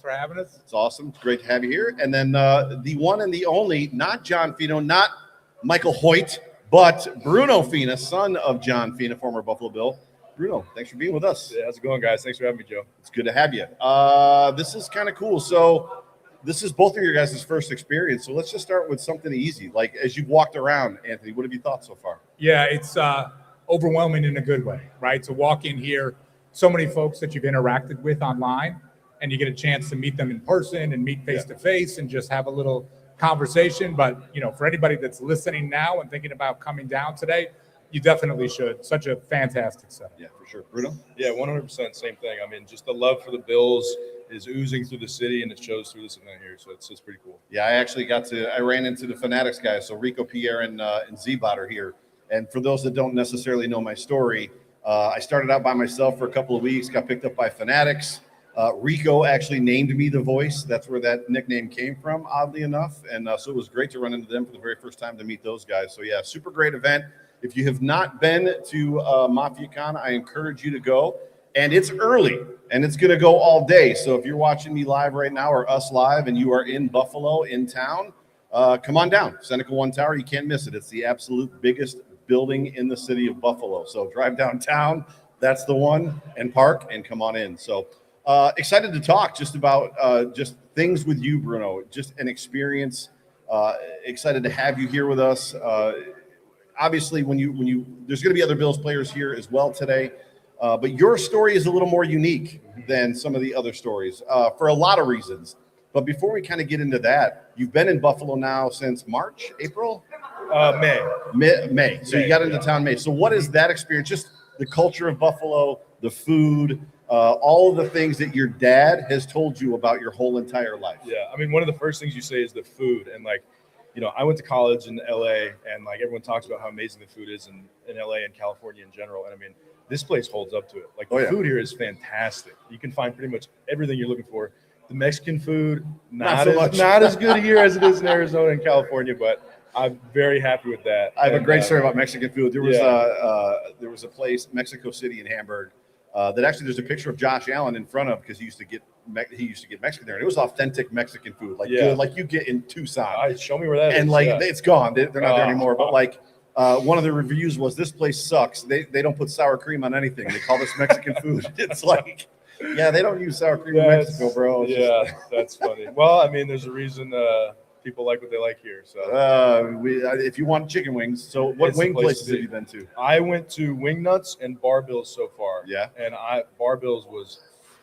For having us. It's awesome. It's great to have you here. And then the one and the only, not John Fina, not Michael Hoyt, but Bruno Fina, son of John Fina, former Buffalo Bill. Bruno, thanks for being with us. Yeah, how's it going, guys? Thanks for having me, Joe. It's good to have you. This is kind of cool. So this is both of your guys' first experience. So let's just start with something easy. Like, as you've walked around, Anthony, what have you thought so far? Yeah, it's overwhelming in a good way, right? To walk in here, so many folks that you've interacted with online, and you get a chance to meet them in person and meet face to face and just have a little conversation. But, you know, for anybody that's listening now and thinking about coming down today, you definitely should. Such a fantastic setup. Yeah, for sure. Bruno? Yeah, 100% same thing. I mean, just the love for the Bills is oozing through the city, and it shows through this event here. So it's pretty cool. Yeah, I actually I ran into the Fanatics guys. So Rico, Pierre, and Z-Bot are here. And for those that don't necessarily know my story, I started out by myself for a couple of weeks, got picked up by Fanatics. Rico actually named me the voice. That's where that nickname came from, oddly enough. And so it was great to run into them for the very first time to meet those guys. So yeah, super great event. If you have not been to MafiaCon, I encourage you to go. And it's early, and it's going to go all day. So if you're watching me live right now or us live and you are in Buffalo, in town, come on down. Seneca One Tower, you can't miss it. It's the absolute biggest building in the city of Buffalo. So drive downtown, that's the one, and park, and come on in. So excited to talk just about just things with you, Bruno. Just an experience. Excited to have you here with us. Obviously, when you there's going to be other Bills players here as well today, but your story is a little more unique than some of the other stories for a lot of reasons. But before we kind of get into that, you've been in Buffalo now since March, April, May. So you got into town May. So what is that experience? Just the culture of Buffalo, the food, all of the things that your dad has told you about your whole entire life. Yeah, I mean, one of the first things you say is the food. And, like, you know, I went to college in LA, and, like, everyone talks about how amazing the food is in LA and California in general. And, I mean, this place holds up to it. Like, the food here is fantastic. You can find pretty much everything you're looking for. The Mexican food, not as good here as it is in Arizona and California, but I'm very happy with that. I have a great story about Mexican food. There was a place, Mexico City in Hamburg, that actually there's a picture of Josh Allen in front of, because he used to get Mexican there, and it was authentic Mexican food, like good, like you get in Tucson. Show me where that is. And like it's gone; they're not there anymore. But like one of the reviews was, "This place sucks. They don't put sour cream on anything. They call this Mexican food." It's like, yeah, they don't use sour cream in Mexico, bro. It's that's funny. Well, I mean, there's a reason people like what they like here. So if you want chicken wings, so what wing places have you been to? I went to Wing Nuts and Bar Bill's so far. Yeah, and Bar Bill's was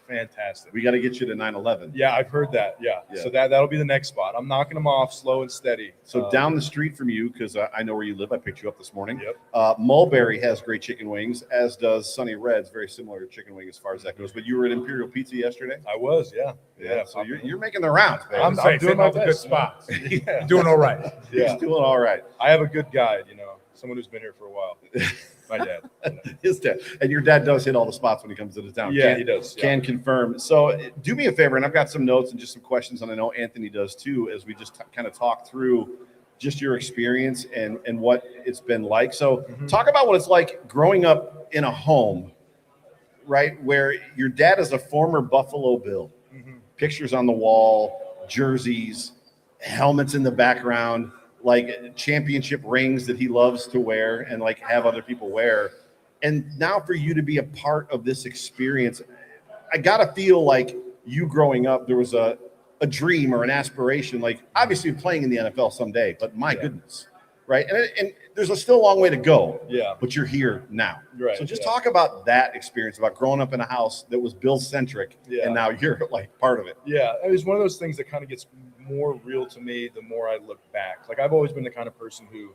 fantastic. We got to get you to 9/11. Yeah, I've heard that. Yeah. So that'll be the next spot. I'm knocking them off slow and steady. So down the street from you, because I know where you live. I picked you up this morning. Yep. Mulberry has great chicken wings, as does Sunny Red's. Very similar to chicken wing as far as that goes. But you were at Imperial Pizza yesterday. I was. Yeah. So you're making the rounds, man. I'm doing my best. Good spots. Doing all right. Yeah. He's doing all right. I have a good guide. You know, someone who's been here for a while. My dad. His dad. And your dad does hit all the spots when he comes to the town. Yeah, he does. Can confirm. So do me a favor, and I've got some notes and just some questions, and I know Anthony does too, as we just kind of talk through just your experience and what it's been like. So talk about what it's like growing up in a home, right, where your dad is a former Buffalo Bill. Pictures on the wall, jerseys, helmets in the background, like championship rings that he loves to wear and like have other people wear. And now for you to be a part of this experience, I gotta feel like you growing up, there was a dream or an aspiration, like obviously playing in the NFL someday, but my goodness, right? And there's still a long way to go. Yeah. But you're here now. Right. So just talk about that experience, about growing up in a house that was Bill-centric, and now you're like part of it. Yeah, it was one of those things that kind of gets more real to me the more I look back. Like, I've always been the kind of person who,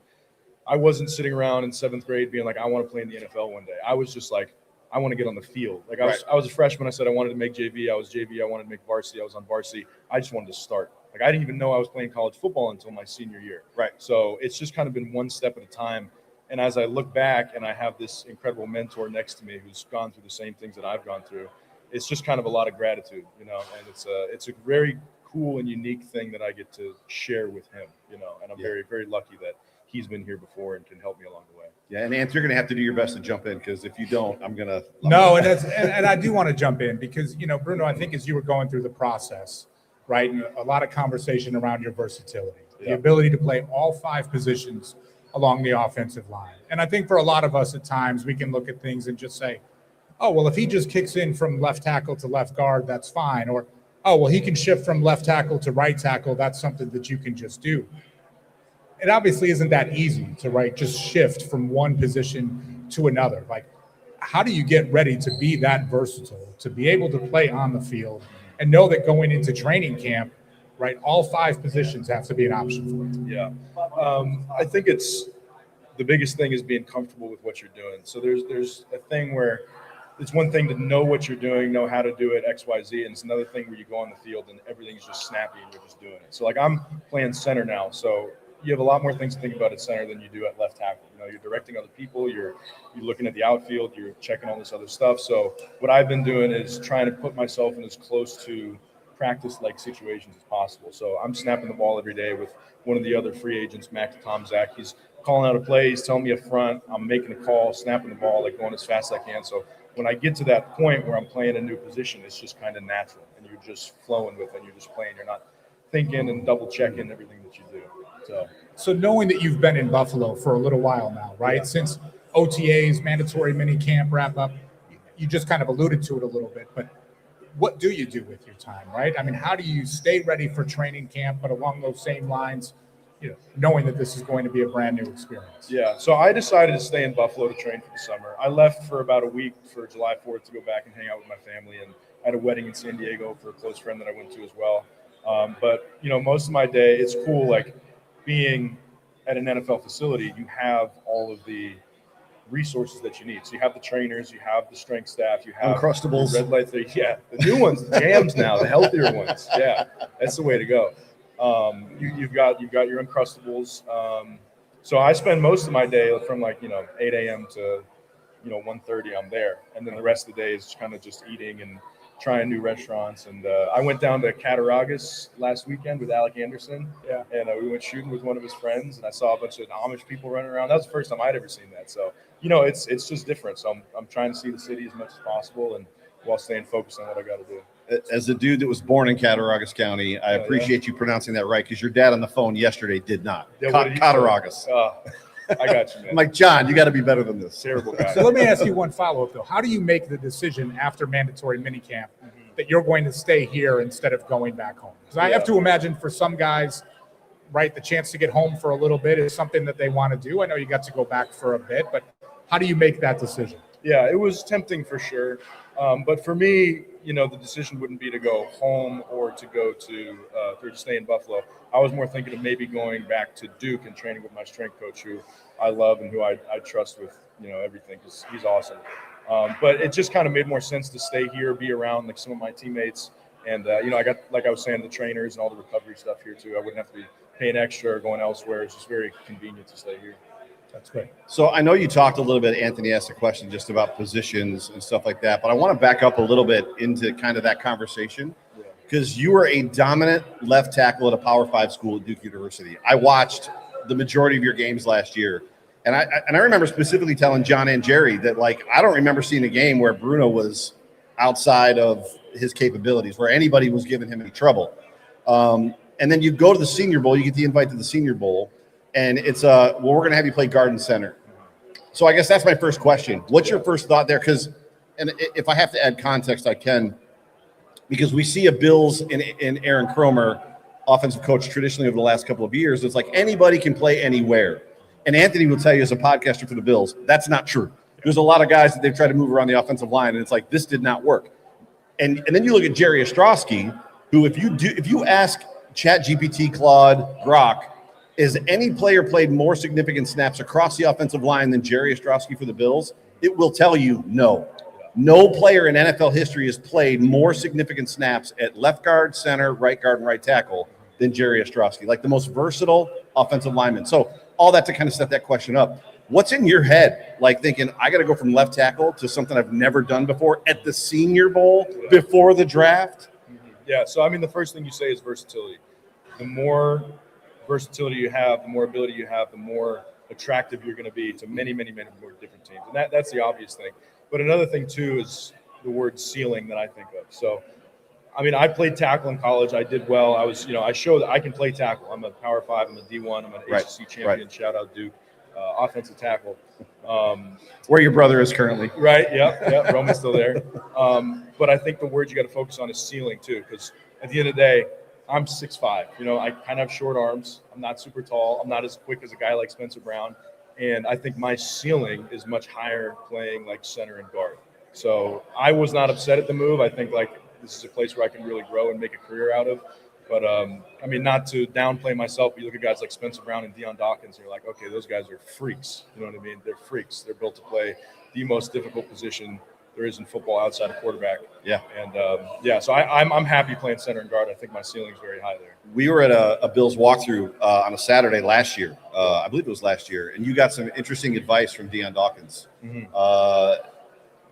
I wasn't sitting around in 7th grade being like, I want to play in the NFL one day. I was just like, I want to get on the field. Like, I was a freshman. I said I wanted to make JV. I was JV. I wanted to make varsity. I was on varsity. I just wanted to start. Like, I didn't even know I was playing college football until my senior year. Right. So it's just kind of been one step at a time. And as I look back and I have this incredible mentor next to me who's gone through the same things that I've gone through, it's just kind of a lot of gratitude, you know, and it's a very cool and unique thing that I get to share with him, you know, and I'm very, very lucky that he's been here before and can help me along the way. Yeah, and Ant, you're going to have to do your best to jump in, because if you don't, I'm going to. No, and I do want to jump in because, Bruno, I think as you were going through the process, right, and a lot of conversation around your versatility, the ability to play all 5 positions along the offensive line. And I think for a lot of us at times, we can look at things and just say, oh, well, if he just kicks in from left tackle to left guard, that's fine. Or, oh, well, he can shift from left tackle to right tackle. That's something that you can just do. It obviously isn't that easy to, right, just shift from one position to another. Like, how do you get ready to be that versatile, to be able to play on the field and know that going into training camp, right, all 5 positions have to be an option for you? Yeah. I think it's the biggest thing is being comfortable with what you're doing. So there's a thing where it's one thing to know what you're doing, know how to do it, X, Y, Z, and it's another thing where you go on the field and everything's just snappy and you're just doing it. So like I'm playing center now, so you have a lot more things to think about at center than you do at left tackle. You're directing other people, you're looking at the outfield, you're checking all this other stuff. So what I've been doing is trying to put myself in as close to practice-like situations as possible. So I'm snapping the ball every day with one of the other free agents, Tom Zach. He's calling out a play, he's telling me up front, I'm making a call, snapping the ball, like going as fast as I can. So when I get to that point where I'm playing a new position, it's just kind of natural and you're just flowing with it and you're just playing. You're not thinking and double checking everything that you do. So knowing that you've been in Buffalo for a little while now, right? Yeah. Since OTAs, mandatory mini camp wrap up, you just kind of alluded to it a little bit, but what do you do with your time, right? I mean, how do you stay ready for training camp, but along those same lines, knowing that this is going to be a brand new experience? Yeah, so I decided to stay in Buffalo to train for the summer. I left for about a week for July 4th to go back and hang out with my family, and I had a wedding in San Diego for a close friend that I went to as well. But most of my day, it's cool, like being at an NFL facility, you have all of the resources that you need. So you have the trainers, you have the strength staff, you have Uncrustables, red light. The new ones, the jams now, the healthier ones. Yeah, that's the way to go. You've got your Uncrustables. So I spend most of my day from 8 a.m. to 1:30. I'm there, and then the rest of the day is kind of just eating and trying new restaurants. And I went down to Cattaraugus last weekend with Alec Anderson. Yeah. And we went shooting with one of his friends, and I saw a bunch of Amish people running around. That was the first time I'd ever seen that. So, it's just different. So I'm trying to see the city as much as possible and while staying focused on what I got to do. As a dude that was born in Cattaraugus County, I appreciate you pronouncing that right, because your dad on the phone yesterday did not. Cattaraugus. I got you, man. I'm like, John, you got to be better than this. Terrible guy. So let me ask you one follow-up, though. How do you make the decision after mandatory minicamp that you're going to stay here instead of going back home? Because I have to imagine for some guys, right, the chance to get home for a little bit is something that they want to do. I know you got to go back for a bit, but how do you make that decision? Yeah, it was tempting for sure. But for me, the decision wouldn't be to go home or to go to stay in Buffalo. I was more thinking of maybe going back to Duke and training with my strength coach, who I love and who I trust with everything, because he's awesome. But it just kind of made more sense to stay here, be around like some of my teammates, and I got, like I was saying, the trainers and all the recovery stuff here too. I wouldn't have to be paying extra or going elsewhere. It's just very convenient to stay here. That's great. So I know you talked a little bit, Anthony asked a question just about positions and stuff like that, but I want to back up a little bit into kind of that conversation, because you were a dominant left tackle at a Power 5 school at Duke University. I watched the majority of your games last year, and I remember specifically telling John and Jerry that, I don't remember seeing a game where Bruno was outside of his capabilities, where anybody was giving him any trouble. And then you go to the Senior Bowl, you get the invite to the Senior Bowl, and it's we're going to have you play guard and center. So I guess that's my first question. What's your first thought there? Because, and if I have to add context, I can, because we see a Bills in Aaron Kromer, offensive coach traditionally over the last couple of years. It's like anybody can play anywhere. And Anthony will tell you as a podcaster for the Bills, that's not true. There's a lot of guys that they've tried to move around the offensive line, and it's like, this did not work. And then you look at Jerry Ostrowski, who if you ask ChatGPT, Claude, Grok, is any player played more significant snaps across the offensive line than Jerry Ostrowski for the Bills? It will tell you no. No player in NFL history has played more significant snaps at left guard, center, right guard, and right tackle than Jerry Ostrowski, like the most versatile offensive lineman. So all that to kind of set that question up. What's in your head, like thinking, I got to go from left tackle to something I've never done before at the Senior Bowl before the draft? Yeah, so the first thing you say is versatility. The more versatility you have, the more ability you have, the more attractive you're going to be to many, many, many more different teams. And that's the obvious thing. But another thing too is the word ceiling that I think of. So, I mean, I played tackle in college. I did well. I was, I showed that I can play tackle. I'm a Power 5. I'm a D1. I'm an ACC champion. Shout out Duke. Offensive tackle. Where your brother is currently. Right. Yep. Roman's still there. But I think the word you got to focus on is ceiling too, because at the end of the day, I'm 6'5". I kind of have short arms. I'm not super tall. I'm not as quick as a guy like Spencer Brown. And I think my ceiling is much higher playing like center and guard. So I was not upset at the move. I think like this is a place where I can really grow and make a career out of. But, I mean, not to downplay myself, but you look at guys like Spencer Brown and Deion Dawkins, and you're like, okay, those guys are freaks. You know what I mean? They're freaks. They're built to play the most difficult position there is in football outside of quarterback. Yeah. And, so I'm happy playing center and guard. I think my ceiling is very high there. We were at a Bills walkthrough on a Saturday last year. I believe it was last year. And you got some interesting advice from Deion Dawkins. Mm-hmm.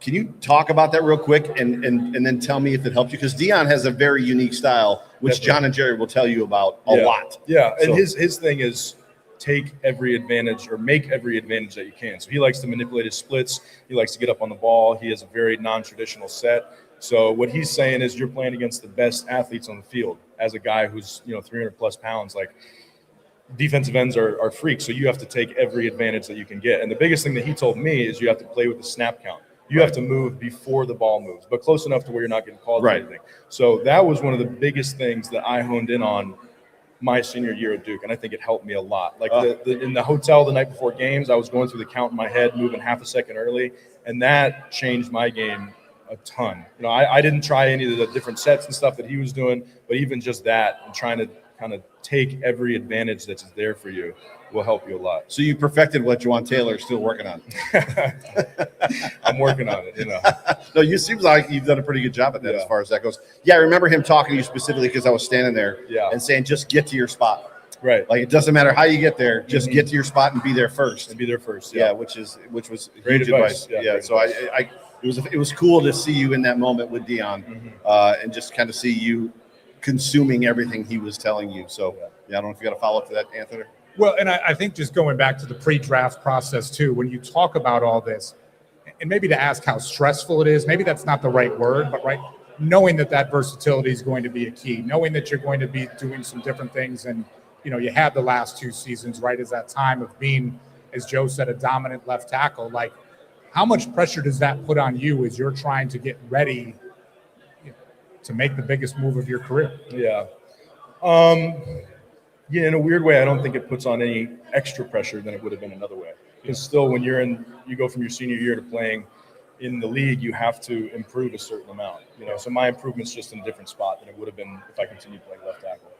Can you talk about that real quick and then tell me if it helped you? Because Deion has a very unique style, which Definitely. John and Jerry will tell you about a lot. Yeah, and his thing is take every advantage or make every advantage that you can. So he likes to manipulate his splits. He likes to get up on the ball. He has a very non-traditional set. So what he's saying is you're playing against the best athletes on the field as a guy who's 300 plus pounds. Like defensive ends are freaks, so you have to take every advantage that you can get. And the biggest thing that he told me is you have to play with the snap count. You have to move before the ball moves, but close enough to where you're not getting called for anything. So that was one of the biggest things that I honed in on my senior year at Duke, and I think it helped me a lot. Like in the hotel the night before games, I was going through the count in my head, moving half a second early, and that changed my game a ton. I didn't try any of the different sets and stuff that he was doing, but even just that and trying to kind of take every advantage that's there for you will help you a lot. So you perfected what Juwan Taylor is still working on. I'm working on it, No, you seems like you've done a pretty good job at that as far as that goes. Yeah, I remember him talking to you specifically because I was standing there and saying, just get to your spot. Right. Like, it doesn't matter how you get there, just get to your spot and be there first. Yeah, which was great huge advice. So advice. It was cool to see you in that moment with Deion and just kind of see you consuming everything he was telling you. So I don't know if you got to follow up to that, Anthony. Well, and I think just going back to the pre-draft process too, when you talk about all this, and maybe to ask how stressful it is, maybe that's not the right word, but knowing that versatility is going to be a key, knowing that you're going to be doing some different things, and you had the last 2 seasons, right, as that time of being, as Joe said, a dominant left tackle. Like, how much pressure does that put on you as you're trying to get ready to make the biggest move of your career? Yeah, in a weird way, I don't think it puts on any extra pressure than it would have been another way. Because still, when you go from your senior year to playing in the league, you have to improve a certain amount. So my improvement's just in a different spot than it would have been if I continued playing left tackle.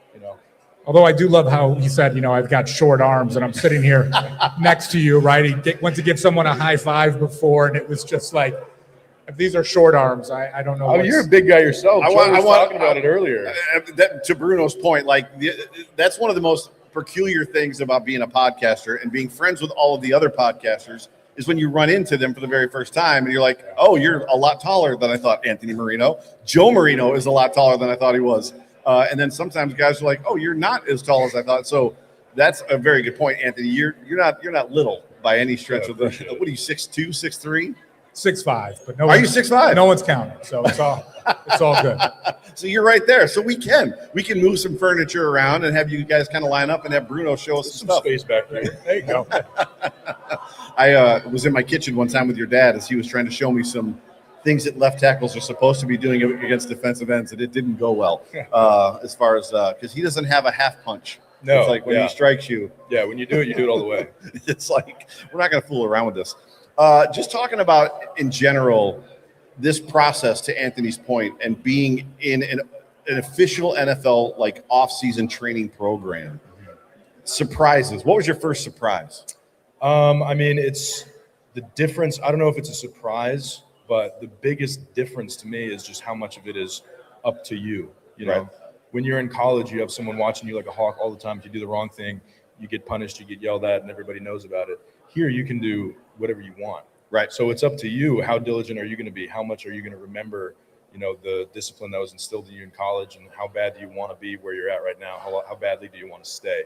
Although I do love how he said, I've got short arms, and I'm sitting here next to you, right? He went to give someone a high five before, and it was just like, if these are short arms, I don't know. Oh, you're a big guy yourself. I was talking about it earlier. To Bruno's point, that's one of the most peculiar things about being a podcaster and being friends with all of the other podcasters is when you run into them for the very first time and you're like, oh, you're a lot taller than I thought, Anthony Marino. Joe Marino is a lot taller than I thought he was. And then sometimes guys are like, oh, you're not as tall as I thought. So that's a very good point, Anthony. You're not little by any stretch of the. What are you, 6'2", 6'3"? 6'5", but are you 6'5"? No one's counting, so it's all good. So you're right there. So we can move some furniture around and have you guys kind of line up and have Bruno show us some stuff. Space back there. There you go. I was in my kitchen one time with your dad as he was trying to show me some things that left tackles are supposed to be doing against defensive ends, and it didn't go well as far as because he doesn't have a half punch. No, it's like when he strikes you. Yeah, when you do it all the way. It's like we're not going to fool around with this. Just talking about in general this process to Anthony's point and being in an official NFL off-season training program. Surprises. What was your first surprise? I mean, it's the difference. I don't know if it's a surprise, but the biggest difference to me is just how much of it is up to you. Right. When you're in college, you have someone watching you like a hawk all the time. If you do the wrong thing, you get punished, you get yelled at, and everybody knows about it. Here, you can do whatever you want. Right. So it's up to you. How diligent are you going to be? How much are you going to remember, the discipline that was instilled in you in college, and how bad do you want to be where you're at right now? How badly do you want to stay?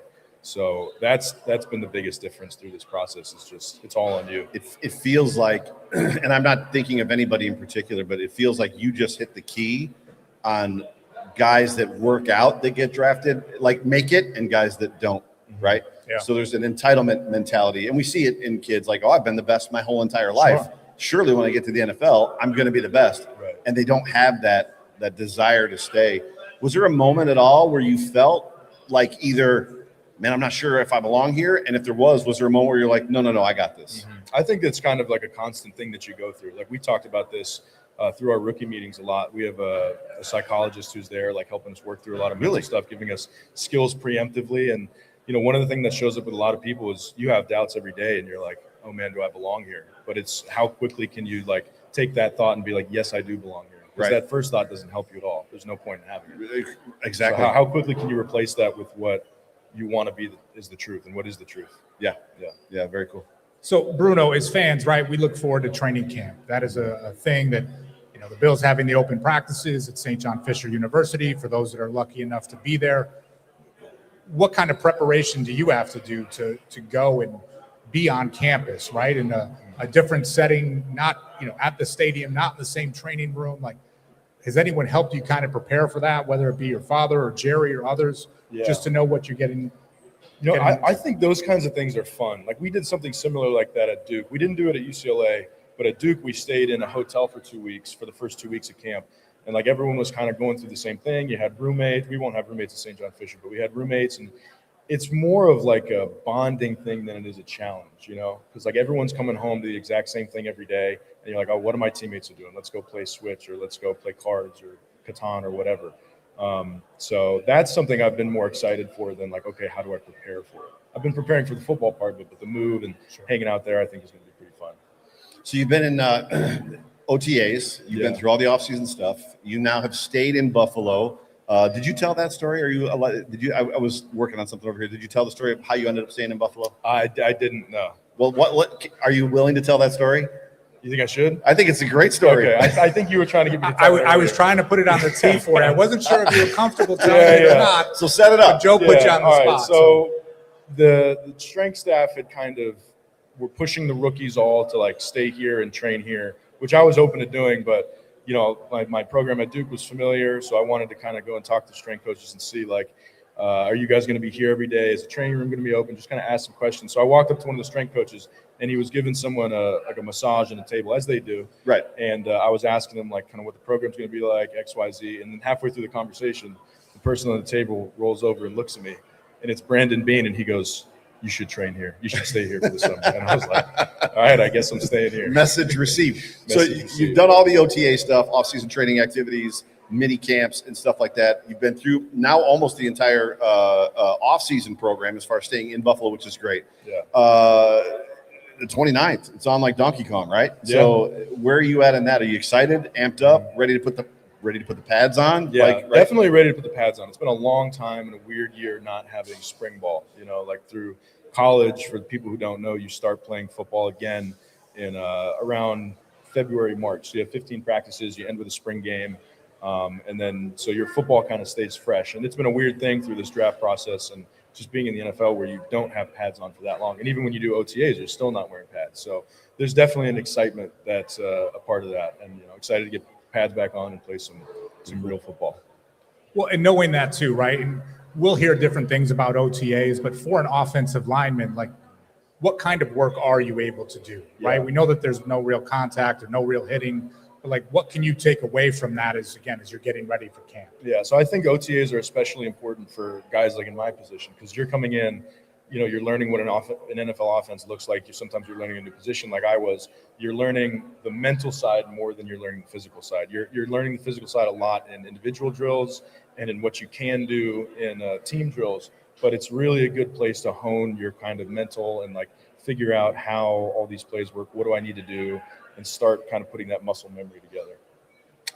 So that's been the biggest difference through this process. Is just it's all on you. It feels like, and I'm not thinking of anybody in particular, but it feels like you just hit the key on guys that work out that get drafted, like make it, and guys that don't, right? Yeah. So there's an entitlement mentality, and we see it in kids like, oh, I've been the best my whole entire life. Sure. Surely when I get to the NFL, I'm going to be the best. Right. And they don't have that desire to stay. Was there a moment at all where you felt like either, man, I'm not sure if I belong here? And if there was there a moment where you're like, no, I got this? I think it's kind of like a constant thing that you go through. Like we talked about this through our rookie meetings a lot. We have a psychologist who's there, like helping us work through a lot of mental stuff, giving us skills preemptively. And, one of the things that shows up with a lot of people is you have doubts every day and you're like, oh man, do I belong here? But it's how quickly can you like take that thought and be like, yes, I do belong here. Because that first thought doesn't help you at all. There's no point in having it. Exactly. So how quickly can you replace that with what you want to be is the truth, and what is the truth? Yeah, very cool. So Bruno, as fans, right, we look forward to training camp. That is a thing that, the Bills having the open practices at St. John Fisher University for those that are lucky enough to be there. What kind of preparation do you have to do to go and be on campus, right, in a different setting, not, at the stadium, not in the same training room? Like, has anyone helped you kind of prepare for that, whether it be your father or Jerry or others, just to know what you're getting? I think those kinds of things are fun. Like we did something similar like that at Duke. We didn't do it at UCLA, but at Duke, we stayed in a hotel for 2 weeks for the first 2 weeks of camp. And like everyone was kind of going through the same thing. You had roommates. We won't have roommates at St. John Fisher, but we had roommates. And it's more of like a bonding thing than it is a challenge, because like everyone's coming home to the exact same thing every day. And you're like, oh, what are my teammates doing? Let's go play Switch, or let's go play cards or Catan or whatever. So that's something I've been more excited for than like, okay, how do I prepare for it? I've been preparing for the football part of it, but the move and hanging out there, I think is going to be pretty fun. So you've been in OTAs. You've been through all the offseason stuff. You now have stayed in Buffalo. Did you tell that story? I was working on something over here. Did you tell the story of how you ended up staying in Buffalo? I didn't know. Well, what are you willing to tell that story? You think I should? I think it's a great story. Okay, I think you were trying to give me. I was trying to put it on the tee for it. I wasn't sure if you were comfortable telling it or not. So set it up. Joe put you on the spot. Right, so the strength staff had kind of were pushing the rookies all to like stay here and train here, which I was open to doing, but my program at Duke was familiar, so I wanted to kind of go and talk to strength coaches and see like, are you guys going to be here every day? Is the training room going to be open? Just kind of ask some questions. So I walked up to one of the strength coaches, and he was giving someone a massage and a table, as they do. Right. And I was asking him like kind of what the program's going to be like, X, Y, Z. And then halfway through the conversation, the person on the table rolls over and looks at me, and it's Brandon Bean, and he goes, "You should train here. You should stay here for the summer." And I was like, all right, I guess I'm staying here. Message received. So you've done all the OTA stuff, off-season training activities, mini camps and stuff like that. You've been through now almost the entire off-season program as far as staying in Buffalo, which is great. Yeah. The 29th, it's on like Donkey Kong, right? Yeah. So where are you at in that? Are you excited, amped up, ready to put the pads on? Yeah, definitely ready to put the pads on. It's been a long time and a weird year not having spring ball. Like through college, for the people who don't know, you start playing football again in around February, March. So you have 15 practices, you end with a spring game, and then so your football kind of stays fresh. And it's been a weird thing through this draft process and just being in the NFL where you don't have pads on for that long. And even when you do OTAs, you're still not wearing pads. So there's definitely an excitement that's a part of that, and excited to get pads back on and play some real football. Well, and knowing that too, right? And we'll hear different things about OTAs, but for an offensive lineman, like what kind of work are you able to do, right? We know that there's no real contact or no real hitting, but like what can you take away from that as you're getting ready for camp? Yeah, so I think OTAs are especially important for guys like in my position, because you're coming in, you're learning what an NFL offense looks like. Sometimes you're learning a new position like I was. You're learning the mental side more than you're learning the physical side. You're learning the physical side a lot in individual drills and in what you can do in team drills. But it's really a good place to hone your kind of mental and like figure out how all these plays work. What do I need to do? And start kind of putting that muscle memory together.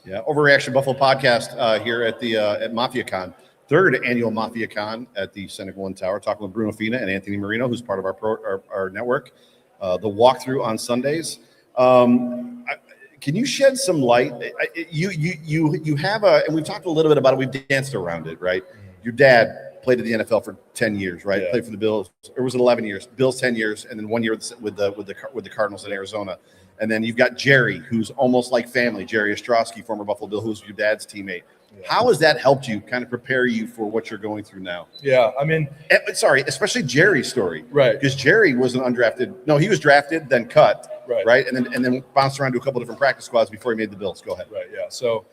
Yeah, Overreaction Buffalo podcast here at the at MafiaCon. Third annual MafiaCon at the Seneca One Tower, talking with Bruno Fina and Anthony Marino, who's part of our network. The walkthrough on Sundays. Can you shed some light? You have and we've talked a little bit about it. We've danced around it, right? Your dad played in the NFL for 10 years, right? Yeah. Played for the Bills. Or was it 11 years? Bills 10 years, and then 1 year with the Cardinals in Arizona. And then you've got Jerry, who's almost like family. Jerry Ostrowski, former Buffalo Bill, who's your dad's teammate. Yeah. How has that helped you kind of prepare you for what you're going through now? Yeah, I mean, sorry, especially Jerry's story, right? Because Jerry was an undrafted. No, he was drafted, then cut, right? And then bounced around to a couple different practice squads before he made the Bills. Go ahead. Right. Yeah. So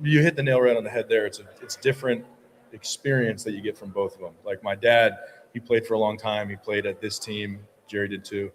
you hit the nail right on the head there. It's different experience that you get from both of them. Like my dad, he played for a long time. He played at this team. Jerry did too.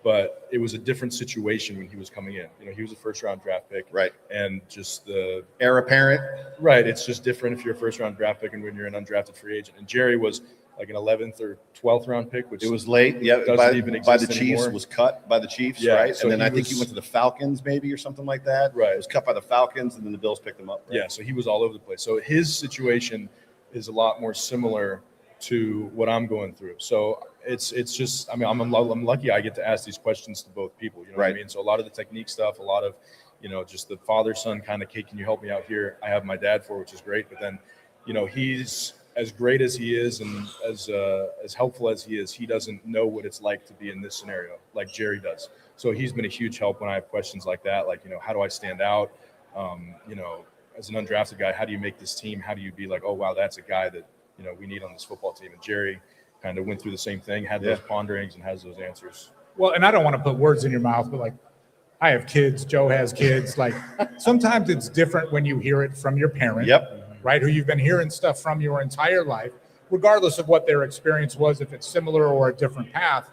But it was a different situation when he was coming in. You know, he was a first-round draft pick. Right. And just the heir apparent. Right. It's just different if you're a first-round draft pick and when you're an undrafted free agent. And Jerry was like an 11th or 12th round pick, which it was late. Yeah, doesn't even exist by the Chiefs. Anymore. Was cut by the Chiefs, yeah, right? So and then I think he went to the Falcons, maybe, or something like that. Right. It was cut by the Falcons, and then the Bills picked him up. Right? Yeah. So he was all over the place. So his situation is a lot more similar to what I'm going through. So it's just, I mean, I'm lucky I get to ask these questions to both people, you know what I mean? So a lot of the technique stuff, a lot of, you know, just the father-son kind of, hey, can you help me out here? I have my dad for, which is great. But then, you know, he's as great as he is and as helpful as he is, he doesn't know what it's like to be in this scenario like Jerry does. So he's been a huge help when I have questions like that, like, you know, how do I stand out? You know, as an undrafted guy, how do you make this team? How do you be like, oh, wow, that's a guy that, you know, we need on this football team? And Jerry kind of went through the same thing, had those ponderings and has those answers. Well, and I don't want to put words in your mouth, but like, I have kids, Joe has kids. Like sometimes it's different when you hear it from your parent, right? Who you've been hearing stuff from your entire life, regardless of what their experience was, if it's similar or a different path,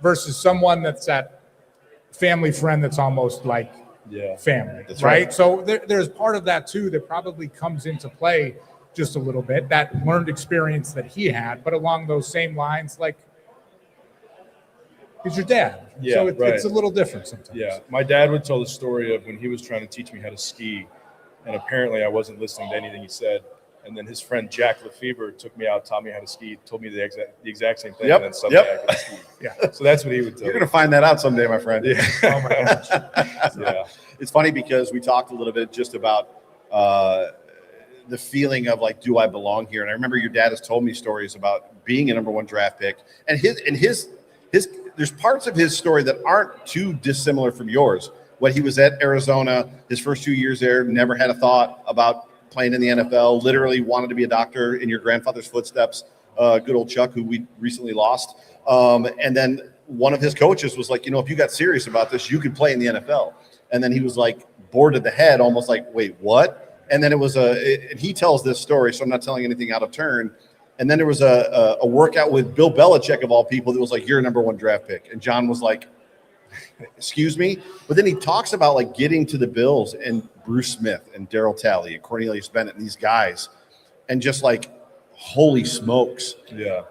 versus someone that's that family friend that's almost like family, right? So there's part of that too that probably comes into play just a little bit, that learned experience that he had, but along those same lines, like, he's your dad. Yeah, so it's a little different sometimes. Yeah, my dad would tell the story of when he was trying to teach me how to ski, and apparently I wasn't listening to anything he said. And then his friend Jack Lefevre took me out, taught me how to ski, told me the exact same thing. And then someday I could ski. Yeah. So that's what he would tell. You're going to find that out someday, my friend. Yeah. Oh my gosh. Yeah. It's funny because we talked a little bit just about the feeling of like, do I belong here? And I remember your dad has told me stories about being a number one draft pick, and his there's parts of his story that aren't too dissimilar from yours. When he was at Arizona, his first 2 years there, never had a thought about playing in the NFL, literally wanted to be a doctor in your grandfather's footsteps, good old Chuck, who we recently lost. And then one of his coaches was like, you know, if you got serious about this, you could play in the NFL. And then he was like bored at the head, almost like, wait, what? And then it was and he tells this story, so I'm not telling anything out of turn. And then there was a workout with Bill Belichick, of all people, that was like, you're a number one draft pick. And John was like, excuse me? But then he talks about like getting to the Bills and Bruce Smith and Darryl Talley and Cornelius Bennett and these guys, and just like, holy smokes. Yeah.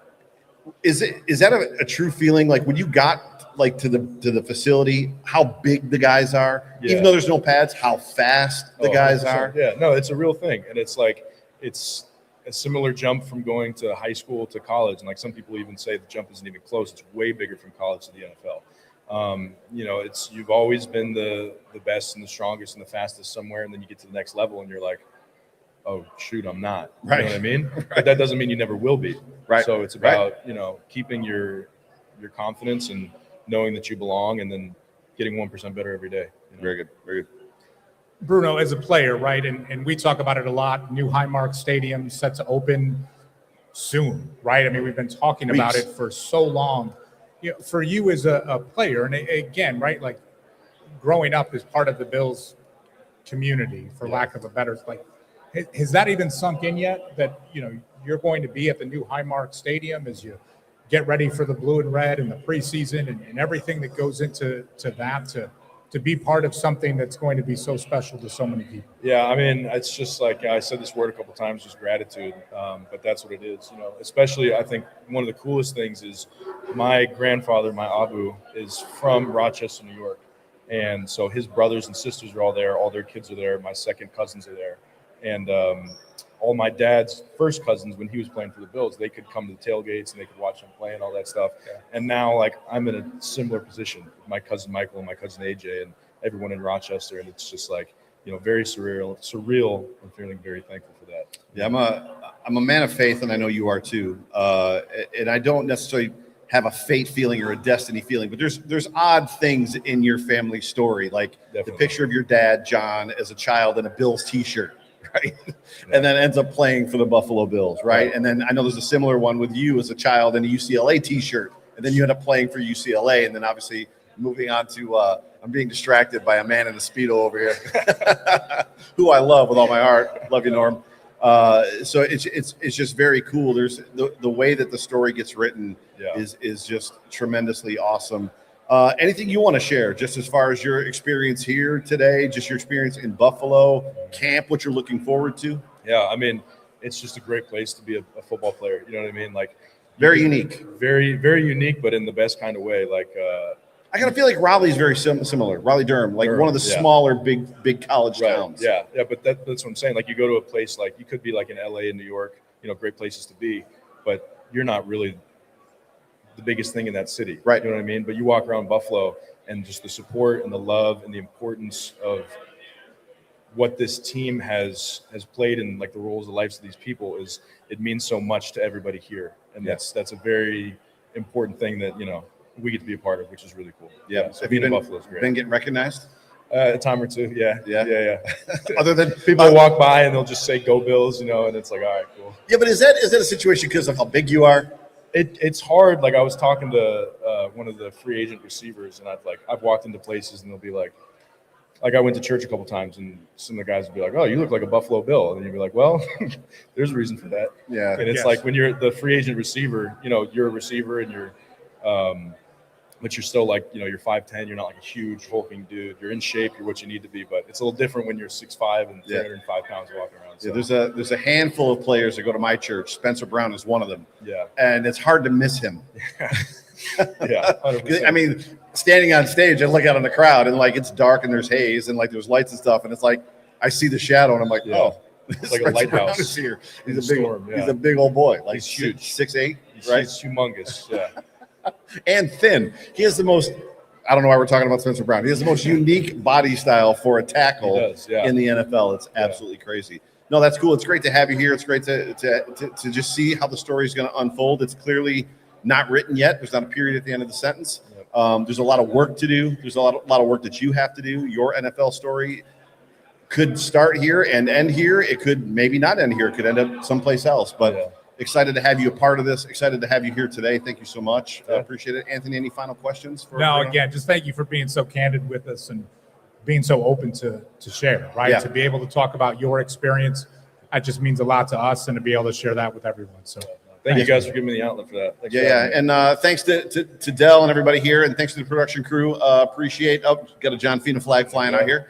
Is that a true feeling? Like when you got like to the facility, how big the guys are, even though there's no pads, how fast the guys 100%. are? Yeah, no, it's a real thing. And it's like, it's a similar jump from going to high school to college. And like some people even say the jump isn't even close. It's way bigger from college to the NFL. You know, you've always been the best and the strongest and the fastest somewhere. And then you get to the next level and you're like, oh shoot, I'm not. You know what I mean? But that doesn't mean you never will be. Right. So it's about, you know, keeping your confidence and knowing that you belong, and then getting 1% better every day. You know? Very good. Very good. Bruno, as a player, right, and we talk about it a lot, new Highmark Stadium set to open soon, right? I mean, we've been talking about it for so long. You know, for you as a player, and again, right, like growing up as part of the Bills community, for lack of a better, like, has that even sunk in yet, that, you know, you're going to be at the new Highmark Stadium as you get ready for the blue and red and the preseason and everything that goes into that, to be part of something that's going to be so special to so many people? Yeah, I mean, it's just like, I said this word a couple times, just gratitude. But that's what it is, you know. Especially, I think one of the coolest things is my grandfather, my Abu, is from Rochester, New York, and so his brothers and sisters are all there. All their kids are there. My second cousins are there, and all my dad's first cousins, when he was playing for the Bills, they could come to the tailgates and they could watch him play and all that stuff. Yeah. And now, like, I'm in a similar position. My cousin Michael and my cousin AJ and everyone in Rochester, and it's just like, you know, very surreal. I'm feeling very thankful for that. Yeah, I'm a man of faith, and I know you are too. And I don't necessarily have a fate feeling or a destiny feeling, but there's odd things in your family story, like the picture of your dad, John, as a child in a Bills T-shirt, right? Yeah. And then ends up playing for the Buffalo Bills, right? And then I know there's a similar one with you as a child in a UCLA T-shirt, and then you end up playing for UCLA, and then obviously moving on to I'm being distracted by a man in a Speedo over here, who I love with all my heart. Love you, Norm. So it's just very cool. There's the way that the story gets written is just tremendously awesome. Anything you want to share, just as far as your experience here today, just your experience in Buffalo, camp, what you're looking forward to? Yeah, I mean, it's just a great place to be a football player. You know what I mean? Like, very unique, very, very unique, but in the best kind of way. Like, I gotta feel like Raleigh's very similar. Raleigh-Durham, like one of the smaller, big college towns. Yeah, but that's what I'm saying. Like, you go to a place like, you could be like in LA and New York, great places to be, but you're not really the biggest thing in that city. Right. You know what I mean? But you walk around Buffalo, and just the support and the love and the importance of what this team has played in like the roles of lives of these people it means so much to everybody here. And that's a very important thing that, we get to be a part of, which is really cool. Yeah. So being in Buffalo is great. Been getting recognized? A time or two. Yeah. Other than people walk by and they'll just say "Go Bills," and it's like, all right, cool. Yeah, but is that a situation because of how big you are? It's hard. Like, I was talking to one of the free agent receivers, and I've walked into places and they'll be like I went to church a couple times, and some of the guys would be like, "Oh, you look like a Buffalo Bill," and you'd be like, "Well, there's a reason for that." Yeah. And it's like when you're the free agent receiver, you're a receiver, and you're, but you're still like, you're 5'10", you're not like a huge hulking dude. You're in shape, you're what you need to be, but it's a little different when you're 6'5" and 305 pounds walking around. So. Yeah, there's a handful of players that go to my church. Spencer Brown is one of them. Yeah. And it's hard to miss him. Yeah. 100%. I mean, standing on stage, I look out in the crowd, and like it's dark and there's haze and like there's lights and stuff, and it's like I see the shadow, and I'm like, oh, it's like a lighthouse is here. He's a big old boy. Like he's huge, 6'8", right? He's humongous. Yeah. And thin. He has the most. I don't know why we're talking about Spencer Brown. He has the most unique body style for a tackle in the NFL. It's absolutely crazy. No, that's cool. It's great to have you here. It's great to just see how the story is going to unfold. It's clearly not written yet. There's not a period at the end of the sentence. There's a lot of work to do. There's a lot of work that you have to do. Your NFL story could start here and end here. It could maybe not end here. It could end up someplace else. But excited to have you a part of this. Excited to have you here today. Thank you so much. I appreciate it. Anthony, any final questions? Again, just thank you for being so candid with us and being so open to share, right? Yeah. To be able to talk about your experience, that just means a lot to us, and to be able to share that with everyone. So thank you guys for giving me the outlet for that. Thanks And thanks to Dell and everybody here, and thanks to the production crew. Appreciate. Got a John Fina flag flying out here.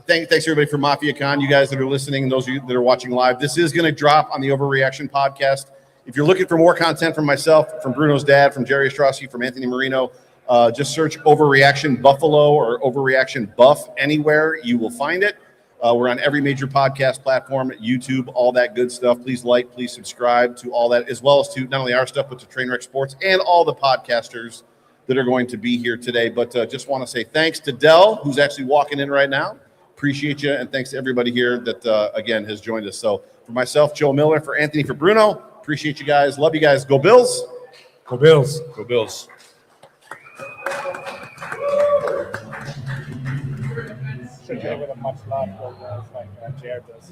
Thanks everybody for MafiaCon. You guys that are listening, and those of you that are watching live, this is going to drop on the Overreaction podcast. If you're looking for more content from myself, from Bruno's dad, from Jerry Ostrowski, from Anthony Marino, just search Overreaction Buffalo or Overreaction Buff anywhere. You will find it. We're on every major podcast platform, YouTube, all that good stuff. Please like, please subscribe to all that, as well as to not only our stuff, but to Trainwreck Sports and all the podcasters that are going to be here today. But just want to say thanks to Dell, who's actually walking in right now. Appreciate you. And thanks to everybody here that, again, has joined us. So for myself, Joe Miller, for Anthony, for Bruno, appreciate you guys. Love you guys. Go Bills. Go Bills. Go Bills. Should give it a much love like Jared does.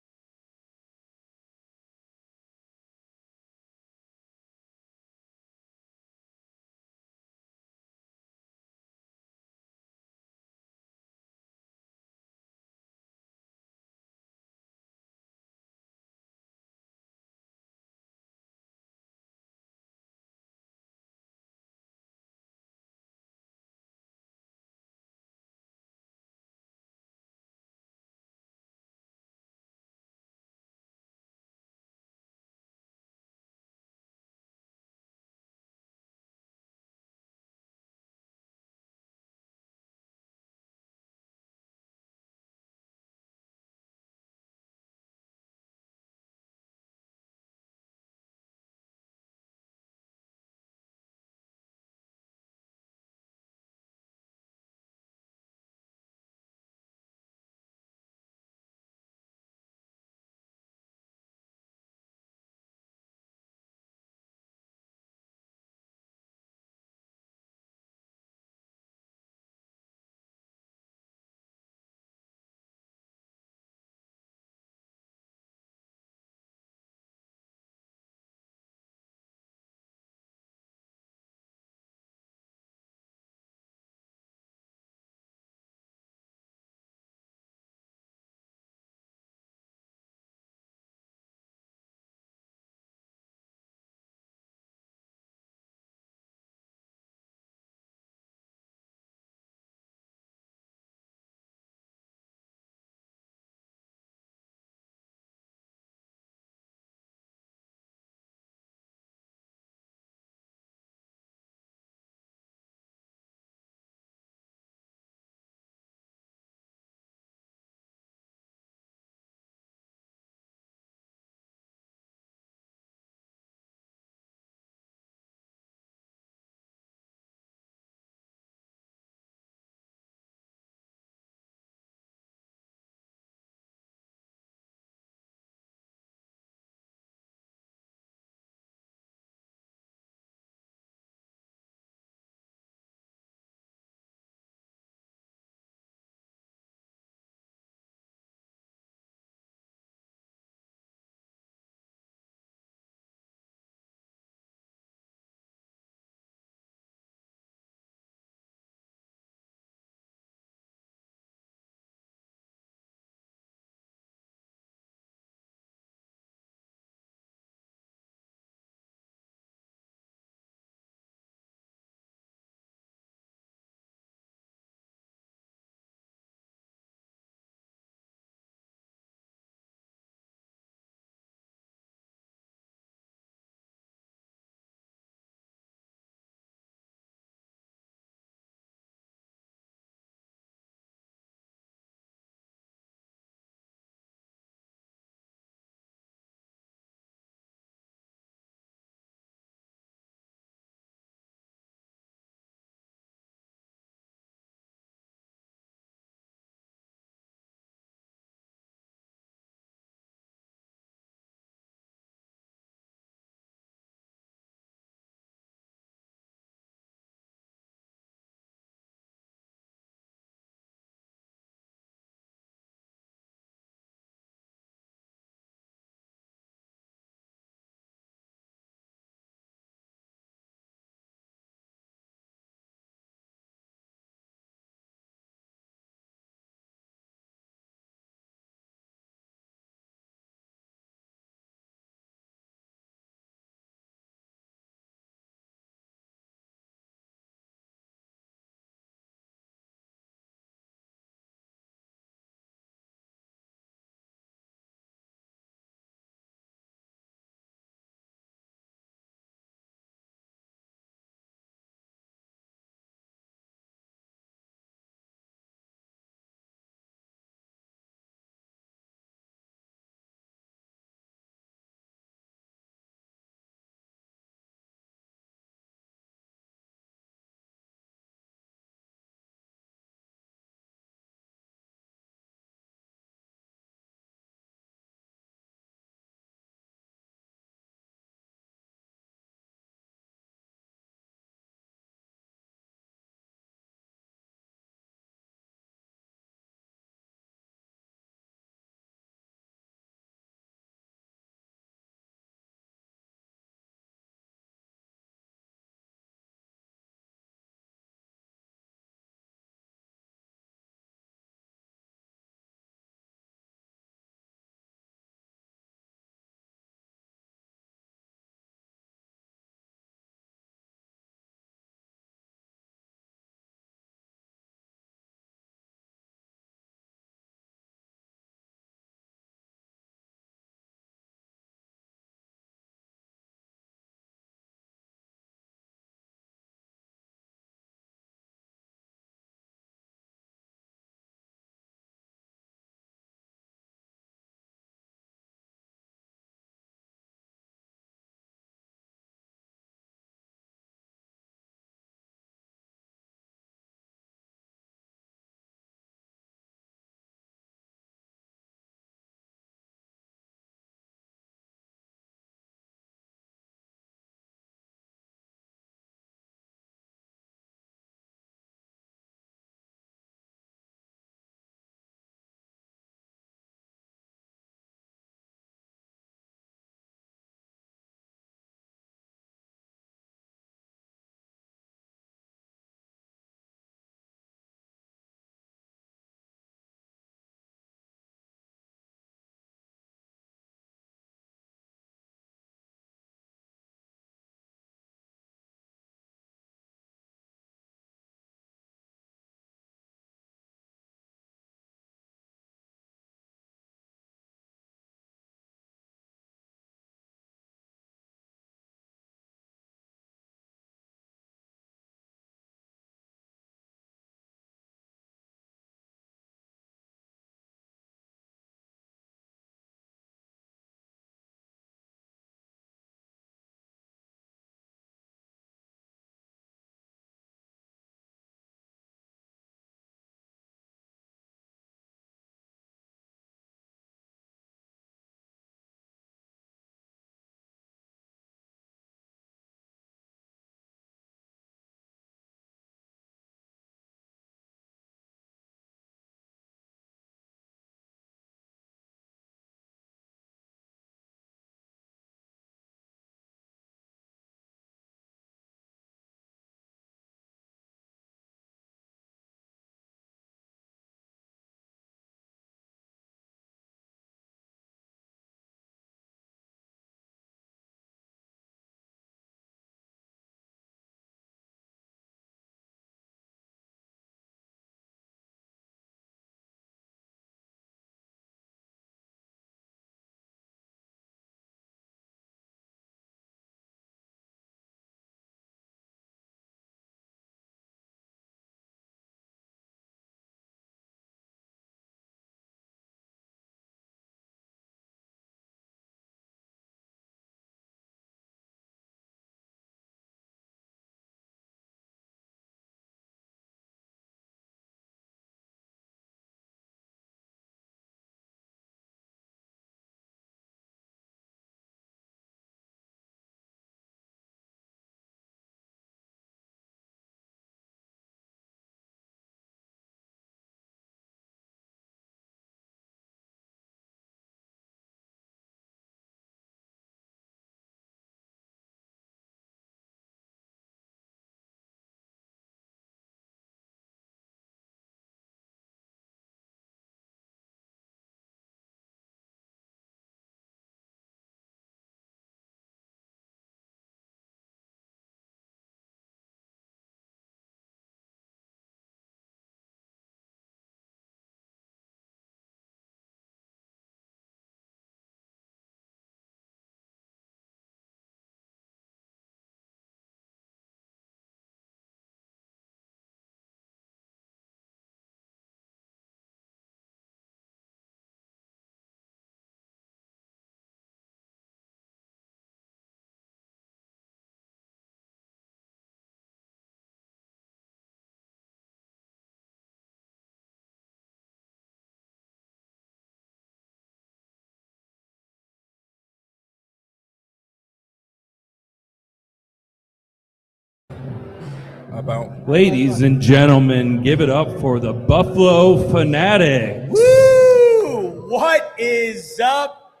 about. Ladies and gentlemen, give it up for the Buffalo Fanatics. Woo! What is up,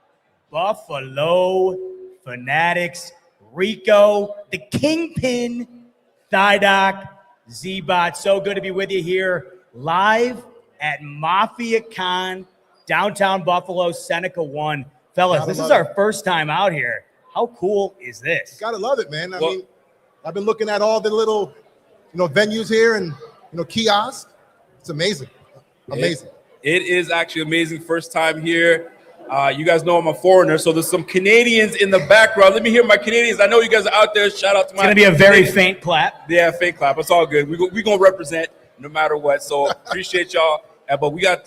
Buffalo Fanatics? Rico, the Kingpin, Thydoc, Z-Bot. So good to be with you here live at MafiaCon, downtown Buffalo, Seneca 1. Fellas, this is our first time out here. How cool is this? Gotta love it, man. I mean, I've been looking at all the little, venues here and, kiosks. It's amazing. Amazing. It is actually amazing. First time here. You guys know I'm a foreigner, so there's some Canadians in the background. Let me hear my Canadians. I know you guys are out there. Shout out to my. It's gonna be a very faint clap. Yeah, faint clap. It's all good. We gonna represent no matter what. So appreciate y'all. But we got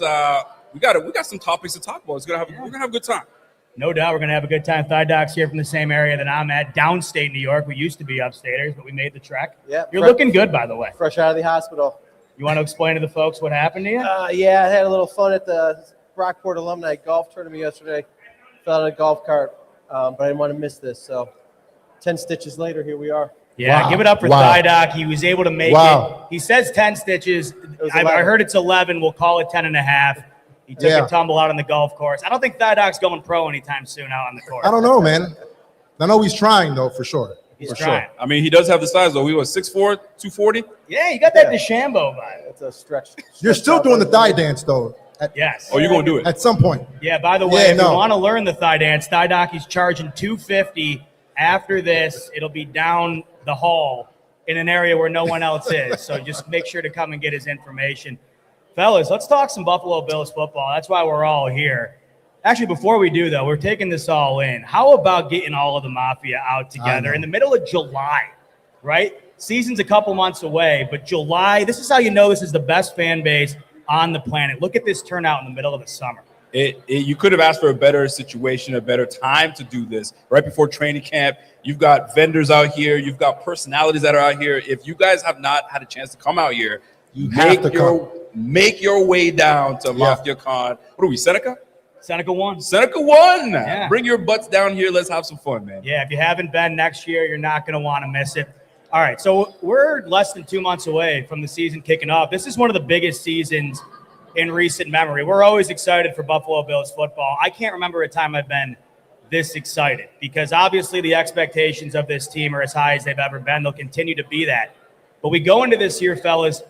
some topics to talk about. We're gonna have a good time. No doubt we're going to have a good time. Thydoc's here from the same area that I'm at, downstate New York. We used to be upstaters, but we made the trek. Yeah, You're looking good, by the way. Fresh out of the hospital. You want to explain to the folks what happened to you? Yeah, I had a little fun at the Brockport Alumni Golf Tournament yesterday. Fell out of a golf cart, but I didn't want to miss this. So 10 stitches later, here we are. Yeah, give it up for Thydoc. He was able to make it. He says 10 stitches. I heard it's 11. We'll call it 10 and a half. He took a tumble out on the golf course. I don't think Thydoc's going pro anytime soon out on the course. I don't know, man. I know he's trying, though, for sure. He's trying. Sure. I mean, he does have the size, though. We were 6'4", 240. Yeah, you got that DeChambeau vibe. It's a stretch. You're still doing the thigh dance, though. Yes. Oh, you're going to do it? At some point. Yeah, by the way, if you want to learn the thigh dance, Thydoc, he's charging $250. After this, it'll be down the hall in an area where no one else is. So just make sure to come and get his information. Fellas, let's talk some Buffalo Bills football. That's why we're all here. Actually, before we do, though, we're taking this all in. How about getting all of the Mafia out together in the middle of July, right? Season's a couple months away, but July, this is how you know this is the best fan base on the planet. Look at this turnout in the middle of the summer. You could have asked for a better situation, a better time to do this. Right before training camp, you've got vendors out here. You've got personalities that are out here. If you guys have not had a chance to come out here, you make your way down to MafiaCon. What are we, Seneca? Seneca 1. Seneca 1. Yeah. Bring your butts down here. Let's have some fun, man. Yeah, if you haven't been next year, you're not going to want to miss it. All right, so we're less than 2 months away from the season kicking off. This is one of the biggest seasons in recent memory. We're always excited for Buffalo Bills football. I can't remember a time I've been this excited because obviously the expectations of this team are as high as they've ever been. They'll continue to be that. But we go into this year, fellas,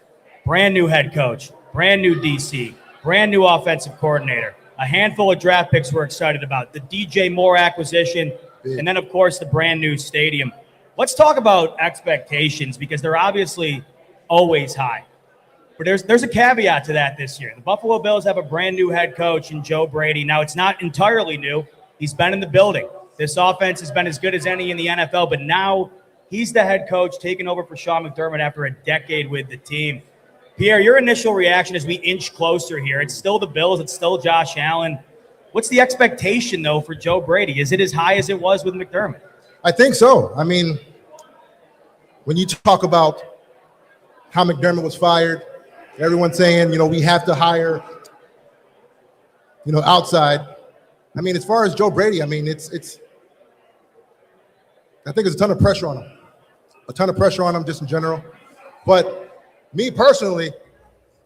brand new head coach, brand new DC, brand new offensive coordinator, a handful of draft picks we're excited about, the DJ Moore acquisition, and then, of course, the brand new stadium. Let's talk about expectations because they're obviously always high. But there's a caveat to that this year. The Buffalo Bills have a brand new head coach in Joe Brady. Now, it's not entirely new. He's been in the building. This offense has been as good as any in the NFL, but now he's the head coach taking over for Sean McDermott after a decade with the team. Pierre, your initial reaction as we inch closer here, it's still the Bills, it's still Josh Allen. What's the expectation, though, for Joe Brady? Is it as high as it was with McDermott? I think so. I mean, when you talk about how McDermott was fired, everyone's saying, we have to hire, outside. I mean, as far as Joe Brady, I mean, I think there's a ton of pressure on him, just in general. But me personally,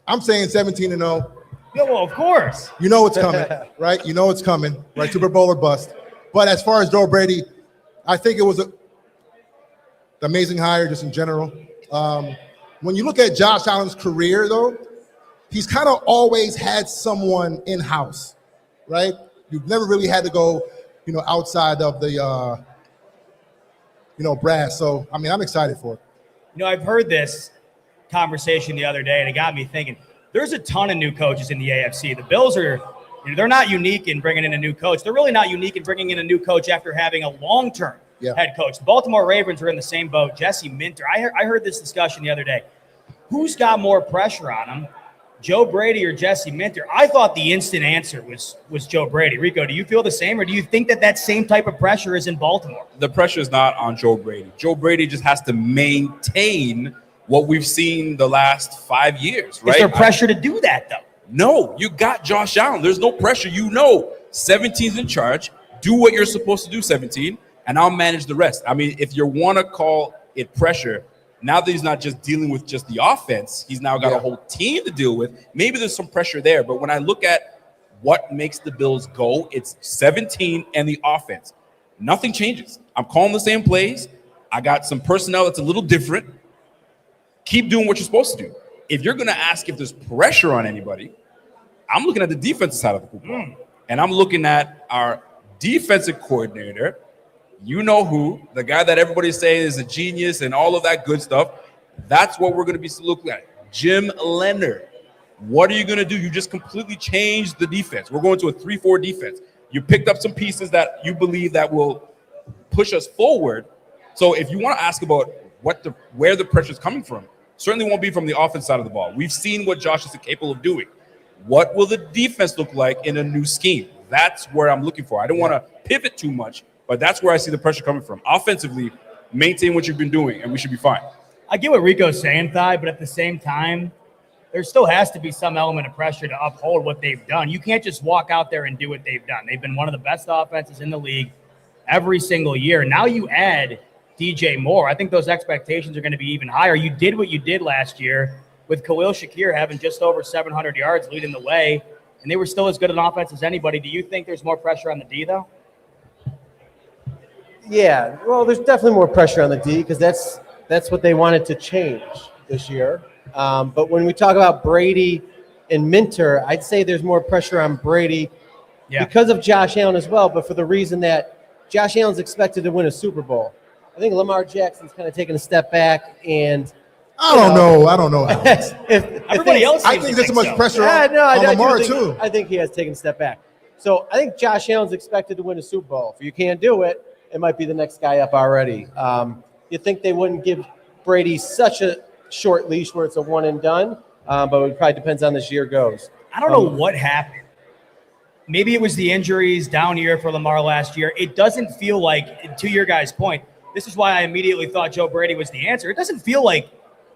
I'm saying 17-0. Yeah, well, of course. You know it's coming, right? You know it's coming, right? Super Bowl or bust. But as far as Joe Brady, I think it was an amazing hire just in general. When you look at Josh Allen's career, though, he's kind of always had someone in-house, right? You've never really had to go, outside of the, brass. So, I mean, I'm excited for it. I've heard this conversation the other day, and it got me thinking. There's a ton of new coaches in the AFC. The Bills are, they're not unique in bringing in a new coach. They're really not unique in bringing in a new coach after having a long-term head coach. The Baltimore Ravens are in the same boat. Jesse Minter. I heard this discussion the other day. Who's got more pressure on him, Joe Brady or Jesse Minter? I thought the instant answer was Joe Brady. Rico, do you feel the same, or do you think that same type of pressure is in Baltimore? The pressure is not on Joe Brady. Joe Brady just has to maintain what we've seen the last 5 years, right? Is there pressure to do that, though? No, you got Josh Allen. There's no pressure. 17's in charge. Do what you're supposed to do, 17, and I'll manage the rest. I mean, if you want to call it pressure, Now that he's not just dealing with just the offense, he's now got a whole team to deal with. Maybe there's some pressure there, but when I look at what makes the Bills go, it's 17 and the offense. Nothing changes. I'm calling the same plays. I got some personnel that's a little different. Keep doing what you're supposed to do. If you're going to ask if there's pressure on anybody, I'm looking at the defensive side of the football. And I'm looking at our defensive coordinator. You know who, the guy that everybody's saying is a genius and all of that good stuff. That's what we're going to be looking at. Jim Leonard. What are you going to do? You just completely changed the defense. We're going to a 3-4 defense. You picked up some pieces that you believe that will push us forward. So if you want to ask about where the pressure is coming from, certainly won't be from the offense side of the ball. We've seen what Josh is capable of doing. What will the defense look like in a new scheme? That's where I'm looking for. I don't want to pivot too much, but that's where I see the pressure coming from. Offensively, maintain what you've been doing, and we should be fine. I get what Rico's saying, Thai, but at the same time, there still has to be some element of pressure to uphold what they've done. You can't just walk out there and do what they've done. They've been one of the best offenses in the league every single year. Now you add DJ Moore. I think those expectations are going to be even higher. You did what you did last year with Khalil Shakir having just over 700 yards leading the way, and they were still as good an offense as anybody. Do you think there's more pressure on the D, though? Yeah, well, there's definitely more pressure on the D because that's what they wanted to change this year. But when we talk about Brady and Minter, I'd say there's more pressure on Brady because of Josh Allen as well, but for the reason that Josh Allen's expected to win a Super Bowl. I think Lamar Jackson's kind of taking a step back, and I don't know. Everybody else I think there's so much pressure on Lamar too. I think he has taken a step back. So I think Josh Allen's expected to win a Super Bowl. If you can't do it, it might be the next guy up already. You think they wouldn't give Brady such a short leash where it's a one and done, but it probably depends on this year goes. I don't know what happened. Maybe it was the injuries down year for Lamar last year. It doesn't feel like, to your guys' point, this is why I immediately thought Joe Brady was the answer. It doesn't feel like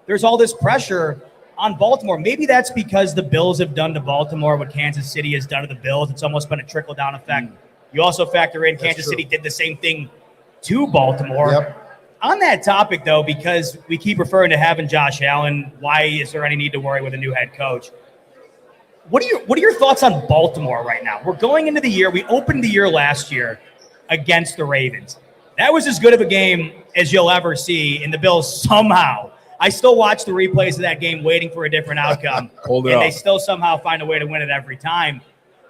there's all this pressure on Baltimore. Maybe that's because the Bills have done to Baltimore what Kansas City has done to the Bills. It's almost been a trickle-down effect. You also factor in Kansas City did the same thing to Baltimore. Yep. On that topic, though, because we keep referring to having Josh Allen, why is there any need to worry with a new head coach? What are your thoughts on Baltimore right now? We're going into the year. We opened the year last year against the Ravens. That was as good of a game as you'll ever see, and the Bills somehow, I still watch the replays of that game waiting for a different outcome, they still somehow find a way to win it every time.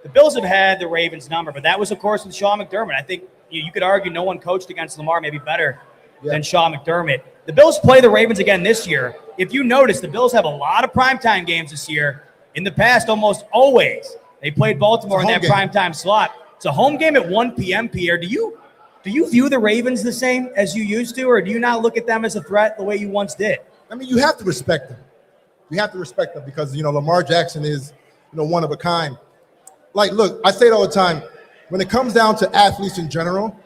The Bills have had the Ravens number, but that was, of course, with Sean McDermott. I think you could argue no one coached against Lamar maybe better than Sean McDermott. The Bills play the Ravens again this year. If you notice, the Bills have a lot of primetime games this year. In the past, almost always, they played Baltimore in that primetime slot. It's a home game at 1 p.m., Pierre. Do you view the Ravens the same as you used to, or do you not look at them as a threat the way you once did? I mean, you have to respect them. You have to respect them because, Lamar Jackson is, one of a kind. Like, look, I say it all the time. When it comes down to athletes in general,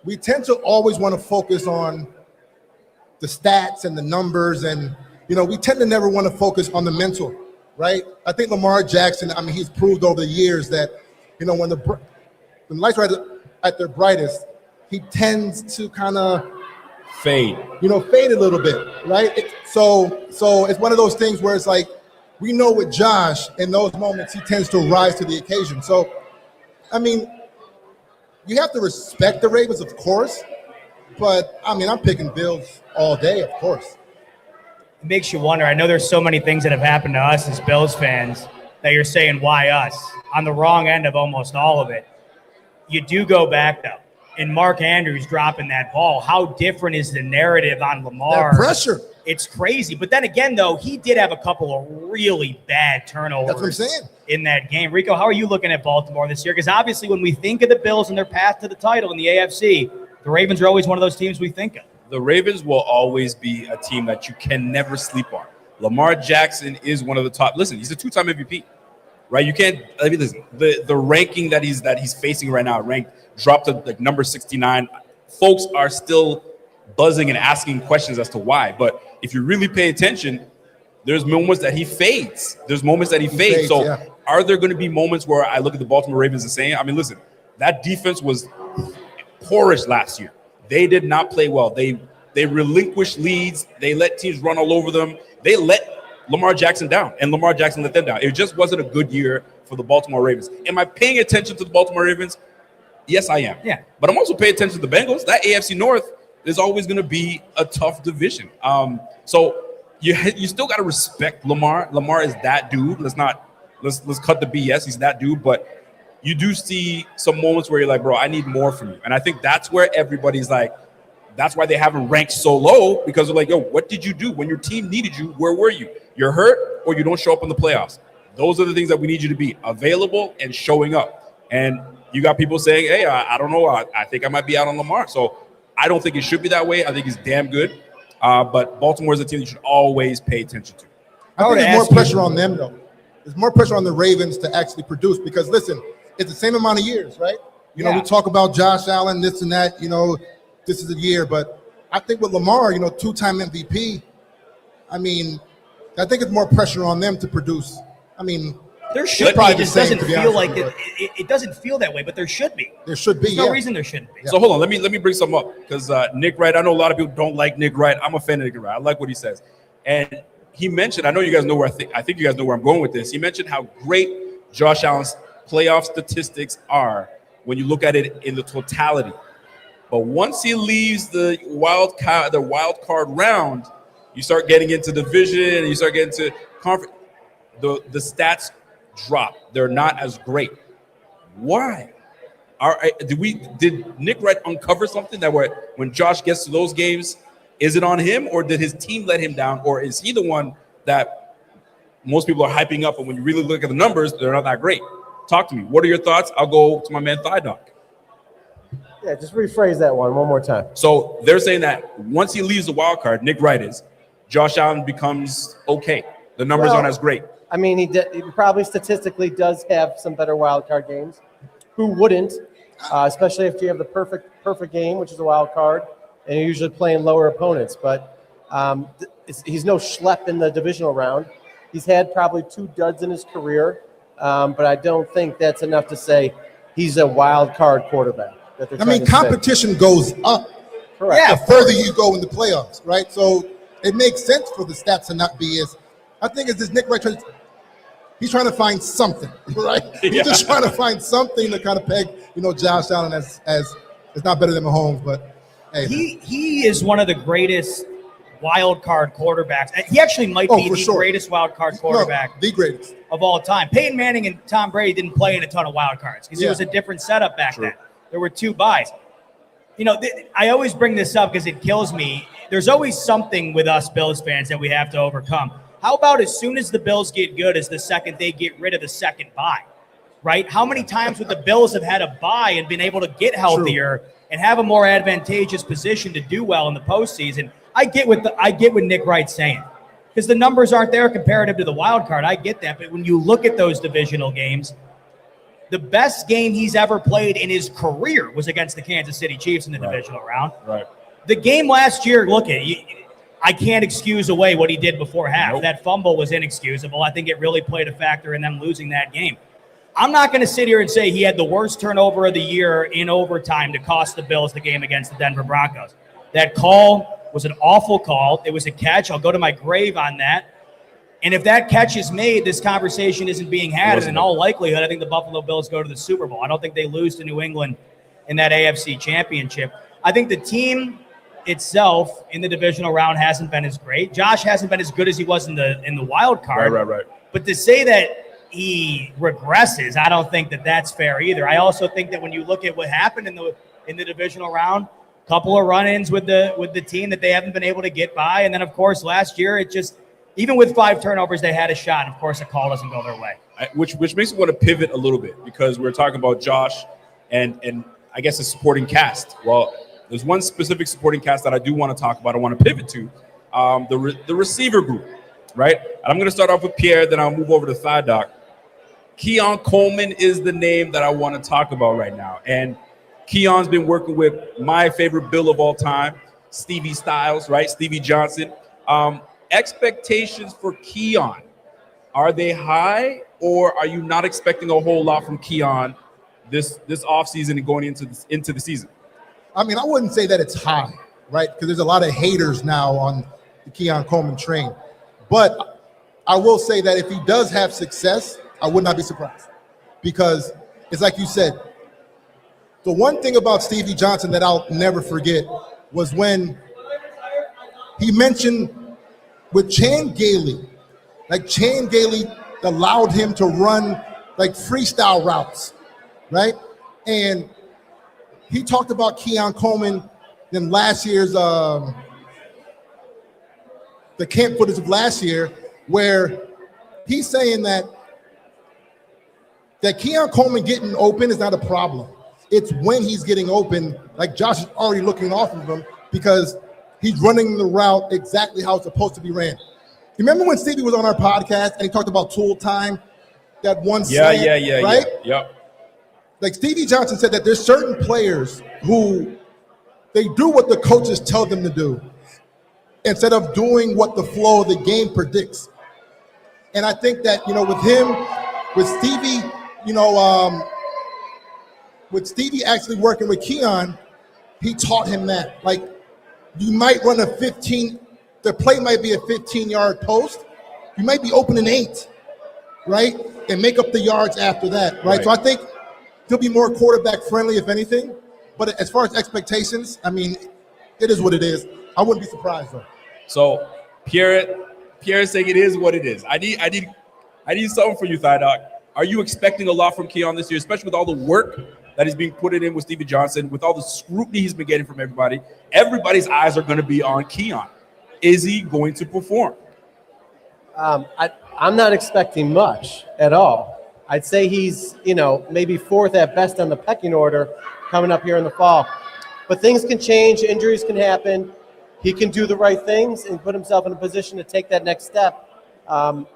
we tend to always want to focus on the stats and the numbers. And, we tend to never want to focus on the mental, right? I think Lamar Jackson, he's proved over the years that, when the lights are at their brightest, he tends to kind of fade a little bit, right? So it's one of those things where it's like, we know with Josh, in those moments, he tends to rise to the occasion. So, you have to respect the Ravens, of course, but, I'm picking Bills all day, of course. It makes you wonder. I know there's so many things that have happened to us as Bills fans that you're saying, why us? On the wrong end of almost all of it. You do go back, though. And Mark Andrews dropping that ball, how different is the narrative on Lamar? That pressure. It's crazy. But then again, though, he did have a couple of really bad turnovers. That's what I'm saying. In that game. Rico, how are you looking at Baltimore this year? Because obviously when we think of the Bills and their path to the title in the AFC, the Ravens are always one of those teams we think of. The Ravens will always be a team that you can never sleep on. Lamar Jackson is one of the top. Listen, he's a two-time MVP, right? You can't. Listen, the ranking that he's facing right now, dropped to like number 69. Folks are still buzzing and asking questions as to why. But if you really pay attention, there's moments that he fades. So are there going to be moments where I look at the Baltimore Ravens and saying, listen, that defense was porous last year. They did not play well. They They relinquish leads. They let teams run all over them. They let Lamar Jackson down, and Lamar Jackson let them down. It just wasn't a good year for the Baltimore Ravens. Am I paying attention to the Baltimore Ravens? Yes, I am. Yeah. But I'm also paying attention to the Bengals. That AFC North is always going to be a tough division. So you still got to respect Lamar. Lamar is that dude. Let's cut the BS. He's that dude. But you do see some moments where you're like, bro, I need more from you. And I think that's where everybody's like, that's why they haven't ranked so low, because they're like, yo, what did you do when your team needed you? Where were you? You're hurt or you don't show up in the playoffs. Those are the things that we need you to be available and showing up. And you got people saying, hey, I don't know. I think I might be out on Lamar. So I don't think it should be that way. I think he's damn good. But Baltimore is a team you should always pay attention to. I think there's more pressure on them, though. There's more pressure on the Ravens to actually produce because, listen, it's the same amount of years, right? You know, we talk about Josh Allen, this and that, you know, this is a year. But I think with Lamar, you know, 2-time MVP, I mean, I think it's more pressure on them to produce. I mean, there should be. It just doesn't feel like it doesn't feel that way, but there should be. There should be. There's no reason there shouldn't be. So hold on, let me bring some up because Nick Wright. I know a lot of people don't like Nick Wright. I'm a fan of Nick Wright. I like what he says, and he mentioned. I know you guys know where I think you guys know where I'm going with this. He mentioned how great Josh Allen's playoff statistics are when you look at it in the totality. But once he leaves the wild card round, you start getting into division and you start getting to conference. The stats drop. They're not as great. Why? Did Nick Wright uncover something that when Josh gets to those games, is it on him or did his team let him down, or is he the one that most people are hyping up, and when you really look at the numbers, they're not that great? Talk to me. What are your thoughts? I'll go to my man Thigh Doc. Yeah, just rephrase that one more time. So they're saying that once he leaves the wild card, Nick Wright is, Josh Allen becomes okay. The numbers aren't as great. I mean, he probably statistically does have some better wild card games. Who wouldn't? Especially if you have the perfect game, which is a wild card, and you're usually playing lower opponents. But he's no schlep in the divisional round. He's had probably 2 duds in his career, but I don't think that's enough to say he's a wild card quarterback. I mean, competition goes up. Correct. Yeah, the further you go in the playoffs, right? So it makes sense for the stats to not be as. I think it's this Nick Wright. He's trying to find something, right? He's just trying to find something to kind of peg, you know, Josh Allen as it's not better than Mahomes, but hey, he is one of the greatest wild card quarterbacks. He actually might be the greatest wild card quarterback, the greatest of all time. Peyton Manning and Tom Brady didn't play in a ton of wild cards because it was a different setup back then. There were 2 buys. You know, I always bring this up because it kills me. There's always something with us Bills fans that we have to overcome. How about as soon as the Bills get good is the second they get rid of the second bye, right? How many times would the Bills have had a bye and been able to get healthier and have a more advantageous position to do well in the postseason? I get what Nick Wright's saying because the numbers aren't there comparative to the wild card. I get that, but when you look at those divisional games, the best game he's ever played in his career was against the Kansas City Chiefs in the divisional round. Right. The game last year, I can't excuse away what he did before half. Nope. That fumble was inexcusable. I think it really played a factor in them losing that game. I'm not going to sit here and say he had the worst turnover of the year in overtime to cost the Bills the game against the Denver Broncos. That call was an awful call. It was a catch. I'll go to my grave on that. And if that catch is made, this conversation isn't being had. And in all likelihood, I think the Buffalo Bills go to the Super Bowl. I don't think they lose to New England in that AFC Championship. I think the team itself in the divisional round hasn't been as great. Josh hasn't been as good as he was in the wild card. Right. But to say that he regresses, I don't think that that's fair either. I also think that when you look at what happened in the divisional round, a couple of run-ins with the team that they haven't been able to get by, and then of course last year it just. Even with 5 turnovers, they had a shot. And of course, a call doesn't go their way. Which makes me want to pivot a little bit because we're talking about Josh and I guess a supporting cast. Well, there's one specific supporting cast that I do want to talk about. I want to pivot to the receiver group, right? And I'm going to start off with Pierre, then I'll move over to Thigh Doc. Keon Coleman is the name that I want to talk about right now. And Keon's been working with my favorite Bill of all time, Stevie Styles, right? Stevie Johnson. Expectations for Keon, are they high, or are you not expecting a whole lot from Keon this offseason and going into the season? I mean, I wouldn't say that it's high, right? Because there's a lot of haters now on the Keon Coleman train. But I will say that if he does have success, I would not be surprised. Because it's like you said, the one thing about Stevie Johnson that I'll never forget was when he mentioned with Chan Gailey, like Chan Gailey allowed him to run like freestyle routes, right? And he talked about Keon Coleman in last year's, the camp footage of last year, where he's saying that Keon Coleman getting open is not a problem. It's when he's getting open, like Josh is already looking off of him because he's running the route exactly how it's supposed to be ran. You remember when Stevie was on our podcast and he talked about tool time, that one slant, right? Yep. Like Stevie Johnson said that there's certain players who they do what the coaches tell them to do instead of doing what the flow of the game predicts. And I think that, with him, with Stevie, with Stevie actually working with Keon, he taught him that. Like, you might run the play might be a 15-yard post. You might be open an 8, right? And make up the yards after that, right? So I think he'll be more quarterback friendly, if anything. But as far as expectations, I mean, it is what it is. I wouldn't be surprised, though. So Pierre saying it is what it is. I need something for you, Thigh Dog. Are you expecting a lot from Keon this year, especially with all the work that is being put in with Stevie Johnson, with all the scrutiny he's been getting from everybody? Everybody's eyes are going to be on Keon. Is he going to perform? I'm not expecting much at all. I'd say he's, maybe 4th at best on the pecking order coming up here in the fall. But things can change, injuries can happen. He can do the right things and put himself in a position to take that next step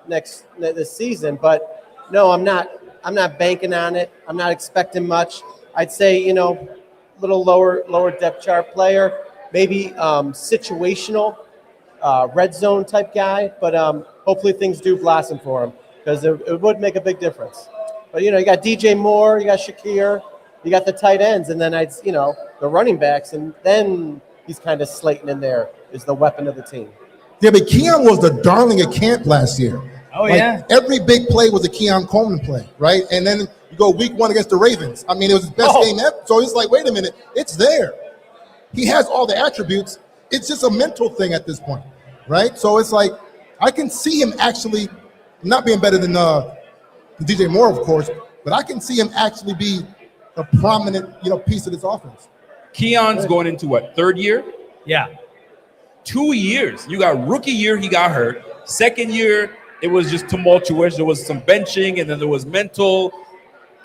this season. But no, I'm not banking on it. I'm not expecting much. I'd say, little lower depth chart player, maybe situational, red zone type guy. But hopefully things do blossom for him because it would make a big difference. But you got DJ Moore, you got Shakir, you got the tight ends, and then the running backs, and then he's kind of slating in there is the weapon of the team. Yeah, but Keon was the darling at camp last year. Oh, yeah. Every big play was a Keon Coleman play, right? And then you go week 1 against the Ravens. I mean, it was his best game ever. So it's like, wait a minute, it's there. He has all the attributes. It's just a mental thing at this point, right? So it's like, I can see him actually not being better than DJ Moore, of course, but I can see him actually be a prominent, piece of this offense. Keon's going into what, 3rd year? Yeah. 2 years. You got rookie year, he got hurt. 2nd year, it was just tumultuous. There was some benching, and then there was mental.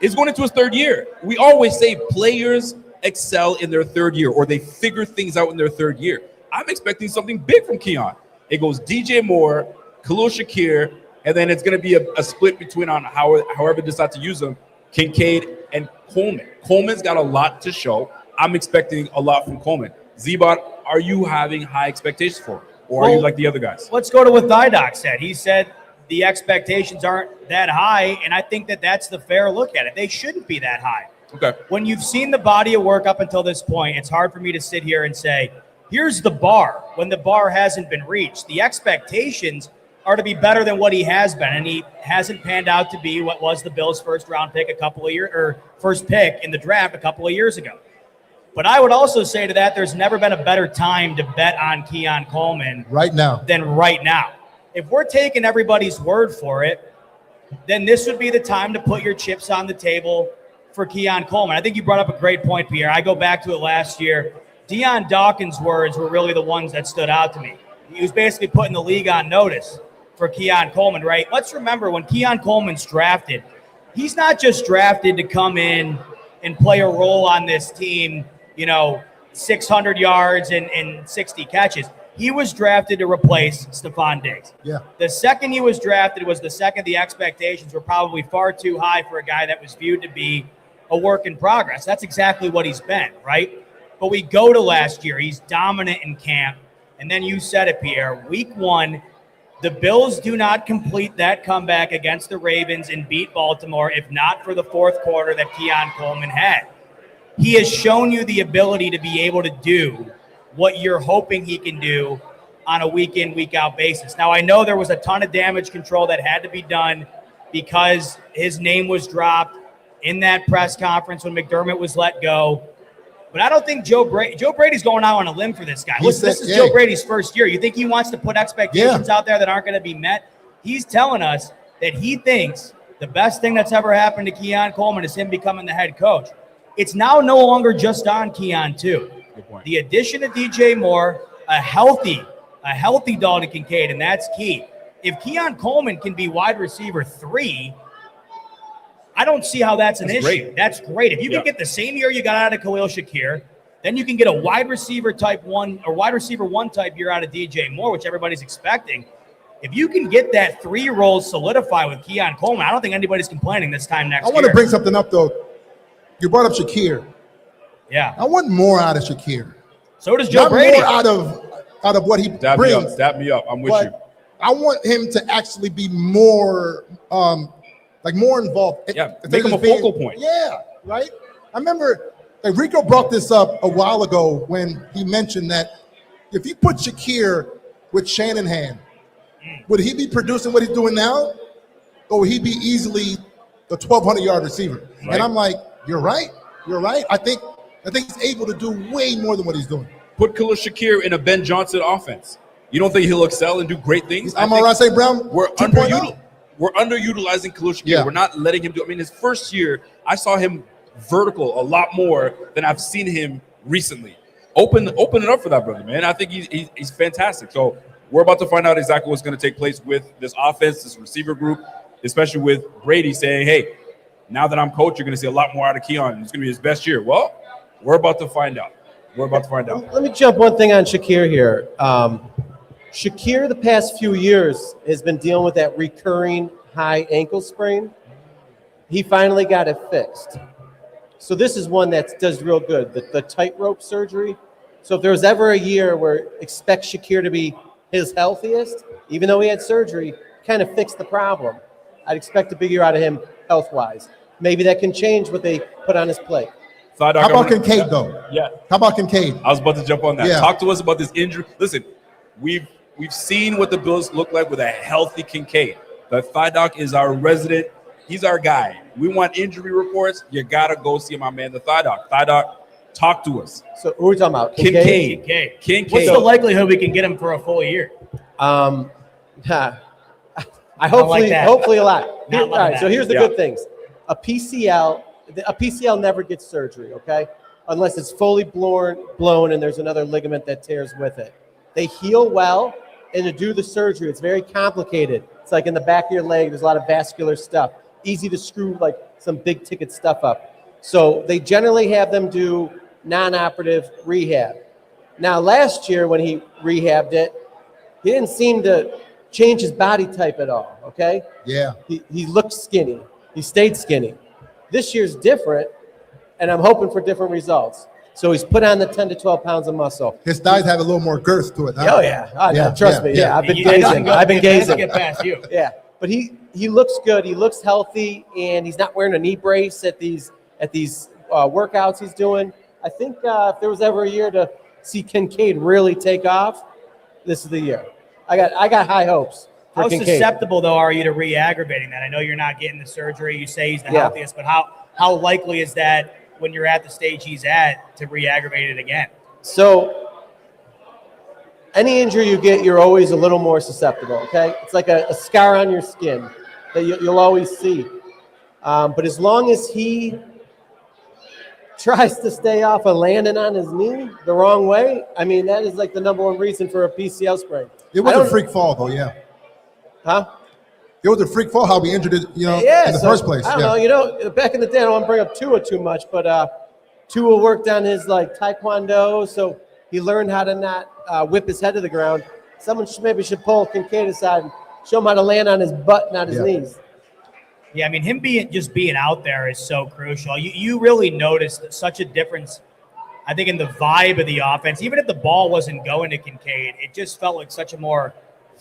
He's going into his 3rd year. We always say players excel in their 3rd year, or they figure things out in their 3rd year. I'm expecting something big from Keon. It goes DJ Moore, Khalil Shakir, and then it's going to be a split between on however they decide to use them, Kincaid and Coleman. Coleman's got a lot to show. I'm expecting a lot from Coleman. Z-Bot, are you having high expectations for him? Or are you like the other guys? Let's go to what Didoc said. He said the expectations aren't that high, and I think that that's the fair look at it. They shouldn't be that high. Okay. When you've seen the body of work up until this point, it's hard for me to sit here and say, here's the bar, when the bar hasn't been reached. The expectations are to be better than what he has been, and he hasn't panned out to be what was the Bills' first-round pick first pick in the draft a couple of years ago. But I would also say to that, there's never been a better time to bet on Keon Coleman right now than right now. If we're taking everybody's word for it, then this would be the time to put your chips on the table for Keon Coleman. I think you brought up a great point, Pierre. I go back to it last year. Deion Dawkins' words were really the ones that stood out to me. He was basically putting the league on notice for Keon Coleman, right? Let's remember when Keon Coleman's drafted, he's not just drafted to come in and play a role on this team, 600 yards and 60 catches. He was drafted to replace Stephon Diggs. Yeah. The second he was drafted was the second the expectations were probably far too high for a guy that was viewed to be a work in progress. That's exactly what he's been, right? But we go to last year. He's dominant in camp. And then you said it, Pierre. Week 1, the Bills do not complete that comeback against the Ravens and beat Baltimore if not for the fourth quarter that Keon Coleman had. He has shown you the ability to be able to do what you're hoping he can do on a week in, week out basis. Now, I know there was a ton of damage control that had to be done because his name was dropped in that press conference when McDermott was let go. But I don't think Joe Brady's going out on a limb for this guy. Listen, this is Joe Brady's first year. You think he wants to put expectations out there that aren't going to be met? He's telling us that he thinks the best thing that's ever happened to Keon Coleman is him becoming the head coach. It's now no longer just on Keon, too. Good point. The addition of DJ Moore, a healthy Dalton Kincaid, and that's key. If Keon Coleman can be wide receiver 3, I don't see how that's an issue. Great. That's great. If you can get the same year you got out of Khalil Shakir, then you can get a wide receiver type 1 or wide receiver 1 type year out of DJ Moore, which everybody's expecting. If you can get that 3 role solidified with Keon Coleman, I don't think anybody's complaining this time next year. I want to bring something up, though. You brought up Shakir. Yeah. I want more out of Shakir. So does Joe Brady. More out of what he brings. Dab me up. I'm with you. I want him to actually be more, more involved. Yeah, make him a focal point. Yeah, right? I remember Rico brought this up a while ago when he mentioned that if you put Shakir with Shanahan, would he be producing what he's doing now? Or would he be easily the 1,200-yard receiver? Right. And I'm like, you're right. I think he's able to do way more than what he's doing. Put Khalil Shakir in a Ben Johnson offense. You don't think he'll excel and do great things? I'm all right, say Brown. We're 2.0. We're underutilizing Khalil Shakir. Yeah. We're not letting him do. I mean, his first year, I saw him vertical a lot more than I've seen him recently. Open it up for that brother, man. I think he's fantastic. So we're about to find out exactly what's going to take place with this offense, this receiver group, especially with Brady saying, "Hey, now that I'm coach, you're going to see a lot more out of Keon. It's going to be his best year." Well, we're about to find out. Let me jump one thing on Shakir here. Shakir, the past few years, has been dealing with that recurring high ankle sprain. He finally got it fixed. So this is one that does real good, the tightrope surgery. So if there was ever a year where expect Shakir to be his healthiest, even though he had surgery, kind of fixed the problem. I'd expect a big year out of him health-wise. Maybe that can change what they put on his plate. How about Kincaid, though? Yeah. How about Kincaid? I was about to jump on that. Yeah. Talk to us about this injury. Listen, we've seen what the Bills look like with a healthy Kincaid. The Thigh Doc is our resident. He's our guy. We want injury reports. You got to go see my man, the Thigh Doc. Thigh Doc, talk to us. So who are we talking about? Kincaid. What's the likelihood we can get him for a full year? Hopefully a lot. Not All right, so here's the Yeah. good things. A PCL never gets surgery, okay? Unless it's fully blown and there's another ligament that tears with it. They heal well, and to do the surgery, it's very complicated. It's like in the back of your leg, there's a lot of vascular stuff. Easy to screw like some big ticket stuff up. So they generally have them do non-operative rehab. Now, last year when he rehabbed it, he didn't seem to change his body type at all, okay? Yeah. He looked skinny. He stayed skinny. This year's different, and I'm hoping for different results. So he's put on the 10 to 12 pounds of muscle. His thighs have a little more girth to it. Huh? Oh, yeah. Trust me. Yeah, I've been gazing. Get past you. Yeah, but he looks good. He looks healthy, and he's not wearing a knee brace at these workouts he's doing. I think if there was ever a year to see Kincaid really take off, this is the year. I got high hopes for How Kincaid. susceptible, though, are you to re-aggravating that? I know you're not getting the surgery. You say he's the healthiest, but how likely is that when you're at the stage he's at to re-aggravate it again? So any injury you get, you're always a little more susceptible, okay? It's like a scar on your skin that you'll always see. But as long as he tries to stay off of landing on his knee the wrong way, I mean, that is like the number one reason for a PCL sprain. It was a freak fall, though, yeah. Huh? It was a freak fall how we injured it, in the first place. I don't know, back in the day, I don't want to bring up Tua too much, but Tua worked on his taekwondo, so he learned how to not whip his head to the ground. Someone maybe should pull Kincaid aside and show him how to land on his butt, not his knees. Yeah, I mean, him being out there is so crucial. You really noticed such a difference, I think, in the vibe of the offense. Even if the ball wasn't going to Kincaid, it just felt like such a more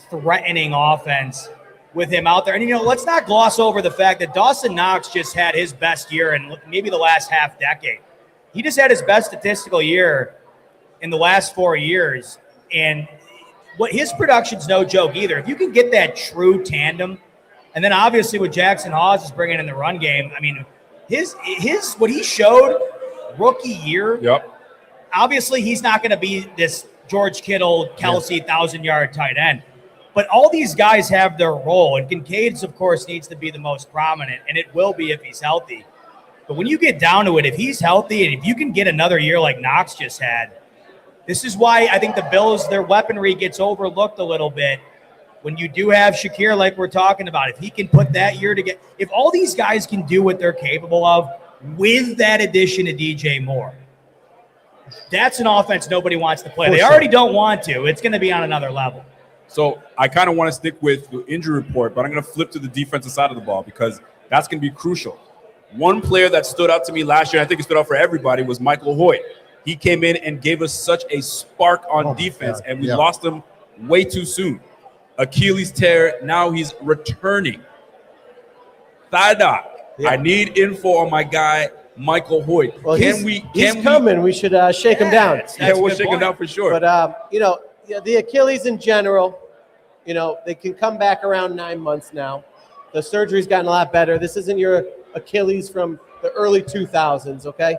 threatening offense with him out there. And, let's not gloss over the fact that Dawson Knox just had his best year in maybe the last half decade. He just had his best statistical year in the last 4 years. And what his production's no joke either. If you can get that true tandem, and then obviously what Jackson Hawes is bringing in the run game, I mean, his what he showed rookie year. Yep. Obviously, he's not going to be this George Kittle, Kelsey 1,000-yard tight end. But all these guys have their role, and Kincaid's, of course, needs to be the most prominent, and it will be if he's healthy. But when you get down to it, if he's healthy and if you can get another year like Knox just had, this is why I think the Bills, their weaponry gets overlooked a little bit. When you do have Shakir, like we're talking about, if he can put that year together, if all these guys can do what they're capable of with that addition of DJ Moore, that's an offense nobody wants to play. They already don't want to. It's going to be on another level. So I kind of want to stick with the injury report, but I'm going to flip to the defensive side of the ball because that's going to be crucial. One player that stood out to me last year, I think it stood out for everybody, was Michael Hoyt. He came in and gave us such a spark on defense, and we lost him way too soon. Achilles tear, now he's returning. Thigh doc, I need info on my guy, Michael Hoyt. Well, he's coming. We should shake him down. We'll shake him down for sure. But, the Achilles in general, they can come back around 9 months now. The surgery's gotten a lot better. This isn't your Achilles from the early 2000s, okay?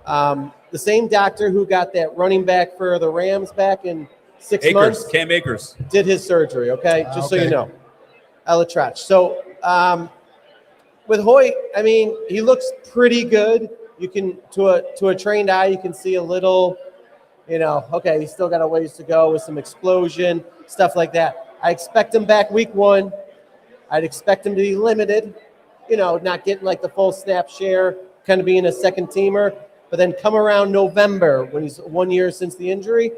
The same doctor who got that running back for the Rams back in 6 months. Cam Akers. Did his surgery, okay? Just so you know. Elatrach. So with Hoyt, I mean, he looks pretty good. You can, to a trained eye, you can see a little, okay, he's still got a ways to go with some explosion, stuff like that. I expect him back week 1. I'd expect him to be limited, not getting like the full snap share, kind of being a second teamer. But then come around November when he's 1 year since the injury,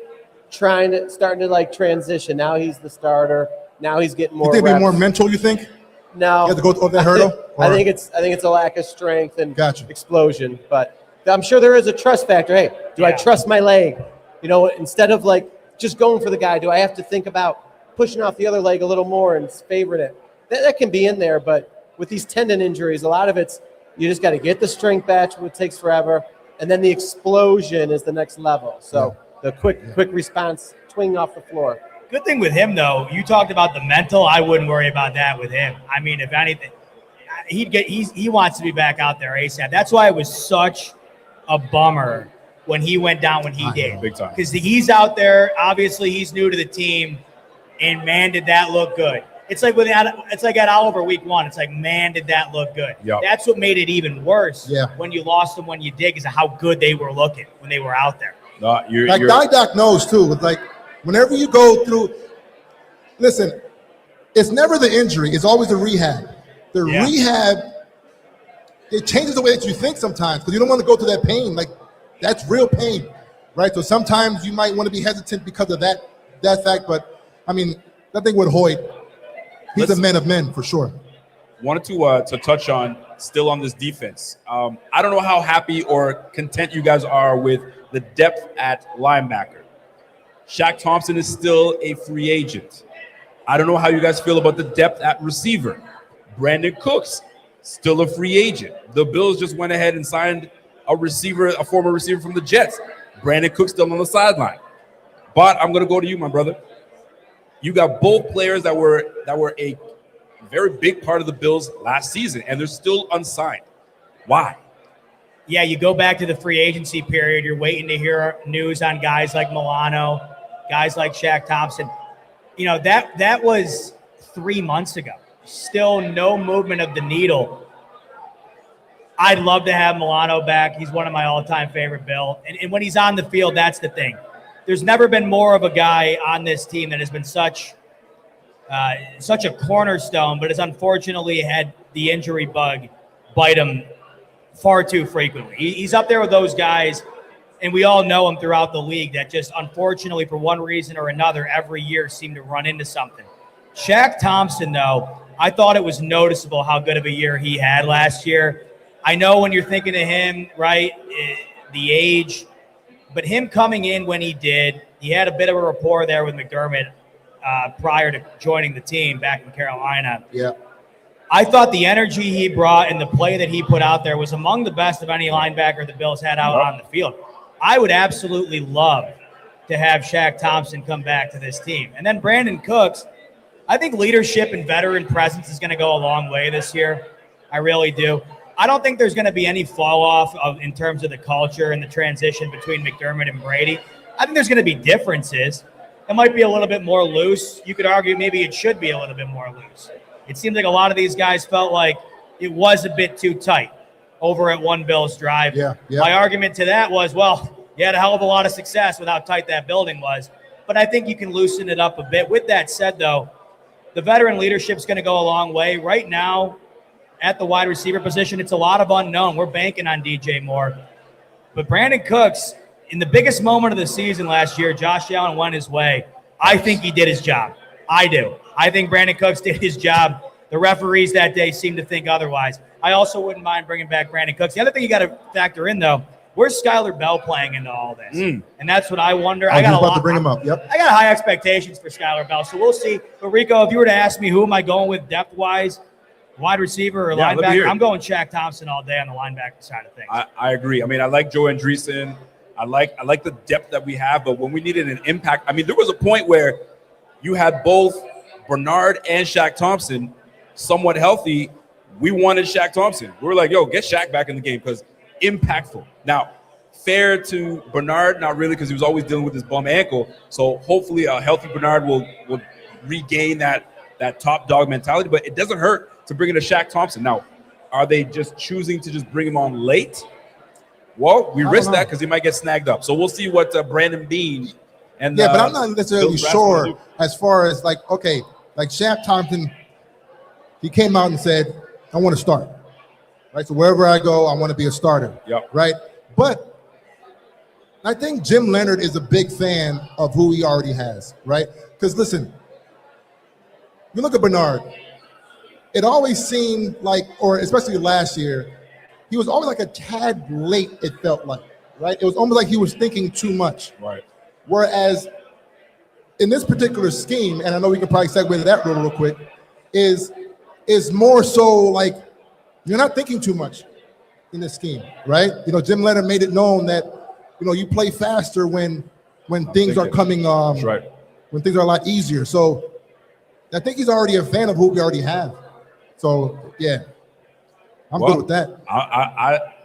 starting to like transition. Now he's the starter. Now he's getting more. You think it'd be reps. more mental? You think? No, you have to go over that hurdle. I think it's a lack of strength and Gotcha. explosion. But I'm sure there is a trust factor. Hey, do I trust my leg? Instead of like just going for the guy, do I have to think about pushing off the other leg a little more and favoring it? That can be in there. But with these tendon injuries, a lot of it's you just got to get the strength back, which takes forever. And then the explosion is the next level. So the quick response, twing off the floor. Good thing with him, though, you talked about the mental. I wouldn't worry about that with him. I mean, if anything, he wants to be back out there ASAP. That's why it was such a bummer when he went down when he did. Big time. Because he's out there. Obviously, he's new to the team. And, man, did that look good. It's like at Oliver week 1. It's like, man, did that look good. Yep. That's what made it even worse Yeah. when you lost them when you did, is how good they were looking when they were out there. No, Doc knows too. It's like whenever you go through, listen, it's never the injury. It's always the rehab. The rehab, it changes the way that you think sometimes because you don't want to go through that pain. Like that's real pain, right? So sometimes you might want to be hesitant because of that fact. But I mean, that thing with Hoyt, he's a man of men for sure. Wanted to touch on still on this defense. I don't know how happy or content you guys are with the depth at linebacker. Shaq Thompson is still a free agent. I don't know how you guys feel about the depth at receiver. Brandon Cooks, still a free agent. The Bills just went ahead and signed a former receiver from the Jets. Brandon Cooks still on the sideline. But I'm going to go to you, my brother. You got both players that were a very big part of the Bills last season, and they're still unsigned. Why? Yeah, you go back to the free agency period. You're waiting to hear news on guys like Milano, guys like Shaq Thompson. That was 3 months ago. Still no movement of the needle. I'd love to have Milano back. He's one of my all-time favorite Bill. And when he's on the field, that's the thing. There's never been more of a guy on this team that has been such a cornerstone, but has unfortunately had the injury bug bite him far too frequently. He's up there with those guys, and we all know him throughout the league that just unfortunately for one reason or another every year seem to run into something. Shaq Thompson, though, I thought it was noticeable how good of a year he had last year. I know when you're thinking of him, right, the age, but him coming in when he did, he had a bit of a rapport there with McDermott prior to joining the team back in Carolina. Yeah. I thought the energy he brought and the play that he put out there was among the best of any linebacker the Bills had out on the field. I would absolutely love to have Shaq Thompson come back to this team. And then Brandon Cooks, I think leadership and veteran presence is going to go a long way this year. I really do. I don't think there's going to be any fall off in terms of the culture and the transition between McDermott and Brady. I think there's going to be differences. It might be a little bit more loose. You could argue maybe it should be a little bit more loose. It seems like a lot of these guys felt like it was a bit too tight over at One Bills Drive. Yeah. My argument to that was, well, you had a hell of a lot of success with how tight that building was. But I think you can loosen it up a bit. With that said, though, the veteran leadership is going to go a long way. Right now, at the wide receiver position, it's a lot of unknown. We're banking on DJ Moore. But Brandon Cooks, in the biggest moment of the season last year, Josh Allen went his way. I think he did his job. I do. I think Brandon Cooks did his job. The referees that day seem to think otherwise. I also wouldn't mind bringing back Brandon Cooks. The other thing you got to factor in, though, where's Skylar Bell playing into all this? And that's what I wonder. I was about to bring him up. Yep. I got high expectations for Skylar Bell, so we'll see. But Rico, if you were to ask me who am I going with depth-wise, wide receiver or linebacker, I'm going Shaq Thompson all day on the linebacker side of things. I agree. I mean, I like Joe Andreessen. I like the depth that we have, but when we needed an impact, I mean, there was a point where you had both Bernard and Shaq Thompson somewhat healthy. We wanted Shaq Thompson. We were like, yo, get Shaq back in the game because impactful. Now, fair to Bernard, not really, because he was always dealing with his bum ankle. So hopefully a healthy Bernard will regain that top dog mentality, but it doesn't hurt to bring in a Shaq Thompson. Now, are they just choosing to just bring him on late? Well, we risk that because he might get snagged up. So we'll see what Brandon Bean and but I'm not necessarily sure as far as like Shaq Thompson, he came out and said, I want to start. Right? So wherever I go, I want to be a starter. Yep. Right? But I think Jim Leonard is a big fan of who he already has, right? Because listen, you look at Bernard, it always seemed like, or especially last year, he was always like a tad late, it felt like, right? It was almost like he was thinking too much. Right. Whereas in this particular scheme, and I know we can probably segue to that real quick, is more so like you're not thinking too much in this scheme, right? You know, Jim Leonard made it known that, you know, you play faster when things are coming, right. when things are a lot easier. So I think he's already a fan of who we already have. So, yeah. I'm good with that.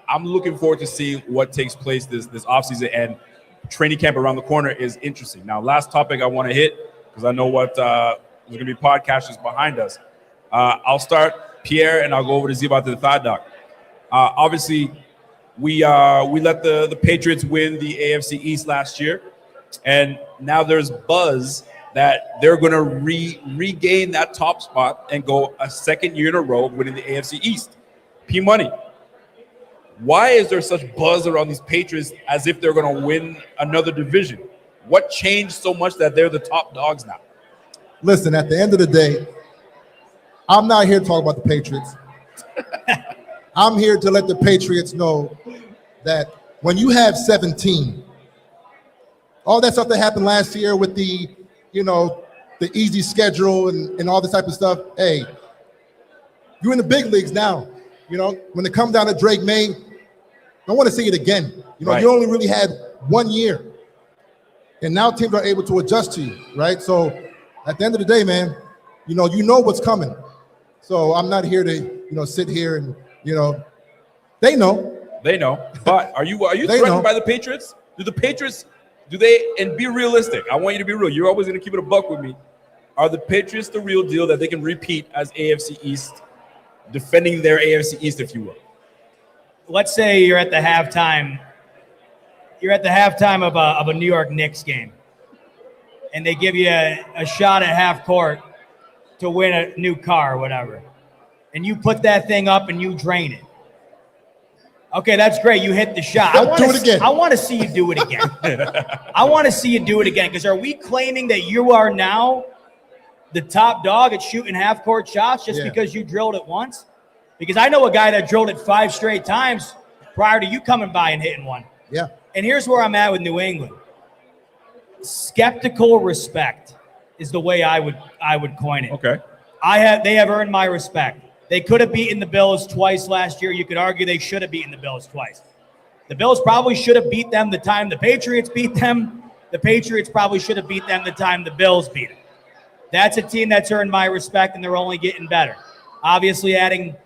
I'm looking forward to seeing what takes place this offseason, and training camp around the corner is interesting. Now, last topic I want to hit, because I know what there's going to be podcasters behind us. I'll start, Pierre, and I'll go over to Ziba to the Thad Doc. Obviously, we let the Patriots win the AFC East last year, and now there's buzz that they're going to regain that top spot and go a second year in a row winning the AFC East. P-Money, why is there such buzz around these Patriots as if they're going to win another division? What changed so much that they're the top dogs now? Listen, at the end of the day, I'm not here to talk about the Patriots. I'm here to let the Patriots know that when you have 17, all that stuff that happened last year with the easy schedule and all this type of stuff, hey, you're in the big leagues now. You know, when it comes down to Drake May, I want to see it again. You know, right. You only really had 1 year. And now teams are able to adjust to you, right? So at the end of the day, man, you know what's coming. So I'm not here to, sit here and, they know. They know. But are you threatened by the Patriots? And be realistic. I want you to be real. You're always going to keep it a buck with me. Are the Patriots the real deal that they can repeat as AFC East, defending their AFC East, if you will? Let's say you're at the halftime. You're at the halftime of a New York Knicks game, and they give you a shot at half court to win a new car or whatever, and you put that thing up and you drain it. Okay, that's great. You hit the shot. I want to see you do it again. I want to see you do it again, because are we claiming that you are now the top dog at shooting half-court shots just because you drilled it once? Because I know a guy that drilled it 5 straight times prior to you coming by and hitting one. Yeah. And here's where I'm at with New England. Skeptical respect is the way I would coin it. Okay. They have earned my respect. They could have beaten the Bills twice last year. You could argue they should have beaten the Bills twice. The Bills probably should have beat them the time the Patriots beat them. the Patriots probably should have beat them the time the Bills beat them. That's a team that's earned my respect, and they're only getting better. Obviously, adding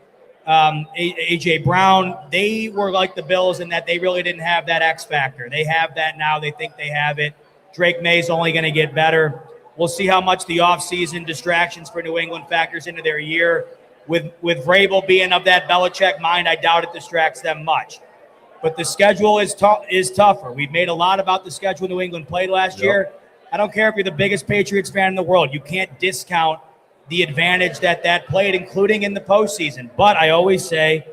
A.J. Brown, they were like the Bills in that they really didn't have that X factor. They have that now. They think they have it. Drake May's only going to get better. We'll see how much the offseason distractions for New England factors into their year. With Vrabel being of that Belichick mind, I doubt it distracts them much. But the schedule is tougher. We've made a lot about the schedule New England played last year. I don't care if you're the biggest Patriots fan in the world. You can't discount the advantage that played, including in the postseason. But I always say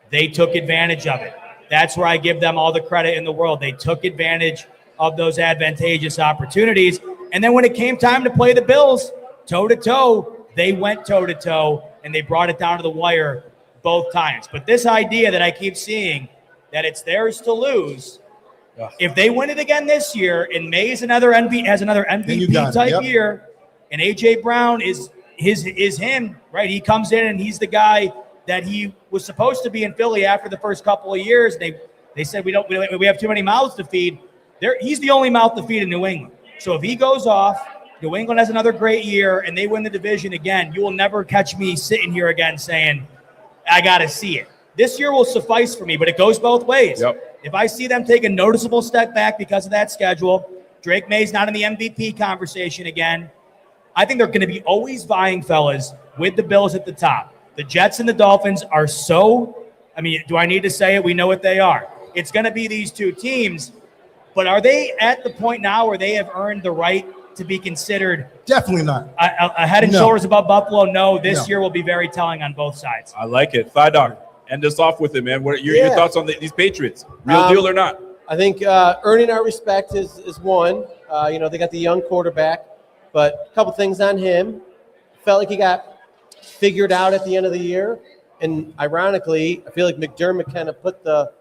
they took advantage of it. That's where I give them all the credit in the world. They took advantage of those advantageous opportunities. And then when it came time to play the Bills, toe-to-toe, they went toe-to-toe, and they brought it down to the wire both times. But this idea that I keep seeing, that it's theirs to lose, if they win it again this year, and May has another MVP type year, and A.J. Brown is him, right? He comes in, and he's the guy that he was supposed to be in Philly after the first couple of years. They said we have too many mouths to feed. He's the only mouth to feed in New England. So if he goes off, New England has another great year, and they win the division again, you will never catch me sitting here again saying, I got to see it. This year will suffice for me, but it goes both ways. Yep. If I see them take a noticeable step back because of that schedule, Drake May's not in the MVP conversation again, I think they're going to be always vying, fellas, with the Bills at the top. The Jets and the Dolphins are do I need to say it? We know what they are. It's going to be these two teams. But are they at the point now where they have earned the right to be considered? Definitely not. A head and shoulders above Buffalo? No, this year will be very telling on both sides. I like it. Thigh Dog, end us off with it, man. What are your thoughts on these Patriots? Real deal or not? I think earning our respect is one. They got the young quarterback, but a couple things on him. Felt like he got figured out at the end of the year. And ironically, I feel like McDermott kind of put the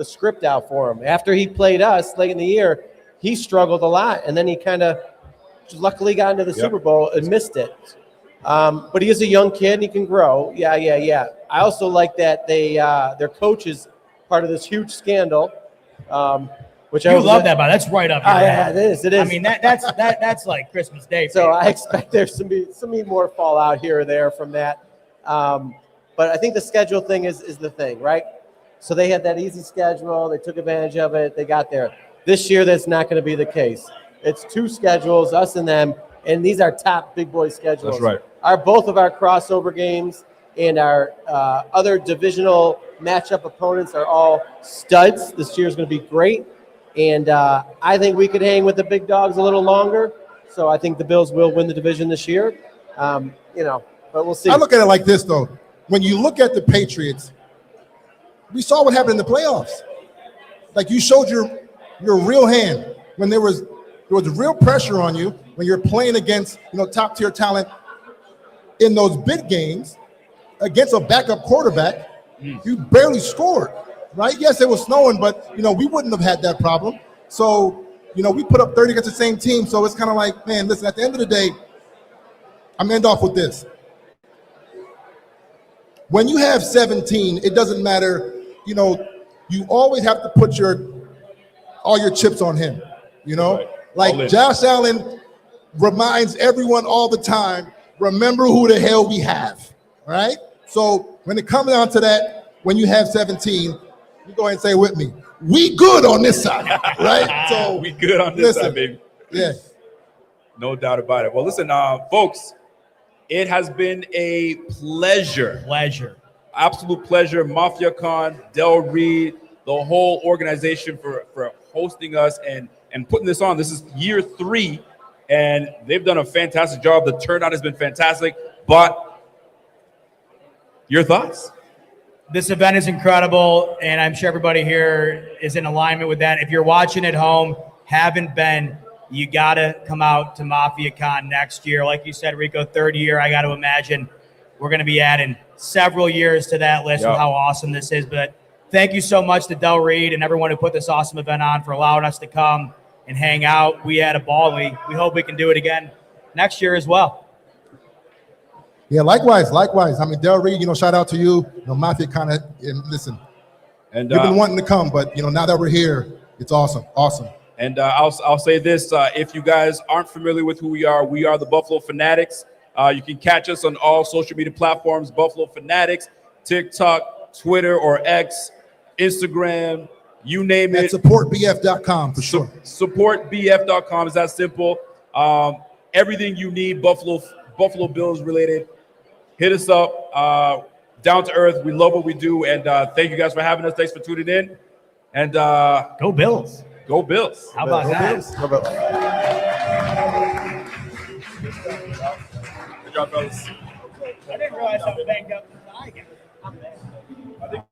script out for him. After he played us late in the year, he struggled a lot, and then he kind of luckily got into the Super Bowl and missed it. But he is a young kid, and he can grow. Yeah. I also like that their coach is part of this huge scandal, which I love that, but that's right up your yeah, it is. I mean, that's like Christmas Day. So I expect there's some more fallout here or there from that. But I think the schedule thing is the thing, right? So they had that easy schedule. They took advantage of it. They got there. This year, that's not going to be the case. It's two schedules, us and them, and these are top big boy schedules. That's right. Both of our crossover games and our other divisional matchup opponents are all studs. This year is going to be great, and I think we could hang with the big dogs a little longer. So I think the Bills will win the division this year. But we'll see. I look at it like this, though. When you look at the Patriots, we saw what happened in the playoffs. Like, you showed your real hand when there was real pressure on you when you're playing against top tier talent in those big games against a backup quarterback. You barely scored, right? Yes, it was snowing, but we wouldn't have had that problem. So we put up 30 against the same team. So it's kind of like, man, listen. At the end of the day, I'm end off with this. When you have 17, it doesn't matter. You always have to put all your chips on him. Right. Like Josh Allen reminds everyone all the time, remember who the hell we have, right? So when it comes down to that, when you have 17, you go ahead and say it with me, we good on this side, right? So we good on this side, baby. Yeah. No doubt about it. Well, listen, folks, it has been a pleasure. Absolute pleasure. MafiaCon, Del Reed, the whole organization for hosting us and putting this on. This is year 3, and they've done a fantastic job. The turnout has been fantastic. But your thoughts? This event is incredible, and I'm sure everybody here is in alignment with that. If you're watching at home, haven't been, you got to come out to MafiaCon next year. Like you said, Rico, 3rd year, I got to imagine we're going to be adding several years to that list of how awesome this is. But thank you so much to Del Reed and everyone who put this awesome event on for allowing us to come and hang out. We had a ball. We hope we can do it again next year as well. Yeah, likewise. I mean, Del Reed, shout out to you. MafiaCon, and listen, And we've been wanting to come, but now that we're here, it's awesome. And I'll say this: if you guys aren't familiar with who we are the Buffalo Fanatics. You can catch us on all social media platforms: Buffalo Fanatics, TikTok, Twitter or X, Instagram, you name it. SupportBF.com for sure. SupportBF.com is that simple. Everything you need Buffalo Bills related, hit us up. Down to earth. We love what we do, and thank you guys for having us. Thanks for tuning in. And Go Bills. Go Bills. How about that? How about- Good job, fellas. I didn't realize how banged up I get. I'm bad.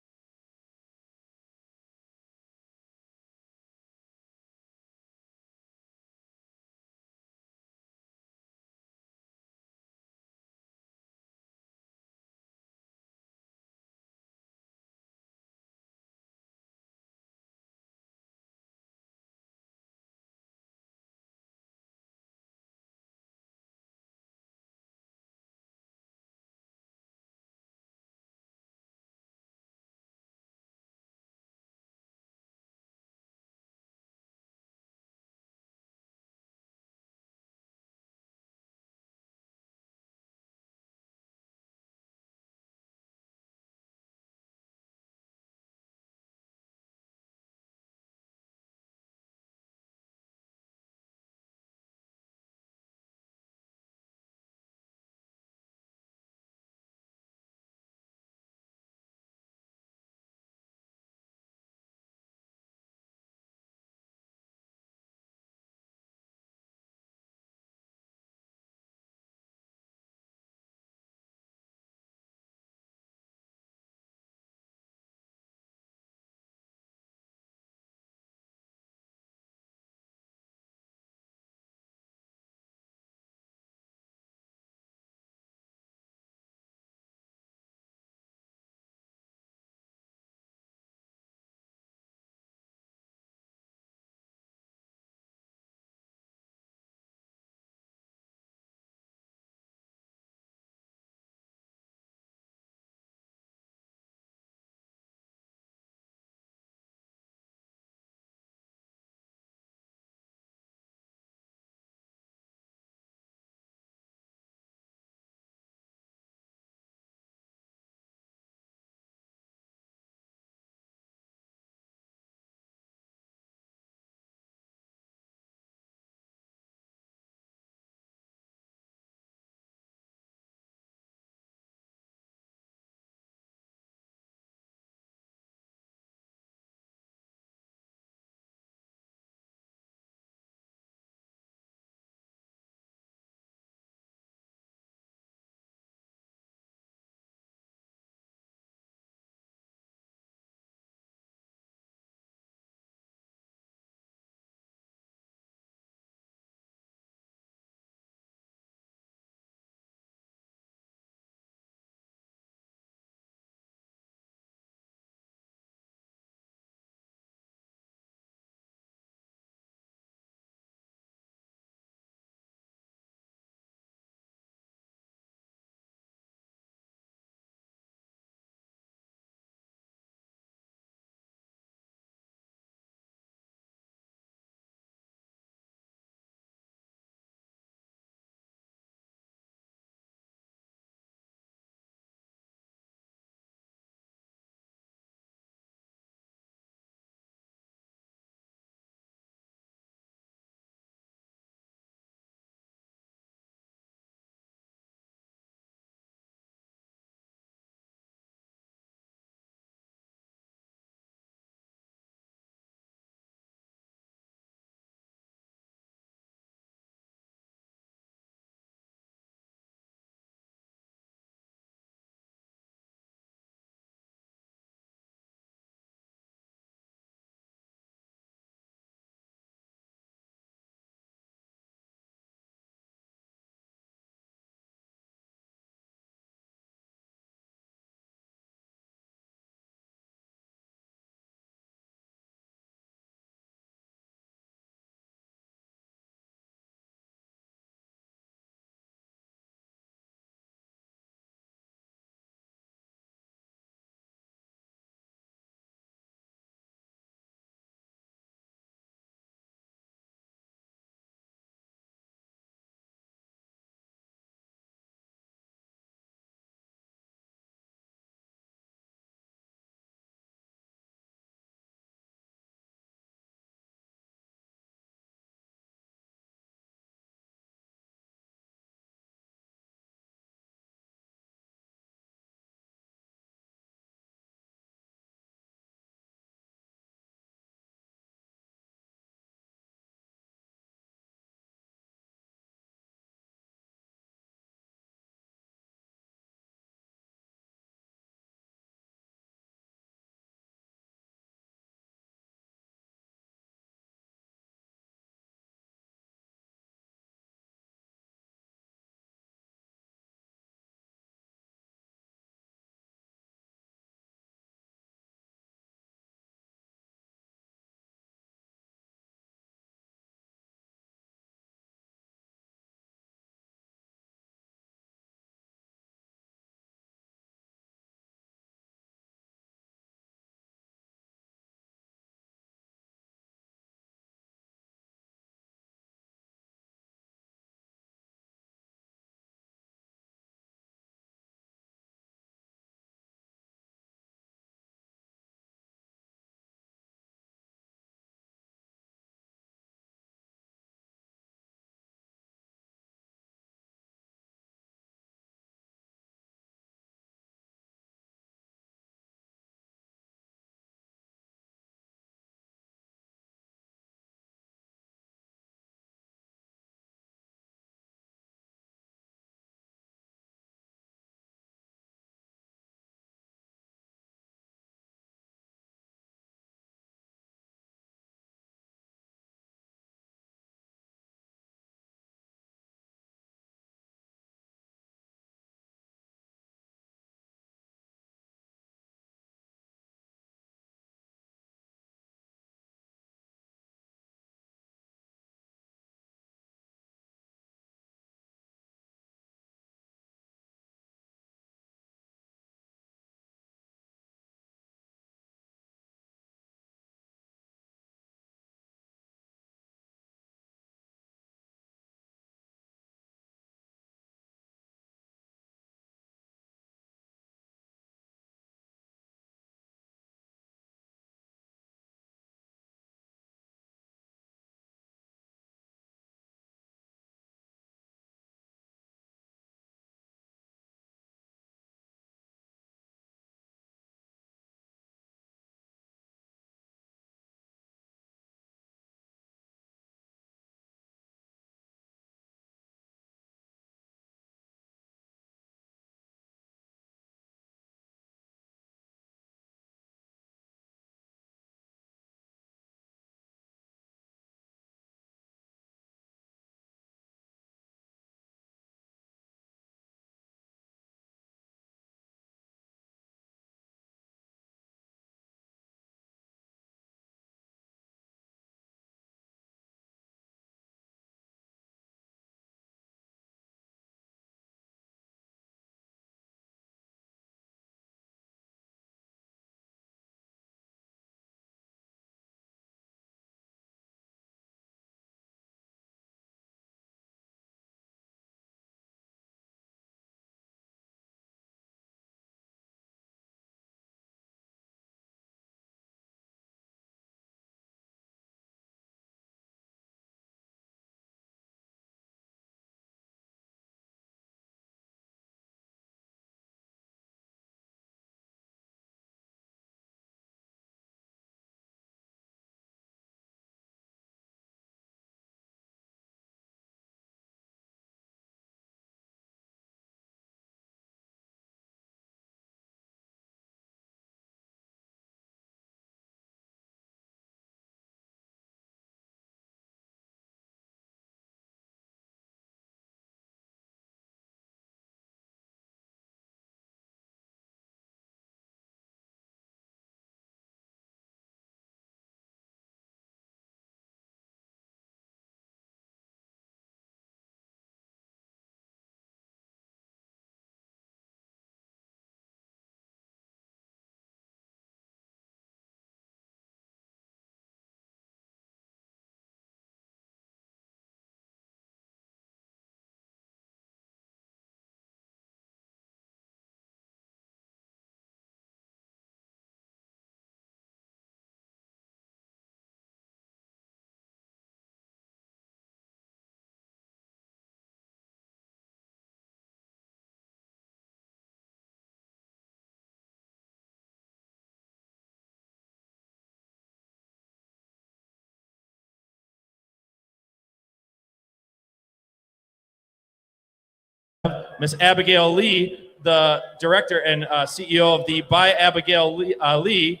Miss Abigail Lee, the director and CEO of the By Abigail Lee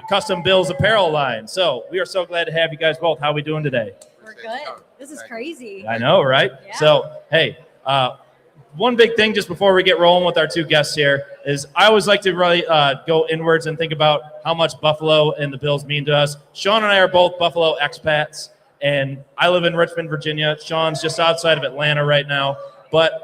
Custom Bills apparel line. So we are so glad to have you guys both. How are we doing today? We're good. This is crazy. I know, right? Yeah. So, hey, one big thing just before we get rolling with our two guests here is I always like to really go inwards and think about how much Buffalo and the Bills mean to us. Sean and I are both Buffalo expats, and I live in Richmond, Virginia. Sean's just outside of Atlanta right now. But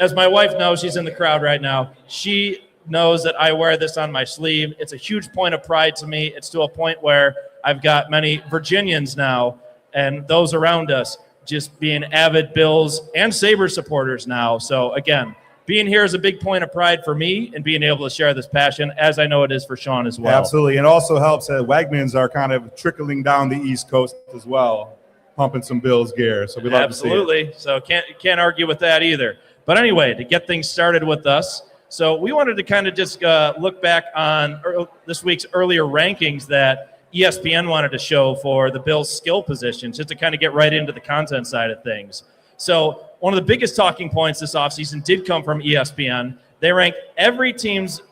as my wife knows, she's in the crowd right now, she knows that I wear this on my sleeve. It's a huge point of pride to me. It's to a point where I've got many Virginians now and those around us just being avid Bills and Sabres supporters now. So again, being here is a big point of pride for me and being able to share this passion, as I know it is for Sean as well. Absolutely. And also helps that Wegmans are kind of trickling down the East Coast as well, pumping some Bills gear. So we love to see it. Absolutely. So can't argue with that either. But anyway, to get things started with us, so we wanted to kind of just look back on this week's earlier rankings that ESPN wanted to show for the Bills' skill positions, just to kind of get right into the content side of things. So one of the biggest talking points this offseason did come from ESPN. They ranked every team's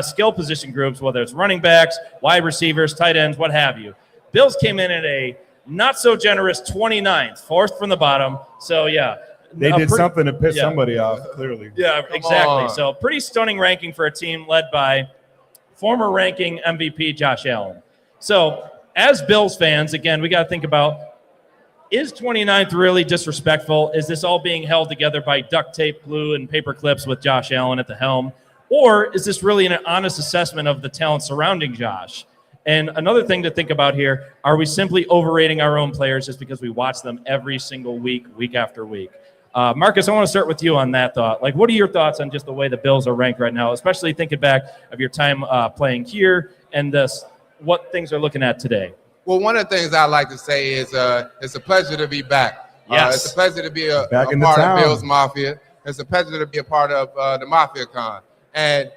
skill position groups, whether it's running backs, wide receivers, tight ends, what have you. Bills came in at a not so generous 29th, fourth from the bottom. So, yeah. They did something to piss somebody off, clearly. Yeah, exactly. So pretty stunning ranking for a team led by former ranking MVP Josh Allen. So as Bills fans, again, we got to think about, is 29th really disrespectful? Is this all being held together by duct tape, glue, and paper clips with Josh Allen at the helm? Or is this really an honest assessment of the talent surrounding Josh? And another thing to think about here, are we simply overrating our own players just because we watch them every single week, week after week? Marcus, I want to start with you on that thought. Like, what are your thoughts on just the way the Bills are ranked right now, especially thinking back of your time playing here and what things are looking at today? Well, one of the things I like to say is it's a pleasure to be back. Yes. It's a pleasure to be a part town. of Bills Mafia. It's a pleasure to be a part of the MafiaCon. And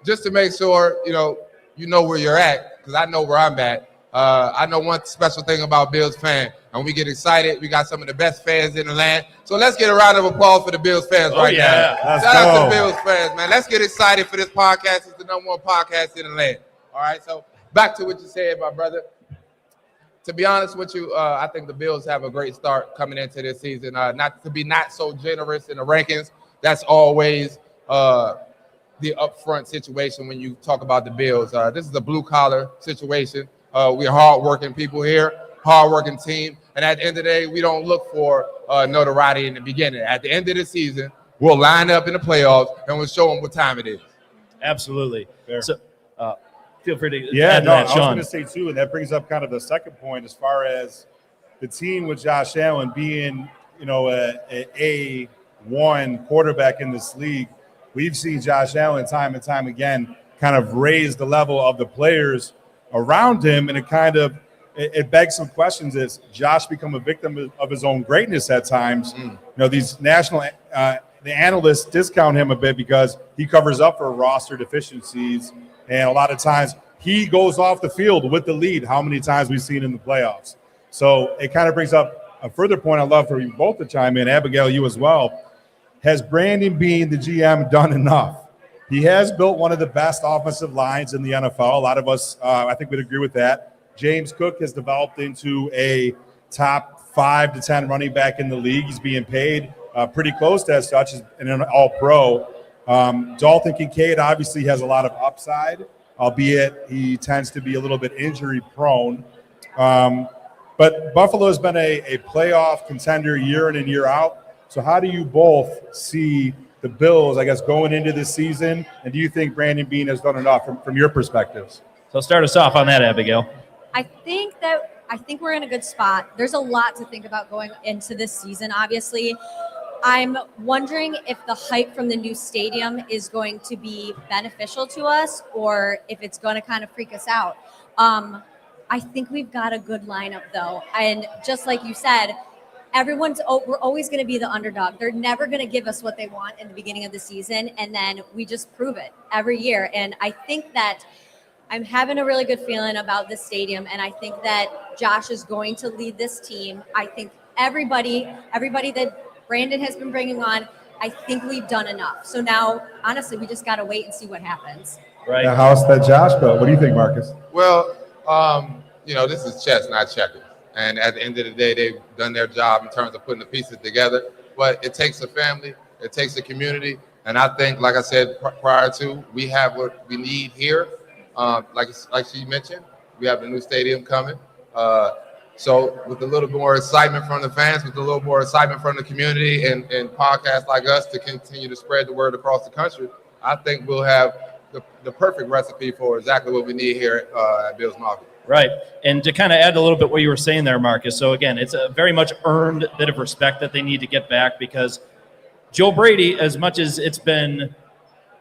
just to make sure, you know where you're at, because I know where I'm at. I know one special thing about Bills fans, and we get excited. We got some of the best fans in the land. So let's get a round of applause for the Bills fans now. Shout out to the Bills fans, man. Let's get excited for this podcast. It's the #1 podcast in the land. All right, so back to what you said, my brother. To be honest with you, I think the Bills have a great start coming into this season. Not so generous in the rankings. That's always the upfront situation when you talk about the Bills. This is a blue-collar situation. We're hard-working people here, hard-working team. And at the end of the day, we don't look for notoriety in the beginning. At the end of the season, we'll line up in the playoffs, and we'll show them what time it is. Absolutely. Fair. So feel free to Yeah, add to no, that, I was Sean. going to say, too, and that brings up kind of the second point as far as the team with Josh Allen being, a A1 quarterback in this league. We've seen Josh Allen time and time again kind of raise the level of the players around him, and it begs some questions. Is Josh become a victim of his own greatness at times? These national the analysts discount him a bit because he covers up for roster deficiencies, and a lot of times he goes off the field with the lead. How many times we've seen in the playoffs? So it kind of brings up a further point I'd love for you both to chime in. Abigail, you as well. Has Brandon Beane, the GM, done enough? He has built one of the best offensive lines in the NFL. A lot of us, I think, would agree with that. James Cook has developed into a top 5 to 10 running back in the league. He's being paid pretty close to as such, and an all-pro. Dalton Kincaid obviously has a lot of upside, albeit he tends to be a little bit injury-prone. But Buffalo has been a playoff contender year in and year out. So how do you both see the Bills, I guess, going into this season? And do you think Brandon Beane has done enough from your perspectives? So start us off on that, Abigail. I think we're in a good spot. There's a lot to think about going into this season, obviously. I'm wondering if the hype from the new stadium is going to be beneficial to us or if it's going to kind of freak us out. I think we've got a good lineup, though. And just like you said, we're always going to be the underdog. They're never going to give us what they want in the beginning of the season, and then we just prove it every year. And I think that I'm having a really good feeling about this stadium, and I think that Josh is going to lead this team. I think everybody that Brandon has been bringing on, I think we've done enough. So now, honestly, we just got to wait and see what happens. Right. The house that Josh built. What do you think, Marcus? Well, this is chess, not checkers. And at the end of the day, they've done their job in terms of putting the pieces together. But it takes a family, it takes a community. And I think, like I said prior to, we have what we need here. Like she mentioned, we have the new stadium coming. So with a little more excitement from the fans, with a little more excitement from the community and podcasts like us to continue to spread the word across the country, I think we'll have the perfect recipe for exactly what we need here at Bills Mafia. Right. And to kind of add a little bit what you were saying there, Marcus. So again, it's a very much earned bit of respect that they need to get back, because Joe Brady, as much as it's been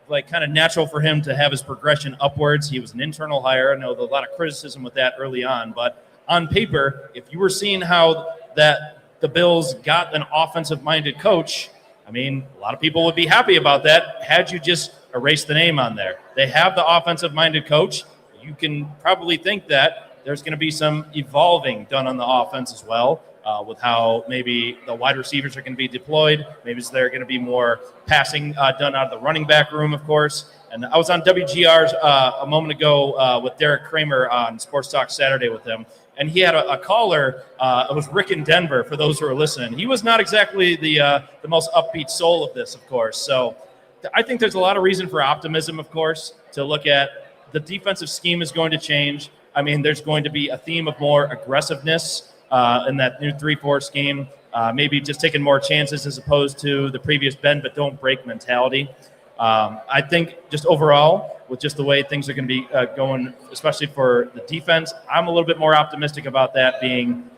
like kind of natural for him to have his progression upwards, he was an internal hire. I know there's a lot of criticism with that early on, but on paper, if you were seeing how that the Bills got an offensive-minded coach, I mean, a lot of people would be happy about that had you just erased the name on there. They have the offensive-minded coach. You can probably think that there's going to be some evolving done on the offense as well, with how maybe the wide receivers are going to be deployed. Maybe there going to be more passing done out of the running back room, of course. And I was on WGR's a moment ago with Derek Kramer on Sports Talk Saturday with him, and he had a caller. It was Rick in Denver, for those who are listening. He was not exactly the most upbeat soul of this, of course. So I think there's a lot of reason for optimism, of course, to look at. The defensive scheme is going to change. I mean, there's going to be a theme of more aggressiveness in that new 3-4 scheme, maybe just taking more chances as opposed to the previous bend but don't break mentality. I think just overall, with just the way things are going to be going, especially for the defense, I'm a little bit more optimistic about that being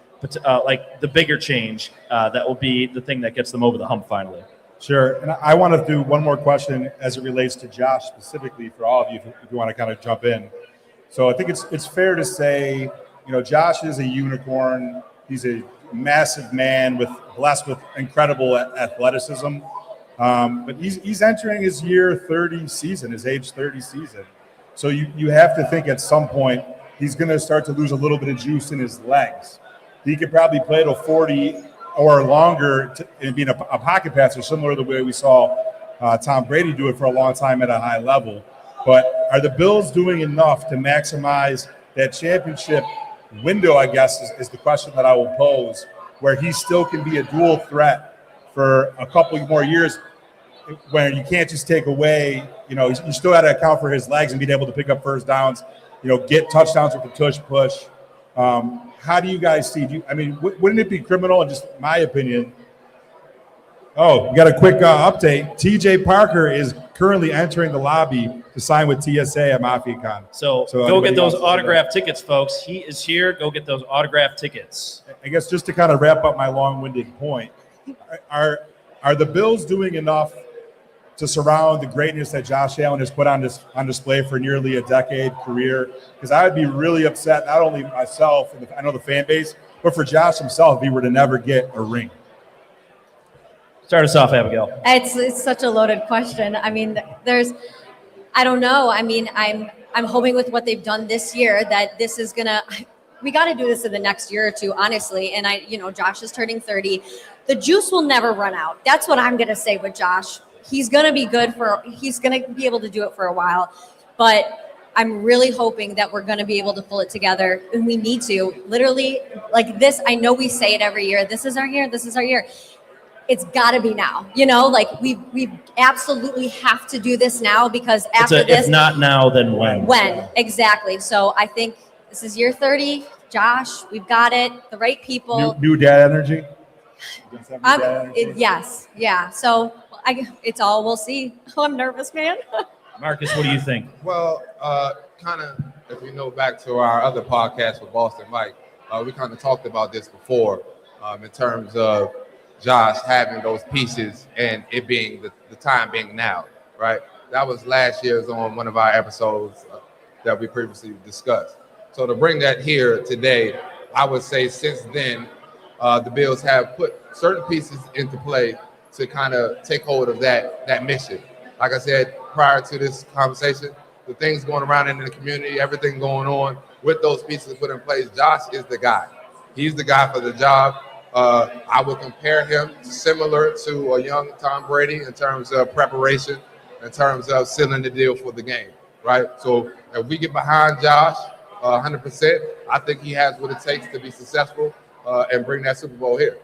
like the bigger change that will be the thing that gets them over the hump finally. Sure. And I want to do one more question as it relates to Josh specifically for all of you, if you want to kind of jump in. So I think it's fair to say, Josh is a unicorn. He's a massive man blessed with incredible athleticism. But he's entering his year 30 season, his age 30 season. So you have to think at some point he's going to start to lose a little bit of juice in his legs. He could probably play till 40 or longer and being a pocket passer, similar to the way we saw Tom Brady do it for a long time at a high level. But are the Bills doing enough to maximize that championship window, I guess, is the question that I will pose, where he still can be a dual threat for a couple more years, where you can't just take away, you still got to account for his legs and being able to pick up first downs, get touchdowns with the tush push. How do you guys see? Wouldn't it be criminal, in just my opinion? Oh, we got a quick update. TJ Parker is currently entering the lobby to sign with TSA at MafiaCon. So go get those autographed tickets, folks. He is here. Go get those autographed tickets. I guess just to kind of wrap up my long-winded point, are the Bills doing enough to surround the greatness that Josh Allen has put on display for nearly a decade career? Because I would be really upset, not only myself and I know the fan base, but for Josh himself if he were to never get a ring. Start us off, Abigail. It's such a loaded question. I mean, I don't know. I mean, I'm hoping with what they've done this year that this is we got to do this in the next year or two, honestly. And Josh is turning 30. The juice will never run out. That's what I'm going to say with Josh. He's going to be he's going to be able to do it for a while, but I'm really hoping that we're going to be able to pull it together, and we need to literally like this. I know we say it every year. This is our year. This is our year. It's got to be now, we absolutely have to do this now, because after this, if not now, then when? When, exactly. So I think this is year 30. Josh, we've got it. The right people. New dad energy? Yes. Yeah. So it's all we'll see. Oh, I'm nervous, man. Marcus, what do you think? Well, kind of, if we know back to our other podcast with Boston Mike, we kind of talked about this before in terms of Josh having those pieces and it being the time being now, right? That was last year's on one of our episodes that we previously discussed. So to bring that here today, I would say since then, the Bills have put certain pieces into play to kind of take hold of that mission. Like I said, prior to this conversation, the things going around in the community, everything going on with those pieces put in place, Josh is the guy. He's the guy for the job. I would compare him similar to a young Tom Brady in terms of preparation, in terms of sealing the deal for the game, right? So if we get behind Josh 100%, I think he has what it takes to be successful and bring that Super Bowl here.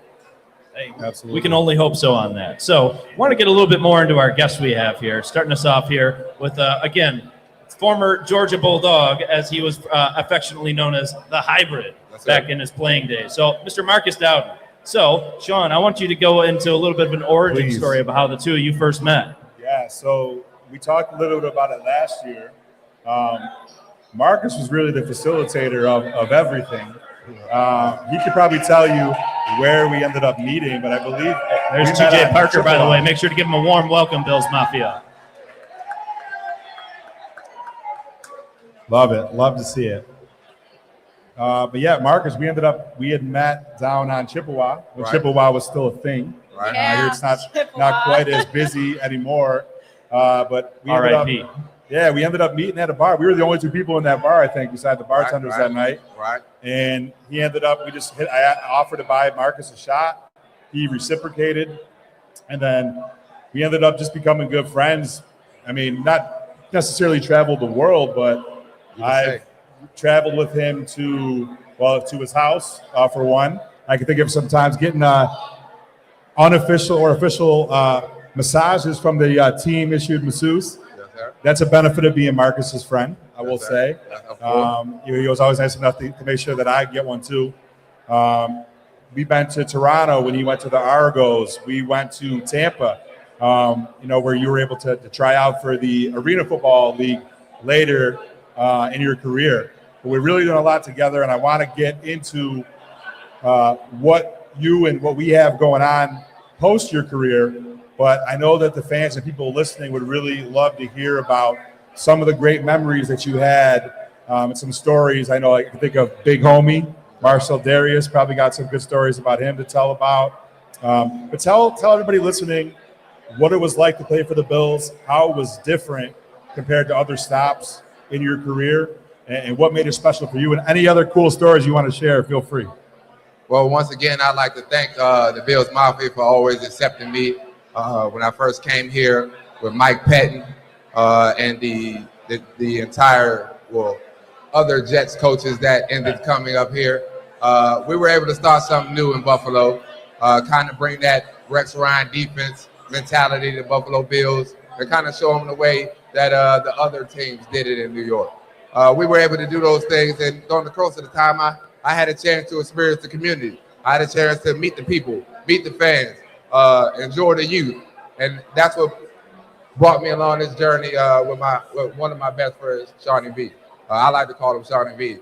Hey, Absolutely. we can only hope so on that. So I want to get a little bit more into our guests we have here, starting us off here with, again, former Georgia Bulldog, as he was affectionately known as the hybrid back in his playing days. So Mr. Marcus Dowden. So, Sean, I want you to go into a little bit of an origin story about how the two of you first met. Yeah, so we talked a little bit about it last year. Marcus was really the facilitator of everything. He could probably tell you where we ended up meeting, but I believe there's TJ Parker, by the way. Make sure to give him a warm welcome, Bills Mafia. Love it. Love to see it. But yeah, Marcus, we had met down on Chippewa when Chippewa was still a thing. Right. I hear it's not quite as busy anymore. But we ended up meeting at a bar. We were the only two people in that bar, I think, beside the bartenders that night. Right. And he ended up, I offered to buy Marcus a shot. He reciprocated. And then we ended up just becoming good friends. I mean, not necessarily traveled the world, but I've traveled with him to his house for one. I can think of sometimes getting unofficial or official massages from the team-issued masseuse. That's a benefit of being Marcus's friend, I will say. He was always nice enough to make sure that I get one too. We went to Toronto when he went to the Argos. We went to Tampa, where you were able to try out for the Arena Football League later in your career. But we're really doing a lot together, and I want to get into what you and what we have going on post your career. But I know that the fans and people listening would really love to hear about some of the great memories that you had and some stories. I know I can think of Big Homie, Marcel Darius, probably got some good stories about him to tell about. But tell everybody listening what it was like to play for the Bills, how it was different compared to other stops in your career, and what made it special for you, and any other cool stories you want to share, feel free. Well, once again, I'd like to thank the Bills Mafia for always accepting me. When I first came here with Mike Pettin and the entire, other Jets coaches that ended coming up here, we were able to start something new in Buffalo, kind of bring that Rex Ryan defense mentality to Buffalo Bills and kind of show them the way that the other teams did it in New York. We were able to do those things, and during the course of the time, I had a chance to experience the community. I had a chance to meet the people, meet the fans, enjoy the youth, and that's what brought me along this journey with one of my best friends, Shawnee V. I like to call him Shawnee V.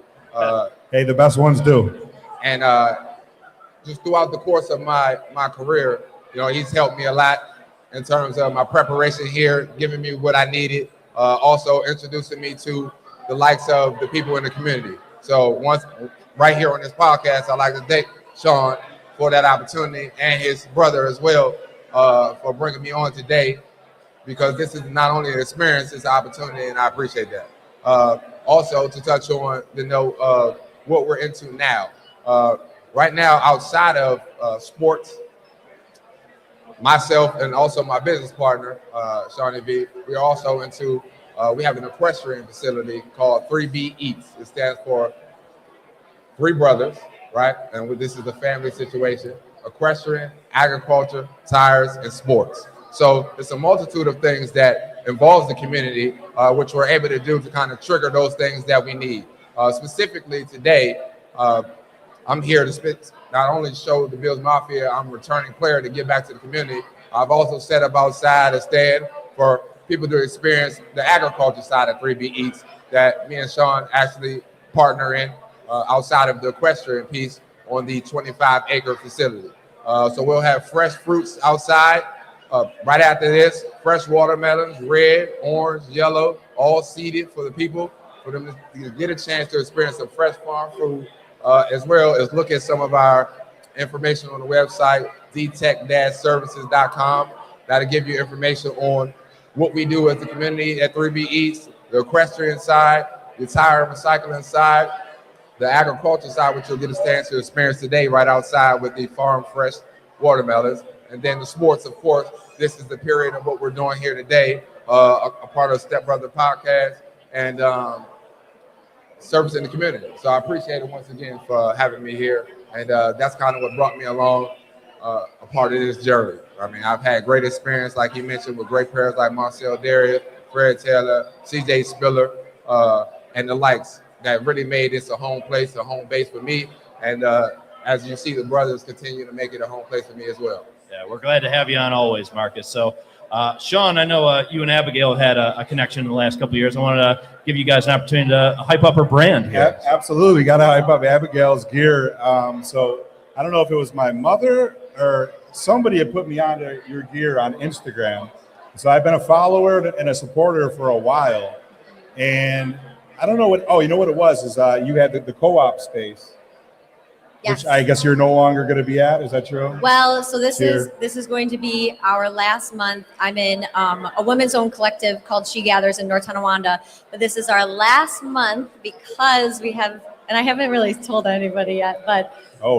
Hey, the best ones do. And just throughout the course of my career, he's helped me a lot in terms of my preparation here, giving me what I needed, also introducing me to the likes of the people in the community. So right here on this podcast, I'd like to thank Sean for that opportunity and his brother as well for bringing me on today, because this is not only an experience, it's an opportunity, and I appreciate that. Also, to touch on the note of what we're into now. Right now, outside of sports, myself and also my business partner, Shawnee V, we're also into, we have an equestrian facility called 3B Eats. It stands for Three Brothers, right? And this is a family situation: equestrian, agriculture, tires, and sports. So it's a multitude of things that involves the community, which we're able to do to kind of trigger those things that we need. Specifically today, I'm here to not only show the Bills Mafia I'm a returning player to give back to the community. I've also set up outside a stand for people to experience the agriculture side of 3B Eats that me and Sean actually partner in outside of the equestrian piece on the 25-acre facility. So we'll have fresh fruits outside. Right after this, fresh watermelons, red, orange, yellow, all seeded for the people, for them to get a chance to experience some fresh farm food, as well as look at some of our information on the website, dtech-services.com. That'll give you information on what we do as the community at 3B Eats, the equestrian side, the tire recycling side, the agriculture side, which you'll get a chance to experience today right outside with the farm fresh watermelons. And then the sports, of course, this is the period of what we're doing here today, a part of Step Brother Podcast and service in the community. So I appreciate it once again for having me here. And that's kind of what brought me along a part of this journey. I mean, I've had great experience, like you mentioned, with great players like Marcel Darius, Fred Taylor, CJ Spiller, and the likes that really made this a home place, a home base for me. And as you see, the brothers continue to make it a home place for me as well. Yeah, we're glad to have you on always, Marcus. So, Sean, I know you and Abigail had a connection in the last couple of years. I wanted to give you guys an opportunity to hype up her brand here. Absolutely. Got to hype up Abigail's gear. So I don't know if it was my mother or somebody had put me onto your gear on Instagram. So I've been a follower and a supporter for a while. And I don't know what, you know what it was, is you had the co-op space. Yes. Which I guess you're no longer going to be at. Is that true? Well, so this is going to be our last month. I'm in a women's owned collective called She Gathers in North Tonawanda, but this is our last month because we have, and I haven't really told anybody yet, but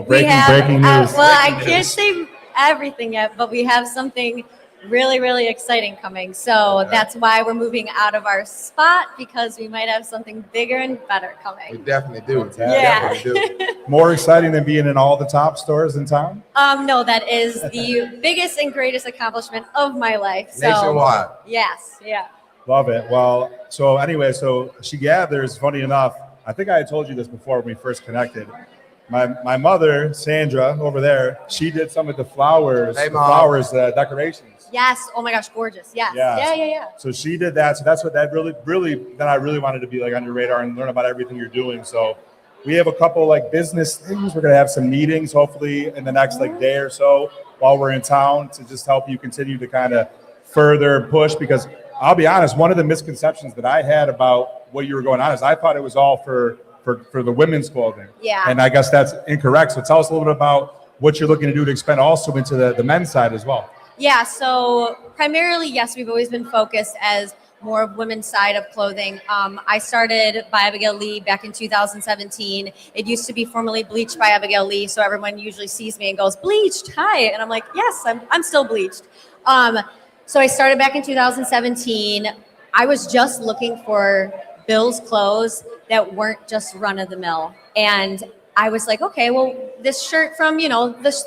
breaking news. I can't say everything yet, but we have something really, really exciting coming. So that's why we're moving out of our spot, because we might have something bigger and better coming. We definitely do. Yeah. Definitely do. More exciting than being in all the top stores in town? No, that is the biggest and greatest accomplishment of my life. So, nationwide. Yes, yeah. Love it. Well, so anyway, so She Gathers, funny enough, I think I had told you this before when we first connected. My mother, Sandra, over there, she did some of the flowers, decorations. Yes. Oh my gosh, gorgeous. Yes. Yeah. So she did that. So that's what that really, then I really wanted to be like on your radar and learn about everything you're doing. So we have a couple like business things. We're going to have some meetings hopefully in the next like day or so while we're in town to just help you continue to kind of further push, because I'll be honest, one of the misconceptions that I had about what you were going on is I thought it was all for the women's clothing. Yeah. And I guess that's incorrect. So tell us a little bit about what you're looking to do to expand also into the men's side as well. Yeah. So primarily, yes, we've always been focused as more of women's side of clothing. I started by Abigail Lee back in 2017. It used to be formerly Bleached by Abigail Lee. So everyone usually sees me and goes, "Bleached, hi." And I'm like, yes, I'm still bleached. So I started back in 2017. I was just looking for Bill's clothes that weren't just run of the mill. And I was like, okay, well, this shirt from, this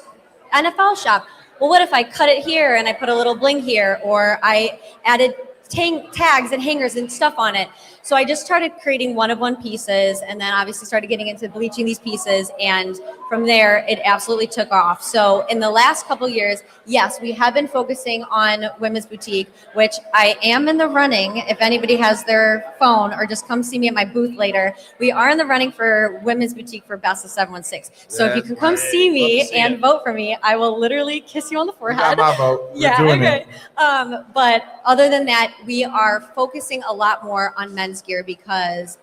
NFL shop. Well, what if I cut it here and I put a little bling here, or I added tags and hangers and stuff on it? So I just started creating one-of-one pieces, and then obviously started getting into bleaching these pieces, and from there it absolutely took off. So in the last couple years, yes, we have been focusing on women's boutique, which I am in the running. If anybody has their phone, or just come see me at my booth later, we are in the running for women's boutique for Best of 716. So if you can come see me and vote for me, I will literally kiss you on the forehead. You got my vote. Yeah, okay. But other than that, we are focusing a lot more on men's gear because,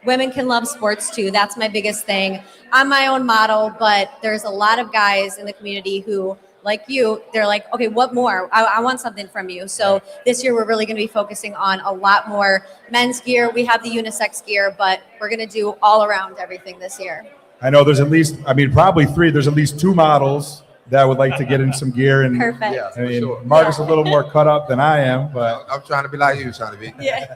women can love sports too. That's my biggest thing. I'm my own model, but there's a lot of guys in the community who, like you, they're like, okay, what more? I want something from you. So this year we're really going to be focusing on a lot more men's gear. We have the unisex gear, but we're going to do all around everything this year. I know there's at least, probably three. There's at least two models that would like to get in some gear. And Perfect. Yeah, for sure. Marcus is a little more cut up than I am, but I'm trying to be like you, trying to be. Yeah.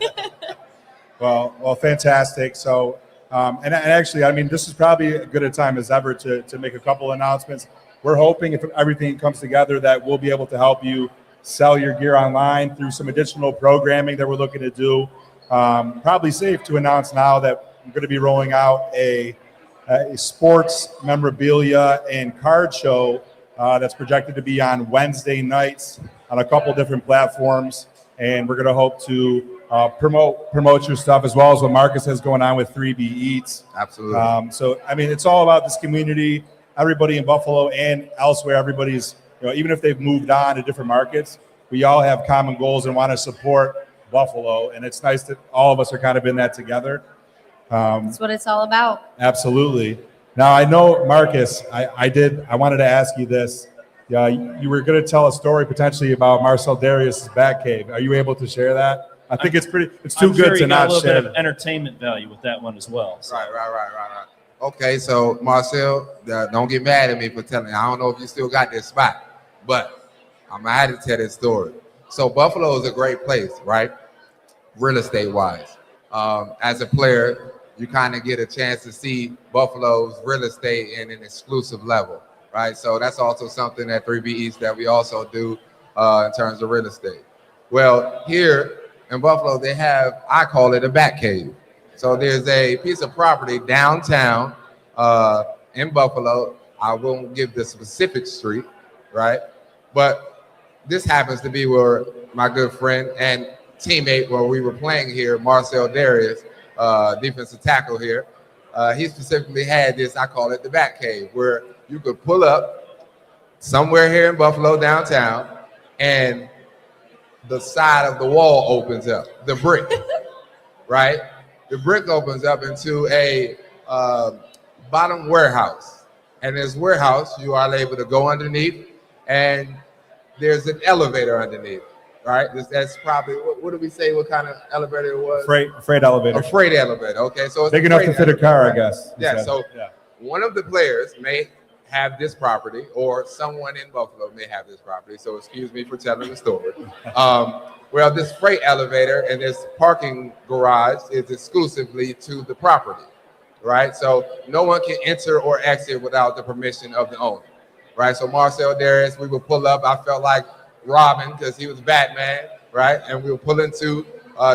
well, fantastic. So, and actually, this is probably as good a time as ever to make a couple announcements. We're hoping if everything comes together that we'll be able to help you sell your gear online through some additional programming that we're looking to do. Probably safe to announce now that we're going to be rolling out a sports memorabilia and card show that's projected to be on Wednesday nights on a couple different platforms, and we're going to hope to promote your stuff as well as what Marcus has going on with 3B Eats. Absolutely. So it's all about this community. Everybody in Buffalo and elsewhere, everybody's, even if they've moved on to different markets, we all have common goals and want to support Buffalo, and it's nice that all of us are kind of in that together. That's what it's all about. Absolutely. Now I know, Marcus, I wanted to ask you this. You were going to tell a story potentially about Marcel Darius' Batcave. Are you able to share that? I think it's pretty. It's I'm too sure good you to got not a little share. bit of entertainment value with that one as well. So. Right. Okay, so Marcel, don't get mad at me for telling. I don't know if you still got this spot, but I'm gonna have to tell this story. So Buffalo is a great place, right? Real estate wise. As a player, you kind of get a chance to see Buffalo's real estate in an exclusive level, right? So that's also something at 3B East that we also do in terms of real estate. Well, here in Buffalo, they have, I call it a bat cave. So there's a piece of property downtown in Buffalo. I won't give the specific street, right? But this happens to be where my good friend and teammate where we were playing here, Marcel Darius, defensive tackle here, he specifically had this, I call it the bat cave, where you could pull up somewhere here in Buffalo downtown and the side of the wall opens up, the brick, right? The brick opens up into a bottom warehouse. And this warehouse, you are able to go underneath, and there's an elevator underneath, right? That's probably, what did we say, what kind of elevator it was? Freight elevator. A freight elevator, okay. So it's Big a enough freight to fit a elevator, car, I right? guess. Yeah, so Yeah. one of the players may have this property, or someone in Buffalo may have this property. So excuse me for telling the story. Well, this freight elevator and this parking garage is exclusively to the property, right? So no one can enter or exit without the permission of the owner, right? So Marcel Darius, we would pull up. I felt like Robin because he was Batman, right? And we would pull into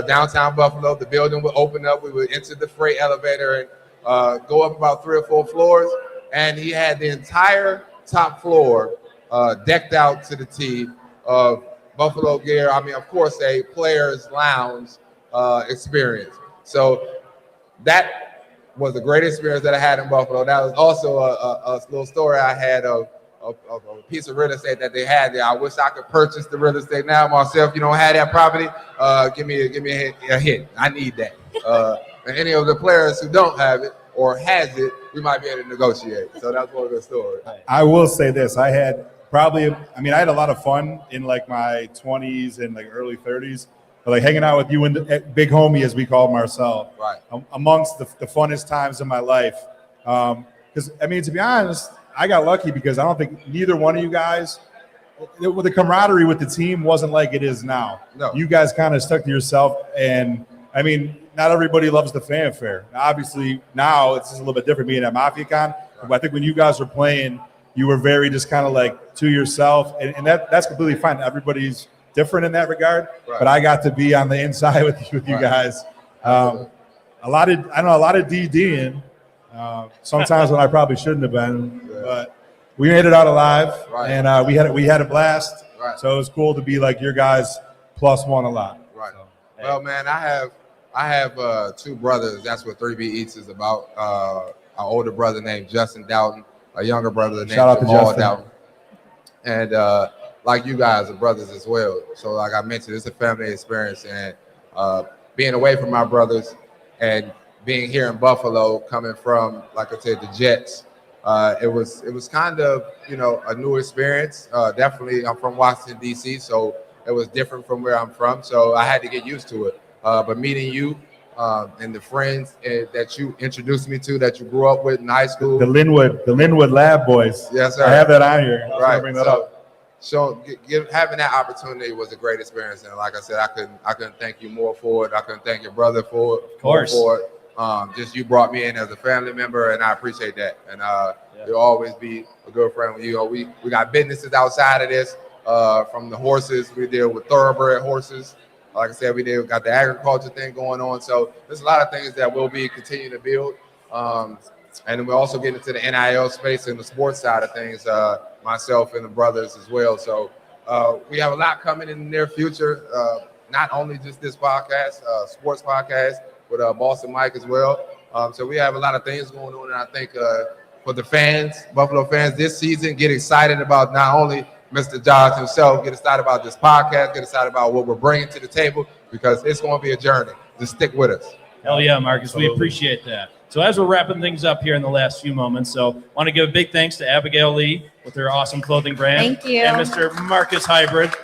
downtown Buffalo. The building would open up. We would enter the freight elevator and go up about 3 or 4 floors. And he had the entire top floor decked out to the T of Buffalo gear. I mean, of course, a player's lounge experience. So that was a great experience that I had in Buffalo. That was also a little story I had of a piece of real estate that they had there. I wish I could purchase the real estate now myself. If you don't have that property, give me a hit. I need that. And any of the players who don't have it or has it, we might be able to negotiate. So that's one of the stories. I will say this. I had a lot of fun in like my 20s and like early 30s, but like hanging out with you and the big homie, as we call Marcel, right, amongst the funnest times of my life. Because, I mean, to be honest, I got lucky because I don't think neither one of you guys, the camaraderie with the team wasn't like it is now. No. You guys kind of stuck to yourself, and I mean, not everybody loves the fanfare. Obviously, now it's just a little bit different being at MafiaCon. But I think when you guys were playing, you were very just kind of like to yourself, and that's completely fine. Everybody's different in that regard. Right. But I got to be on the inside with you guys. A lot of DDing. Sometimes when I probably shouldn't have been, but we made it out alive, Right. and we had a blast. Right. So it was cool to be like your guys +1 a lot. Right. Well, man, I have 2 brothers. That's what 3B Eats is about. An older brother named Justin Doughton, a younger brother named Shout out to Jamal Justin. Doughton. And like you guys are brothers as well. So like I mentioned, it's a family experience, and being away from my brothers and being here in Buffalo, coming from, like I said, the Jets, it was kind of, a new experience. Definitely, I'm from Washington, D.C., so it was different from where I'm from. So I had to get used to it. But meeting you and the friends that you introduced me to, that you grew up with in high school. The Linwood Lab Boys. Yes, sir. I have that on here. I was gonna Right. bring that up. So having that opportunity was a great experience, and like I said, I couldn't thank you more for it. I couldn't thank your brother for it. Just you brought me in as a family member, and I appreciate that. And you'll always be a good friend with you. We got businesses outside of this, from the horses. We deal with thoroughbred horses. Like I said, we got the agriculture thing going on. So there's a lot of things that we'll be continuing to build. And we're also getting into the NIL space and the sports side of things, myself and the brothers as well. So we have a lot coming in the near future, not only just this podcast, sports podcast with Boston Mike as well. So we have a lot of things going on. And I think for the fans, Buffalo fans this season, get excited about not only Mr. Josh himself, get excited about this podcast, get excited about what we're bringing to the table, because it's going to be a journey. Just stick with us. Hell yeah, Marcus. We appreciate that. So as we're wrapping things up here in the last few moments, so want to give a big thanks to Abigail Lee with her awesome clothing brand. Thank you. And Mr. Marcus Hybrid,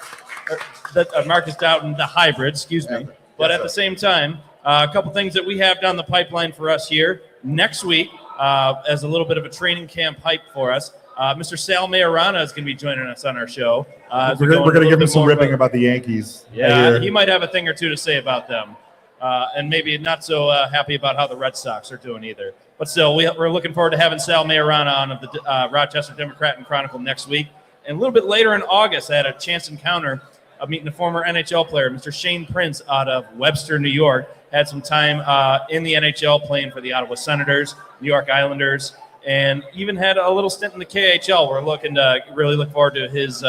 Marcus Doughton, the Hybrid, excuse me. But Yes, at the sir. same time, a couple things that we have down the pipeline for us here next week, as a little bit of a training camp hype for us. Mr. Sal Majorana is going to be joining us on our show. As we We're go going into a to little give him bit some more ripping about- about the Yankees. I Yeah, hear. he might have a thing or two to say about them. And maybe not so happy about how the Red Sox are doing either. But still, we're looking forward to having Sal Majorana on of the Rochester Democrat and Chronicle next week. And a little bit later in August, I had a chance encounter of meeting a former NHL player, Mr. Shane Prince, out of Webster, New York. Had some time in the NHL playing for the Ottawa Senators, New York Islanders, and even had a little stint in the KHL. We're looking to really look forward to his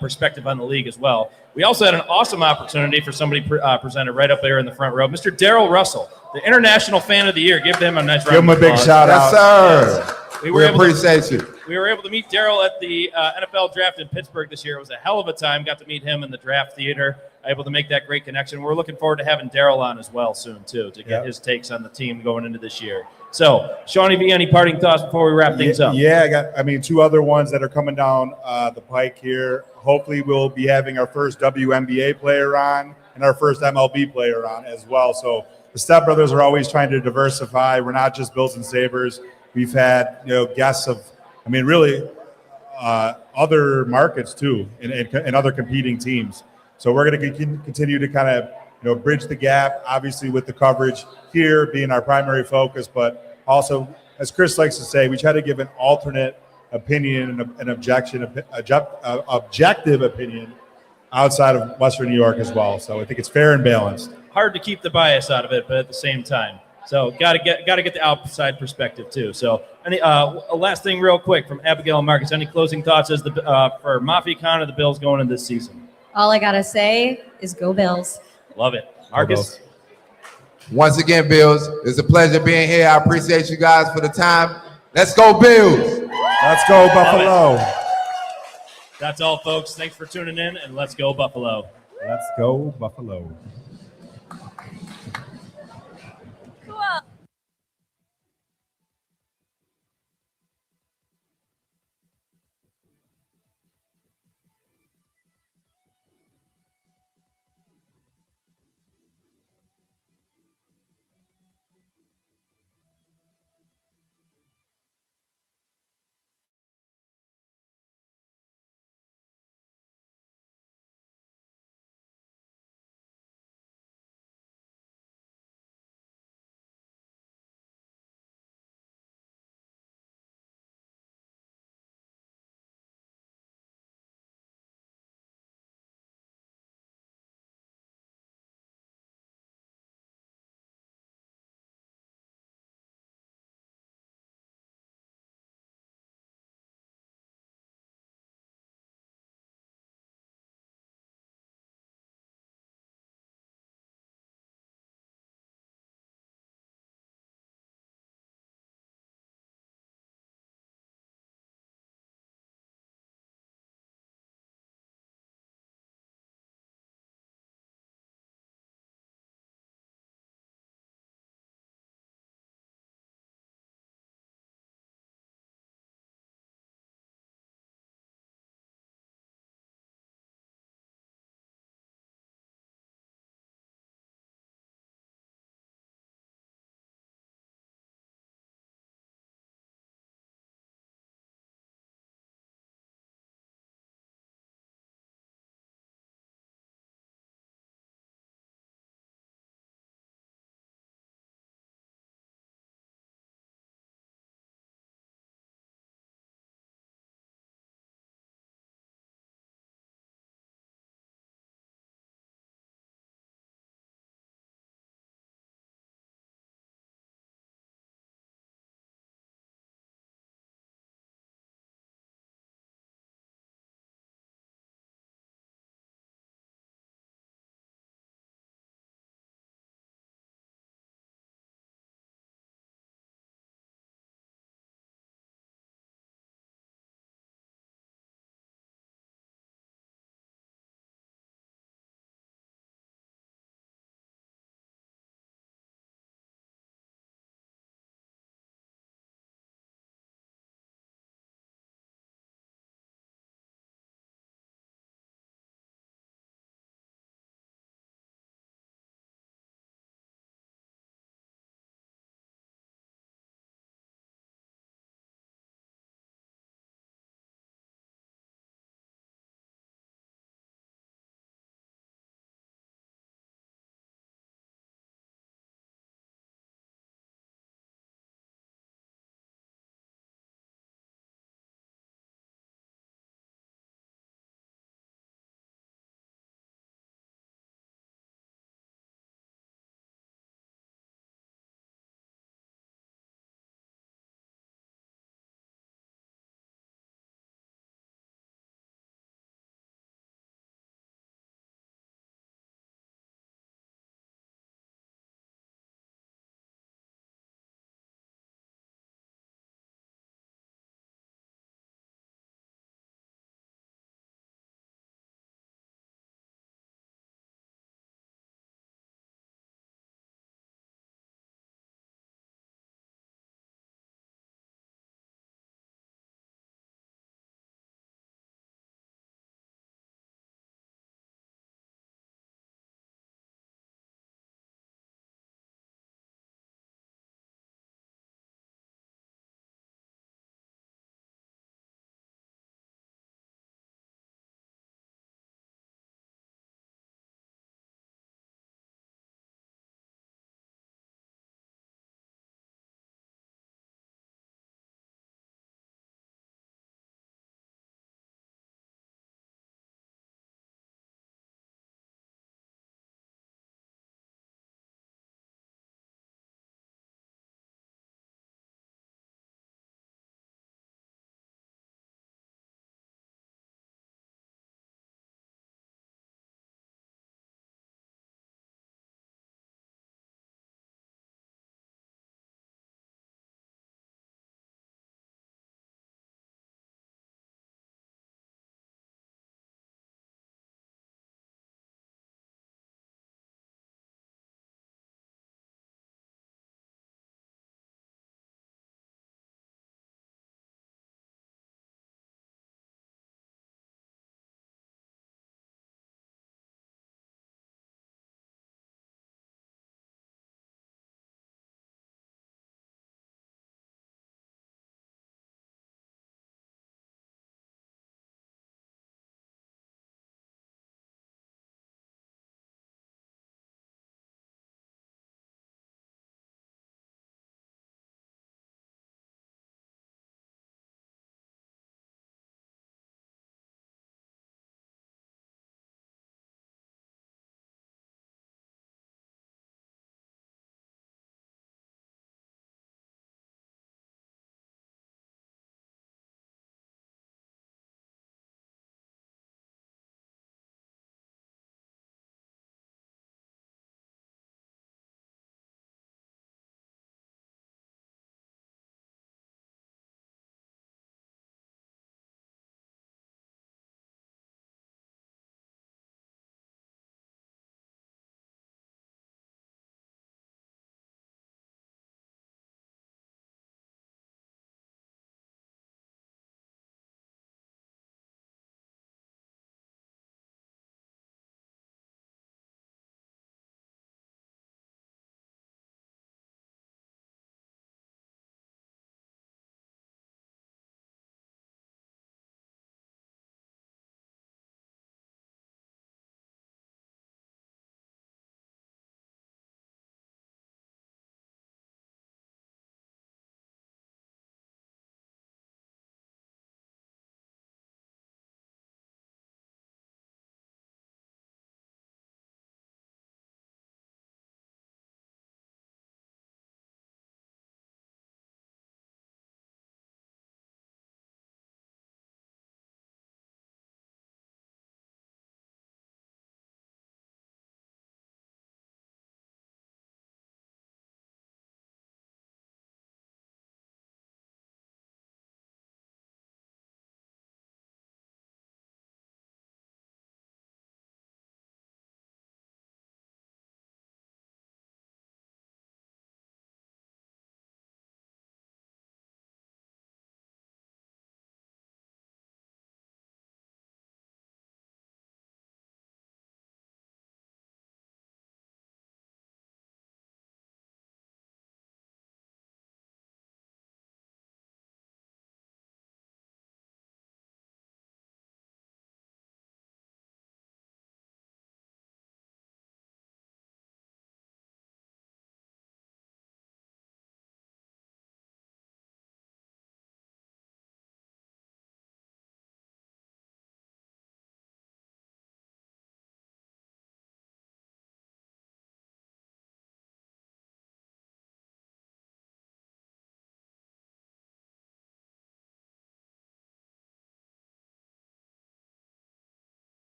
perspective on the league as well. We also had an awesome opportunity for somebody presented right up there in the front row, Mr. Daryl Russell, the International Fan of the Year. Give him a nice round Give him a of big applause. shout Yes, out. sir. We We were able to- appreciate you. We were able to meet Daryl at the NFL draft in Pittsburgh this year. It was a hell of a time. Got to meet him in the draft theater. Able to make that great connection. We're looking forward to having Daryl on as well soon too to get his takes on the team going into this year. So, Shawnee V, any parting thoughts before we wrap things up? Yeah, I mean, two other ones that are coming down the pike here. Hopefully, we'll be having our first WNBA player on and our first MLB player on as well. So the Step Brothers are always trying to diversify. We're not just Bills and Sabres. We've had guests of, I mean, really other markets too, and other competing teams. So we're going to continue to kind of bridge the gap, obviously with the coverage here being our primary focus, but also, as Chris likes to say, we try to give an alternate opinion and objective opinion outside of Western New York as well. So I think it's fair and balanced. Hard to keep the bias out of it, but at the same time, so got to get the outside perspective too. So, any a last thing, real quick, from Abigail and Marcus. Any closing thoughts as for MafiaCon or the Bills going into this season? All I gotta say is go Bills. Love it, Marcus. Once again, Bills, it's a pleasure being here. I appreciate you guys for the time. Let's go, Bills. Let's go, Buffalo. That's all, folks. Thanks for tuning in, and let's go Buffalo. Let's go, Buffalo.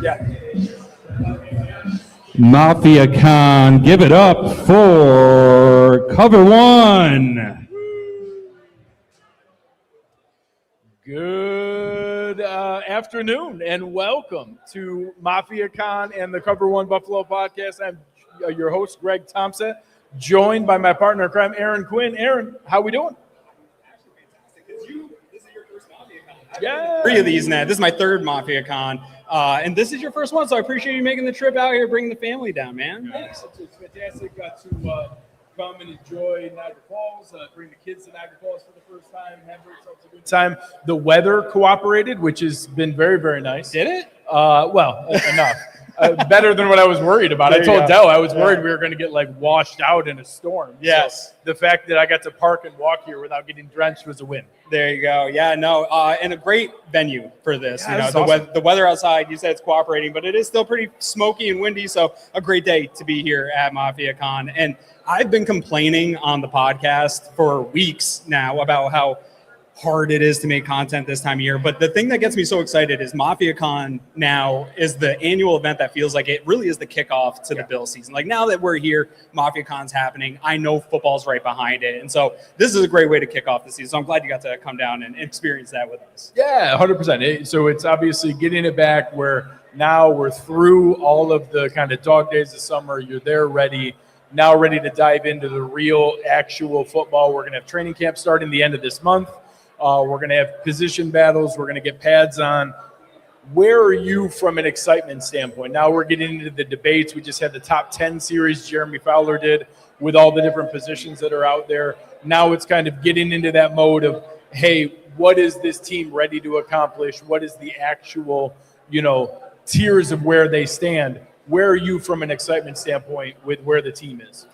Yeah. MafiaCon, give it up for Cover One. Good afternoon and welcome to MafiaCon and the Cover One Buffalo podcast. I'm your host, Greg Thompson, joined by my partner in crime, Aaron Quinn. Aaron, how we doing? Yeah. 3 of these now. This is my 3rd MafiaCon, and this is your first one, so I appreciate you making the trip out here, bringing the family down, man. Yes, it's fantastic. Got to come and enjoy Niagara Falls, bring the kids to Niagara Falls for the first time, have ourselves a good time. The weather cooperated, which has been very, very nice. Did it? Well, enough. Better than what I was worried about. I told Dell I was worried we were going to get like washed out in a storm. Yes. So the fact that I got to park and walk here without getting drenched was a win. There you go. Yeah, no, and a great venue for this. Yeah, you know, awesome. The weather outside, you said it's cooperating, but it is still pretty smoky and windy. So a great day to be here at MafiaCon. And I've been complaining on the podcast for weeks now about how hard it is to make content this time of year. But the thing that gets me so excited is MafiaCon now is the annual event that feels like it really is the kickoff to the Bill season. Like now that we're here, MafiaCon's happening. I know football's right behind it. And so this is a great way to kick off the season. So I'm glad you got to come down and experience that with us. Yeah, 100%. So it's obviously getting it back where now we're through all of the kind of dog days of summer. You're there ready. Now ready to dive into the real actual football. We're going to have training camp starting the end of this month. We're going to have position battles. We're going to get pads on. Where are you from an excitement standpoint? Now we're getting into the debates. We just had the top 10 series Jeremy Fowler did with all the different positions that are out there. Now it's kind of getting into that mode of, hey, what is this team ready to accomplish? What is the actual, tiers of where they stand? Where are you from an excitement standpoint with where the team is?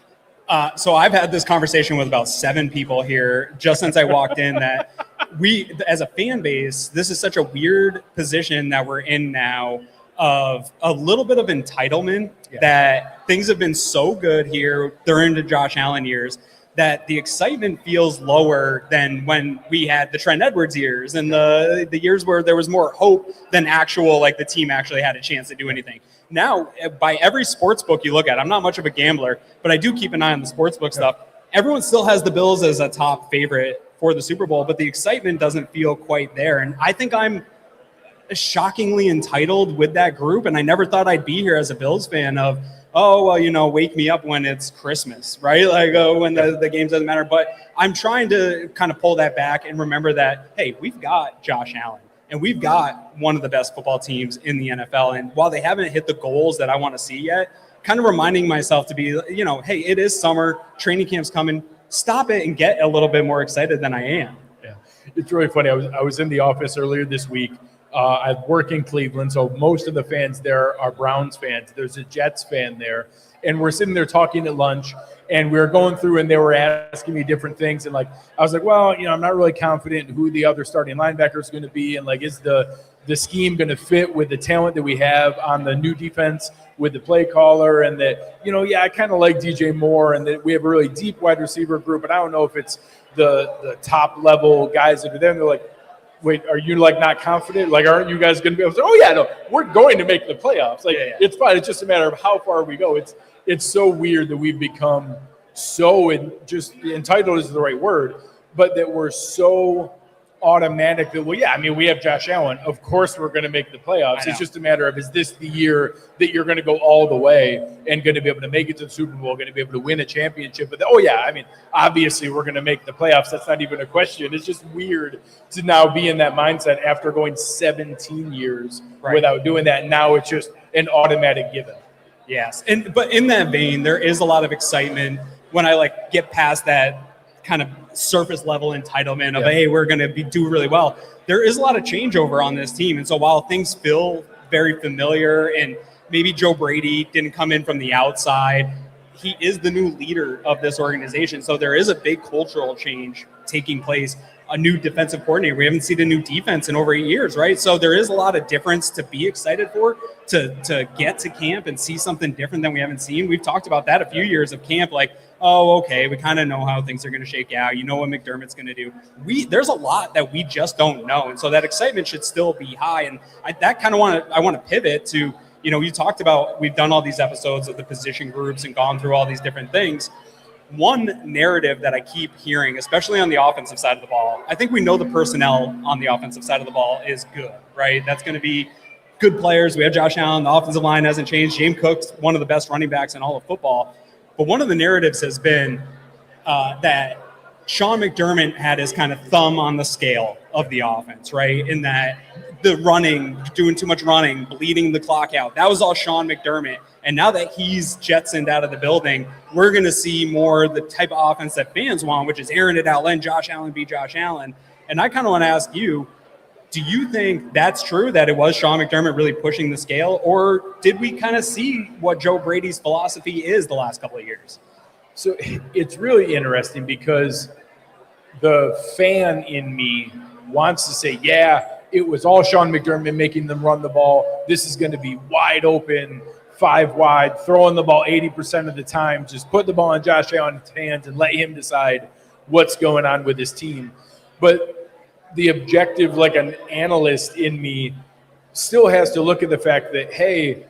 So I've had this conversation with about 7 people here just since I walked in that we, as a fan base, this is such a weird position that we're in now of a little bit of entitlement that things have been so good here during the Josh Allen years that the excitement feels lower than when we had the Trent Edwards years and the years where there was more hope than actual, like the team actually had a chance to do anything. Now, by every sports book you look at, I'm not much of a gambler, but I do keep an eye on the sports book stuff. Everyone still has the Bills as a top favorite for the Super Bowl, but the excitement doesn't feel quite there. And I think I'm shockingly entitled with that group. And I never thought I'd be here as a Bills fan of, oh, well, wake me up when it's Christmas, right? Like when the game doesn't matter. But I'm trying to kind of pull that back and remember that, hey, we've got Josh Allen. And we've got one of the best football teams in the NFL. And while they haven't hit the goals that I want to see yet, kind of reminding myself to be, hey, it is summer, training camp's coming. Stop it and get a little bit more excited than I am. Yeah, it's really funny. I was in the office earlier this week. I work in Cleveland, so most of the fans there are Browns fans. There's a Jets fan there. And we're sitting there talking at lunch, and we were going through, and they were asking me different things. And, I was like, well, I'm not really confident in who the other starting linebacker is going to be. And, is the scheme going to fit with the talent that we have on the new defense with the play caller? And that, I kind of like DJ Moore, and that we have a really deep wide receiver group. But I don't know if it's the top-level guys that are there. And they're like, wait, are you not confident? Aren't you guys going to be able to say, oh yeah, no, we're going to make the playoffs. It's fine. It's just a matter of how far we go. It's so weird that we've become so just entitled is the right word, but that we're so automatic that, we have Josh Allen. Of course we're going to make the playoffs. It's just a matter of, is this the year that you're going to go all the way and going to be able to make it to the Super Bowl, going to be able to win a championship? But obviously we're going to make the playoffs. That's not even a question. It's just weird to now be in that mindset after going 17 years without doing that. Now it's just an automatic given. Yes. But in that vein, there is a lot of excitement when I get past that kind of surface level entitlement of, hey, we're going to do really well. There is a lot of changeover on this team. And so while things feel very familiar and maybe Joe Brady didn't come in from the outside, he is the new leader of this organization. So there is a big cultural change taking place. A new defensive coordinator. We haven't seen a new defense in over 8 years, right? So there is a lot of difference to be excited for, to get to camp and see something different than we haven't seen. We've talked about that a few years of camp. oh, okay, we kind of know how things are going to shake out. You know what McDermott's going to do. There's a lot that we just don't know, and so that excitement should still be high. And I want to pivot to, you talked about, we've done all these episodes of the position groups and gone through all these different things. One narrative that I keep hearing, especially on the offensive side of the ball, I think we know the personnel on the offensive side of the ball is good, right? That's going to be good players. We have Josh Allen. The offensive line hasn't changed. James Cook's one of the best running backs in all of football. But one of the narratives has been that Sean McDermott had his kind of thumb on the scale of the offense, right? In that the running, doing too much running, bleeding the clock out, that was all Sean McDermott. And now that he's jetsoned out of the building, we're going to see more the type of offense that fans want, which is airing it out, letting Josh Allen be Josh Allen. And I kind of want to ask you, do you think that's true, that it was Sean McDermott really pushing the scale, or did we kind of see what Joe Brady's philosophy is the last couple of years? So it's really interesting because the fan in me wants to say, yeah, it was all Sean McDermott making them run the ball. This is going to be wide open, 5 wide, throwing the ball 80% of the time. Just put the ball in Josh Allen's hands and let him decide what's going on with his team. But the objective, like an analyst in me, still has to look at the fact that, hey,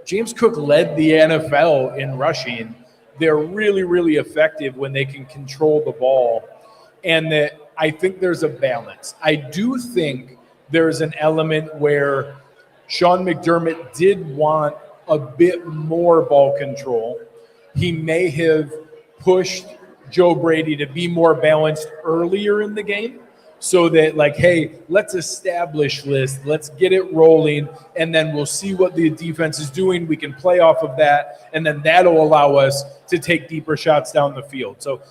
James Cook led the NFL in rushing. They're really, really effective when they can control the ball. And that I think there's a balance. I do think there's an element where Sean McDermott did want a bit more ball control. He may have pushed Joe Brady to be more balanced earlier in the game so that, like, hey, let's establish this, let's get it rolling, and then we'll see what the defense is doing. We can play off of that, and then that'll allow us to take deeper shots down the field. So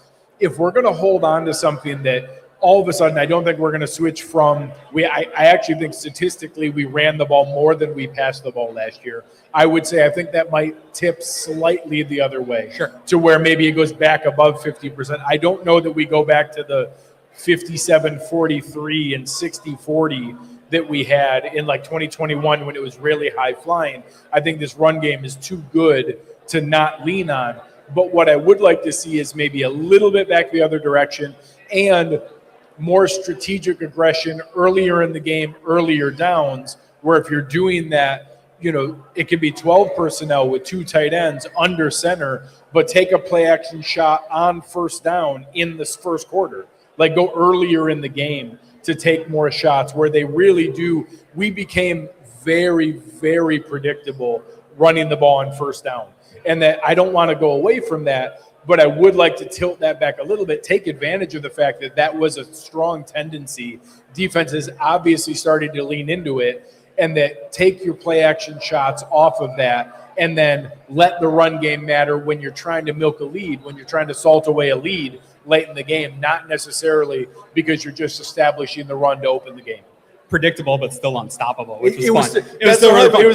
if we're going to hold on to something that all of a sudden, I don't think we're going to switch from I actually think statistically we ran the ball more than we passed the ball last year. I would say I think that might tip slightly the other way. Sure. To where maybe it goes back above 50%. I don't know that we go back to the 57-43 and 60-40 that we had in like 2021 when it was really high flying. I think this run game is too good to not lean on. But what I would like to see is maybe a little bit back the other direction and more strategic aggression earlier in the game, earlier downs, where if you're doing that, it could be 12 personnel with 2 tight ends under center, but take a play action shot on first down in this first quarter. Like go earlier in the game to take more shots where they really do. We became very, very predictable running the ball on first down. And that I don't want to go away from that, but I would like to tilt that back a little bit, take advantage of the fact that that was a strong tendency. Defenses obviously started to lean into it, and that take your play action shots off of that and then let the run game matter when you're trying to milk a lead, when you're trying to salt away a lead late in the game, not necessarily because you're just establishing the run to open the game. Predictable, but still unstoppable, which was fun. It was still really good. It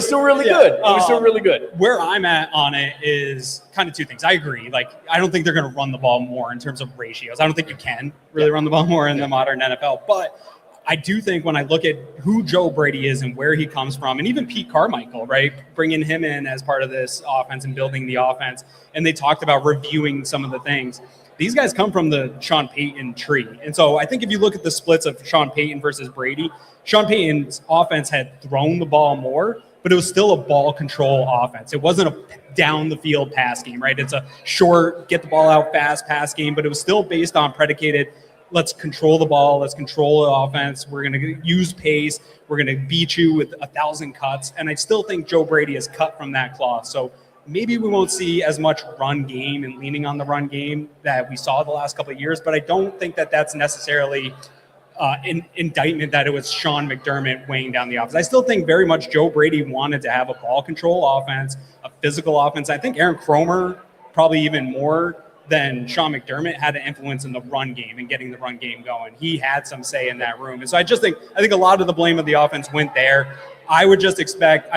was still really good. Where I'm at on it is kind of 2 things. I agree. Like, I don't think they're going to run the ball more in terms of ratios. I don't think you can really run the ball more in the modern NFL. But I do think when I look at who Joe Brady is and where he comes from, and even Pete Carmichael, right, bringing him in as part of this offense and building the offense, and they talked about reviewing some of the things. These guys come from the Sean Payton tree. And so I think if you look at the splits of Sean Payton versus Brady, Sean Payton's offense had thrown the ball more, but it was still a ball control offense. It wasn't a down the field pass game, right? It's a short, get the ball out fast pass game, but it was still based on predicated, let's control the ball, let's control the offense, we're going to use pace, we're going to beat you with 1,000 cuts. And I still think Joe Brady is cut from that cloth. So maybe we won't see as much run game and leaning on the run game that we saw the last couple of years, but I don't think that that's necessarily an indictment that it was Sean McDermott weighing down the offense. I still think very much Joe Brady wanted to have a ball control offense, a physical offense. I think Aaron Cromer, probably even more than Sean McDermott, had an influence in the run game and getting the run game going. He had some say in that room. And so I think a lot of the blame of the offense went there. I would just expect,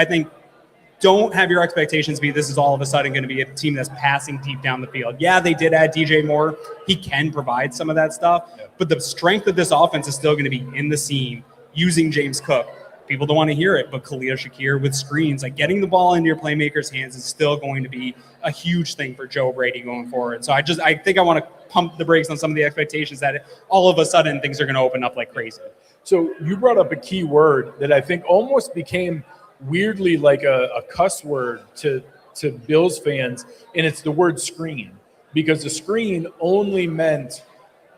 don't have your expectations be this is all of a sudden going to be a team that's passing deep down the field. Yeah, they did add DJ Moore. He can provide some of that stuff. But the strength of this offense is still going to be in the seam, using James Cook, people don't want to hear it, but Khalil Shakir with screens, like getting the ball into your playmakers' hands is still going to be a huge thing for Joe Brady going forward. So I think I want to pump the brakes on some of the expectations that all of a sudden things are going to open up like crazy. So you brought up a key word that I think almost became weirdly like a cuss word to Bills fans, and it's the word screen, because the screen only meant,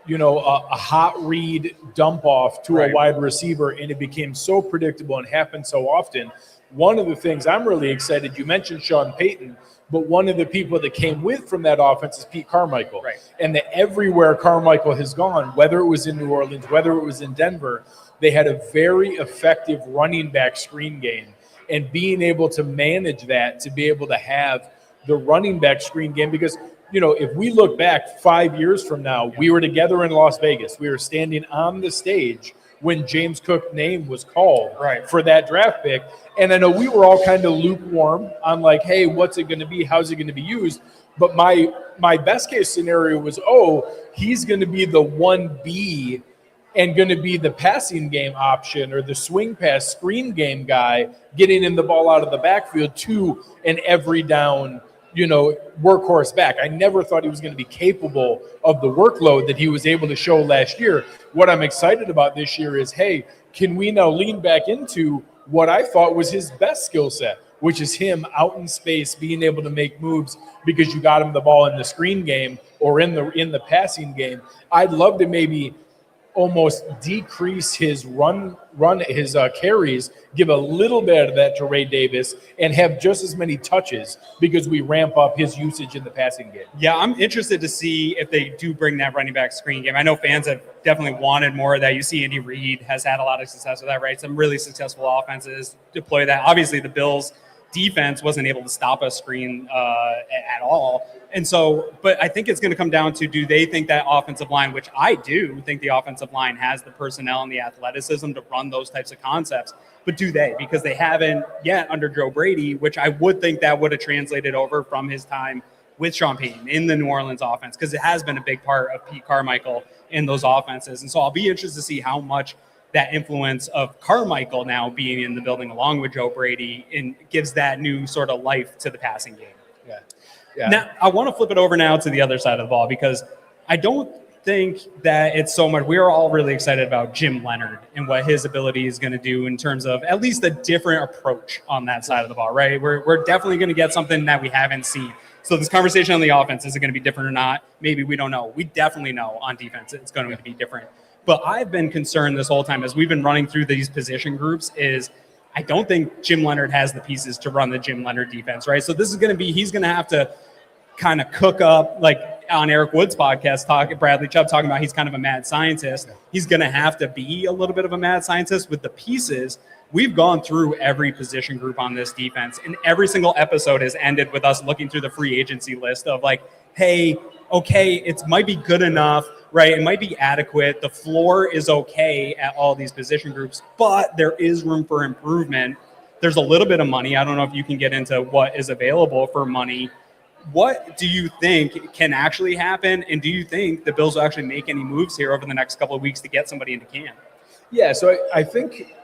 a hot read dump off to a wide receiver, and it became so predictable and happened so often. One of the things I'm really excited, you mentioned Sean Payton, but one of the people that came with from that offense is Pete Carmichael. Right. And that everywhere Carmichael has gone, whether it was in New Orleans, whether it was in Denver, they had a very effective running back screen game. And being able to manage that, to be able to have the running back screen game, because if we look back 5 years from now, we were together in Las Vegas. We were standing on the stage when James Cook's name was called for that draft pick. And I know we were all kind of lukewarm on like, hey, what's it going to be? How's it going to be used? But my best case scenario was, he's going to be the 1B and going to be the passing game option or the swing pass screen game guy, getting in the ball out of the backfield to an every down, workhorse back. I never thought he was going to be capable of the workload that he was able to show last year. What I'm excited about this year is, hey, can we now lean back into what I thought was his best skill set, which is him out in space, being able to make moves because you got him the ball in the screen game or in the passing game. I'd love to maybe almost decrease his his carries, give a little bit of that to Ray Davis, and have just as many touches because we ramp up his usage in the passing game. Yeah, I'm interested to see if they do bring that running back screen game. I know fans have definitely wanted more of that. You see Andy Reid has had a lot of success with that, right? Some really successful offenses deploy that. Obviously, the Bills' defense wasn't able to stop a screen at all. And so, but I think it's going to come down to, do they think that offensive line, which I do think the offensive line has the personnel and the athleticism to run those types of concepts, but do they? Because they haven't yet under Joe Brady, which I would think that would have translated over from his time with Sean Payton in the New Orleans offense, because it has been a big part of Pete Carmichael in those offenses. And so I'll be interested to see how much that influence of Carmichael now being in the building along with Joe Brady and gives that new sort of life to the passing game. Yeah. Now, I want to flip it over now to the other side of the ball, because I don't think that it's so much. We are all really excited about Jim Leonard and what his ability is going to do in terms of at least a different approach on that side of the ball, right? We're definitely going to get something that we haven't seen. So this conversation on the offense, is it going to be different or not? Maybe we don't know. We definitely know on defense it's going to be different. But I've been concerned this whole time as we've been running through these position groups is I don't think Jim Leonard has the pieces to run the Jim Leonard defense, right? So this is going to be, he's going to have to kind of cook up, like on Eric Wood's podcast, Bradley Chubb talking about he's kind of a mad scientist. He's going to have to be a little bit of a mad scientist with the pieces. We've gone through every position group on this defense, and every single episode has ended with us looking through the free agency list of like, hey, okay, it might be good enough, right? It might be adequate. The floor is okay at all these position groups, but there is room for improvement. There's a little bit of money. I don't know if you can get into what is available for money. What do you think can actually happen? And do you think the Bills will actually make any moves here over the next couple of weeks to get somebody into camp? Yeah, so I think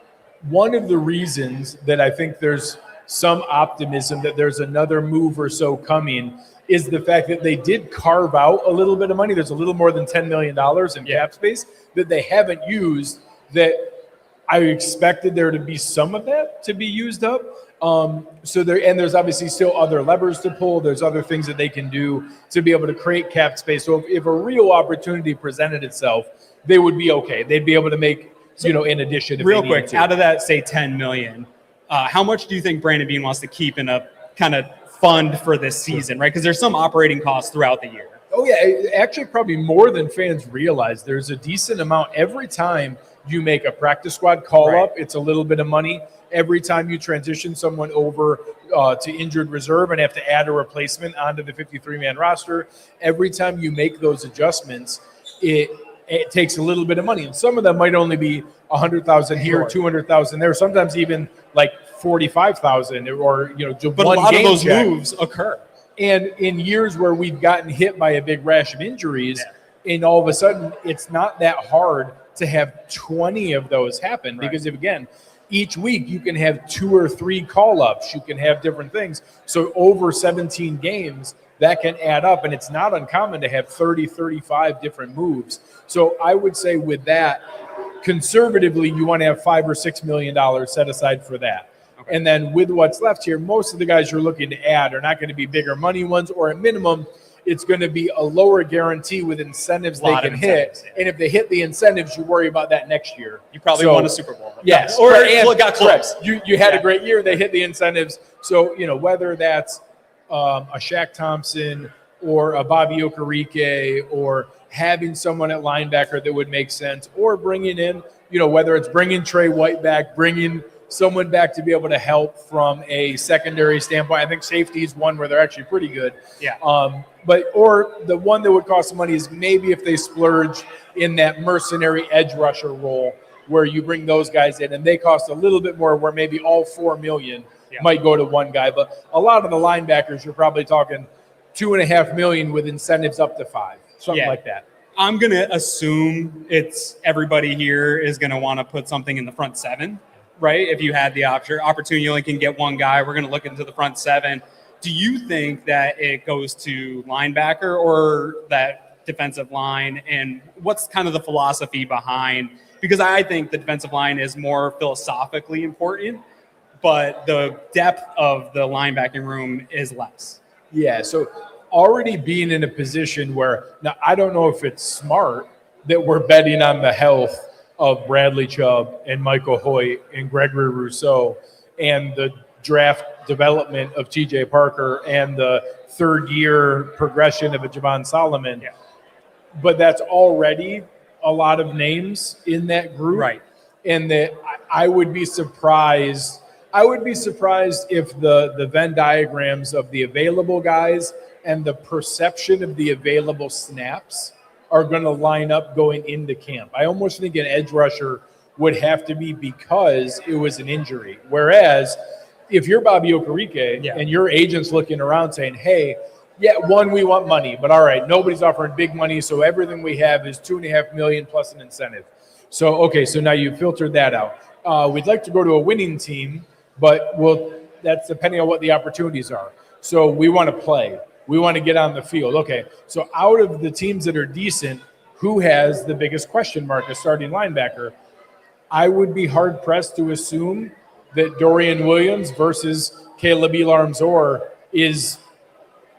one of the reasons that I think there's some optimism that there's another move or so coming is the fact that they did carve out a little bit of money. There's a little more than $10 million in cap space that they haven't used, that I expected there to be some of that to be used up. There's obviously still other levers to pull. There's other things that they can do to be able to create cap space. So if a real opportunity presented itself, they would be okay. They'd be able to make, in addition. Real quick, out of that, say $10 million, how much do you think Brandon Beane wants to keep in a kind of fund for this season, right? Because there's some operating costs throughout the year. Oh yeah, actually probably more than fans realize. There's a decent amount every time you make a practice squad call up. It's a little bit of money. Every time you transition someone over to injured reserve and have to add a replacement onto the 53-man roster, every time you make those adjustments, it takes a little bit of money. And some of them might only be $100,000 here, $200,000 there, sometimes even like $45,000 or But a lot of those moves occur. And in years where we've gotten hit by a big rash of injuries, and all of a sudden it's not that hard to have 20 of those happen. Because if, again, each week you can have 2 or 3 call-ups. You can have different things. So over 17 games, that can add up, and it's not uncommon to have 30, 35 different moves. So I would say with that, conservatively, you want to have $5 or $6 million set aside for that. Okay. And then with what's left here, most of the guys you're looking to add are not going to be bigger money ones, or at minimum, it's going to be a lower guarantee with incentives they can hit. Yeah. And if they hit the incentives, you worry about that next year. You probably won a Super Bowl. Yes. Or got close. You had a great year. They hit the incentives. So, whether that's a Shaq Thompson or a Bobby Okereke, or having someone at linebacker that would make sense, or bringing in, whether it's bringing Trey White back, bringing someone back to be able to help from a secondary standpoint. I think safety is one where they're actually pretty good. Yeah. Or the one that would cost some money is maybe if they splurge in that mercenary edge rusher role, where you bring those guys in and they cost a little bit more, where maybe all $4 million might go to one guy. But a lot of the linebackers, you're probably talking $2.5 million with incentives up to $5 million, something like that. I'm going to assume it's everybody here is going to want to put something in the front 7. Right? If you had the opportunity, you only can get one guy. We're going to look into the front 7. Do you think that it goes to linebacker or that defensive line? And what's kind of the philosophy behind? Because I think the defensive line is more philosophically important, but the depth of the linebacking room is less. Yeah. So already being in a position where, now I don't know if it's smart that we're betting on the health of Bradley Chubb and Michael Hoyt and Gregory Rousseau and the draft development of TJ Parker and the third-year progression of a Javon Solomon. Yeah. But that's already a lot of names in that group. Right. And that I would be surprised. I would be surprised if the Venn diagrams of the available guys and the perception of the available snaps are going to line up going into camp. I almost think an edge rusher would have to be because it was an injury. Whereas if you're Bobby Okereke and your agent's looking around saying, hey, we want money, but all right, nobody's offering big money, so everything we have is $2.5 million plus an incentive. So now you filtered that out. We'd like to go to a winning team, but that's depending on what the opportunities are. So we want to play. We want to get on the field. Okay, so out of the teams that are decent, who has the biggest question mark as starting linebacker? I would be hard-pressed to assume that Dorian Williams versus Caleb Elarm-Zor is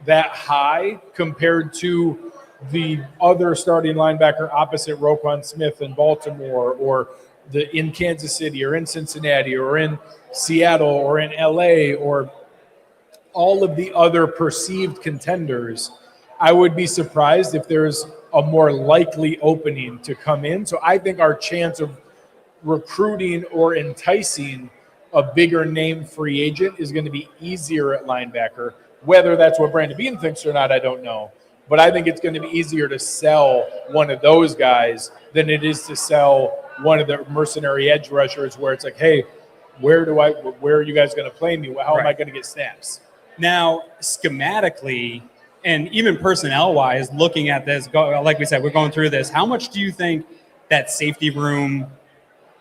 that high compared to the other starting linebacker opposite Roquan Smith in Baltimore, or in Kansas City, or in Cincinnati, or in Seattle, or in LA, or all of the other perceived contenders. I would be surprised if there's a more likely opening to come in. So I think our chance of recruiting or enticing a bigger name free agent is going to be easier at linebacker. Whether that's what Brandon Beane thinks or not, I don't know. But I think it's going to be easier to sell one of those guys than it is to sell one of the mercenary edge rushers, where it's like, hey, where are you guys going to play me? How am I going to get snaps? Now, schematically and even personnel-wise, looking at this, like we said, we're going through this. How much do you think that safety room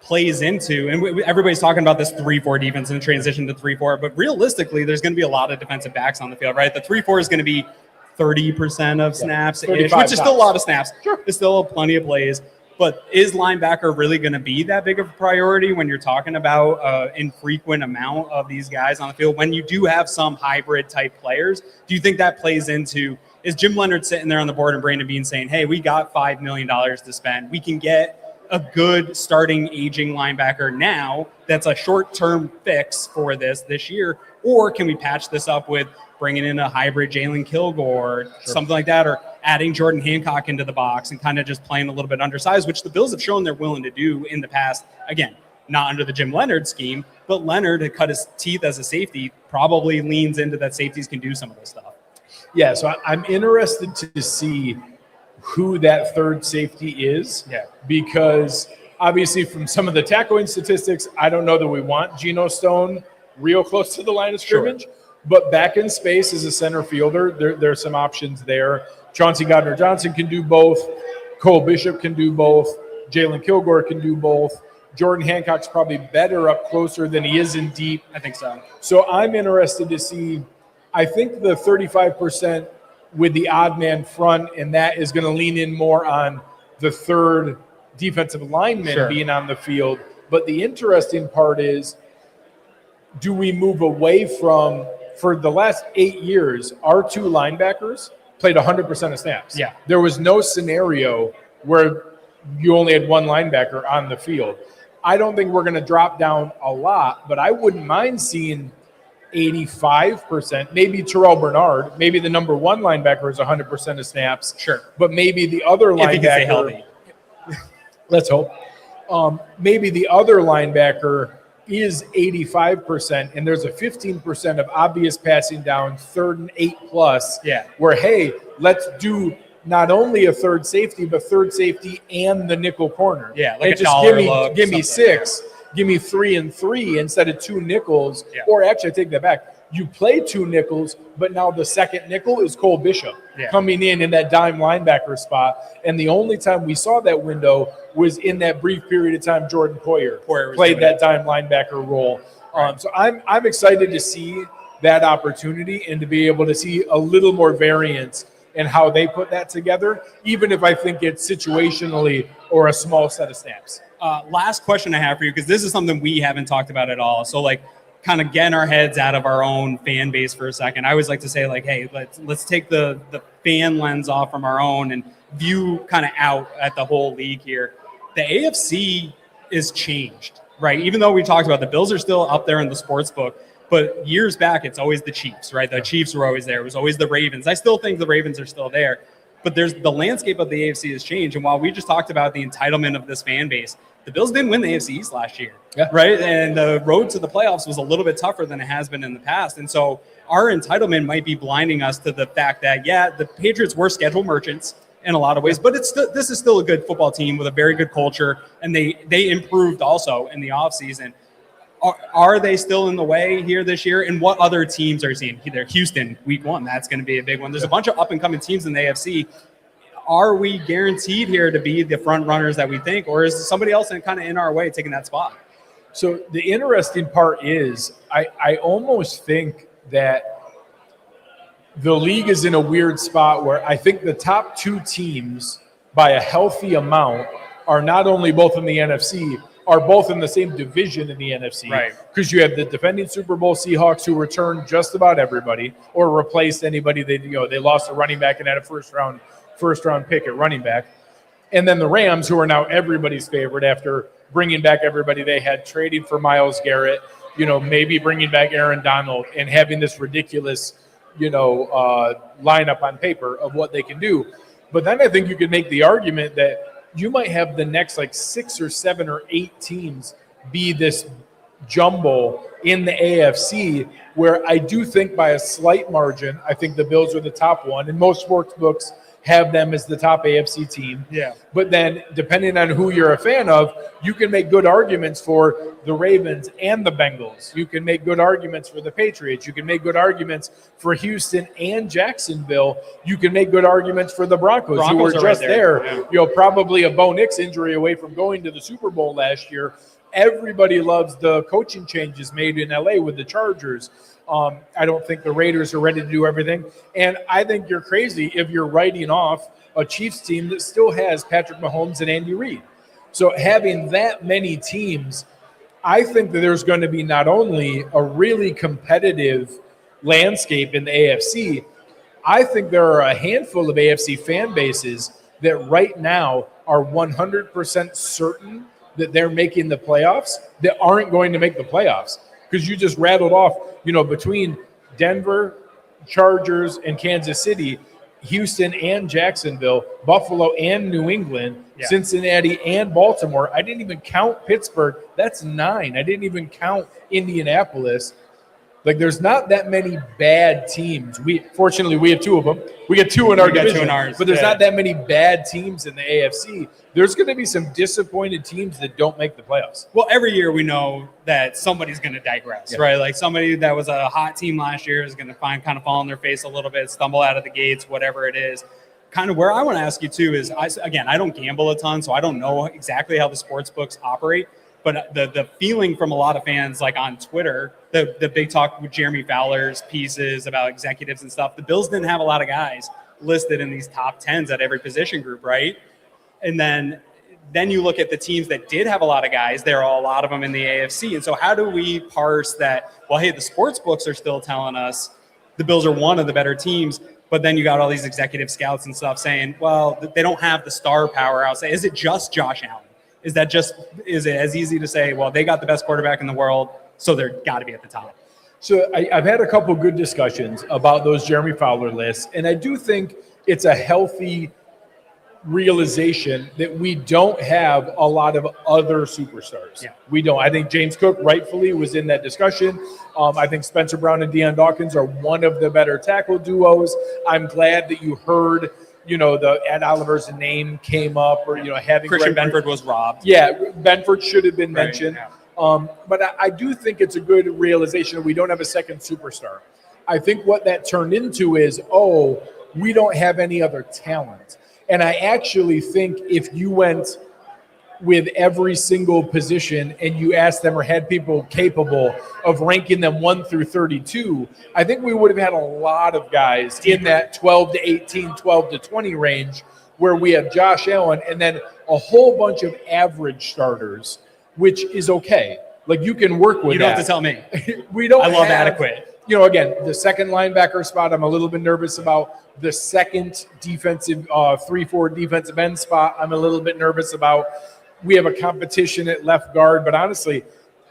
plays into? And everybody's talking about this 3-4 defense and transition to 3-4, but realistically, there's going to be a lot of defensive backs on the field, right? The 3-4 is going to be 30% of snaps, which is still a lot of snaps. Sure. There's still plenty of plays. But is linebacker really going to be that big of a priority when you're talking about an infrequent amount of these guys on the field? When you do have some hybrid type players, do you think that plays into, is Jim Leonard sitting there on the board and Brandon Beane saying, hey, we got $5 million to spend. We can get a good starting aging linebacker now that's a short-term fix for this year? Or can we patch this up with bringing in a hybrid Jalen Kilgore, something like that, or adding Jordan Hancock into the box and kind of just playing a little bit undersized, which the Bills have shown they're willing to do in the past. Again, not under the Jim Leonard scheme, but Leonard had cut his teeth as a safety, probably leans into that safeties can do some of this stuff. Yeah, so I'm interested to see who that third safety is, because obviously from some of the tackling statistics, I don't know that we want Geno Stone real close to the line of scrimmage. Sure. But back in space as a center fielder, there's some options there. Chauncey Gardner-Johnson can do both. Cole Bishop can do both. Jalen Kilgore can do both. Jordan Hancock's probably better up closer than he is in deep. I think so. So I'm interested to see. I think the 35% with the odd man front, and that is going to lean in more on the third defensive lineman being on the field. But the interesting part is, do we move away from, for the last 8 years, our two linebackers played 100% of snaps. Yeah. There was no scenario where you only had one linebacker on the field. I don't think we're going to drop down a lot, but I wouldn't mind seeing 85%, maybe Terrell Bernard, maybe the number one linebacker is 100% of snaps. Sure. But maybe the other If he can stay linebacker, healthy. let's hope, maybe the other linebacker is 85%, and there's a 15% of obvious passing down, 3rd and 8+. Yeah. Where, hey, let's do not only a third safety, but third safety and the nickel corner. Yeah, like and a just dollar look, give me something. 6, give me 3 and 3 instead of 2 nickels. Yeah. Or actually, I take that back. You play 2 nickels, but now the second nickel is Cole Bishop coming in that dime linebacker spot. And the only time we saw that window was in that brief period of time Jordan Poyer played that dime linebacker role. So I'm excited to see that opportunity and to be able to see a little more variance in how they put that together, even if I think it's situationally or a small set of snaps. Last question I have for you, because this is something we haven't talked about at all. So like, kind of getting our heads out of our own fan base for a second. I always like to say, like, hey, let's take the fan lens off from our own and view kind of out at the whole league here. The AFC is changed, right? Even though we talked about the Bills are still up there in the sports book, but years back, it's always the Chiefs, right? The Chiefs were always there. It was always the Ravens. I still think the Ravens are still there, but the landscape of the AFC has changed. And while we just talked about the entitlement of this fan base, the Bills didn't win the AFC East last year, right? And the road to the playoffs was a little bit tougher than it has been in the past. And so our entitlement might be blinding us to the fact that, yeah, the Patriots were schedule merchants in a lot of ways, but this is still a good football team with a very good culture, and they improved also in the offseason. Are they still in the way here this year? And what other teams are you seeing? Either Houston, week 1, that's going to be a big one. There's a bunch of up-and-coming teams in the AFC. Are we guaranteed here to be the front runners that we think, or is somebody else kind of in our way taking that spot? So the interesting part is I almost think that the league is in a weird spot where I think the top 2 teams by a healthy amount are not only both in the NFC, are both in the same division in the NFC. Right. Because you have the defending Super Bowl Seahawks who returned just about everybody or replaced anybody they lost a running back and had a first round pick at running back. And then the Rams, who are now everybody's favorite after bringing back everybody they had, trading for Myles Garrett, maybe bringing back Aaron Donald and having this ridiculous, lineup on paper of what they can do. But then I think you could make the argument that you might have the next 6 or 7 or 8 teams be this jumble in the AFC, where I do think by a slight margin, I think the Bills are the top one, and most sports books have them as the top AFC team. Yeah. But then depending on who you're a fan of, you can make good arguments for the Ravens and the Bengals. You can make good arguments for the Patriots. You can make good arguments for Houston and Jacksonville. You can make good arguments for the Broncos who were are just right there. Yeah. Probably a Bo Nix injury away from going to the Super Bowl last year. Everybody loves the coaching changes made in LA with the Chargers. I don't think the Raiders are ready to do everything. And I think you're crazy if you're writing off a Chiefs team that still has Patrick Mahomes and Andy Reid. So having that many teams, I think that there's going to be not only a really competitive landscape in the AFC, I think there are a handful of AFC fan bases that right now are 100% certain that they're making the playoffs that aren't going to make the playoffs. Because you just rattled off, between Denver, Chargers, and Kansas City, Houston and Jacksonville, Buffalo and New England, Cincinnati and Baltimore. I didn't even count Pittsburgh. That's 9. I didn't even count Indianapolis. There's not that many bad teams. Fortunately, we have 2 of them. We get 2 in our division. 2 in ours. But there's not that many bad teams in the AFC. There's going to be some disappointed teams that don't make the playoffs. Well, every year we know that somebody's going to digress, right? Like somebody that was a hot team last year is going to kind of fall on their face a little bit, stumble out of the gates, whatever it is. Kind of where I want to ask you too is, I don't gamble a ton, so I don't know exactly how the sports books operate. But the feeling from a lot of fans, like on Twitter, the big talk with Jeremy Fowler's pieces about executives and stuff, the Bills didn't have a lot of guys listed in these top 10s at every position group, right? And then you look at the teams that did have a lot of guys, there are a lot of them in the AFC. And so how do we parse that, well, hey, the sports books are still telling us the Bills are one of the better teams, but then you got all these executive scouts and stuff saying, well, they don't have the star power outside. Is it just Josh Allen? Is it as easy to say, well, they got the best quarterback in the world, so they're got to be at the top? So I've had a couple good discussions about those Jeremy Fowler lists, and I do think it's a healthy realization that we don't have a lot of other superstars. Yeah. We don't. I think James Cook rightfully was in that discussion. I think Spencer Brown and Deion Dawkins are one of the better tackle duos. I'm glad that you heard, the Ed Oliver's name came up, or having Christian Benford was robbed. Yeah, Benford should have been mentioned. Right, But I do think it's a good realization that we don't have a second superstar. I think what that turned into is, we don't have any other talent. And I actually think if you went with every single position and you asked them or had people capable of ranking them 1 through 32, I think we would have had a lot of guys in that 12 to 18, 12 to 20 range, where we have Josh Allen and then a whole bunch of average starters, which is okay. Like, you can work with You don't that. have to tell me. We don't I love have, adequate. Again, the second linebacker spot, I'm a little bit nervous about. The second defensive, 3-4 defensive end spot, I'm a little bit nervous about. We have a competition at left guard, but honestly,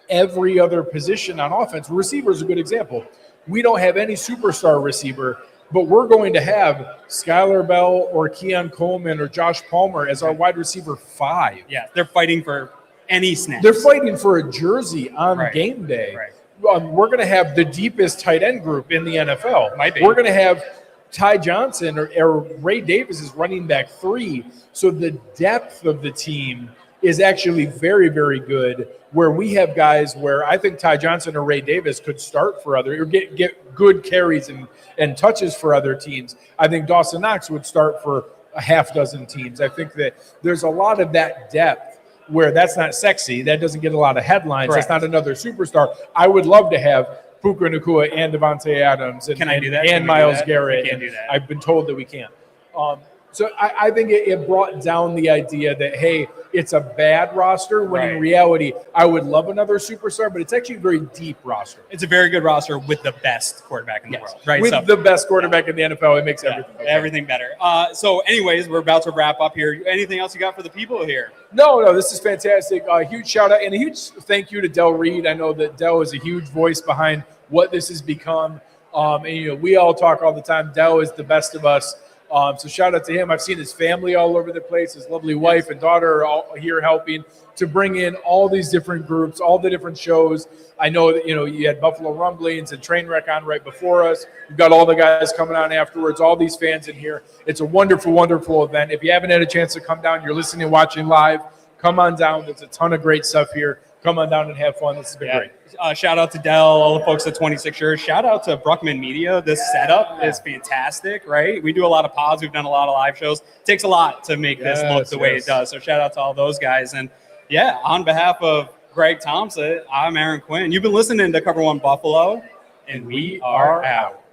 every other position on offense, receiver is a good example. We don't have any superstar receiver, but we're going to have Skylar Bell or Keon Coleman or Josh Palmer as our wide receiver 5. Yeah, they're fighting for any snap. They're fighting for a jersey on game day. Right. We're going to have the deepest tight end group in the NFL. Might be. We're going to have Ty Johnson or Ray Davis is running back 3. So the depth of the team is actually very, very good, where we have guys where I think Ty Johnson or Ray Davis could start for other, or get good carries and touches for other teams. I think Dawson Knox would start for a half dozen teams. I think that there's a lot of that depth where that's not sexy. That doesn't get a lot of headlines. Correct. That's not another superstar. I would love to have Puka Nacua and Devontae Adams and, Can I do that? and Can we do Myles that? Garrett. We can't do that. I've been told that we can't. So I think it brought down the idea that, hey, it's a bad roster, when in Right. reality, I would love another superstar, but it's actually a very deep roster. It's a very good roster with the best quarterback in the world, right? With So- the best quarterback in the NFL, it makes everything okay. everything better. So anyways, we're about to wrap up here. Anything else you got for the people here? No, this is fantastic. A huge shout out and a huge thank you to Del Reed. I know that Del is a huge voice behind what this has become. And we all talk all the time. Del is the best of us. So shout out to him. I've seen his family all over the place. His lovely wife and daughter are all here helping to bring in all these different groups, all the different shows. I know that, you had Buffalo Rumblings and Trainwreck on right before us. You've got all the guys coming on afterwards, all these fans in here. It's a wonderful, wonderful event. If you haven't had a chance to come down, you're listening and watching live, come on down. There's a ton of great stuff here. Come on down and have fun. This has been great. Shout out to Dell, all the folks at 26 Shirts. Shout out to Bruckman Media. This setup is fantastic, right? We do a lot of pods. We've done a lot of live shows. It takes a lot to make this look the way it does. So shout out to all those guys. And yeah, on behalf of Greg Thompson, I'm Aaron Quinn. You've been listening to Cover One Buffalo, and we are out.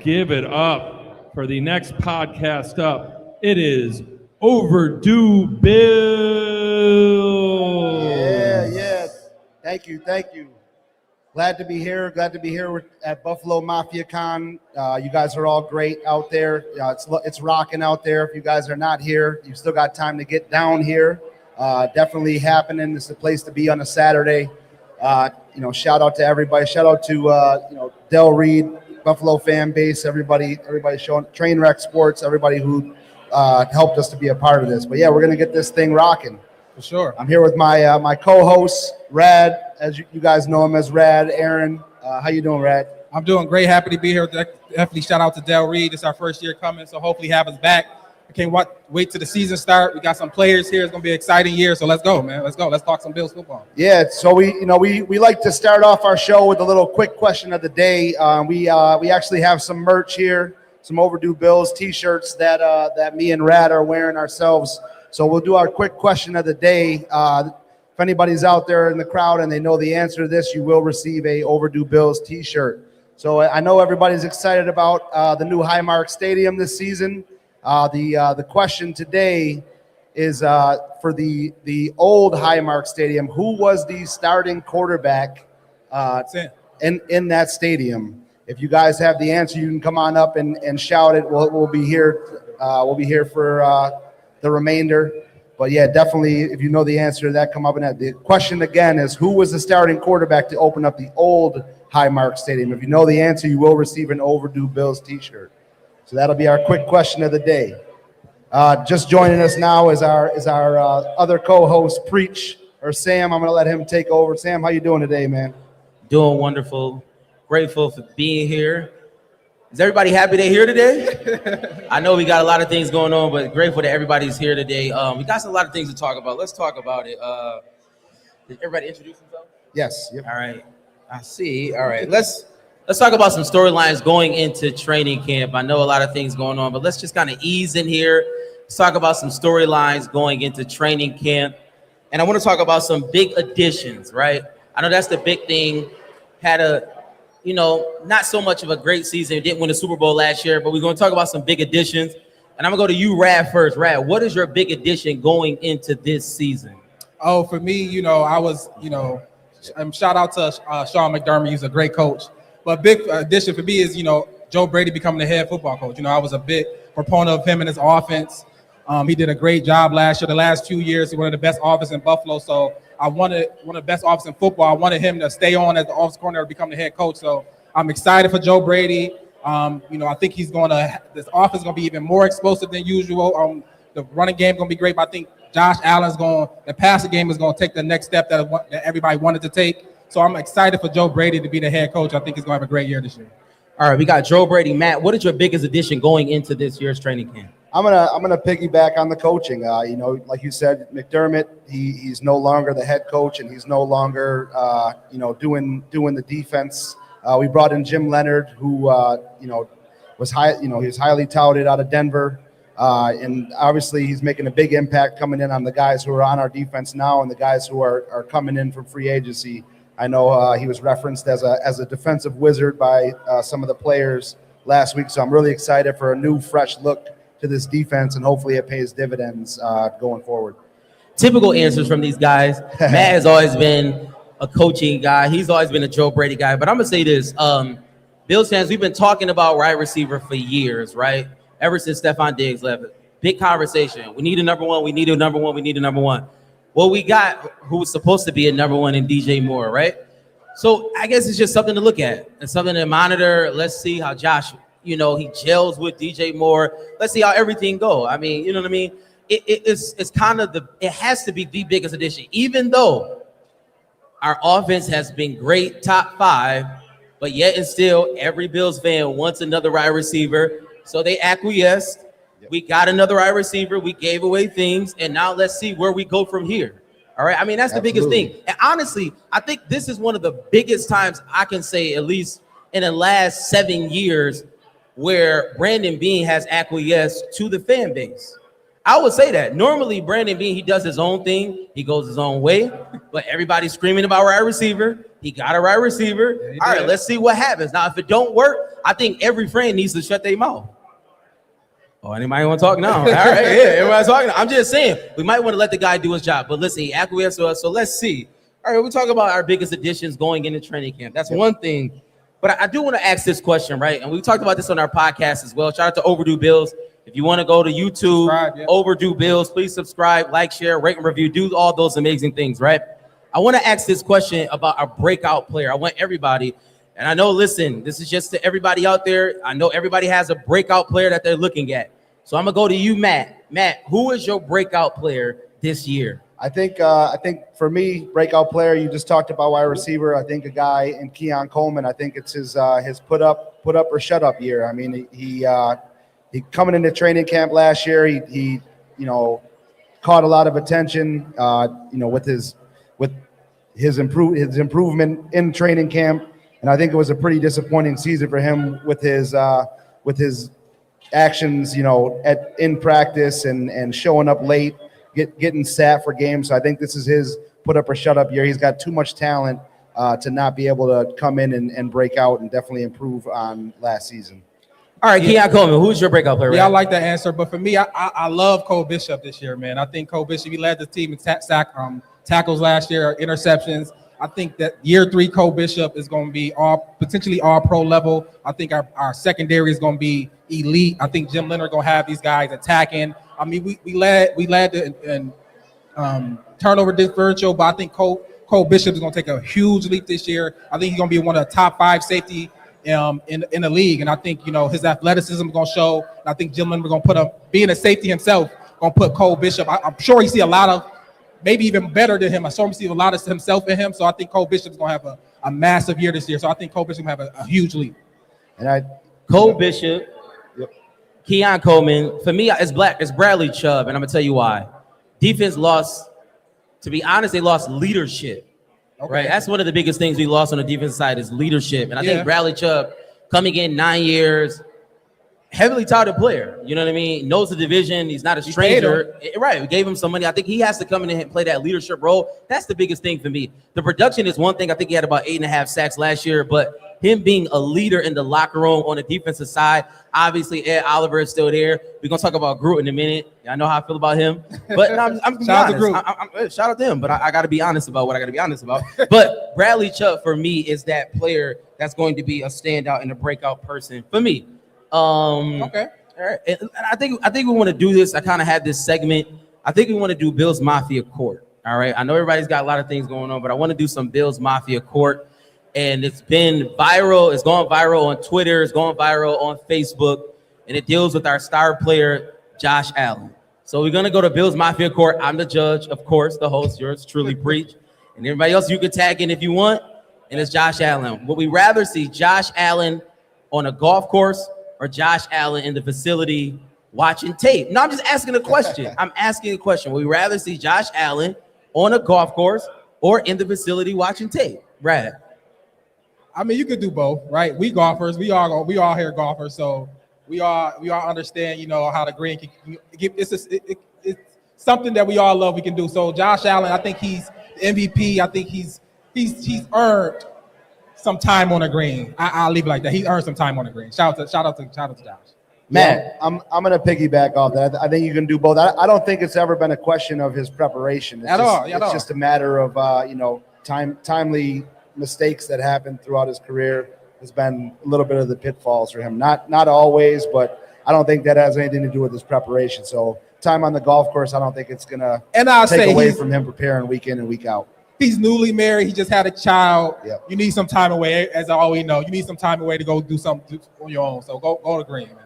give it up for the next podcast up. It is Overdue Bill. Yeah. Thank you. Glad to be here. At Buffalo MafiaCon. You guys are all great out there. It's rocking out there. If you guys are not here, you've still got time to get down here. Definitely happening. It's the place to be on a Saturday. Shout out to everybody. Shout out to Del Reed, Buffalo fan base, everybody showing Trainwreck Sports, everybody who helped us to be a part of this. But yeah, we're gonna get this thing rocking. For sure. I'm here with my my co-host, Rad, as you guys know him as Rad. Aaron, how you doing, Rad? I'm doing great. Happy to be here. Definitely shout out to Del Reed. It's our first year coming, so hopefully have us back. I can't wait till the season start. We got some players here. It's gonna be an exciting year. So let's go, man. Let's go. Let's talk some Bills football. Yeah. So we like to start off our show with a little quick question of the day. We actually have some merch here, some Overdue Bills T-shirts that me and Rad are wearing ourselves. So we'll do our quick question of the day. If anybody's out there in the crowd and they know the answer to this, you will receive a Overdue Bills T-shirt. So I know everybody's excited about the new Highmark Stadium this season. The question today is for the old Highmark Stadium. Who was the starting quarterback in that stadium? If you guys have the answer, you can come on up and shout it. We'll be here. We'll be here for the remainder. But yeah, definitely, if you know the answer to that, come up and that. The question again is, who was the starting quarterback to open up the old Highmark Stadium? If you know the answer, you will receive an Overdue Bills T-shirt. So that'll be our quick question of the day. Just joining us now is our other co-host, Preach, or Sam. I'm going to let him take over. Sam, how you doing today, man? Doing wonderful. Grateful for being here. Is everybody happy they're here today? I know we got a lot of things going on, but grateful that everybody's here today. We got a lot of things to talk about. Let's talk about it. Did everybody introduce themselves? Yes. Yep. All right. I see. All right. Let's talk about some storylines going into training camp. I know a lot of things going on, but let's just kind of ease in here. Let's talk about some storylines going into training camp. And I want to talk about some big additions, right? I know that's the big thing. Had a not so much of a great season. Didn't win the Super Bowl last year, but we're going to talk about some big additions. And I'm going to go to you, Rad, first. Rad, what is your big addition going into this season? Oh, for me, I was, shout out to Sean McDermott. He's a great coach. But big addition for me is, Joe Brady becoming the head football coach. I was a big proponent of him and his offense. He did a great job last year. The last 2 years, he was one of the best offenses in Buffalo. So I wanted one of the best offenses in football. I wanted him to stay on as the offensive coordinator to become the head coach. So I'm excited for Joe Brady. I think this offense is going to be even more explosive than usual. The running game is going to be great, but I think Josh Allen's the passing game is going to take the next step that everybody wanted to take. So I'm excited for Joe Brady to be the head coach. I think he's going to have a great year this year. All right, we got Joe Brady. Matt, what is your biggest addition going into this year's training camp? I'm gonna piggyback on the coaching. Like you said, McDermott, he's no longer the head coach, and he's no longer doing the defense. We brought in Jim Leonard, who was he's highly touted out of Denver, and obviously he's making a big impact coming in on the guys who are on our defense now and the guys who are coming in from free agency. I know he was referenced as a defensive wizard by some of the players last week, so I'm really excited for a new, fresh look to this defense, and hopefully it pays dividends going forward. Typical answers from these guys. Matt has always been a coaching guy. He's always been a Joe Brady guy. But I'm going to say this. Bills fans, we've been talking about wide receiver for years, right? Ever since Stephon Diggs left. Big conversation. We need a number one. We need a number one. We need a number one. Well, we got who was supposed to be a number one in DJ Moore, right? So I guess it's just something to look at and something to monitor. Let's see how Josh, he gels with DJ Moore. Let's see how everything go. I mean, you know what I mean? It's kind of it has to be the biggest addition, even though our offense has been great, top 5, but yet and still every Bills fan wants another wide receiver. So they acquiesced. Yep. We got another wide receiver. We gave away things, and now let's see where we go from here. All right. I mean, that's the biggest thing. And honestly, I think this is one of the biggest times I can say, at least in the last 7 years, where Brandon Beane has acquiesced to the fan base. I would say that. Normally, Brandon Bean, he does his own thing. He goes his own way. But everybody's screaming about wide receiver. He got a wide receiver. All right, let's see what happens. Now, if it don't work, I think every friend needs to shut their mouth. Oh, anybody want to talk now? All right, yeah, everybody's talking. I'm just saying, we might want to let the guy do his job. But listen, he acquiesced to us, so let's see. All right, we talk about our biggest additions going into training camp. That's one thing. But I do want to ask this question, right? And we talked about this on our podcast as well. Shout out to Overdue Bills. If you want to go to YouTube, Overdue Bills, please subscribe, like, share, rate, and review. Do all those amazing things, right? I want to ask this question about our breakout player. I want everybody, and I know, listen, this is just to everybody out there. I know everybody has a breakout player that they're looking at. So I'm going to go to you, Matt. Matt, who is your breakout player this year? I think for me, breakout player, you just talked about wide receiver. I think a guy in Keon Coleman, I think it's his put up or shut up year. I mean, he coming into training camp last year, he caught a lot of attention, with his improvement in training camp, and I think it was a pretty disappointing season for him with his actions, in practice and showing up late, getting sat for games. So I think this is his put up or shut up year. He's got too much talent to not be able to come in and break out and definitely improve on last season. All right, Keon Coleman, who's your breakout player? Yeah, I like that answer. But for me, I love Cole Bishop this year, man. I think Cole Bishop, he led the team in tackles last year, interceptions. I think that year 3 Cole Bishop is going to be potentially all pro level. I think our secondary is going to be elite. I think Jim Leonard going to have these guys attacking. I mean, we led in turnover differential, but I think Cole Bishop is going to take a huge leap this year. I think he's going to be one of the top 5 safety in the league, and I think his athleticism is going to show. I think Jim Leonard going to put being a safety himself, going to put Cole Bishop. I'm sure he see a lot of, maybe even better than him. I saw him see a lot of himself in him, so I think Cole Bishop is going to have a massive year this year. So I think Cole Bishop will have a huge leap. And Cole Bishop, Keon Coleman. For me, it's Bradley Chubb, and I'm gonna tell you why. Defense lost. To be honest, they lost leadership. Okay. Right, that's one of the biggest things we lost on the defense side is leadership. And I think Bradley Chubb, coming in 9 years, heavily touted player. You know what I mean? Knows the division. He's not a stranger. Right. We gave him some money. I think he has to come in and play that leadership role. That's the biggest thing for me. The production is one thing. I think he had about 8.5 sacks last year, but him being a leader in the locker room on the defensive side, obviously Ed Oliver is still there. We're going to talk about Groot in a minute. I know how I feel about him. But no, I'm shout out to him, but I got to be honest about what I got to be honest about. But Bradley Chubb, for me, is that player that's going to be a standout and a breakout person for me. Okay. All right. And I think we want to do this. I kind of had this segment. I think we want to do Bills Mafia Court. All right. I know everybody's got a lot of things going on, but I want to do some Bills Mafia Court. And it's been viral. It's gone viral on Twitter. It's gone viral on Facebook. And it deals with our star player, Josh Allen. So we're going to go to Bills Mafia Court. I'm the judge, of course, the host, yours truly, Preach. And everybody else, you can tag in if you want. And it's Josh Allen. Would we rather see Josh Allen on a golf course or Josh Allen in the facility watching tape? No, I'm just asking a question. I'm asking a question. Would we rather see Josh Allen on a golf course or in the facility watching tape? Brad. I mean, you could do both, right? We golfers, we all here golfers, so we all understand, how the green can give. It's something that we all love. We can do. So Josh Allen, I think he's the MVP. I think he's earned some time on the green. I'll leave it like that. He earned some time on the green. Shout out to Josh. Matt, I'm going to piggyback off that. I think you can do both. I don't think it's ever been a question of his preparation. It's just a matter of timely mistakes that happened throughout his career. Has been a little bit of the pitfalls for him. Not always, but I don't think that has anything to do with his preparation. So time on the golf course, I don't think it's going to take away from him preparing week in and week out. He's newly married. He just had a child. Yep. You need some time away, as all we know. You need some time away to go do something on your own. So go to green, man.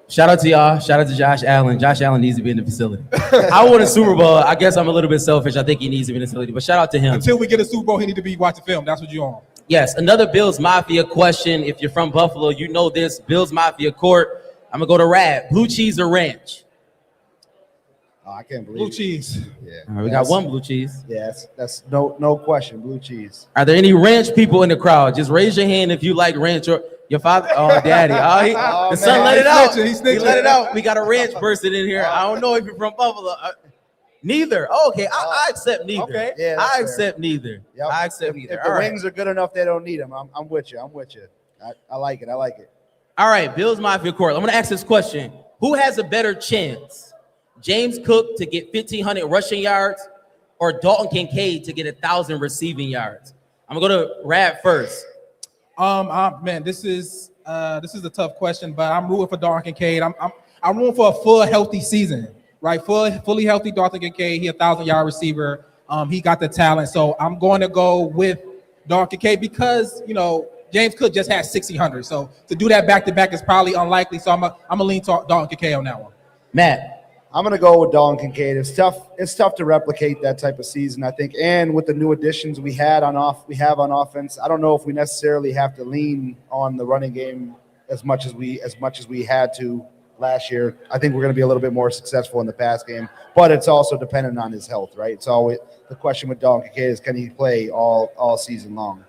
Shout out to y'all. Shout out to Josh Allen. Josh Allen needs to be in the facility. I won a Super Bowl. I guess I'm a little bit selfish. I think he needs to be in the facility, but shout out to him. Until we get a Super Bowl, he need to be watching film. That's what you're on. Yes, another Bills Mafia question. If you're from Buffalo, you know this. Bills Mafia Court. I'm going to go to Rad. Blue cheese or ranch? Oh, I can't believe blue cheese. Yeah. All right, we got one blue cheese. Yes, that's no question. Blue cheese. Are there any ranch people in the crowd? Just raise your hand if you like ranch. Or Your father? Oh, daddy. The son man, let it out. he's He snitching. let it out. We got a ranch person in here. I don't know if you're from Buffalo. Neither. Oh, okay. I accept neither. Okay. Yeah, that's I fair. accept neither. Yep. I accept neither. If the All right. wings are good enough, they don't need them. I'm with you. I like it. All right, Bills Mafia Court. I'm going to ask this question. Who has a better chance? James Cook to get 1,500 rushing yards or Dalton Kincaid to get 1,000 receiving yards? I'm going to go to Rad first. Man, this is a tough question, but I'm rooting for Dalton Kincaid. I'm rooting for a full healthy season, right? Fully healthy Dalton Kincaid. He a 1,000-yard receiver. He got the talent, so I'm going to go with Dalton Kincaid because James Cook just had 1,600. So to do that back to back is probably unlikely. So I'm gonna lean to Dalton Kincaid on that one. Matt. I'm gonna go with Dalton Kincaid. It's tough to replicate that type of season, I think. And with the new additions we have on offense, I don't know if we necessarily have to lean on the running game as much as we had to last year. I think we're going to be a little bit more successful in the pass game, but it's also dependent on his health, right? It's always the question with Dalton Kincaid is, can he play all season long?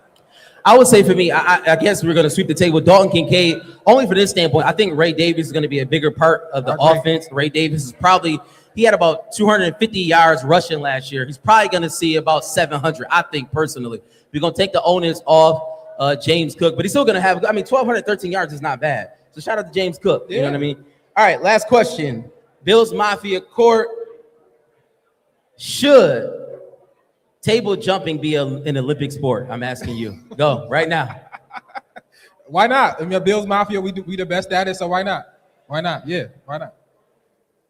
I would say for me, I guess we're going to sweep the table with Dalton Kincaid. Only for this standpoint, I think Ray Davis is going to be a bigger part of the offense. Ray Davis is he had about 250 yards rushing last year. He's probably going to see about 700, I think, personally. We're going to take the onus off James Cook, but he's still going to have, 1,213 yards is not bad. So shout out to James Cook. You know what I mean? All right, last question. Bills Mafia Court. Should table jumping be an Olympic sport? I'm asking you. Go right now. Why not? Bills Mafia, we the best at it, so why not? Why not? Yeah, why not?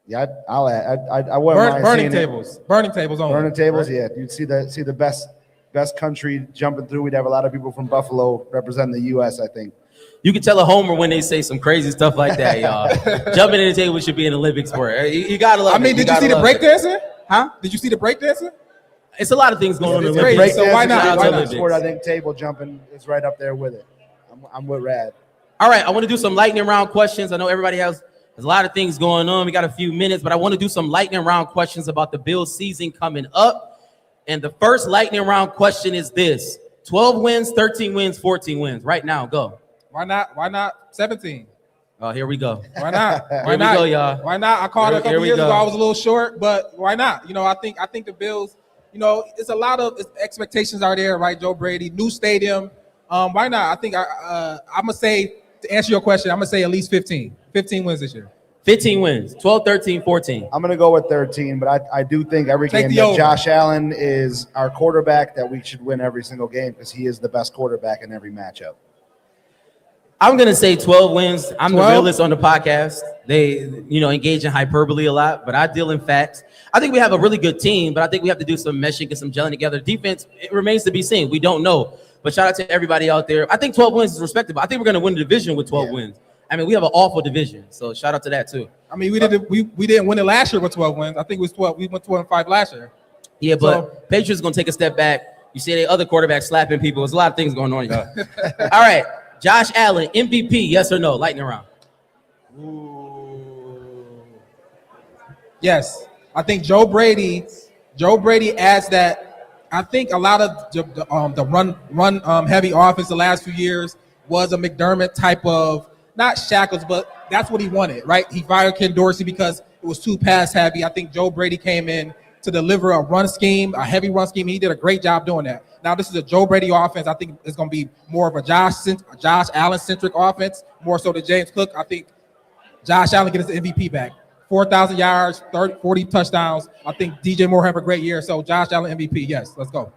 Yeah, I'll add. I wouldn't mind burning seeing tables. it. Burning tables only. Burning tables, right? yeah. You'd see the best country jumping through. We'd have a lot of people from Buffalo representing the U.S., I think. You can tell a homer when they say some crazy stuff like that, y'all. Jumping in the table should be an Olympic sport. You gotta love it. Did you see the breakdancing? Huh? Did you see the breakdancing? It's a lot of things going on in the Break Olympics. So why not? Why not? Sport, I think table jumping is right up there with it. I'm with Rad. All right, I want to do some lightning round questions. I know everybody has a lot of things going on. We got a few minutes, but I want to do some lightning round questions about the Bills season coming up. And the first lightning round question is this: 12 wins, 13 wins, 14 wins. Right now, go. Why not? Why not 17? Oh, here we go. Why not? Why Here not? we go, y'all. Why not? I called it a Here couple we years go. ago. I was a little short, but why not? I think the Bills. It's a lot of expectations are there, right? Joe Brady, new stadium. Why not? I think I'm gonna say, to answer your question, I'm gonna say at least 15 wins this year. 15 wins, 12, 13, 14. I'm going to go with 13, but I do think every Take game the that over. Josh Allen is our quarterback, that we should win every single game because he is the best quarterback in every matchup. I'm gonna say 12 wins. I'm 12? the realist on the podcast. They, engage in hyperbole a lot, but I deal in facts. I think we have a really good team, but I think we have to do some meshing and some gelling together. Defense, it remains to be seen. We don't know. But shout out to everybody out there. I think 12 wins is respectable. I think we're gonna win the division with 12 wins. We have an awful division, so shout out to that too. We didn't win it last year with 12 wins. I think it was 12. We went 12-5 last year. Yeah, but Patriots gonna take a step back. You see the other quarterback slapping people. There's a lot of things going on, y'all. All right, Josh Allen, MVP, yes or no? Lightning round. Yes, I think Joe Brady adds that. I think a lot of the run heavy offense the last few years was a McDermott type of, not shackles, but that's what he wanted, right? He fired Ken Dorsey because it was too pass heavy. I think Joe Brady came in to deliver a run scheme, a heavy run scheme. He did a great job doing that. Now this is a Joe Brady offense. I think it's going to be more of a Josh Allen centric offense, more so than James Cook. I think Josh Allen gets his MVP back. 4,000 yards, 40 touchdowns. I think DJ Moore have a great year. So Josh Allen MVP, yes, let's go.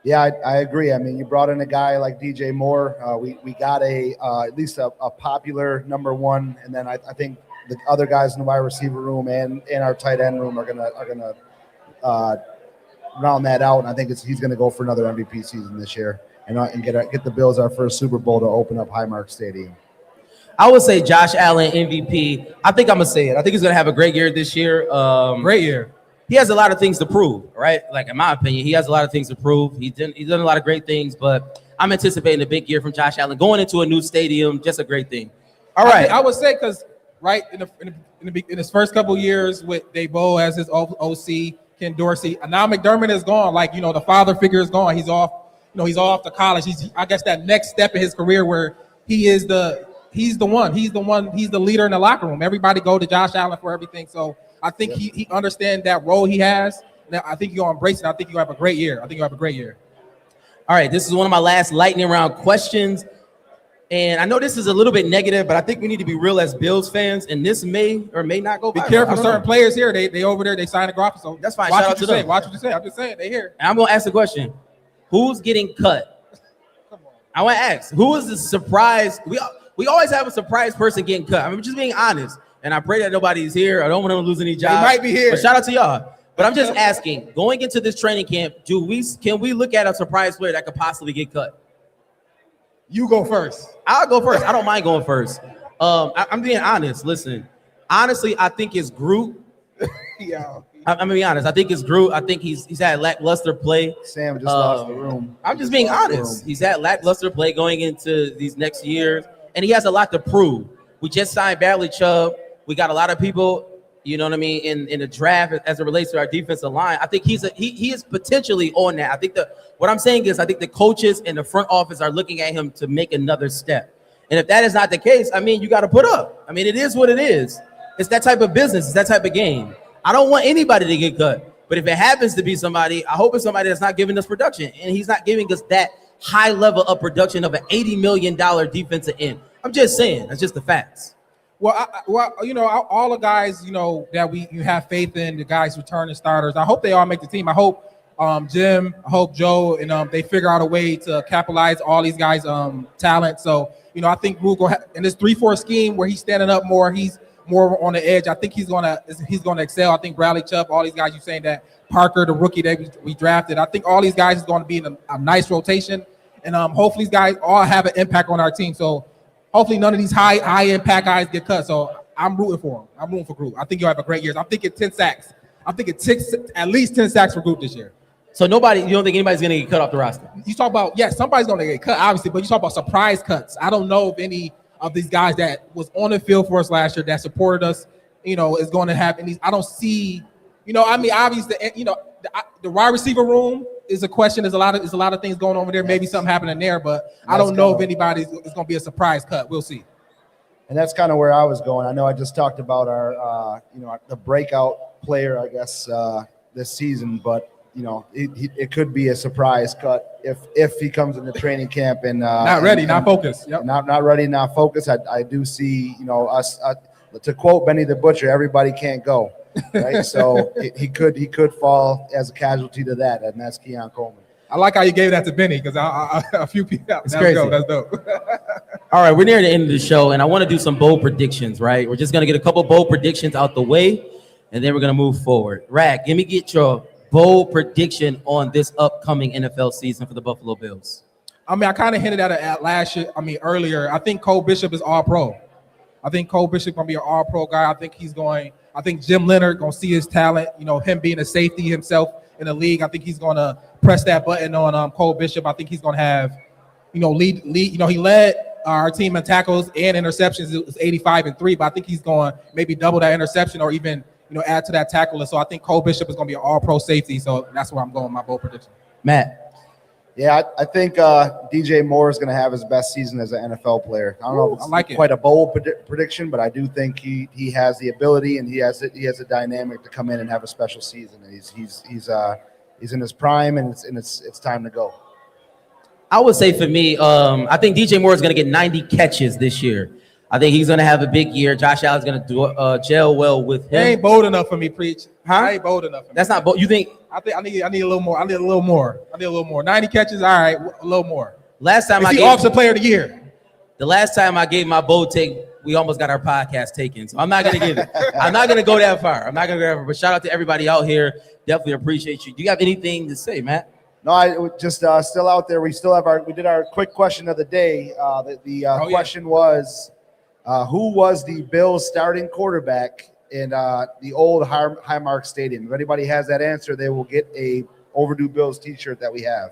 Yeah, I agree. You brought in a guy like DJ Moore. We got at least a popular number one, and then I think the other guys in the wide receiver room and our tight end room are gonna round that out. And I think he's gonna go for another MVP season this year and get the Bills our first Super Bowl to open up Highmark Stadium. I would say Josh Allen MVP. I think I'm gonna say it. I think he's gonna have a great year this year. Great year. He has a lot of things to prove, right? Like in my opinion, he has a lot of things to prove. He's done a lot of great things, but I'm anticipating a big year from Josh Allen going into a new stadium. Just a great thing. All right, I would say because in his first couple years with Daboll as his OC, Ken Dorsey, and now McDermott is gone. The father figure is gone. He's off. He's off to college. I guess that next step in his career where he's the one. He's the leader in the locker room. Everybody go to Josh Allen for everything. So I think he understands that role he has. Now I think you'll embrace it. I think you'll have a great year. All right, this is one of my last lightning round questions. And I know this is a little bit negative, but I think we need to be real as Bills fans, and this may or may not go. Be careful, certain players here. They over there. They sign a graphic. So that's fine. Watch Shout what out you to say. them. Watch what you say. I'm just saying they here. And I'm gonna ask the question: who's getting cut? I want to ask who is the surprise? We always have a surprise person getting cut. I'm just being honest, and I pray that nobody's here. I don't want them to lose any jobs. They might be here. But shout out to y'all. But I'm just asking: going into this training camp, can we look at a surprise player that could possibly get cut? You go first. I'll go first. I don't mind going first. I'm being honest. Listen, honestly, I think it's Groot. Yeah. I'm gonna be honest. I think it's Groot. I think he's had lackluster play. Sam just lost the room. I'm just being honest. He's had lackluster play going into these next years, and he has a lot to prove. We just signed Bradley Chubb. We got a lot of people, you know what I mean, in the draft as it relates to our defensive line. I think he is potentially on that. I think what I'm saying is I think the coaches and the front office are looking at him to make another step. And if that is not the case, I mean, you got to put up. I mean, it is what it is. It's that type of business. It's that type of game. I don't want anybody to get cut. But if it happens to be somebody, I hope it's somebody that's not giving us production. And he's not giving us that high level of production of an $80 million defensive end. I'm just saying. That's just the facts. Well, all the guys, that you have faith in, the guys returning starters. I hope they all make the team. I hope Jim, I hope Joe, and they figure out a way to capitalize all these guys' talent. So, I think Google in this 3-4 scheme where he's standing up more, he's more on the edge. I think he's gonna excel. I think Bradley Chubb, all these guys you saying that Parker, the rookie that we drafted. I think all these guys is going to be in a nice rotation, and hopefully these guys all have an impact on our team. So hopefully none of these high impact guys get cut. So I'm rooting for him. I'm rooting for Groot. I think you'll have a great year. I'm thinking 10 sacks. I'm thinking at least 10 sacks for Groot this year. So you don't think anybody's going to get cut off the roster? You talk about, somebody's going to get cut, obviously, but you talk about surprise cuts. I don't know if any of these guys that was on the field for us last year that supported us, is going to have any. I don't see, obviously, the wide receiver room is a question. There's a lot of things going on over there. Maybe something happening there, but I don't know if anybody is going to be a surprise cut. We'll see. And that's kind of where I was going. I know I just talked about our, the breakout player, I guess, this season, but it could be a surprise cut if he comes into training camp and not ready, not focused. Yep. Not ready, not focused. I do see, us. To quote Benny the Butcher, everybody can't go, right? So he could fall as a casualty to that, and that's Keon Coleman. I like how you gave that to Benny because a few people. It's crazy. That's dope. All right, we're near the end of the show, and I want to do some bold predictions. Right, we're just gonna get a couple bold predictions out the way, and then we're gonna move forward. Rag, get your bold prediction on this upcoming NFL season for the Buffalo Bills. I kind of hinted at it earlier. I think Cole Bishop is all pro. I think Cole Bishop going to be an all pro guy. I think Jim Leonard going to see his talent, him being a safety himself in the league. I think he's going to press that button on Cole Bishop. I think he's going to have, lead. He led our team in tackles and interceptions. It was 85-3, but I think he's going to maybe double that interception or even add to that tackle. So I think Cole Bishop is going to be an all-pro safety. So that's where I'm going with my bold prediction. Matt. Yeah, I think DJ Moore is going to have his best season as an NFL player. I don't know if it's quite a bold prediction, but I do think he has the ability and he has a dynamic to come in and have a special season. And he's in his prime and it's time to go. I would say for me, I think DJ Moore is going to get 90 catches this year. I think he's going to have a big year. Josh Allen's going to do gel well with him. They ain't bold enough for me, Preach. Huh? I ain't bold enough for me. That's not bold. You think? I need a little more. I need a little more. 90 catches, all right, a little more. Last time I gave Offensive Player of the Year. The last time I gave my bold take, we almost got our podcast taken. So I'm not going to give it. I'm not going to go that far. But shout out to everybody out here. Definitely appreciate you. Do you have anything to say, Matt? No, I just still out there. We did our quick question of the day. The question was, who was the Bills starting quarterback in the old Highmark Stadium? If anybody has that answer, they will get a Overdue Bills t-shirt that we have.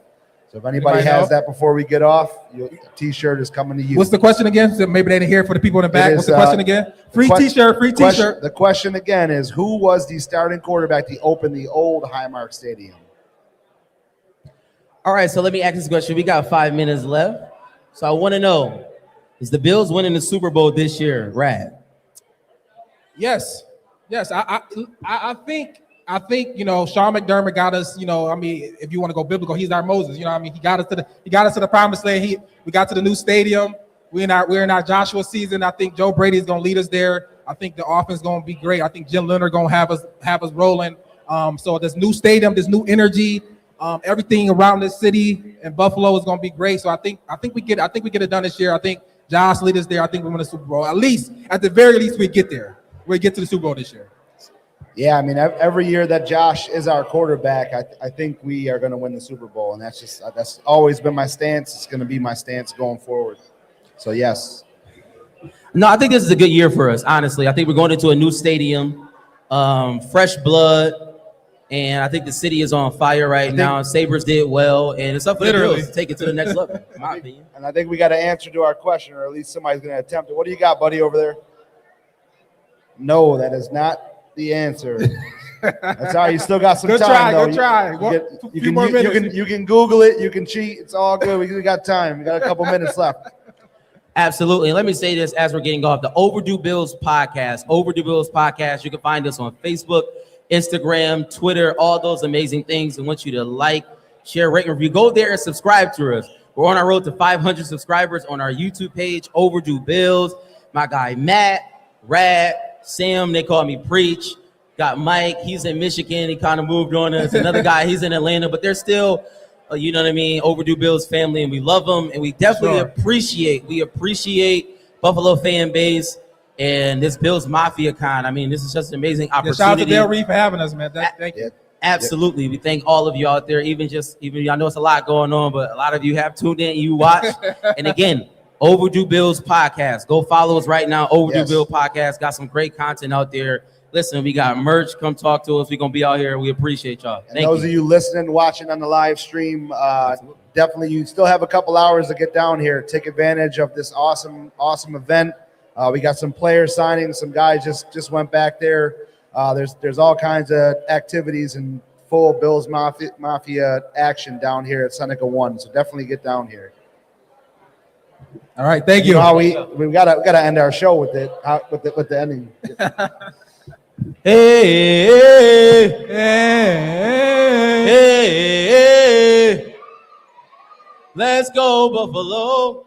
So if anybody has that before we get off, your t-shirt is coming to you. What's the question again? So maybe they didn't hear it for the people in the back. What's the question again? Free t-shirt. The question again is, who was the starting quarterback to open the old Highmark Stadium? All right, so let me ask this question. We got 5 minutes left. So I want to know, Is the Bills winning the Super Bowl this year, Rad? Yes, yes. I think Sean McDermott got us. If you want to go biblical, he's our Moses. He got us to the promised land. We got to the new stadium. We're in our Joshua season. I think Joe Brady is going to lead us there. I think the offense is going to be great. I think Jim Leonard going to have us rolling. So this new stadium, this new energy, everything around this city and Buffalo is going to be great. So I think we get it done this year. I think Josh lead us there. I think we win the Super Bowl. At the very least, we get there. We get to the Super Bowl this year. Yeah, I mean, every year that Josh is our quarterback, I think we are going to win the Super Bowl, and that's always been my stance. It's going to be my stance going forward. So yes. No, I think this is a good year for us. Honestly, I think we're going into a new stadium, fresh blood, and I think the city is on fire right now. Sabres did well, and it's up for the Bills to take it to the next level, in my opinion. And I think we got an answer to our question, or at least somebody's going to attempt it. What do you got, buddy, over there? No, that is not the answer. That's all right. You still got some time. Good try. You can Google it. You can cheat. It's all good. We got time. We got a couple minutes left. Absolutely. And let me say this as we're getting off, the Overdue Bills podcast. You can find us on Facebook, Instagram, Twitter, all those amazing things. I want you to like, share, rate, and review. Go there and subscribe to us. We're on our road to 500 subscribers on our YouTube page, Overdue Bills. My guy, Matt, Rad, Sam, they call me Preach. Got Mike, he's in Michigan. He kind of moved on us. Another guy, he's in Atlanta, but they're still, Overdue Bills family, and we love them. And we definitely appreciate Buffalo fan base and this Bills MafiaCon. I mean, this is just an amazing opportunity. Shout out to Del Reed for having us, man. Thank you. Absolutely. We thank all of you out there, even I know it's a lot going on, but a lot of you have tuned in, you watch. And again, Overdue Bills podcast. Go follow us right now. Overdue Bills podcast. Got some great content out there. Listen, we got merch. Come talk to us. We're going to be out here. We appreciate y'all. And those of you listening, watching on the live stream, definitely you still have a couple hours to get down here. Take advantage of this awesome event. We got some player signings. Some guys just went back there. There's all kinds of activities and full Bills Mafia action down here at Seneca 1. So definitely get down here. All right, thank you. You know how we gotta end our show with it with the ending. Hey, let's go Buffalo.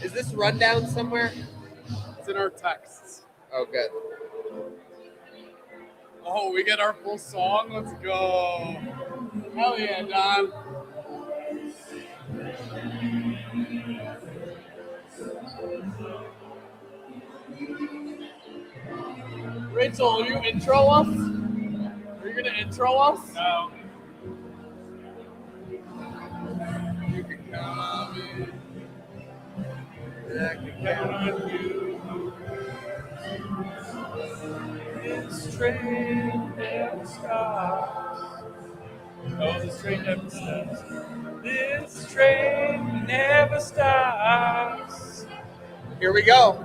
Is this rundown somewhere? It's in our texts. Oh, good. Oh, we get our full song? Let's go. Hell yeah, Don. Rachel, will you intro us? Are you going to intro us? No. You can count on me. I can count on you. This train never stops. Oh, this train never stops. This train never stops. Here we go.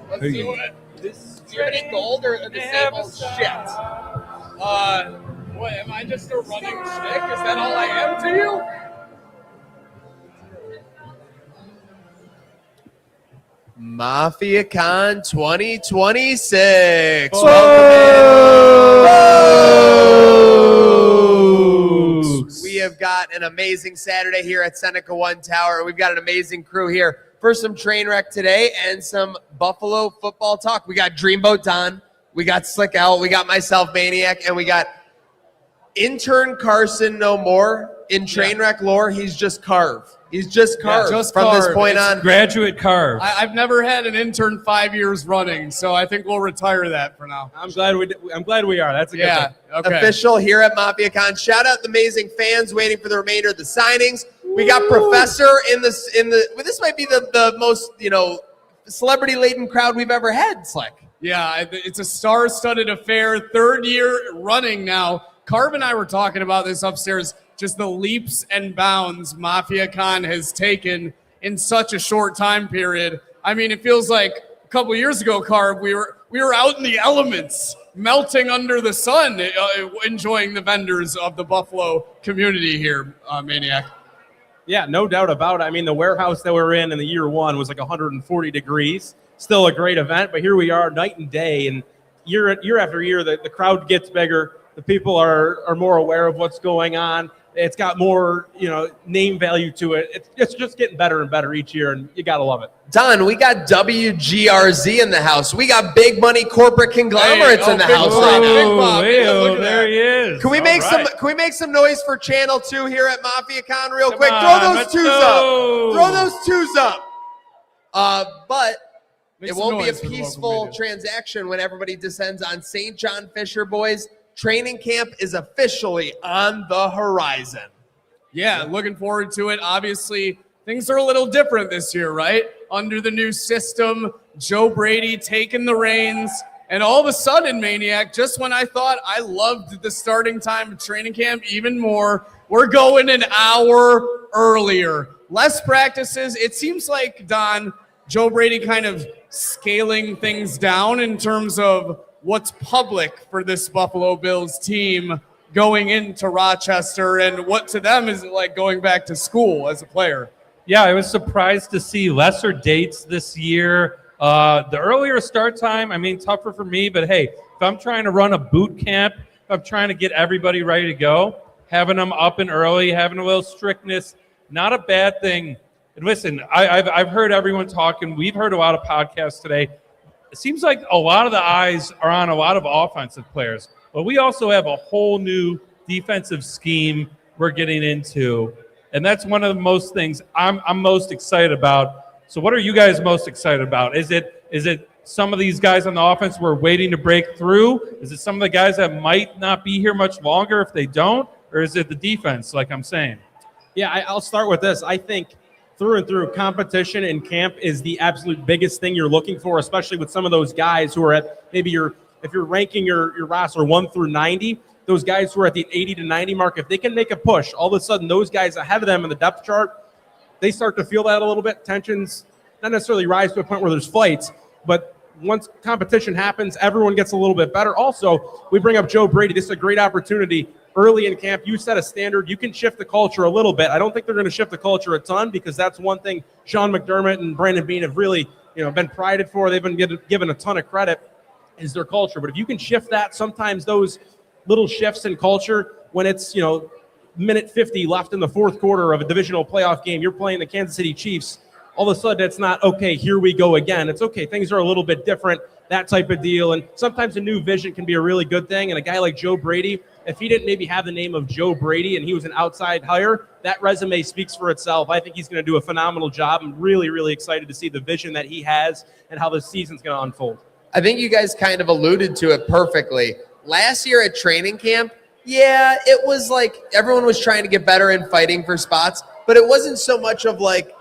Let's do it. Do you have any gold or the same old shit? What, am I just a running shtick? Is that all I am to you? MafiaCon 2026. We have got an amazing Saturday here at Seneca One Tower. We've got an amazing crew here for some train wreck today and some Buffalo football talk. We got Dreamboat Don, we got Slick Owl, we got myself, Maniac, and we got intern Carson no more. In train wreck lore, he's just Carve. He's just Carve from this point on. Graduate Carve. I've never had an intern 5 years running, so I think we'll retire that for now. I'm glad we are. That's a good thing. Okay. Official here at MafiaCon. Shout out the amazing fans waiting for the remainder of the signings. We got Professor in this. This might be the most celebrity laden crowd we've ever had. Slick. Yeah, it's a star-studded affair. 3rd year running now. Carv and I were talking about this upstairs. Just the leaps and bounds MafiaCon has taken in such a short time period. I mean, it feels like a couple years ago, Carv, we were out in the elements, melting under the sun, enjoying the vendors of the Buffalo community here, Maniac. Yeah, no doubt about it. I mean, the warehouse that we're in the year one was like 140 degrees. Still a great event, but here we are night and day. And year after year, the crowd gets bigger. The people are more aware of what's going on. It's got more, name value to it. It's just getting better and better each year, and you got to love it. Don, we got WGRZ in the house. We got big money corporate conglomerates in the house right now. There he is. Can we make some noise for Channel 2 here at MafiaCon real quick? Throw those twos up. Throw those twos up. But it won't be a peaceful transaction when everybody descends on St. John Fisher, boys. Training camp is officially on the horizon. Yeah, looking forward to it. Obviously, things are a little different this year, right? Under the new system, Joe Brady taking the reins. And all of a sudden, Maniac, just when I thought I loved the starting time of training camp even more, we're going an hour earlier. Less practices. It seems like, Don, Joe Brady kind of scaling things down in terms of what's public for this Buffalo Bills team going into Rochester and what to them is it like going back to school as a player. Yeah, I was surprised to see lesser dates this year. The earlier start time, I mean, tougher for me, but hey, if I'm trying to run a boot camp, if I'm trying to get everybody ready to go, having them up and early, having a little strictness, not a bad thing. And listen, I've heard everyone talking. We've heard a lot of podcasts today. It seems like a lot of the eyes are on a lot of offensive players, but we also have a whole new defensive scheme we're getting into, and that's one of the most things I'm most excited about. So what are you guys most excited about? Is it some of these guys on the offense we're waiting to break through? Is it some of the guys that might not be here much longer if they don't? Or is it the defense, like I'm saying? Yeah, I'll start with this. I think through and through, competition in camp is the absolute biggest thing you're looking for, especially with some of those guys who are at maybe if you're ranking your roster 1 through 90, those guys who are at the 80 to 90 mark, if they can make a push, all of a sudden those guys ahead of them in the depth chart, they start to feel that a little bit. Tensions not necessarily rise to a point where there's fights, but once competition happens, everyone gets a little bit better. Also, we bring up Joe Brady. This is a great opportunity early in camp. You set a standard. You can shift the culture a little bit. I don't think they're going to shift the culture a ton because that's one thing Sean McDermott and Brandon Beane have really been prided for. They've been given a ton of credit is their culture. But if you can shift that, sometimes those little shifts in culture, when it's minute 50 left in the fourth quarter of a divisional playoff game, you're playing the Kansas City Chiefs. all of a sudden it's not, okay, here we go again. It's okay, things are a little bit different, that type of deal. And sometimes a new vision can be a really good thing. And a guy like Joe Brady, if he didn't maybe have the name of Joe Brady and he was an outside hire, that resume speaks for itself. I think he's going to do a phenomenal job. I'm really, really excited to see the vision that he has and how the season's going to unfold. I think you guys kind of alluded to it perfectly. Last year at training camp, yeah, it was like everyone was trying to get better and fighting for spots, but it wasn't so much of like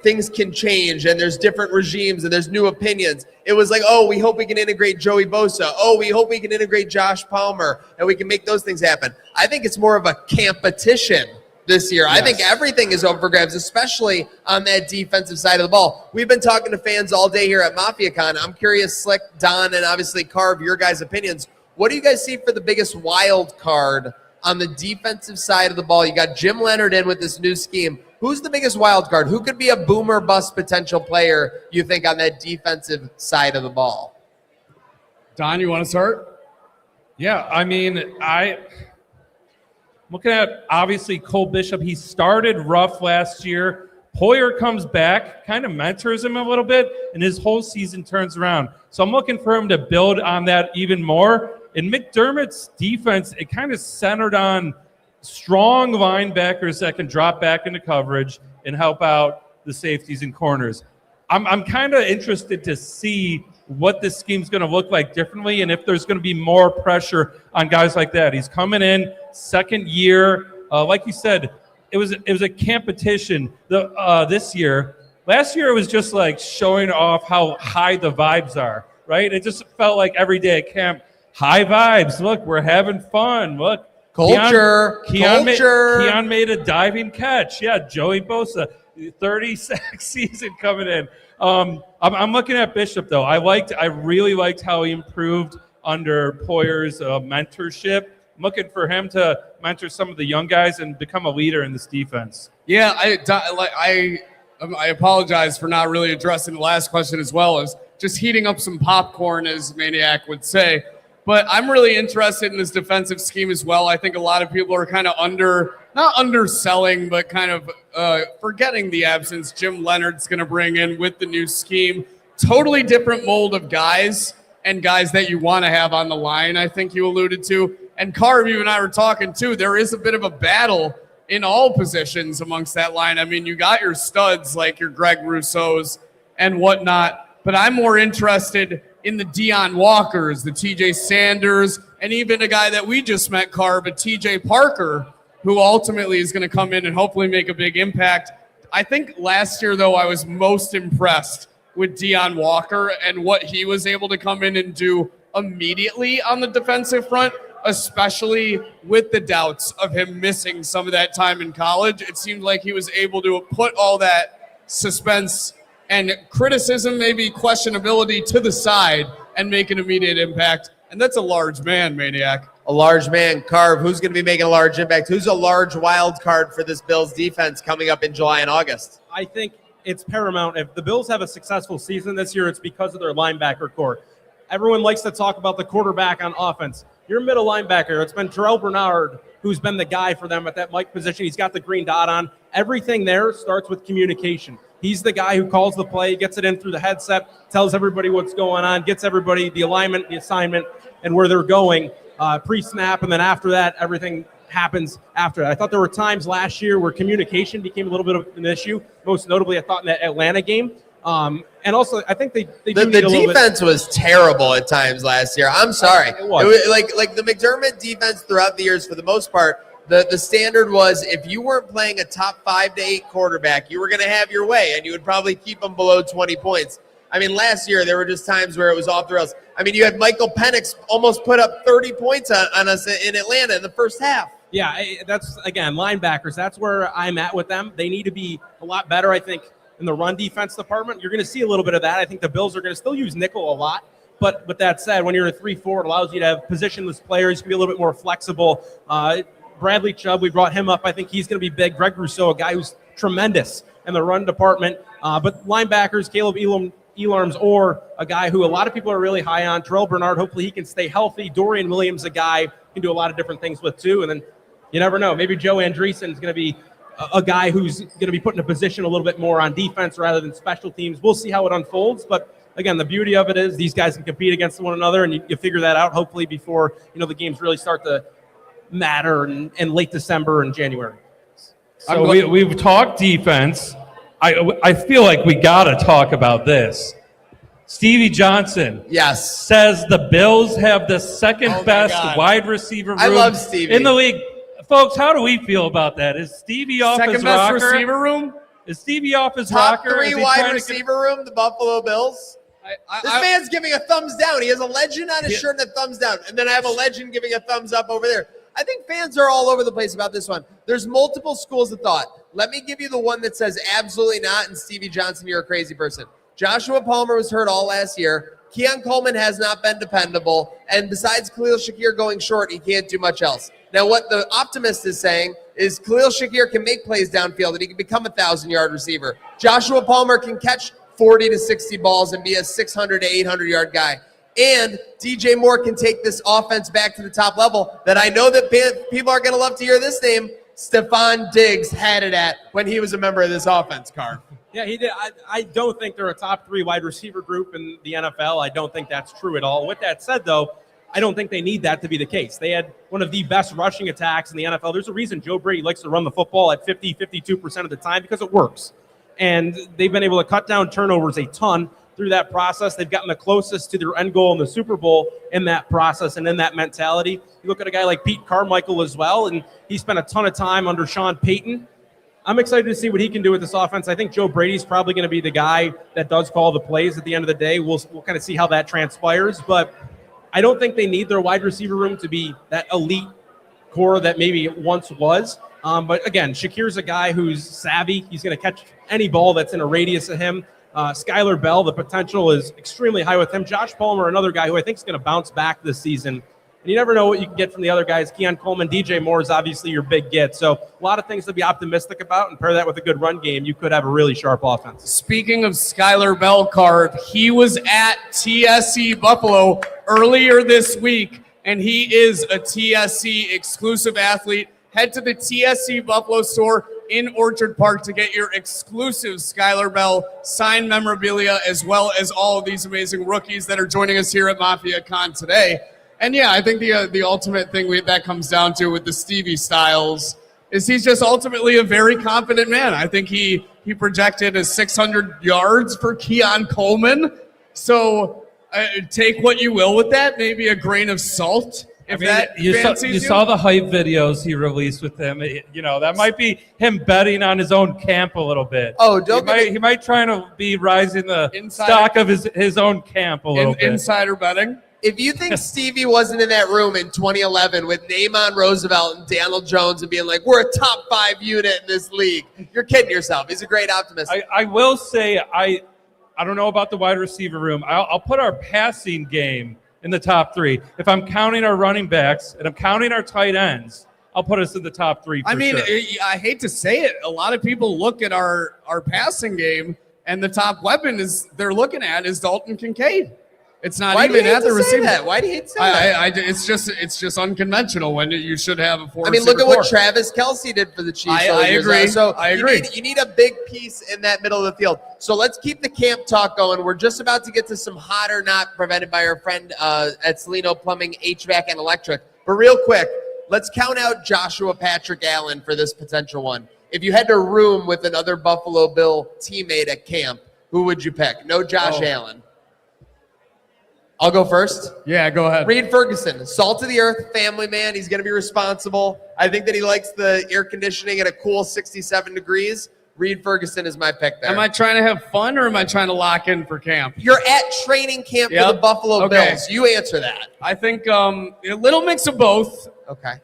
things can change and there's different regimes and there's new opinions. It was like, oh, we hope we can integrate Joey Bosa. Oh, we hope we can integrate Josh Palmer and we can make those things happen. I think it's more of a competition this year. Yes. I think everything is up for grabs, especially on that defensive side of the ball. We've been talking to fans all day here at MafiaCon. I'm curious, Slick, Don, and obviously Carv, your guys' opinions. What do you guys see for the biggest wild card on the defensive side of the ball? You got Jim Leonard in with this new scheme. Who's the biggest wild card? Who could be a boomer bust potential player, you think, on that defensive side of the ball? Don, you want to start? Yeah, I mean, I'm looking at, obviously, Cole Bishop. He started rough last year. Poyer comes back, kind of mentors him a little bit, and his whole season turns around. So I'm looking for him to build on that even more. In McDermott's defense, it kind of centered on strong linebackers that can drop back into coverage and help out the safeties and corners. I'm kind of interested to see what this scheme's going to look like differently and if there's going to be more pressure on guys like that. He's coming in second year. Like you said, it was a competition this year. Last year, it was just like showing off how high the vibes are, right? It just felt like every day at camp, high vibes. Look, we're having fun. Look. Culture. Keon made a diving catch. Yeah, Joey Bosa, 30-sack season coming in. I'm looking at Bishop, though. I really liked how he improved under Poyer's mentorship. I'm looking for him to mentor some of the young guys and become a leader in this defense. Yeah, I apologize for not really addressing the last question as well as just heating up some popcorn, as Maniac would say. But I'm really interested in this defensive scheme as well. I think a lot of people are kind of not underselling, but kind of forgetting the absence Jim Leonard's going to bring in with the new scheme. Totally different mold of guys and guys that you want to have on the line, I think you alluded to. And Carv, you and I were talking too, there is a bit of a battle in all positions amongst that line. I mean, you got your studs like your Greg Rousseaus and whatnot, but I'm more interested in the Deion Walkers, the TJ Sanders, and even a guy that we just met, Carb, a TJ Parker, who ultimately is going to come in and hopefully make a big impact. I think last year, though, I was most impressed with Deion Walker and what he was able to come in and do immediately on the defensive front, especially with the doubts of him missing some of that time in college. It seemed like he was able to put all that suspense and criticism, maybe questionability to the side and make an immediate impact. And that's a large man, Maniac. A large man. Carv, who's going to be making a large impact? Who's a large wild card for this Bills defense coming up in July and August? I think it's paramount. If the Bills have a successful season this year, it's because of their linebacker core. Everyone likes to talk about the quarterback on offense. Your middle linebacker, it's been Terrell Bernard, who's been the guy for them at that Mike position. He's got the green dot on. Everything there starts with communication. He's the guy who calls the play, gets it in through the headset, tells everybody what's going on, gets everybody the alignment, the assignment, and where they're going pre-snap. And then after that, everything happens after that. I thought there were times last year where communication became a little bit of an issue. Most notably, I thought in that Atlanta game. And also, I think they the defense was terrible at times last year. I'm sorry. It was like the McDermott defense throughout the years, for the most part, the standard was if you weren't playing a top 5 to 8 quarterback, you were going to have your way, and you would probably keep them below 20 points. I mean, last year there were just times where it was off the rails. I mean, you had Michael Penix almost put up 30 points on us in Atlanta in the first half. Yeah, that's, again, linebackers. That's where I'm at with them. They need to be a lot better, I think, in the run defense department. You're going to see a little bit of that. I think the Bills are going to still use nickel a lot. But with that said, when you're a 3-4, it allows you to have positionless players. You can be a little bit more flexible. Bradley Chubb, we brought him up. I think he's going to be big. Greg Rousseau, a guy who's tremendous in the run department. But linebackers, Caleb Elarms, or a guy who a lot of people are really high on, Terrell Bernard, hopefully he can stay healthy. Dorian Williams, a guy who can do a lot of different things with too. And then you never know. Maybe Joe Andreessen's going to be a guy who's going to be put in a position a little bit more on defense rather than special teams. We'll see how it unfolds, but again, the beauty of it is these guys can compete against one another, and you figure that out hopefully before the games really start to matter in late December and January. So we've talked defense. I feel like we gotta talk about this. Stevie Johnson, says the Bills have the second best wide receiver room I love Stevie. in the league. Folks, how do we feel about that? Is Stevie off his Second best rocker? receiver room? Is Stevie off his Top rocker? Is three he wide trying to receiver room, the Buffalo Bills. This man's giving a thumbs down. He has a legend on his shirt and a thumbs down. And then I have a legend giving a thumbs up over there. I think fans are all over the place about this one. There's multiple schools of thought. Let me give you the one that says absolutely not, and Stevie Johnson, you're a crazy person. Joshua Palmer was hurt all last year. Keon Coleman has not been dependable. And besides Khalil Shakir going short, he can't do much else. Now, what the optimist is saying is Khalil Shakir can make plays downfield and he can become a 1,000-yard receiver. Joshua Palmer can catch 40 to 60 balls and be a 600 to 800-yard guy. And DJ Moore can take this offense back to the top level that I know that people are going to love to hear this name. Stephon Diggs had it at when he was a member of this offense, Carr. Yeah, he did. I don't think they're a top 3 wide receiver group in the NFL. I don't think that's true at all. With that said, though, I don't think they need that to be the case. They had one of the best rushing attacks in the NFL. There's a reason Joe Brady likes to run the football at 50, 52% of the time because it works. And they've been able to cut down turnovers a ton through that process. They've gotten the closest to their end goal in the Super Bowl in that process and in that mentality. You look at a guy like Pete Carmichael as well, and he spent a ton of time under Sean Payton. I'm excited to see what he can do with this offense. I think Joe Brady's probably going to be the guy that does call the plays at the end of the day. We'll kind of see how that transpires, but I don't think they need their wide receiver room to be that elite core that maybe it once was. But again, Shakir's a guy who's savvy. He's going to catch any ball that's in a radius of him. Skylar Bell, the potential is extremely high with him. Josh Palmer, another guy who I think is going to bounce back this season. And you never know what you can get from the other guys. Keon Coleman, DJ Moore is obviously your big get. So a lot of things to be optimistic about, and pair that with a good run game, you could have a really sharp offense. Speaking of Skylar Bell, Card, he was at TSC Buffalo earlier this week, and he is a TSC exclusive athlete. Head to the TSC Buffalo store in Orchard Park to get your exclusive Skylar Bell signed memorabilia, as well as all of these amazing rookies that are joining us here at MafiaCon today. And yeah, I think the ultimate thing that comes down to with the Stevie Styles is he's just ultimately a very confident man. I think he projected as 600 yards for Keon Coleman. So take what you will with that, maybe a grain of salt. If you saw the hype videos he released with him. That might be him betting on his own camp a little bit. Oh, he might try to be rising the stock of his own camp a little bit. Insider betting. If you think Stevie wasn't in that room in 2011 with Naaman Roosevelt and Daniel Jones and being like, we're a top 5 unit in this league, you're kidding yourself. He's a great optimist. I will say, I don't know about the wide receiver room. I'll put our passing game in the top 3. If I'm counting our running backs and I'm counting our tight ends, I'll put us in the top 3 for sure. I hate to say it. A lot of people look at our passing game, and the top weapon they're looking at is Dalton Kincaid. It's not even at the receiver. Why do you hate to say that? It's just unconventional when you should have a 4. I mean, look at what Travis Kelce did for the Chiefs. I agree. So I agree. You need a big piece in that middle of the field. So let's keep the camp talk going. We're just about to get to some hot or not prevented by our friend at Celino Plumbing, HVAC, and Electric. But real quick, let's count out Joshua Patrick Allen for this potential one. If you had to room with another Buffalo Bill teammate at camp, who would you pick? No Josh Allen. I'll go first. Yeah, go ahead. Reed Ferguson, salt of the earth, family man. He's going to be responsible. I think that he likes the air conditioning at a cool 67 degrees. Reed Ferguson is my pick there. Am I trying to have fun, or am I trying to lock in for camp? You're at training camp for the Buffalo Bills. You answer that. I think a little mix of both. Okay.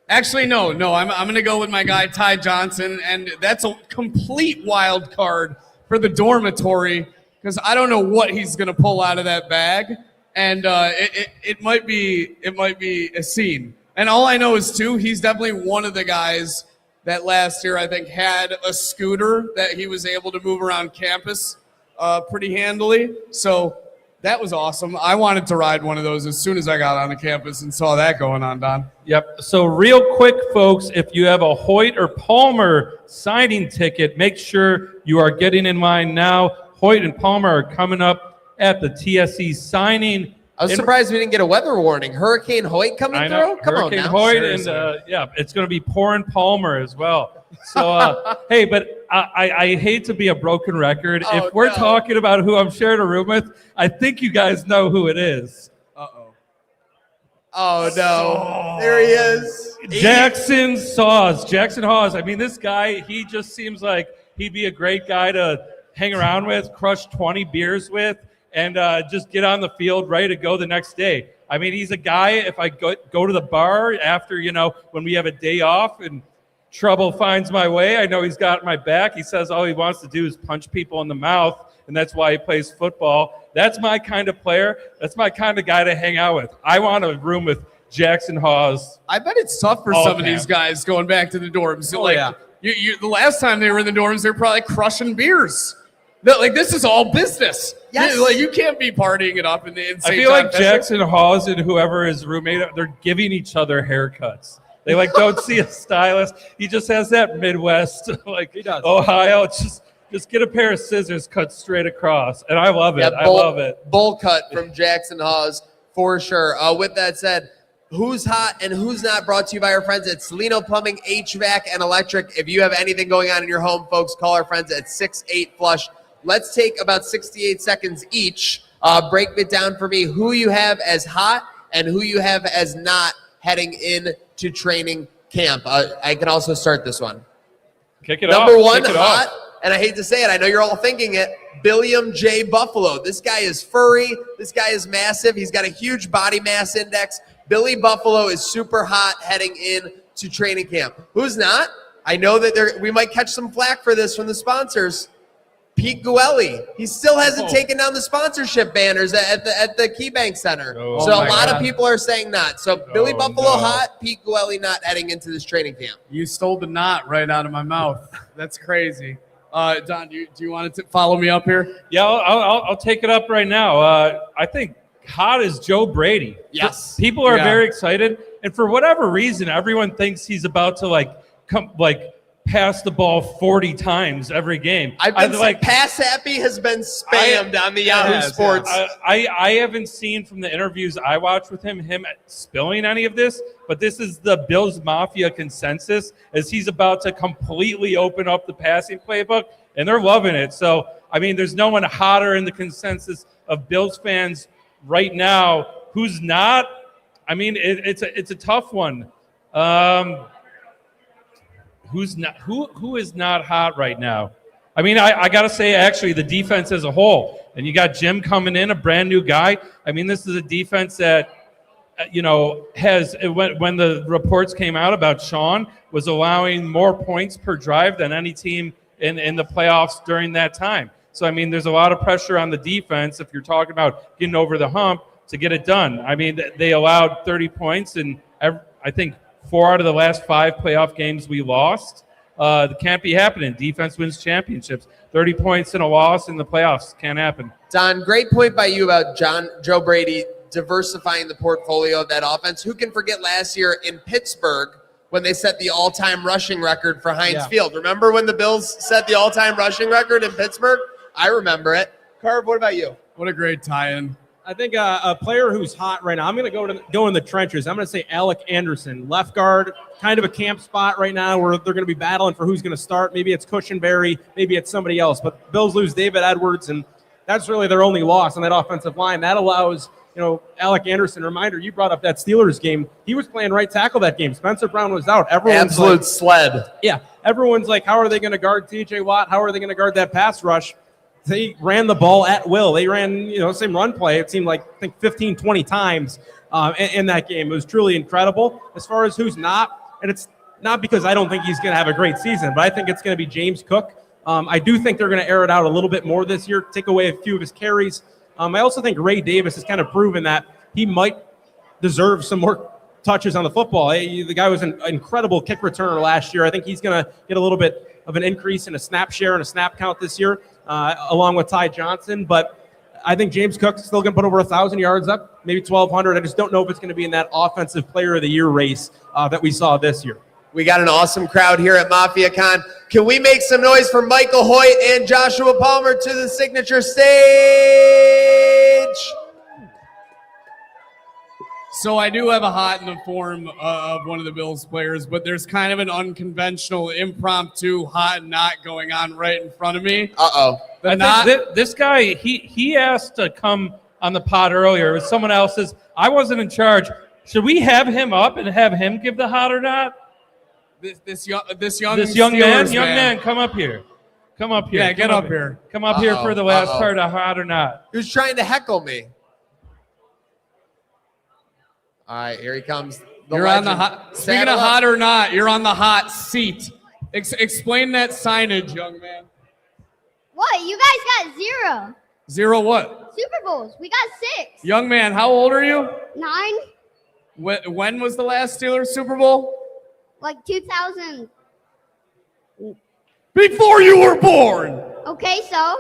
Actually, no. I'm going to go with my guy, Ty Johnson, and that's a complete wild card for the dormitory because I don't know what he's going to pull out of that bag. And it might be a scene. And all I know is, too, he's definitely one of the guys that last year I think had a scooter that he was able to move around campus pretty handily. So That was awesome. I wanted to ride one of those as soon as I got on the campus and saw that going on, Don. Yep. So real quick, folks, if you have a Hoyt or Palmer signing ticket, make sure you are getting in line now. Hoyt and Palmer are coming up at the TSC signing. I was surprised we didn't get a weather warning. Hurricane Hoyt coming through? Come Hurricane on now. Hoyt, and yeah, it's going to be pouring Palmer as well. So, hey, but I hate to be a broken record. Oh, if we're no. talking about who I'm sharing a room with, I think you guys know who it is. Oh, no. There he is. Jackson Hawes. Jackson Hawes. I mean, this guy, he just seems like he'd be a great guy to hang around with, crush 20 beers with, and just get on the field ready to go the next day. I mean, he's a guy, if I go to the bar after, when we have a day off and trouble finds my way, I know he's got my back. He says all he wants to do is punch people in the mouth, and that's why he plays football. That's my kind of player. That's my kind of guy to hang out with. I want a room with Jackson Hawes. I bet it's tough for some of these guys going back to the dorms. The last time they were in the dorms, they were probably crushing beers. This is all business. Yes. You can't be partying it up in the I feel like Jackson Hawes and whoever his roommate, they're giving each other haircuts. They don't see a stylist. He just has that Midwest, Ohio. Just get a pair of scissors, cut straight across, and I love it. I love it. Bowl cut from Jackson Hawes for sure. With that said, who's hot and who's not brought to you by our friends at Salino Plumbing, HVAC, and Electric. If you have anything going on in your home, folks, call our friends at 68-FLUSH. Let's take about 68 seconds each. Break it down for me who you have as hot and who you have as not heading into training camp. I can also start this one. Kick it off. Number one, Kick it hot, off. and I hate to say it, I know you're all thinking it, Billiam J. Buffalo. This guy is furry. This guy is massive. He's got a huge body mass index. Billy Buffalo is super hot heading in to training camp. Who's not? I know that we might catch some flack for this from the sponsors. Pete Guelli. He still hasn't taken down the sponsorship banners at the KeyBank Center. So a lot of people are saying not. So Billy Buffalo hot, Pete Guelli not heading into this training camp. You stole the knot right out of my mouth. That's crazy. Don, do you want to follow me up here? Yeah, I'll take it up right now. I think hot is Joe Brady. Yes. People are Yeah. very excited, and for whatever reason, everyone thinks he's about to pass the ball 40 times every game. I've been pass happy has been spammed on the Yahoo Sports. I haven't seen from the interviews I watched with him spilling any of this, but this is the Bills Mafia consensus as he's about to completely open up the passing playbook, and they're loving it. So, I mean, there's no one hotter in the consensus of Bills fans right now. Who's not? I mean, it's a tough one. Who's not? Who is not hot right now? I mean, I got to say, actually, the defense as a whole. And you got Jim coming in, a brand new guy. I mean, this is a defense that, has, when the reports came out about Sean, was allowing more points per drive than any team in the playoffs during that time. So, I mean, there's a lot of pressure on the defense if you're talking about getting over the hump to get it done. I mean, they allowed 30 points, and I think 4 out of the last 5 playoff games we lost. It can't be happening. Defense wins championships. 30 points in a loss in the playoffs can't happen. Don, great point by you about Joe Brady diversifying the portfolio of that offense. Who can forget last year in Pittsburgh when they set the all-time rushing record for Heinz Field? Remember when the Bills set the all-time rushing record in Pittsburgh? I remember it. Carv, what about you? What a great tie-in. I think a player who's hot right now, I'm going to go in the trenches. I'm going to say Alec Anderson, left guard, kind of a camp spot right now where they're going to be battling for who's going to start. Maybe it's Cushenberry, maybe it's somebody else. But Bills lose David Edwards, and that's really their only loss on that offensive line. That allows, Alec Anderson, reminder, you brought up that Steelers game. He was playing right tackle that game. Spencer Brown was out. Absolute sled. Yeah, everyone's like, how are they going to guard TJ Watt? How are they going to guard that pass rush? They ran the ball at will. They ran, same run play. It seemed like, I think, 15, 20 times in that game. It was truly incredible. As far as who's not, and it's not because I don't think he's going to have a great season, but I think it's going to be James Cook. I do think they're going to air it out a little bit more this year, take away a few of his carries. I also think Ray Davis has kind of proven that he might deserve some more touches on the football. The guy was an incredible kick returner last year. I think he's going to get a little bit of an increase in a snap share and a snap count this year, along with Ty Johnson. But I think James Cook's still going to put over 1,000 yards up, maybe 1,200. I just don't know if it's going to be in that offensive player of the year race that we saw this year. We got an awesome crowd here at MafiaCon. Can we make some noise for Michael Hoyt and Joshua Palmer to the signature stage? So I do have a hot in the form of one of the Bills players, but there's kind of an unconventional, impromptu hot knot going on right in front of me. Uh-oh. I think this guy, he asked to come on the pod earlier. It was someone else's. I wasn't in charge. Should we have him up and have him give the hot or not? This young Steelers man, come up here. Come up here. Yeah, get up here. Come up here for the last part of hot or not. Who's trying to heckle me? All right, here he comes. You're on the hot. Speaking of hot or not, you're on the hot seat. Explain that signage, young man. What? You guys got 0. 0 what? Super Bowls. We got 6. Young man, how old are you? 9. When was the last Steelers Super Bowl? Like 2000. Before you were born. Okay, so.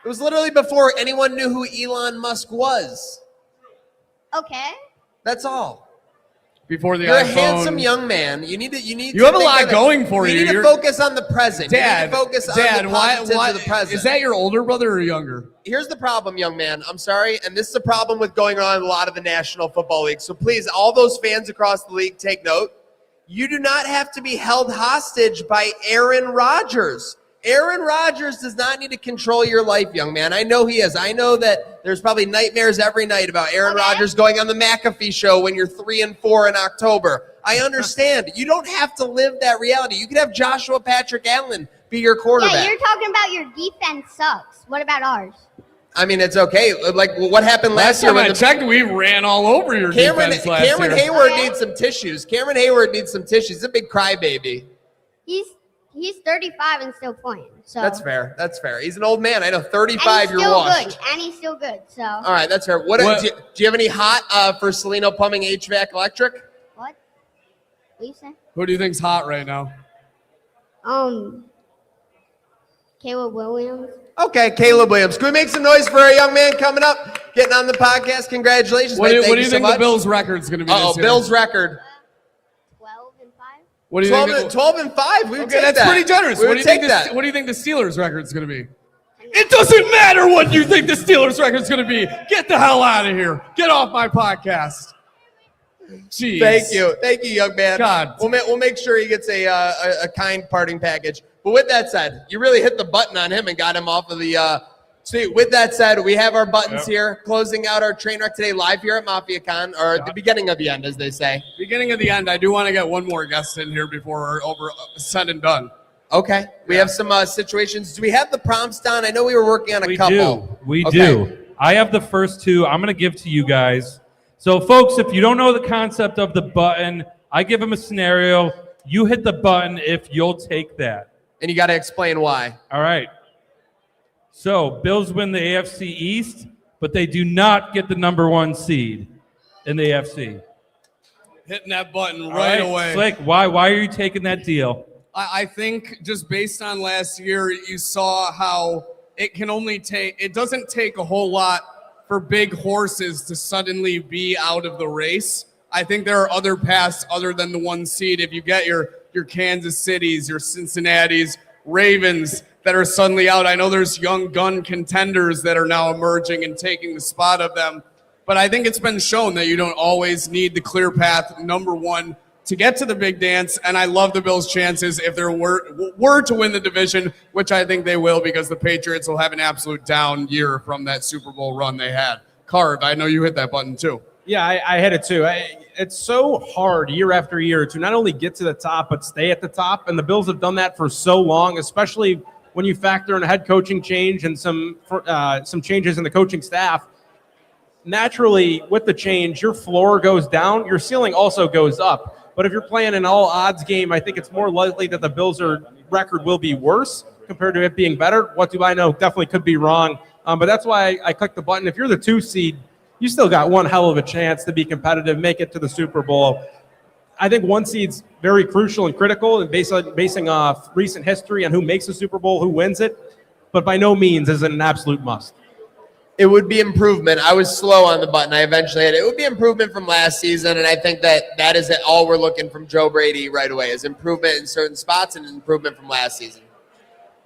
It was literally before anyone knew who Elon Musk was. Okay. That's all. Before the You're iPhone. a handsome young man. You have a lot going for you. You need to focus on the present. Dad, you need to focus Dad, on the positives why of the present. is that your older brother or younger? Here's the problem, young man. I'm sorry, and this is a problem with going on in a lot of the National Football League. So please, all those fans across the league, take note. You do not have to be held hostage by Aaron Rodgers. Aaron Rodgers does not need to control your life, young man. I know he is. I know that there's probably nightmares every night about Aaron Rodgers going on the McAfee show when you're 3-4 in October. I understand. You don't have to live that reality. You could have Joshua Patrick Allen be your quarterback. Yeah, you're talking about your defense sucks. What about ours? I mean, it's okay. Like, what happened last year? Time I checked, we ran all over your defense last year. Cameron Hayward needs some tissues. Cameron Hayward needs some tissues. He's a big crybaby. He's 35 and still playing. So That's fair. That's fair. He's an old man. I know. 35. You're still washed. good. And he's still good. So. All right, that's fair. Do you have any hot for Salino Plumbing HVAC Electric? What? What do you say? Who do you think's hot right now? Caleb Williams. Okay, Caleb Williams. Can we make some noise for our young man coming up, getting on the podcast? Congratulations, What man. do you so think much. the Bills' record's going to be this year? Bill's record. 12 and 5. What do you think? 12 and 5. We would take that's that. pretty generous. We What would do you take think? that. What do you think the Steelers' record's going to be? It doesn't matter what you think the Steelers' record's going to be. Get the hell out of here. Get off my podcast. Jeez. Thank you, young man. God. We'll make sure he gets a kind parting package. But with that said, you really hit the button on him and got him off of the. So with that said, we have our buttons here, closing out our train wreck today live here at MafiaCon, or at the beginning of the end, as they say. Beginning of the end, I do want to get one more guest in here before we're over said and done. Okay. We have some situations. Do we have the prompts down? I know we were working on a couple. We do. I have the first two. I'm going to give to you guys. So, folks, if you don't know the concept of the button, I give them a scenario. You hit the button if you'll take that. And you got to explain why. All right. So, Bills win the AFC East, but they do not get the #1 seed in the AFC. Hitting that button All right away. Slick, why are you taking that deal? I think just based on last year, you saw how it doesn't take a whole lot for big horses to suddenly be out of the race. I think there are other paths other than the 1 seed. If you get your Kansas Cities, your Cincinnatis, Ravens that are suddenly out. I know there's young gun contenders that are now emerging and taking the spot of them. But I think it's been shown that you don't always need the clear path #1 to get to the big dance. And I love the Bills' chances if they were to win the division, which I think they will, because the Patriots will have an absolute down year from that Super Bowl run they had. Carv, I know you hit that button too. Yeah, I hit it too. It's so hard year after year to not only get to the top, but stay at the top. And the Bills have done that for so long, especially when you factor in a head coaching change and some changes in the coaching staff. Naturally, with the change, your floor goes down, your ceiling also goes up. But if you're playing an all-odds game, I think it's more likely that the Bills' record will be worse compared to it being better. What do I know? Definitely could be wrong. But that's why I clicked the button. If you're the 2 seed, you still got one hell of a chance to be competitive, make it to the Super Bowl. I think 1 seed's very crucial and critical, and basing off recent history and who makes the Super Bowl, who wins it, but by no means is it an absolute must. it would be improvement. I was slow on the button. I eventually hit it. It would be improvement from last season, and I think that is all we're looking from Joe Brady right away is improvement in certain spots and improvement from last season.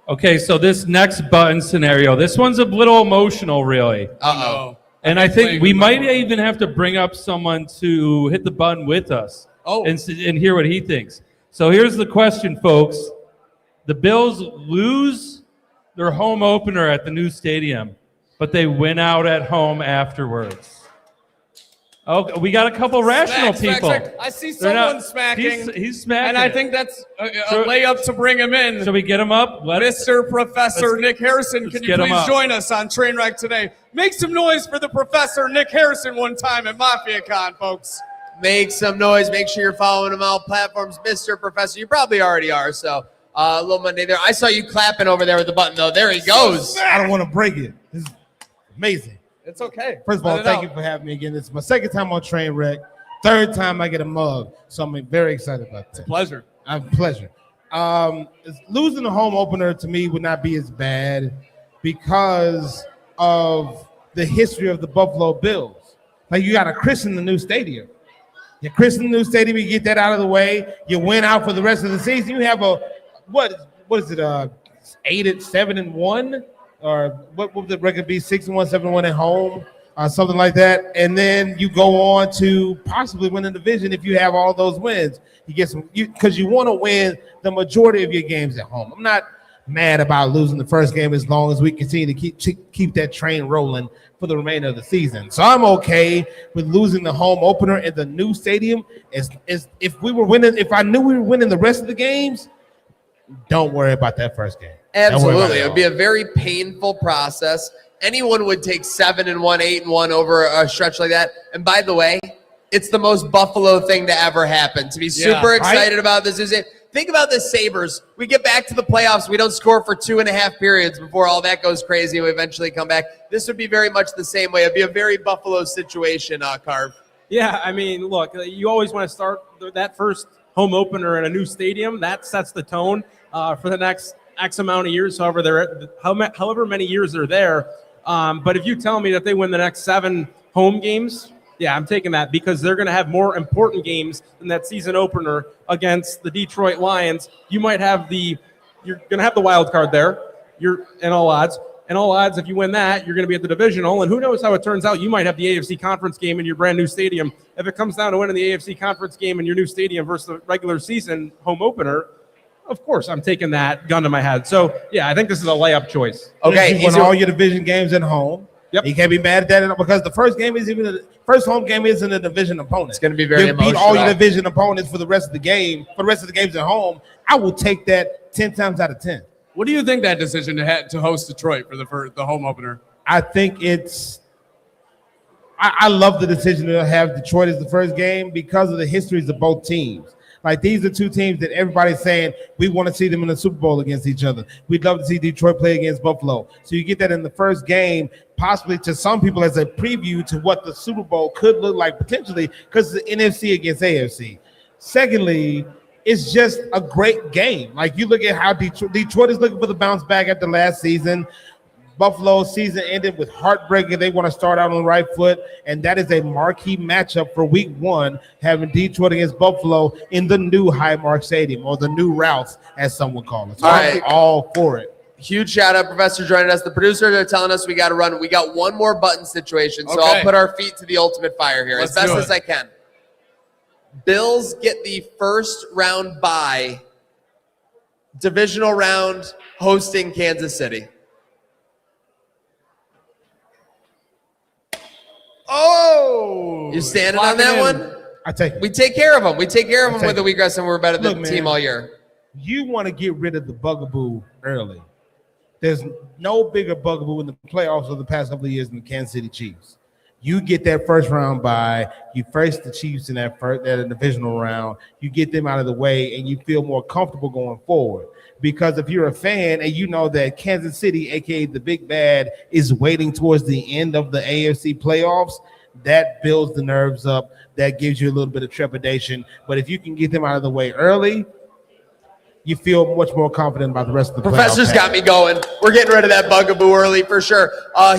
Okay, so this next button scenario, this one's a little emotional, really. Uh-oh. And I think we might even have to bring up someone to hit the button with us and hear what he thinks. So here's the question, folks. The Bills lose their home opener at the new stadium, but they win out at home afterwards. Oh, we got a couple rational people. I see someone smacking. He's smacking. And I think that's a layup to bring him in. Shall we get him up? Mr. Professor Nick Harrison, can you get him please up. join us on Trainwreck today? Make some noise for the Professor Nick Harrison one time at MafiaCon, folks. Make some noise. Make sure you're following him on all platforms. Mr. Professor, you probably already are, so a little Monday there. I saw you clapping over there with the button, though. There he goes. I don't want to break it. This is amazing. It's okay. First of all, thank you for having me again. This is my second time on Trainwreck, third time I get a mug, so I'm very excited about that. Pleasure. Pleasure. Losing the home opener to me would not be as bad because of the history of the Buffalo Bills. Like, you got to christen the new stadium. You christen the new stadium, you get that out of the way, you win out for the rest of the season. You have a what is it? 7-1. Or what would the record be? 6-1, 7-1 at home, something like that. And then you go on to possibly win the division if you have all those wins. You get some because you want to win the majority of your games at home. I'm not mad about losing the first game as long as we continue to keep that train rolling for the remainder of the season. So I'm okay with losing the home opener in the new stadium. If we were winning, if I knew we were winning the rest of the games, don't worry about that first game. Absolutely. It would be a very painful process. Anyone would take 7-1, 8-1 over a stretch like that. And by the way, it's the most Buffalo thing to ever happen. To be super excited about this is it. Think about the Sabres. We get back to the playoffs. We don't score for 2.5 periods before all that goes crazy. We eventually come back. This would be very much the same way. It'd be a very Buffalo situation, Carv. Yeah, I mean, look, you always want to start that first home opener in a new stadium. That sets the tone for the next X amount of years, however many years they're there. But if you tell me that they win the next 7 home games, yeah, I'm taking that because they're going to have more important games than that season opener against the Detroit Lions. You're going to have the wild card there. You're in all odds. In all odds, if you win that, you're going to be at the divisional. And who knows how it turns out? You might have the AFC conference game in your brand new stadium. If it comes down to winning the AFC conference game in your new stadium versus the regular season home opener, of course, I'm taking that gun to my head. So, yeah, I think this is a layup choice. Okay, you won all your division games at home. Yep. You can't be mad at that because the first home game isn't a division opponent. It's going to be very emotional. Beat all your division opponents for the rest of the game, for the rest of the games at home. I will take that 10 times out of 10. What do you think that decision to host Detroit for the home opener? I think I love the decision to have Detroit as the first game because of the histories of both teams. Like, these are two teams that everybody's saying we want to see them in the Super Bowl against each other. We'd love to see Detroit play against Buffalo. So you get that in the first game, possibly to some people as a preview to what the Super Bowl could look like potentially because it's the NFC against AFC. Secondly, it's just a great game. Like, you look at how Detroit is looking for the bounce back after last season. Buffalo's season ended with heartbreaking. They want to start out on the right foot, and that is a marquee matchup for week 1, having Detroit against Buffalo in the new Highmark Stadium, or the new Routes, as some would call it. So I'm all for it. Huge shout out, Professor, joining us. The producers are telling us we got to run. We got one more button situation, so I'll put our feet to the ultimate fire here as best as I can. Bills get the first round bye, divisional round, hosting Kansas City. Oh, you standing on that one? I take it. We take care of them. We take care of them with the wheatgrass, and we're better than the team all year. You want to get rid of the bugaboo early. There's no bigger bugaboo in the playoffs of the past couple of years than the Kansas City Chiefs. You get that first round bye, you face the Chiefs in that divisional round, you get them out of the way, and you feel more comfortable going forward. Because if you're a fan and you know that Kansas City, aka the Big Bad, is waiting towards the end of the AFC playoffs, that builds the nerves up. That gives you a little bit of trepidation. But if you can get them out of the way early, you feel much more confident about the rest of the Professor's playoff got me going. We're getting rid of that bugaboo early for sure.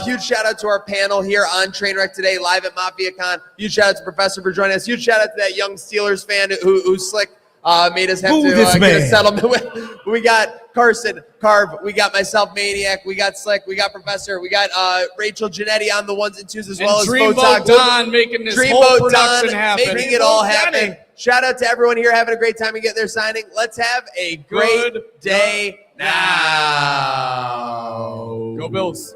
Huge shout out to our panel here on Trainwreck today, live at MafiaCon. Huge shout out to Professor for joining us. Huge shout out to that young Steelers fan who slick made us have to get a settlement with. We got Carson, Carv, we got myself, Maniac, we got Slick, we got Professor, we got Rachel Janetti on the ones and twos as well as Dreamboat Don making this whole production happen. Making it all happen. Shout out to everyone here having a great time and get their signing. Let's have a great day now. Go Bills.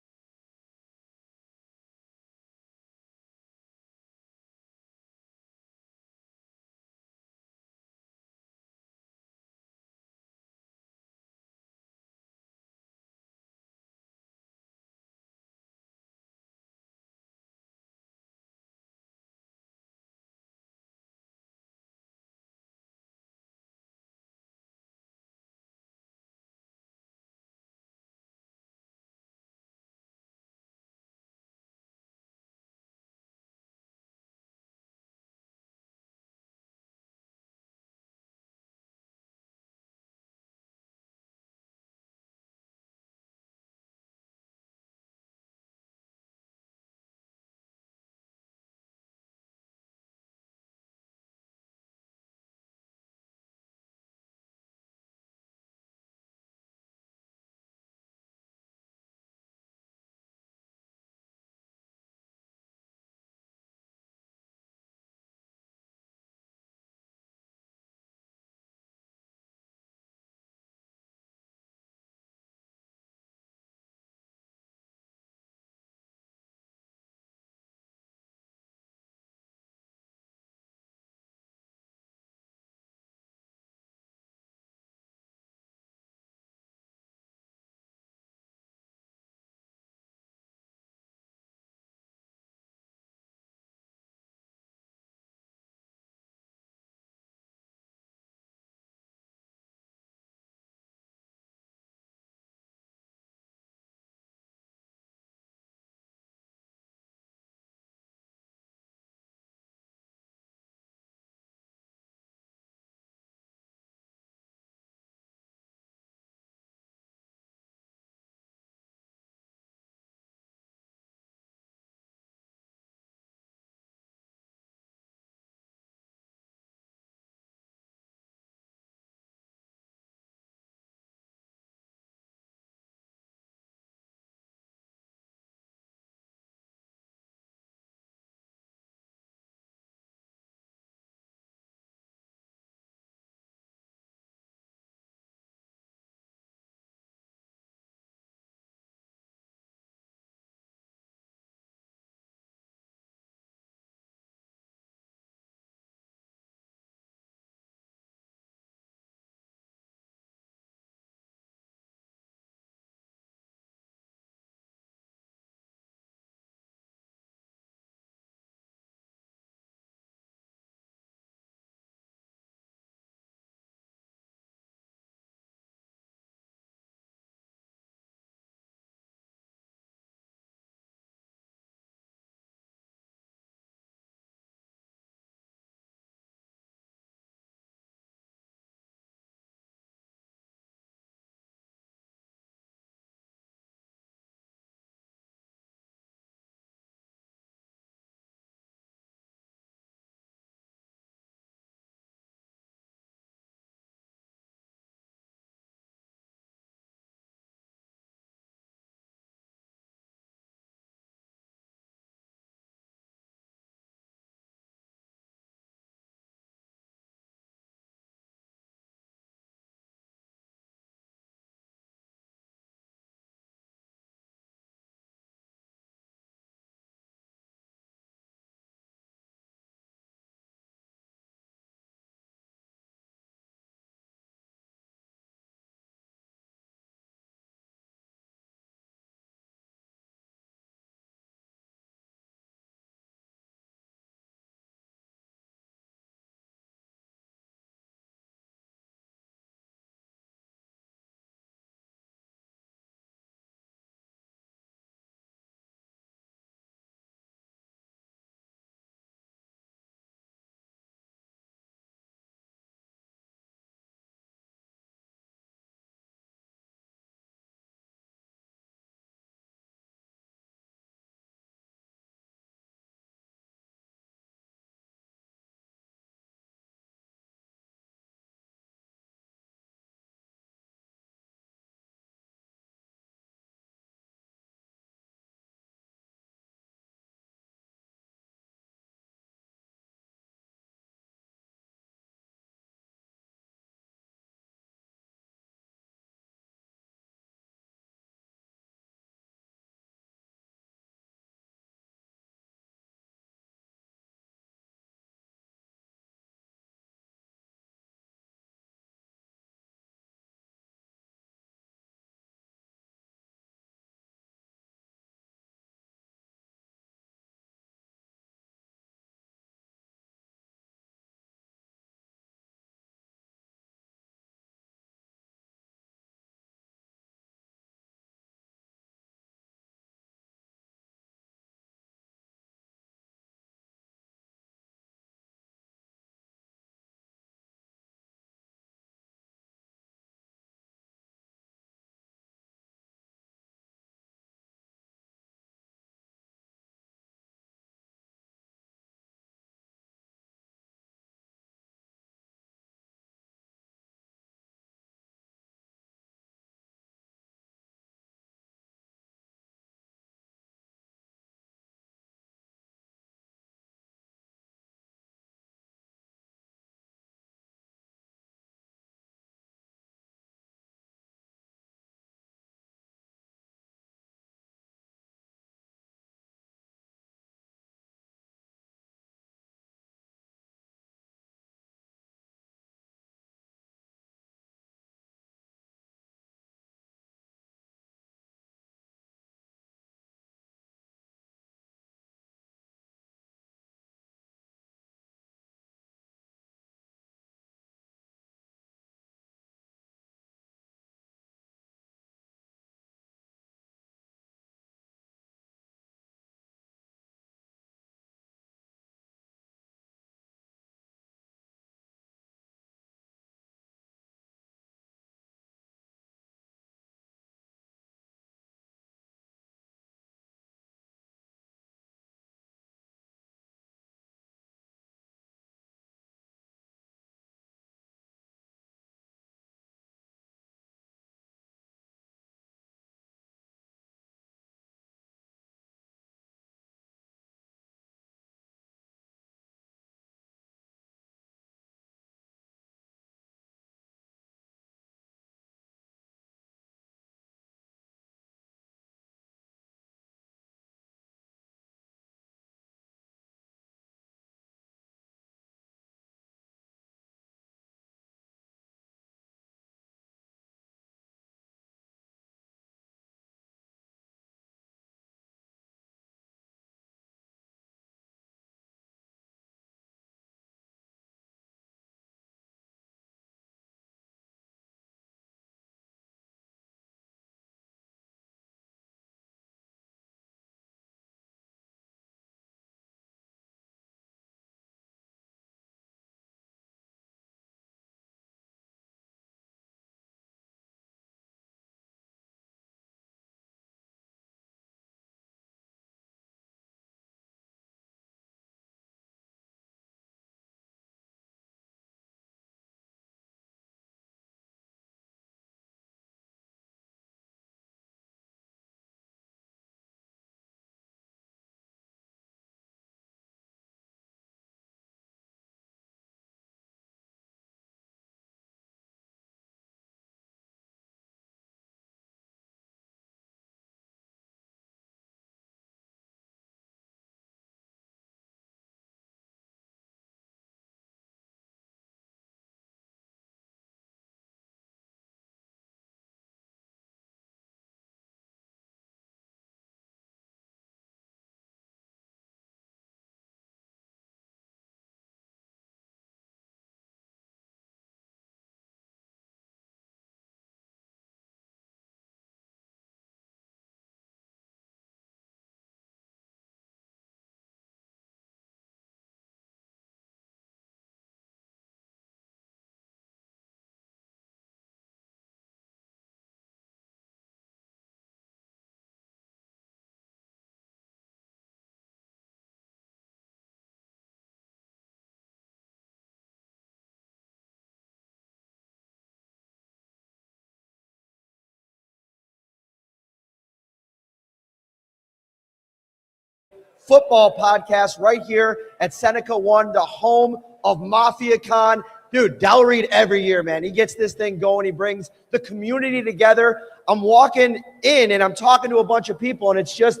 football podcast right here at Seneca One, the home of MafiaCon. Dude, Del Reed every year, man. He gets this thing going. He brings the community together. I'm walking in and I'm talking to a bunch of people, and it's just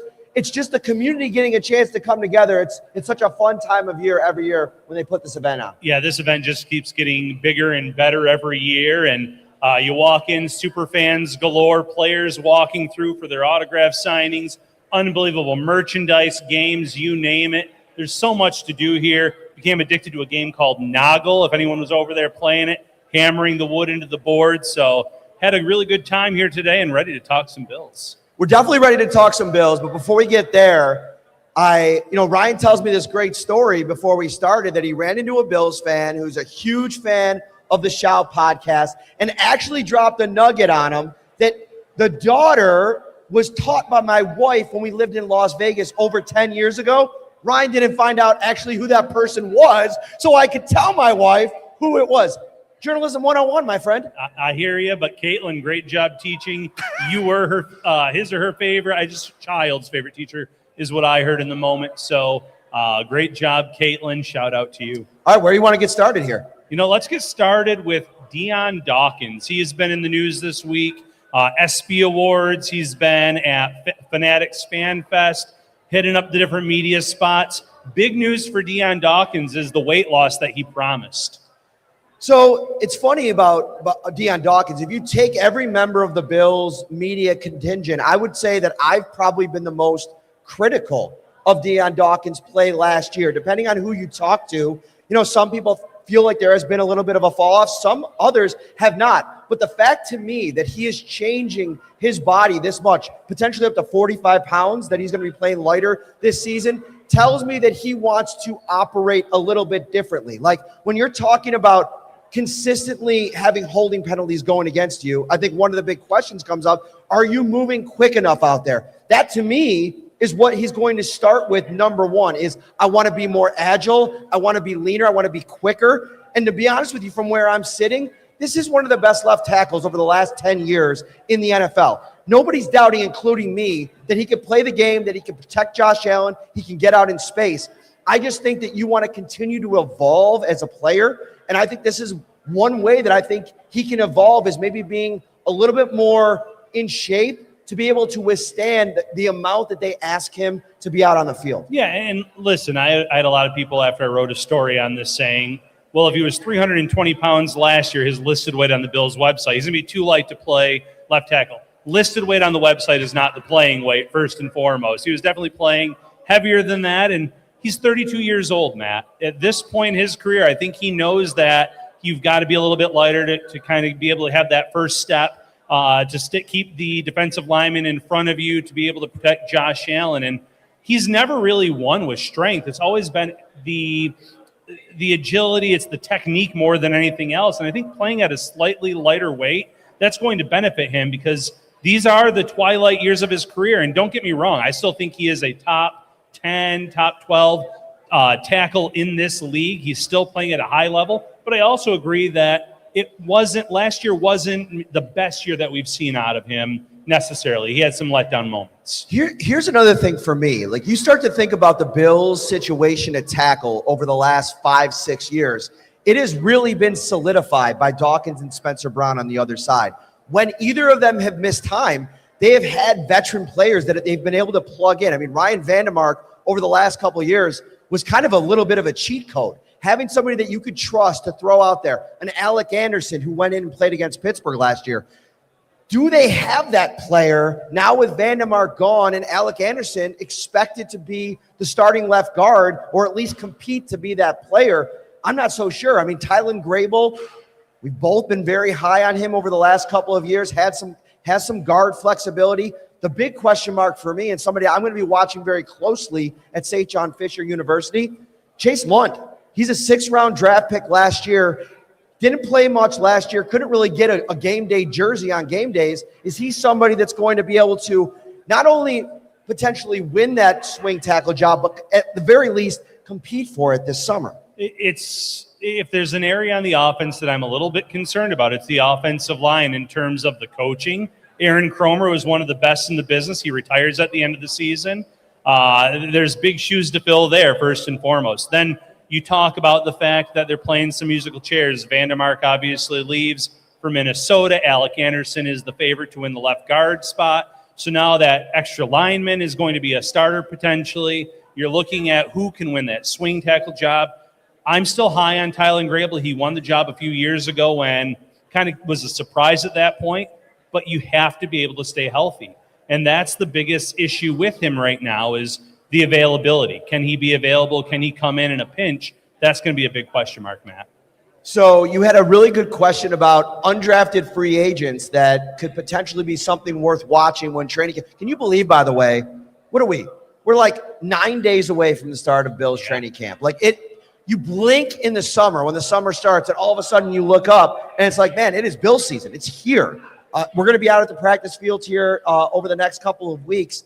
the community getting a chance to come together. It's such a fun time of year every year when they put this event on. Yeah, this event just keeps getting bigger and better every year. And you walk in, super fans galore, players walking through for their autograph signings, unbelievable merchandise, games, you name it. There's so much to do here. Became addicted to a game called Noggle, if anyone was over there playing it, hammering the wood into the board. So had a really good time here today and ready to talk some Bills. We're definitely ready to talk some Bills, but before we get there, Ryan tells me this great story before we started that he ran into a Bills fan who's a huge fan of the Shout podcast and actually dropped a nugget on him that the daughter was taught by my wife when we lived in Las Vegas over 10 years ago. Ryan didn't find out actually who that person was, so I could tell my wife who it was. Journalism 101, my friend. I hear you, but Caitlin, great job teaching. You were her, his or her favorite. Child's favorite teacher is what I heard in the moment. So great job, Caitlin. Shout out to you. All right, where do you want to get started here? Let's get started with Dion Dawkins. He has been in the news this week. SB Awards. He's been at Fanatics Fan Fest, hitting up the different media spots. Big news for Dion Dawkins is the weight loss that he promised. So it's funny about Dion Dawkins. If you take every member of the Bills media contingent, I would say that I've probably been the most critical of Dion Dawkins' play last year. Depending on who you talk to, some people feel like there has been a little bit of a fall off. Some others have not. But the fact to me that he is changing his body this much, potentially up to 45 pounds, that he's going to be playing lighter this season, tells me that he wants to operate a little bit differently. Like when you're talking about consistently having holding penalties going against you, I think one of the big questions comes up, are you moving quick enough out there? That to me is what he's going to start with. Number one is I want to be more agile. I want to be leaner. I want to be quicker. And to be honest with you, from where I'm sitting, this is one of the best left tackles over the last 10 years in the NFL. Nobody's doubting, including me, that he can play the game, that he can protect Josh Allen, he can get out in space. I just think that you want to continue to evolve as a player. And I think this is one way that I think he can evolve, is maybe being a little bit more in shape to be able to withstand the amount that they ask him to be out on the field. Yeah, and listen, I had a lot of people after I wrote a story on this saying, well, if he was 320 pounds last year, his listed weight on the Bills website, he's going to be too light to play left tackle. Listed weight on the website is not the playing weight, first and foremost. He was definitely playing heavier than that, and he's 32 years old, Matt. At this point in his career, I think he knows that you've got to be a little bit lighter to kind of be able to have that first step, to keep the defensive lineman in front of you, to be able to protect Josh Allen. And he's never really won with strength. It's always been the agility, it's the technique more than anything else. And I think playing at a slightly lighter weight, that's going to benefit him, because these are the twilight years of his career. And don't get me wrong, I still think he is a top 10, top 12 tackle in this league. He's still playing at a high level. But I also agree that last year wasn't the best year that we've seen out of him necessarily. He had some letdown moments. Here's another thing for me. Like, you start to think about the Bills' situation at tackle over the last 5-6 years. It has really been solidified by Dawkins and Spencer Brown on the other side. When either of them have missed time, they have had veteran players that they've been able to plug in. I mean, Ryan Vandermark over the last couple of years was kind of a little bit of a cheat code. Having somebody that you could trust to throw out there, an Alec Anderson who went in and played against Pittsburgh last year. Do they have that player now with Vandermark gone and Alec Anderson expected to be the starting left guard, or at least compete to be that player? I'm not so sure. I mean, Tylan Grable, we've both been very high on him over the last couple of years, has some guard flexibility. The big question mark for me, and somebody I'm going to be watching very closely at St. John Fisher University, Chase Lund. He's a 6th-round draft pick last year. Didn't play much last year. Couldn't really get a game day jersey on game days. Is he somebody that's going to be able to not only potentially win that swing tackle job, but at the very least compete for it this summer? If there's an area on the offense that I'm a little bit concerned about, it's the offensive line in terms of the coaching. Aaron Cromer was one of the best in the business. He retires at the end of the season. There's big shoes to fill there, first and foremost. Then you talk about the fact that they're playing some musical chairs. Vandermark obviously leaves for Minnesota. Alec Anderson is the favorite to win the left guard spot. So now that extra lineman is going to be a starter potentially. You're looking at who can win that swing tackle job. I'm still high on Tylen Grable. He won the job a few years ago and kind of was a surprise at that point, but you have to be able to stay healthy. And that's the biggest issue with him right now is the availability. Can he be available? Can he come in a pinch? That's going to be a big question mark, Matt. So you had a really good question about undrafted free agents that could potentially be something worth watching when training. Can you believe, by the way, what are we? We're like 9 days away from the start of Bills training camp. Like you blink in the summer when the summer starts and all of a sudden you look up and it's like, man, it is Bills season. It's here. We're going to be out at the practice fields here over the next couple of weeks.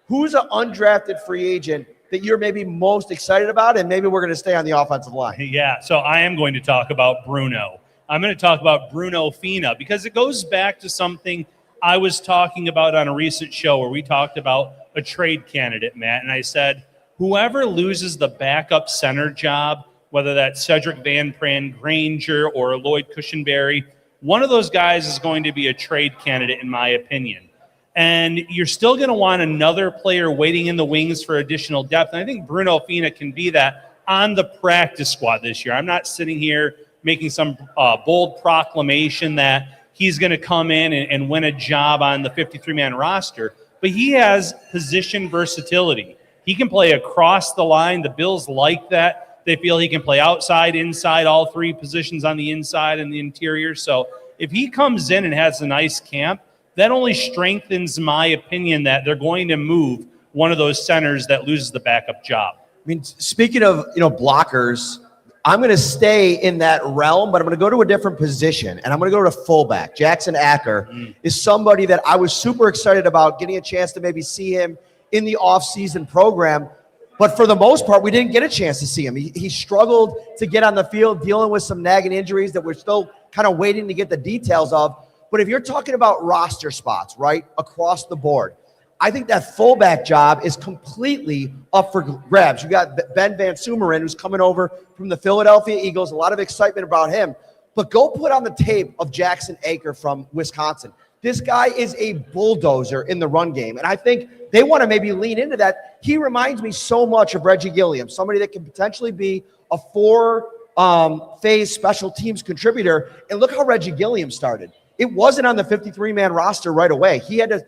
Who's an undrafted free agent that you're maybe most excited about, and maybe we're going to stay on the offensive line? Yeah, so I am going to talk about Bruno. I'm going to talk about Bruno Fina because it goes back to something I was talking about on a recent show where we talked about a trade candidate, Matt, and I said, whoever loses the backup center job, whether that's Cedric Van Pran Granger or Lloyd Cushenberry, one of those guys is going to be a trade candidate, in my opinion. And you're still going to want another player waiting in the wings for additional depth. And I think Bruno Fina can be that on the practice squad this year. I'm not sitting here making some bold proclamation that he's going to come in and win a job on the 53-man roster, but he has position versatility. He can play across the line. The Bills like that. They feel he can play outside, inside, all three positions on the inside and the interior. So if he comes in and has a nice camp, that only strengthens my opinion that they're going to move one of those centers that loses the backup job. I mean, speaking of, blockers, I'm going to stay in that realm, but I'm going to go to a different position, and I'm going to go to fullback. Jackson Acker is somebody that I was super excited about getting a chance to maybe see him in the offseason program. But for the most part, we didn't get a chance to see him. He struggled to get on the field, dealing with some nagging injuries that we're still kind of waiting to get the details of. But if you're talking about roster spots, right, across the board, I think that fullback job is completely up for grabs. You got Ben Van Sumeren, who's coming over from the Philadelphia Eagles. A lot of excitement about him. But go put on the tape of Jackson Acker from Wisconsin. This guy is a bulldozer in the run game. And I think they want to maybe lean into that. He reminds me so much of Reggie Gilliam, somebody that can potentially be a four-phase special teams contributor. And look how Reggie Gilliam started. It wasn't on the 53-man roster right away. He had to,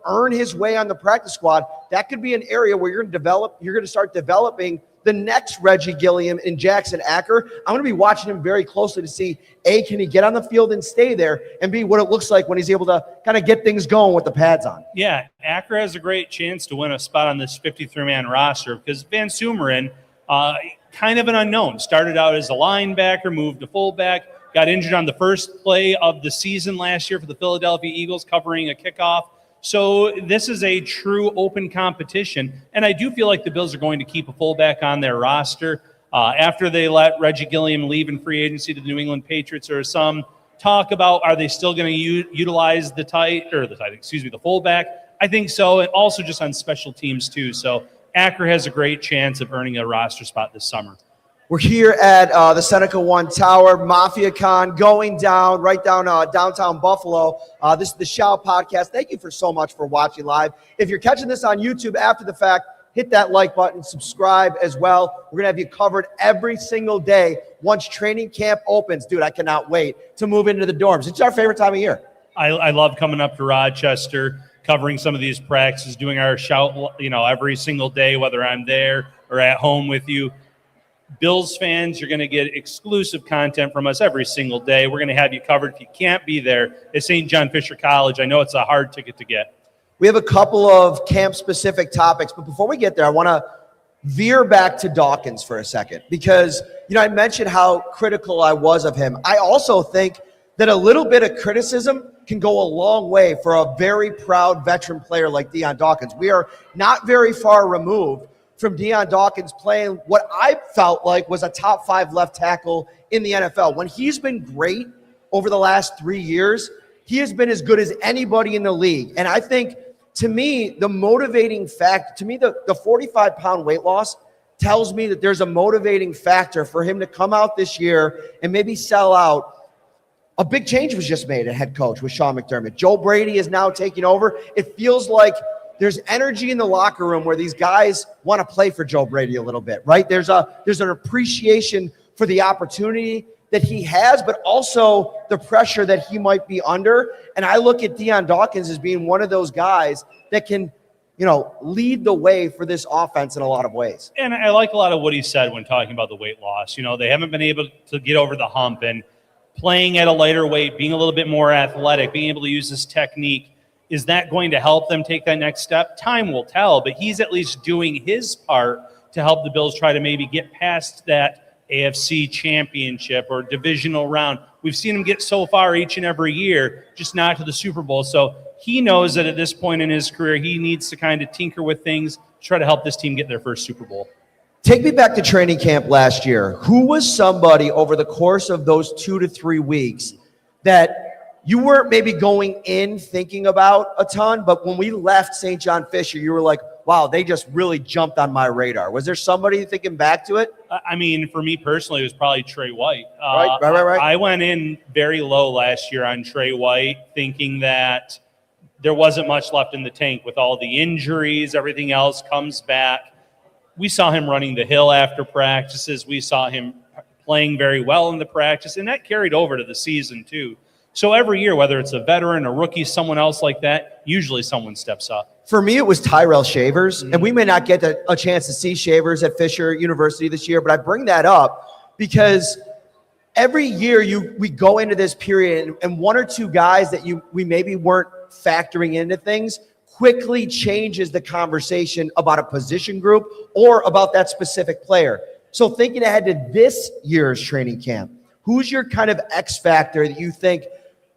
earn his way on the practice squad. That could be an area where you're going to start developing the next Reggie Gilliam and Jackson Acker. I'm going to be watching him very closely to see, A, can he get on the field and stay there, and B, what it looks like when he's able to kind of get things going with the pads on. Yeah, Acker has a great chance to win a spot on this 53-man roster because Van Sumeren, kind of an unknown, started out as a linebacker, moved to fullback, got injured on the first play of the season last year for the Philadelphia Eagles covering a kickoff. So this is a true open competition, and I do feel like the Bills are going to keep a fullback on their roster. After they let Reggie Gilliam leave in free agency to the New England Patriots, there is some talk about are they still going to utilize the fullback? I think so, and also just on special teams too. So Acker has a great chance of earning a roster spot this summer. We're here at the Seneca One Tower, MafiaCon, going down, right down downtown Buffalo. This is the Shout Podcast. Thank you so much for watching live. If you're catching this on YouTube after the fact, hit that like button, subscribe as well. We're going to have you covered every single day once training camp opens. Dude, I cannot wait to move into the dorms. It's our favorite time of year. I love coming up to Rochester, covering some of these practices, doing our Shout, every single day, whether I'm there or at home with you. Bills fans, you're going to get exclusive content from us every single day. We're going to have you covered. If you can't be there at St. John Fisher College, I know it's a hard ticket to get. We have a couple of camp-specific topics, but before we get there, I want to veer back to Dawkins for a second because, I mentioned how critical I was of him. I also think that a little bit of criticism can go a long way for a very proud veteran player like Dion Dawkins. We are not very far removed from Dion Dawkins playing what I felt like was a top 5 left tackle in the NFL. When he's been great over the last 3 years, he has been as good as anybody in the league. And I think to me, the motivating fact, to me, the 45-pound weight loss tells me that there's a motivating factor for him to come out this year and maybe sell out. A big change was just made at head coach with Sean McDermott. Joe Brady is now taking over. It feels like there's energy in the locker room where these guys want to play for Joe Brady a little bit, right? There's an appreciation for the opportunity that he has, but also the pressure that he might be under. And I look at Deion Dawkins as being one of those guys that can, lead the way for this offense in a lot of ways. And I like a lot of what he said when talking about the weight loss. They haven't been able to get over the hump, and playing at a lighter weight, being a little bit more athletic, being able to use this technique. Is that going to help them take that next step? Time will tell, but he's at least doing his part to help the Bills try to maybe get past that AFC championship or divisional round. We've seen him get so far each and every year, just not to the Super Bowl. So he knows that at this point in his career, he needs to kind of tinker with things to try to help this team get their first Super Bowl. Take me back to training camp last year. Who was somebody over the course of those 2 to 3 weeks that you weren't maybe going in thinking about a ton, but when we left St. John Fisher, you were like, wow, they just really jumped on my radar. Was there somebody thinking back to it? I mean, for me personally, it was probably Trey White. Right. I went in very low last year on Trey White, thinking that there wasn't much left in the tank with all the injuries, everything else comes back. We saw him running the hill after practices. We saw him playing very well in the practice, and that carried over to the season too. So every year, whether it's a veteran, a rookie, someone else like that, usually someone steps up. For me, it was Tyrell Shavers, and we may not get a chance to see Shavers at Fisher University this year, but I bring that up because every year we go into this period, and one or two guys that we maybe weren't factoring into things quickly changes the conversation about a position group or about that specific player. So thinking ahead to this year's training camp, who's your kind of X factor that you think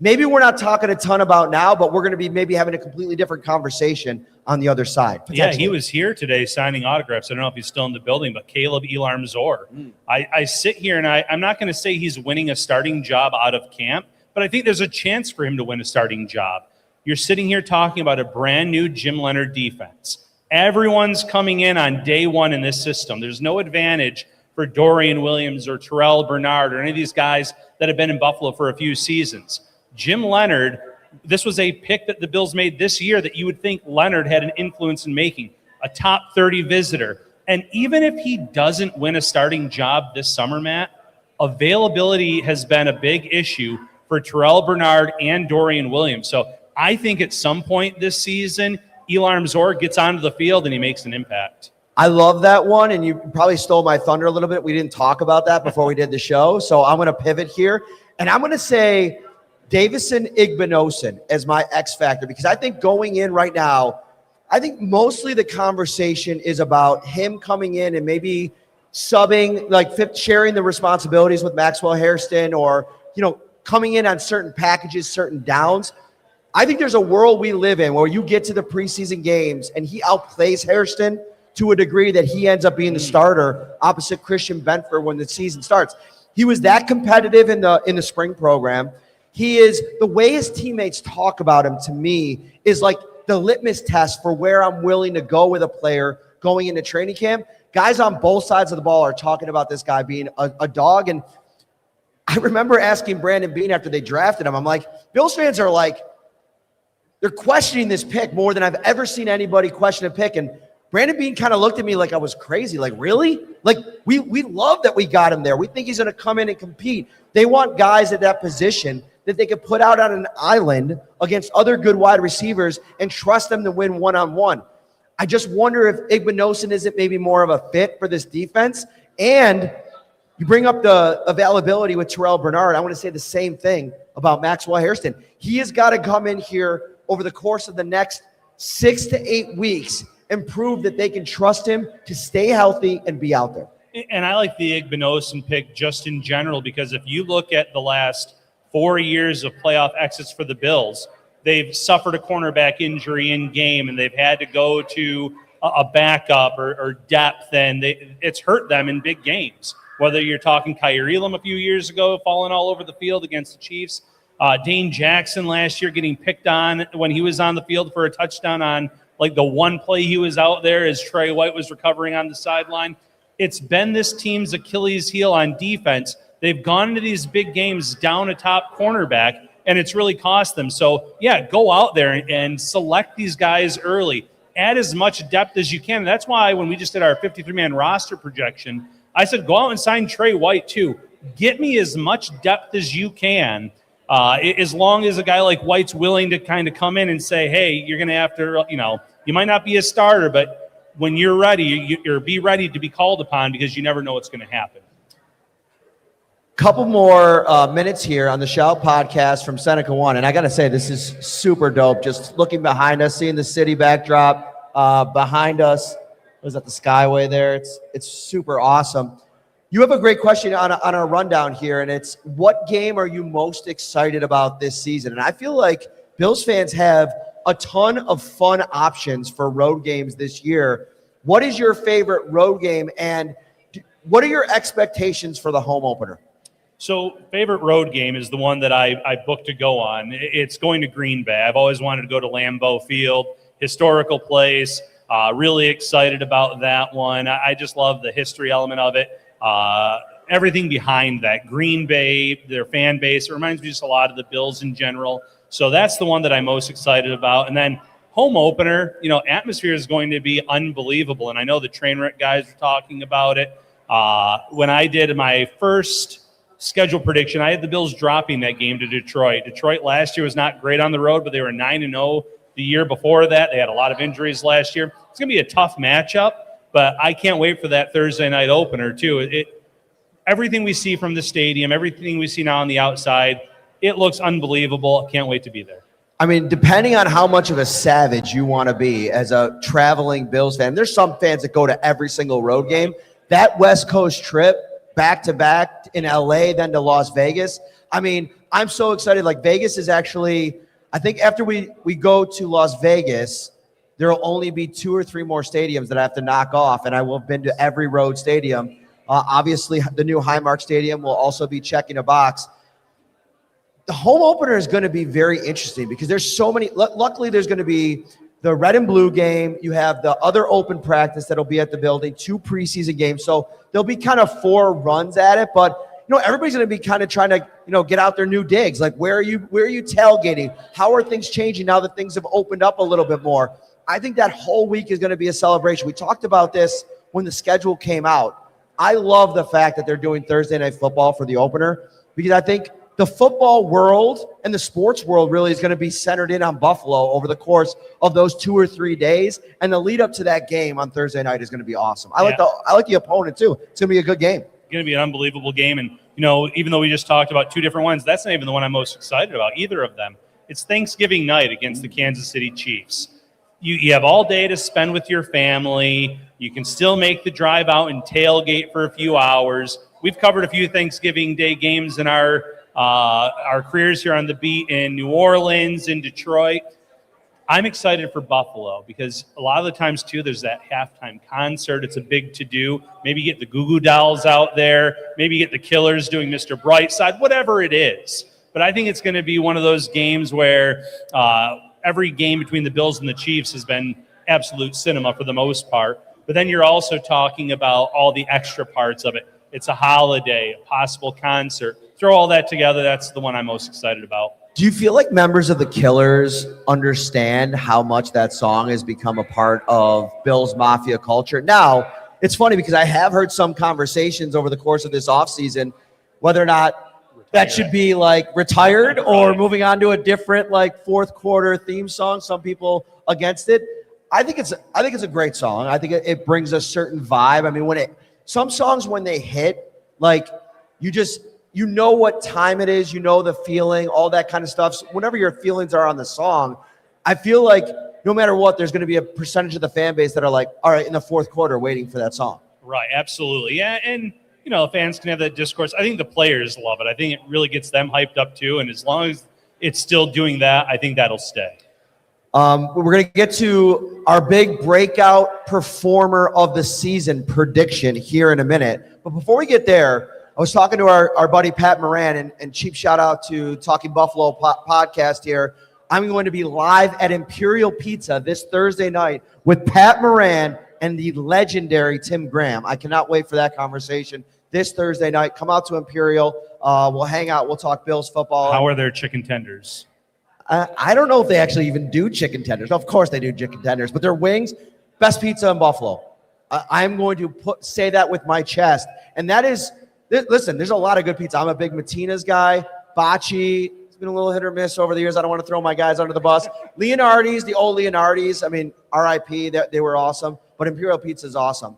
maybe we're not talking a ton about now, but we're going to be maybe having a completely different conversation on the other side? Yeah, he was here today signing autographs. I don't know if he's still in the building, but Caleb Elarm-Zor. I sit here and I'm not going to say he's winning a starting job out of camp, but I think there's a chance for him to win a starting job. You're sitting here talking about a brand new Jim Leonhard defense. Everyone's coming in on day one in this system. There's no advantage for Dorian Williams or Terrell Bernard or any of these guys that have been in Buffalo for a few seasons. Jim Leonhard, this was a pick that the Bills made this year that you would think Leonhard had an influence in making, a top 30 visitor. And even if he doesn't win a starting job this summer, Matt, availability has been a big issue for Terrell Bernard and Dorian Williams. So I think at some point this season, Elarm-Zor gets onto the field and he makes an impact. I love that one, and you probably stole my thunder a little bit. We didn't talk about that before we did the show, so I'm going to pivot here, and I'm going to say Davison Igbinosun as my X factor, because I think going in right now, I think mostly the conversation is about him coming in and maybe subbing, like sharing the responsibilities with Maxwell Hairston, or coming in on certain packages, certain downs. I think there's a world we live in where you get to the preseason games and he outplays Hairston to a degree that he ends up being the starter opposite Christian Benford when the season starts. He was that competitive in the spring program. He is, the way his teammates talk about him, to me, is like the litmus test for where I'm willing to go with a player going into training camp. Guys on both sides of the ball are talking about this guy being a dog. And I remember asking Brandon Beane after they drafted him, I'm like, Bills fans are like, they're questioning this pick more than I've ever seen anybody question a pick. And Brandon Beane kind of looked at me like I was crazy. Like, really? Like, we love that we got him there. We think he's going to come in and compete. They want guys at that position that they could put out on an island against other good wide receivers and trust them to win one-on-one. I just wonder if Igbinosun isn't maybe more of a fit for this defense. And you bring up the availability with Terrell Bernard. I want to say the same thing about Maxwell Hairston. He has got to come in here over the course of the next 6 to 8 weeks and prove that they can trust him to stay healthy and be out there. And I like the Igbinosun pick just in general, because if you look at the last 4 years of playoff exits for the Bills, they've suffered a cornerback injury in game and they've had to go to a backup or depth, and it's hurt them in big games. Whether you're talking Kyer Elam a few years ago falling all over the field against the Chiefs, Dane Jackson last year getting picked on when he was on the field for a touchdown on like the one play he was out there as Trey White was recovering on the sideline. It's been this team's Achilles heel on defense. They've gone into these big games down a top cornerback, and it's really cost them. So, yeah, go out there and select these guys early. Add as much depth as you can. And that's why when we just did our 53-man roster projection, I said go out and sign Trey White too. Get me as much depth as you can, as long as a guy like White's willing to kind of come in and say, hey, you're going to have to, you might not be a starter, but when you're ready, you're be ready to be called upon because you never know what's going to happen. Couple more minutes here on the Shout podcast from Seneca One. And I got to say, this is super dope. Just looking behind us, seeing the city backdrop behind us. Was that the Skyway there? It's super awesome. You have a great question on our rundown here, and it's what game are you most excited about this season? And I feel like Bills fans have a ton of fun options for road games this year. What is your favorite road game, and what are your expectations for the home opener? So favorite road game is the one that I booked to go on. It's going to Green Bay. I've always wanted to go to Lambeau Field, historical place. Really excited about that one. I just love the history element of it. Everything behind that. Green Bay, their fan base. It reminds me just a lot of the Bills in general. So that's the one that I'm most excited about. And then home opener, atmosphere is going to be unbelievable. And I know the Trainwreck guys are talking about it. When I did my first schedule prediction, I had the Bills dropping that game to Detroit. Detroit last year was not great on the road, but they were 9-0 the year before that. They had a lot of injuries last year. It's going to be a tough matchup, but I can't wait for that Thursday night opener too. Everything we see from the stadium, everything we see now on the outside, it looks unbelievable. I can't wait to be there. I mean, depending on how much of a savage you want to be as a traveling Bills fan, there's some fans that go to every single road game. That West Coast trip, back-to-back in LA, then to Las Vegas. I mean, I'm so excited. Like, Vegas is actually, I think after we go to Las Vegas, there will only be 2 or 3 more stadiums that I have to knock off, and I will have been to every road stadium. Obviously, the new Highmark Stadium will also be checking a box. The home opener is going to be very interesting because there's so many. Luckily, there's going to be the red and blue game. You have the other open practice that'll be at the building, 2 preseason games. So there'll be kind of 4 runs at it, but everybody's going to be kind of trying to, get out their new digs. Like, where are you tailgating? How are things changing now that things have opened up a little bit more? I think that whole week is going to be a celebration. We talked about this when the schedule came out. I love the fact that they're doing Thursday Night Football for the opener because I think the football world and the sports world really is going to be centered in on Buffalo over the course of those 2 or 3 days. And the lead up to that game on Thursday night is going to be awesome. I like the opponent too. It's going to be a good game. It's going to be an unbelievable game. And, even though we just talked about 2 different ones, that's not even the one I'm most excited about, either of them. It's Thanksgiving night against the Kansas City Chiefs. You have all day to spend with your family. You can still make the drive out and tailgate for a few hours. We've covered a few Thanksgiving Day games in our careers here on the beat in New Orleans, in Detroit. I'm excited for Buffalo because a lot of the times, too, there's that halftime concert. It's a big to-do. Maybe get the Goo Goo Dolls out there. Maybe get the Killers doing Mr. Brightside, whatever it is. But I think it's going to be one of those games where every game between the Bills and the Chiefs has been absolute cinema for the most part. But then you're also talking about all the extra parts of it. It's a holiday, a possible concert. Throw all that together. That's the one I'm most excited about. Do you feel like members of the Killers understand how much that song has become a part of Bills Mafia culture? Now, it's funny because I have heard some conversations over the course of this offseason whether or not that should be like retired or moving on to a different like fourth quarter theme song. Some people against it. I think it's a great song. I think it brings a certain vibe. I mean, some songs when they hit, like you know what time it is, you know the feeling, all that kind of stuff. So whenever your feelings are on the song, I feel like no matter what, there's going to be a percentage of the fan base that are like, all right, in the fourth quarter, waiting for that song. Right, absolutely. Yeah, and fans can have that discourse. I think the players love it. I think it really gets them hyped up too. And as long as it's still doing that, I think that'll stay. We're going to get to our big breakout performer of the season prediction here in a minute. But before we get there, I was talking to our buddy Pat Moran, and cheap shout out to Talking Buffalo podcast here. I'm going to be live at Imperial Pizza this Thursday night with Pat Moran and the legendary Tim Graham. I cannot wait for that conversation this Thursday night. Come out to Imperial. We'll hang out. We'll talk Bills football. How are their chicken tenders? I don't know if they actually even do chicken tenders. Of course they do chicken tenders, but their wings, best pizza in Buffalo. I'm going to say that with my chest. And that is, listen, there's a lot of good pizza. I'm a big Matina's guy. Bocce, it's been a little hit or miss over the years. I don't want to throw my guys under the bus. Leonardi's, the old Leonardi's, I mean, RIP, they were awesome. But Imperial Pizza is awesome.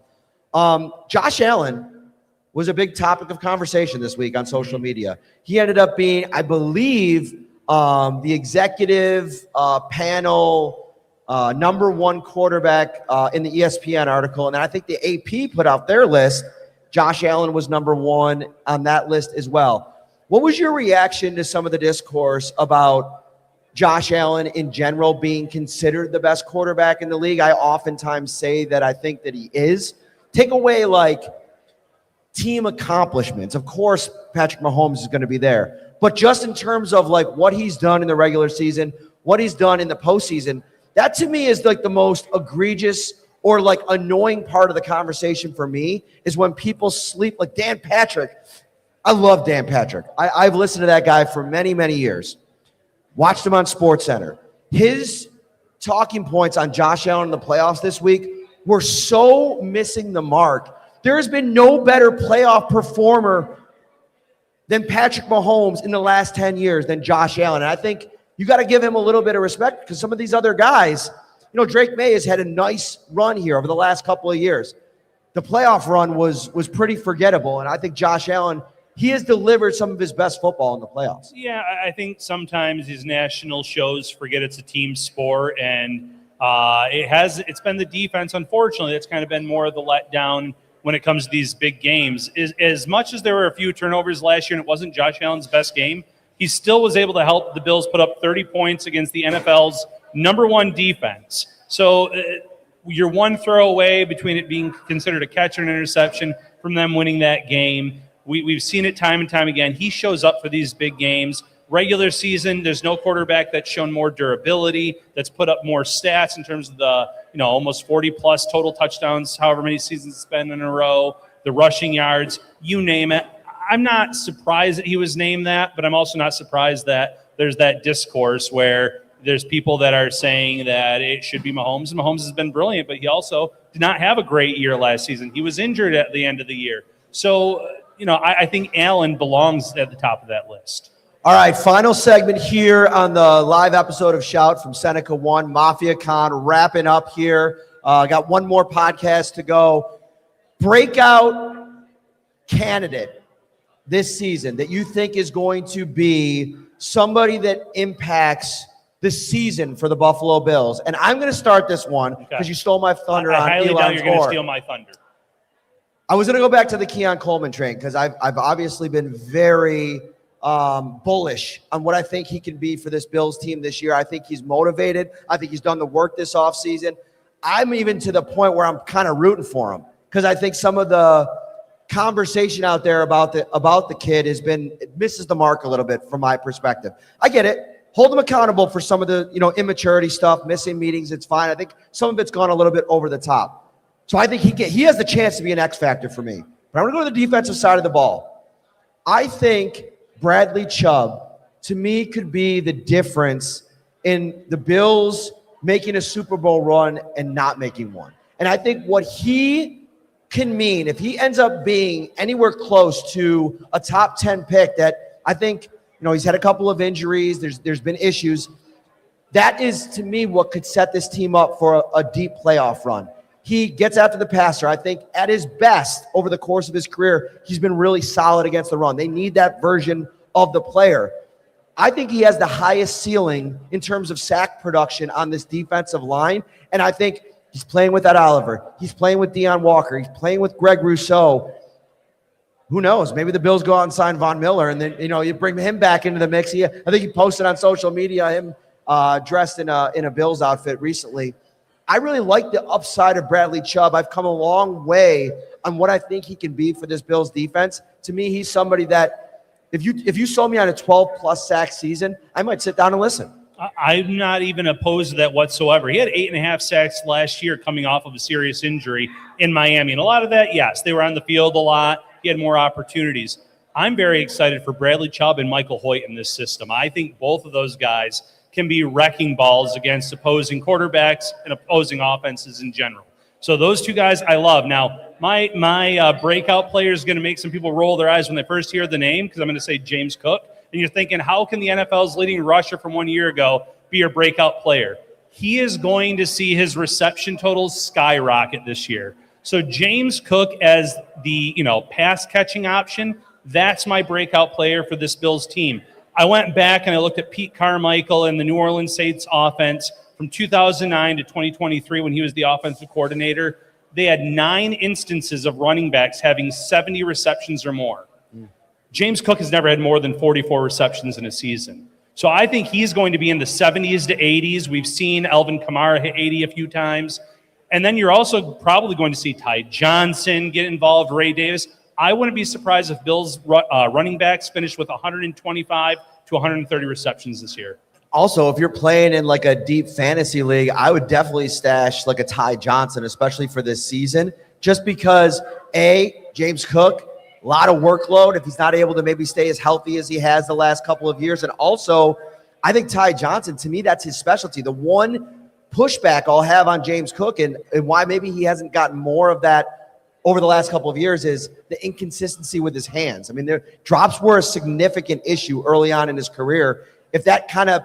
Josh Allen was a big topic of conversation this week on social media. He ended up being, I believe, the executive panel number one quarterback in the ESPN article. And I think the AP put out their list. Josh Allen was number one on that list as well. What was your reaction to some of the discourse about Josh Allen in general being considered the best quarterback in the league? I oftentimes say that I think that he is. Take away like team accomplishments. Of course, Patrick Mahomes is going to be there. But just in terms of like what he's done in the regular season, what he's done in the postseason, that to me is like the most egregious or like annoying part of the conversation for me is when people sleep. Like Dan Patrick. I love Dan Patrick. I've listened to that guy for many, many years. Watched him on SportsCenter. His talking points on Josh Allen in the playoffs this week were so missing the mark. There has been no better playoff performer than Patrick Mahomes in the last 10 years than Josh Allen. And I think you got to give him a little bit of respect because some of these other guys, you know, Drake May has had a nice run here over the last couple of years. The playoff run was pretty forgettable. And I think Josh Allen, he has delivered some of his best football in the playoffs. Yeah, I think sometimes these national shows forget it's a team sport, and it's been the defense, unfortunately, that's kind of been more of the letdown when it comes to these big games. As much as there were a few turnovers last year and it wasn't Josh Allen's best game, he still was able to help the Bills put up 30 points against the NFL's number one defense. So you're one throw away between it being considered a catch or an interception from them winning that game. We've seen it time and time again. He shows up for these big games. Regular season, there's no quarterback that's shown more durability, that's put up more stats in terms of the, almost 40-plus total touchdowns, however many seasons it's been in a row, the rushing yards, you name it. I'm not surprised that he was named that, but I'm also not surprised that there's that discourse where there's people that are saying that it should be Mahomes, and Mahomes has been brilliant, but he also did not have a great year last season. He was injured at the end of the year. So, I think Allen belongs at the top of that list. All right, final segment here on the live episode of Shout from Seneca 1, MafiaCon, wrapping up here. Got one more podcast to go. Breakout candidate this season that you think is going to be somebody that impacts the season for the Buffalo Bills. And I'm going to start this one because you stole my thunder on I highly Elon's doubt you're going to Or. steal my thunder. I was going to go back to the Keon Coleman train because I've obviously been very bullish on what I think he can be for this Bills team this year. I think he's motivated. I think he's done the work this offseason. I'm even to the point where I'm kind of rooting for him because I think some of the conversation out there about the kid it misses the mark a little bit from my perspective. I get it. Hold him accountable for some of the immaturity stuff, missing meetings. It's fine. I think some of it's gone a little bit over the top. So I think he has the chance to be an X factor for me. But I'm going to go to the defensive side of the ball. I think Bradley Chubb, to me, could be the difference in the Bills making a Super Bowl run and not making one. And I think what he can mean, if he ends up being anywhere close to a top 10 pick, that I think, he's had a couple of injuries, there's been issues. That is, to me, what could set this team up for a deep playoff run. He gets after the passer. I think at his best over the course of his career, he's been really solid against the run. They need that version of the player. I think he has the highest ceiling in terms of sack production on this defensive line. And I think he's playing with Ed Oliver. He's playing with Deion Walker. He's playing with Greg Rousseau. Who knows? Maybe the Bills go out and sign Von Miller, and then, you bring him back into the mix. I think he posted on social media him dressed in a Bills outfit recently. I really like the upside of Bradley Chubb. I've come a long way on what I think he can be for this Bills defense. To me, he's somebody that if you sold me on a 12-plus sack season, I might sit down and listen. I'm not even opposed to that whatsoever. He had 8.5 sacks last year coming off of a serious injury in Miami. And a lot of that, yes, they were on the field a lot. He had more opportunities. I'm very excited for Bradley Chubb and Michael Hoyt in this system. I think both of those guys can be wrecking balls against opposing quarterbacks and opposing offenses in general. So those two guys I love. Now, my breakout player is going to make some people roll their eyes when they first hear the name because I'm going to say James Cook. And you're thinking, how can the NFL's leading rusher from 1 year ago be your breakout player? He is going to see his reception totals skyrocket this year. So James Cook as the pass catching option, that's my breakout player for this Bills team. I went back and I looked at Pete Carmichael and the New Orleans Saints offense from 2009 to 2023 when he was the offensive coordinator. They had 9 instances of running backs having 70 receptions or more. James Cook has never had more than 44 receptions in a season. So I think he's going to be in the 70s to 80s. We've seen Alvin Kamara hit 80 a few times. And then you're also probably going to see Ty Johnson get involved, Ray Davis. I wouldn't be surprised if Bills running backs finish with 125 to 130 receptions this year. Also, if you're playing in like a deep fantasy league, I would definitely stash like a Ty Johnson, especially for this season, just because James Cook, a lot of workload if he's not able to maybe stay as healthy as he has the last couple of years. And also, I think Ty Johnson, to me, that's his specialty. The one pushback I'll have on James Cook and why maybe he hasn't gotten more of that over the last couple of years is the inconsistency with his hands. I mean, their drops were a significant issue early on in his career. If that kind of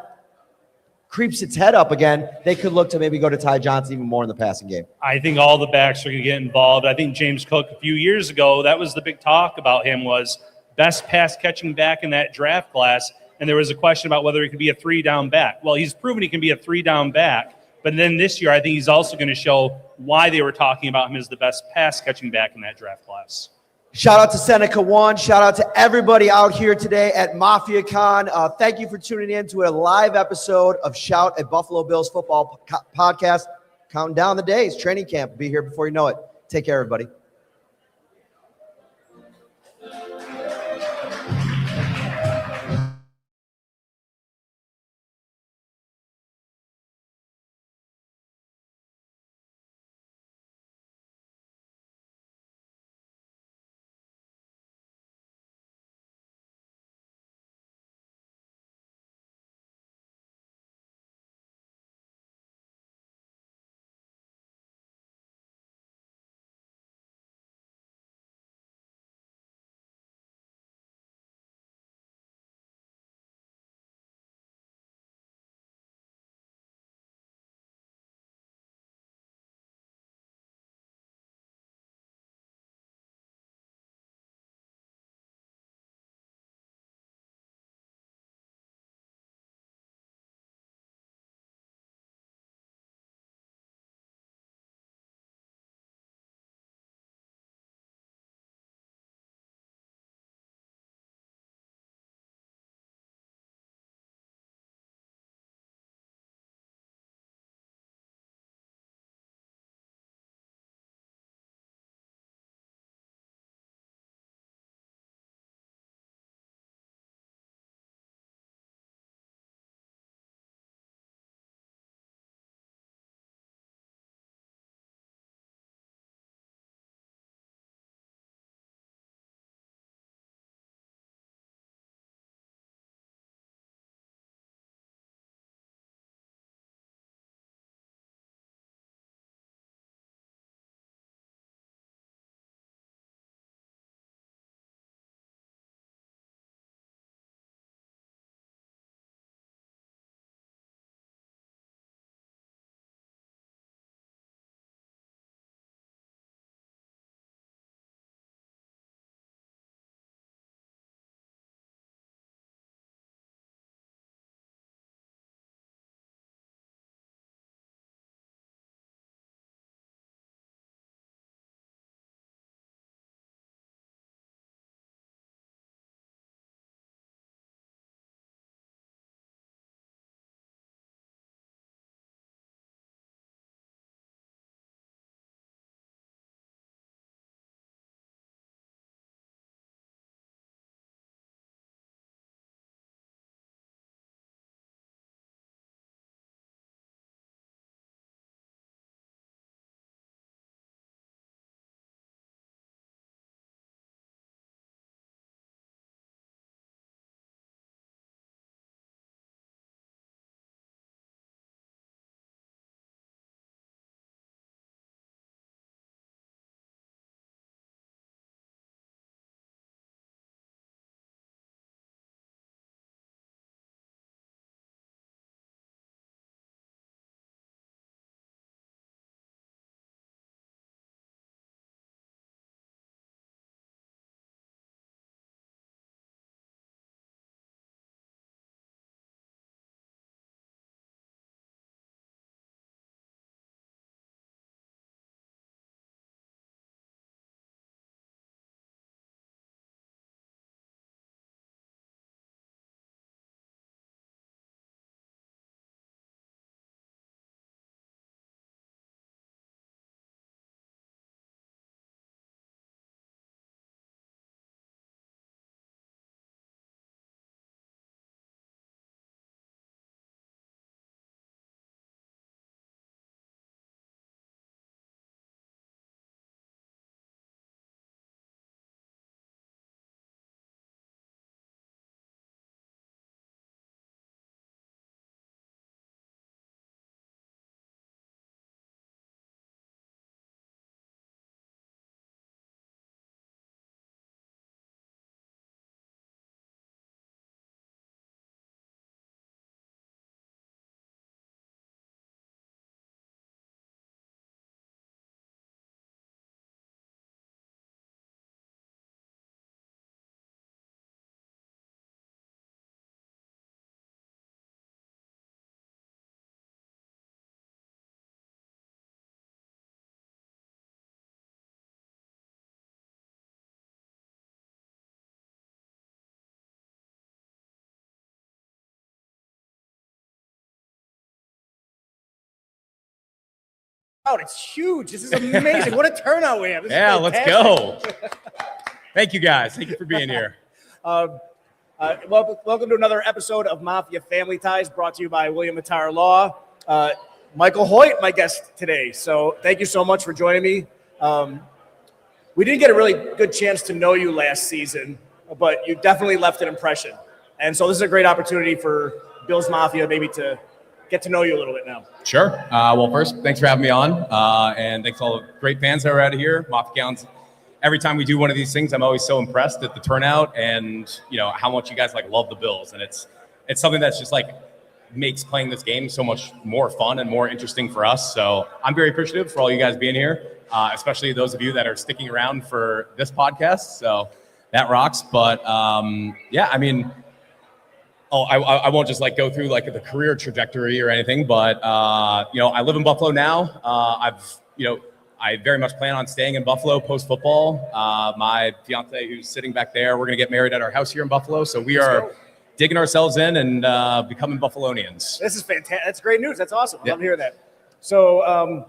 creeps its head up again, they could look to maybe go to Ty Johnson even more in the passing game. I think all the backs are going to get involved. I think James Cook a few years ago, that was the big talk about him was best pass catching back in that draft class. And there was a question about whether he could be a 3-down back. Well, he's proven he can be a 3-down back. But then this year, I think he's also going to show why they were talking about him as the best pass catching back in that draft class. Shout out to Seneca One. Shout out to everybody out here today at MafiaCon. Thank you for tuning in to a live episode of Shout at Buffalo Bills Football Podcast. Counting down the days. Training camp will be here before you know it. Take care, everybody. crowd. It's huge. This is amazing. What a turnout we have. This is Yeah, let's fantastic. go. Thank you guys. Thank you for being here. Welcome to another episode of Mafia Family Ties, brought to you by William Attar Law. Michael Hoyt, my guest today. So thank you so much for joining me. We didn't get a really good chance to know you last season, but you definitely left an impression. And so this is a great opportunity for Bills Mafia maybe to get to know you a little bit now. Sure. Well, first, thanks for having me on. And thanks to all the great fans that are out here. MafiaCon's, every time we do one of these things, I'm always so impressed at the turnout and, you know, how much you guys like love the Bills. And it's something that's just like makes playing this game so much more fun and more interesting for us. So I'm very appreciative for all you guys being here, especially those of you that are sticking around for this podcast. So that rocks. But yeah, I mean, I won't just like go through like the career trajectory or anything, but you know, I live in Buffalo now. I very much plan on staying in Buffalo post football. My fiance, who's sitting back there, we're gonna get married at our house here in Buffalo. So we are digging ourselves in and becoming Buffalonians. This is fantastic. That's great news. That's awesome. I love to hear that. So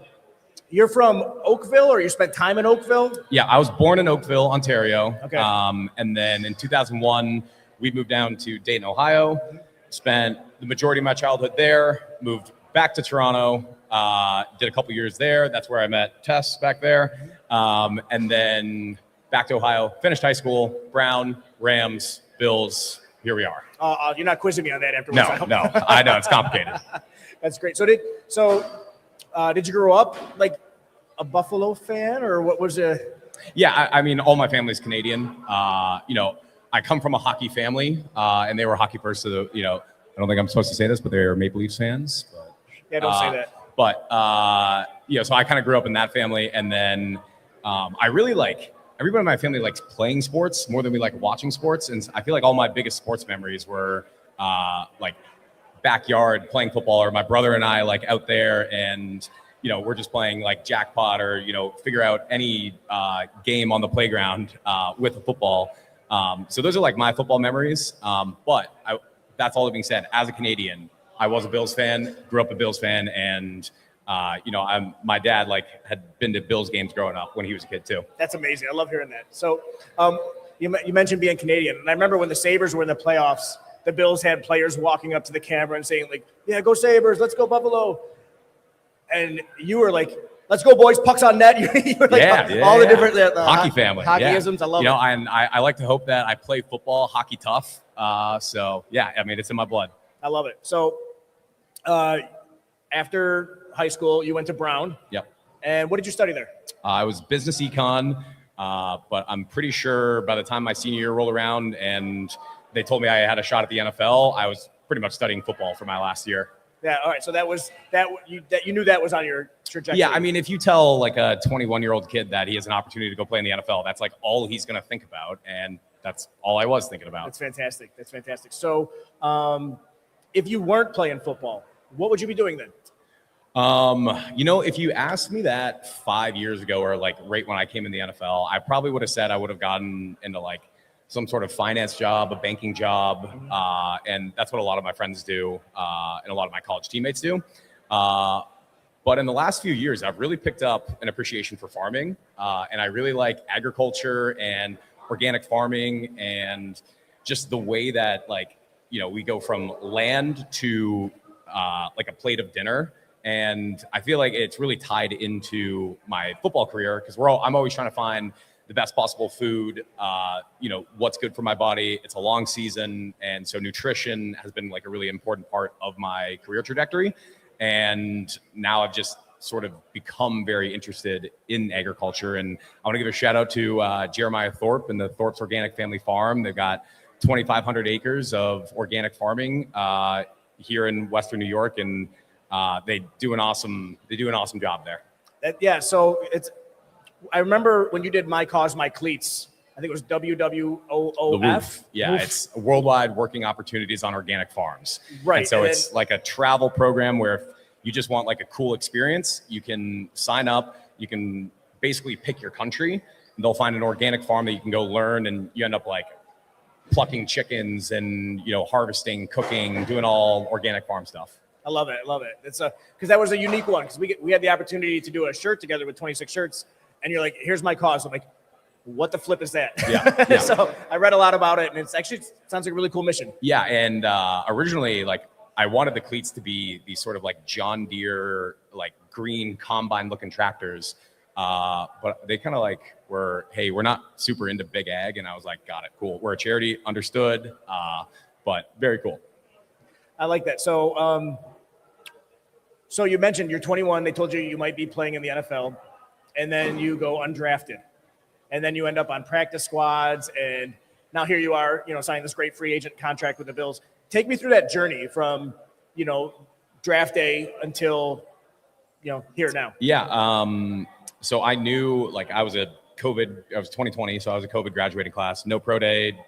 you're from Oakville, or you spent time in Oakville? Yeah, I was born in Oakville, Ontario. Okay. And then in 2001, we moved down to Dayton, Ohio, spent the majority of my childhood there, moved back to Toronto, did a couple years there. That's where I met Tess back there. And then back to Ohio, finished high school, Brown, Rams, Bills, here we are. You're not quizzing me on that afterwards. No, I know, it's complicated. That's great. So did you grow up like a Buffalo fan, or what was it? Yeah, I mean, all my family's Canadian. You know, I come from a hockey family, and they were hockey first. So, you know, I don't think I'm supposed to say this, but they're Maple Leafs fans. But, Yeah, don't say that. But, you know, so I kind of grew up in that family. And then I really like, everybody in my family likes playing sports more than we like watching sports. And I feel like all my biggest sports memories were like backyard playing football, or my brother and I like out there and, you know, we're just playing like jackpot or, you know, figure out any game on the playground with a football. So those are like my football memories. But that's all that being said, as a Canadian, I was a Bills fan, grew up a Bills fan. And, you know, my dad like had been to Bills games growing up when he was a kid too. That's amazing. I love hearing that. So you mentioned being Canadian. And I remember when the Sabres were in the playoffs, the Bills had players walking up to the camera and saying like, yeah, go Sabres, let's go Buffalo. And you were like, let's go boys, pucks on net. You were like all the different hockey family. Hockeyisms. Yeah. I love you know, it. and I like to hope that I play football, hockey tough. So yeah, I mean, it's in my blood. I love it. So after high school, you went to Brown. Yep. And what did you study there? I was business econ, but I'm pretty sure by the time my senior year rolled around and they told me I had a shot at the NFL, I was pretty much studying football for my last year. Yeah. All right. So you knew that was on your trajectory. Yeah, I mean, if you tell like a 21-year-old kid that he has an opportunity to go play in the NFL, that's like all he's going to think about, and that's all I was thinking about. That's fantastic. That's fantastic. So, if you weren't playing football, what would you be doing then? You know, if you asked me that 5 years ago, or like right when I came in the NFL, I probably would have said I would have gotten into like some sort of finance job, a banking job, and that's what a lot of my friends do, and a lot of my college teammates do. But in the last few years, I've really picked up an appreciation for farming, and I really like agriculture and organic farming, and just the way that, like, you know, we go from land to like a plate of dinner. And I feel like it's really tied into my football career, because I'm always trying to find the best possible food, you know, what's good for my body. It's a long season. And so nutrition has been like a really important part of my career trajectory. And now I've just sort of become very interested in agriculture. And I want to give a shout out to Jeremiah Thorpe and the Thorpe's Organic Family Farm. They've got 2,500 acres of organic farming here in Western New York. And they do an awesome job there. So I remember when you did My Cause, My Cleats, I think it was WWOOF. Yeah, it's Worldwide Working Opportunities on Organic Farms. Right. And so it's like a travel program where if you just want like a cool experience, you can sign up, you can basically pick your country, and they'll find an organic farm that you can go learn, and you end up like plucking chickens and, you know, harvesting, cooking, doing all organic farm stuff. I love it. I love it. It's because that was a unique one because we had the opportunity to do a shirt together with 26 shirts, and you're like, "Here's my cause." I'm like, "What the flip is that?" Yeah. So I read a lot about it, and it's actually sounds like a really cool mission. Yeah, and originally, like, I wanted the cleats to be these sort of like John Deere, like green combine looking tractors, but they kind of like were, hey, we're not super into big ag, and I was like, got it, cool. We're a charity, understood, but very cool. I like that. So, so you mentioned you're 21. They told you you might be playing in the NFL, and then you go undrafted, and then you end up on practice squads, and now here you are, signing this great free agent contract with the Bills. Take me through that journey from, draft day until, here now. Yeah. So I knew, like, I was 2020, so I was a COVID graduating class. No pro day.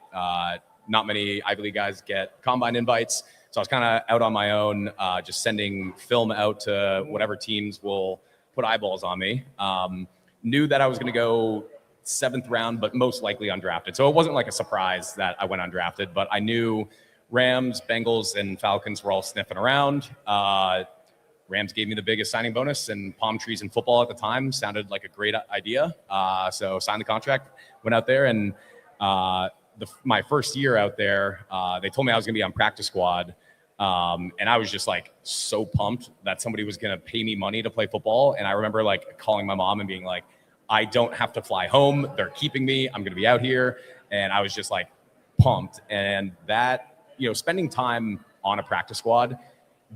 Not many Ivy League guys get combine invites. So I was kind of out on my own, just sending film out to whatever teams will put eyeballs on me. Knew that I was going to go 7th round, but most likely undrafted. So it wasn't like a surprise that I went undrafted, but I knew Rams, Bengals, and Falcons were all sniffing around. Rams gave me the biggest signing bonus, and palm trees in football at the time sounded like a great idea. So signed the contract, went out there, and my first year out there, they told me I was going to be on practice squad. And I was just like so pumped that somebody was going to pay me money to play football. And I remember like calling my mom and being like, I don't have to fly home. They're keeping me. I'm going to be out here. And I was just like pumped. And that, spending time on a practice squad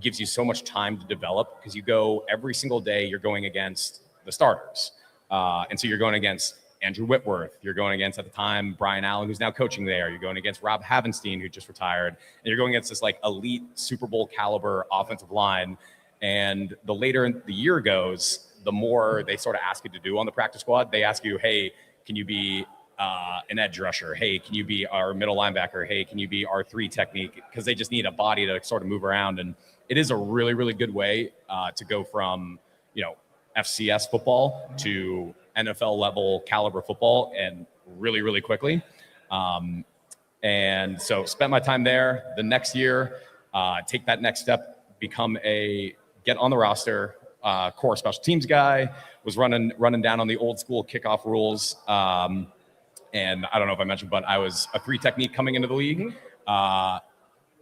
gives you so much time to develop because you go every single day, you're going against the starters. And so you're going against Andrew Whitworth. You're going against, at the time, Brian Allen, who's now coaching there. You're going against Rob Havenstein, who just retired. And you're going against this like elite Super Bowl caliber offensive line. And the later the year goes, the more they sort of ask you to do on the practice squad. They ask you, hey, can you be an edge rusher? Hey, can you be our middle linebacker? Hey, can you be our 3 technique? Because they just need a body to sort of move around. And it is a really, really good way to go from, FCS football to NFL level caliber football and really, really quickly. And so spent my time there. The next year, take that next step, get on the roster, core special teams guy, was running down on the old school kickoff rules. And I don't know if I mentioned, but I was a 3 technique coming into the league. Now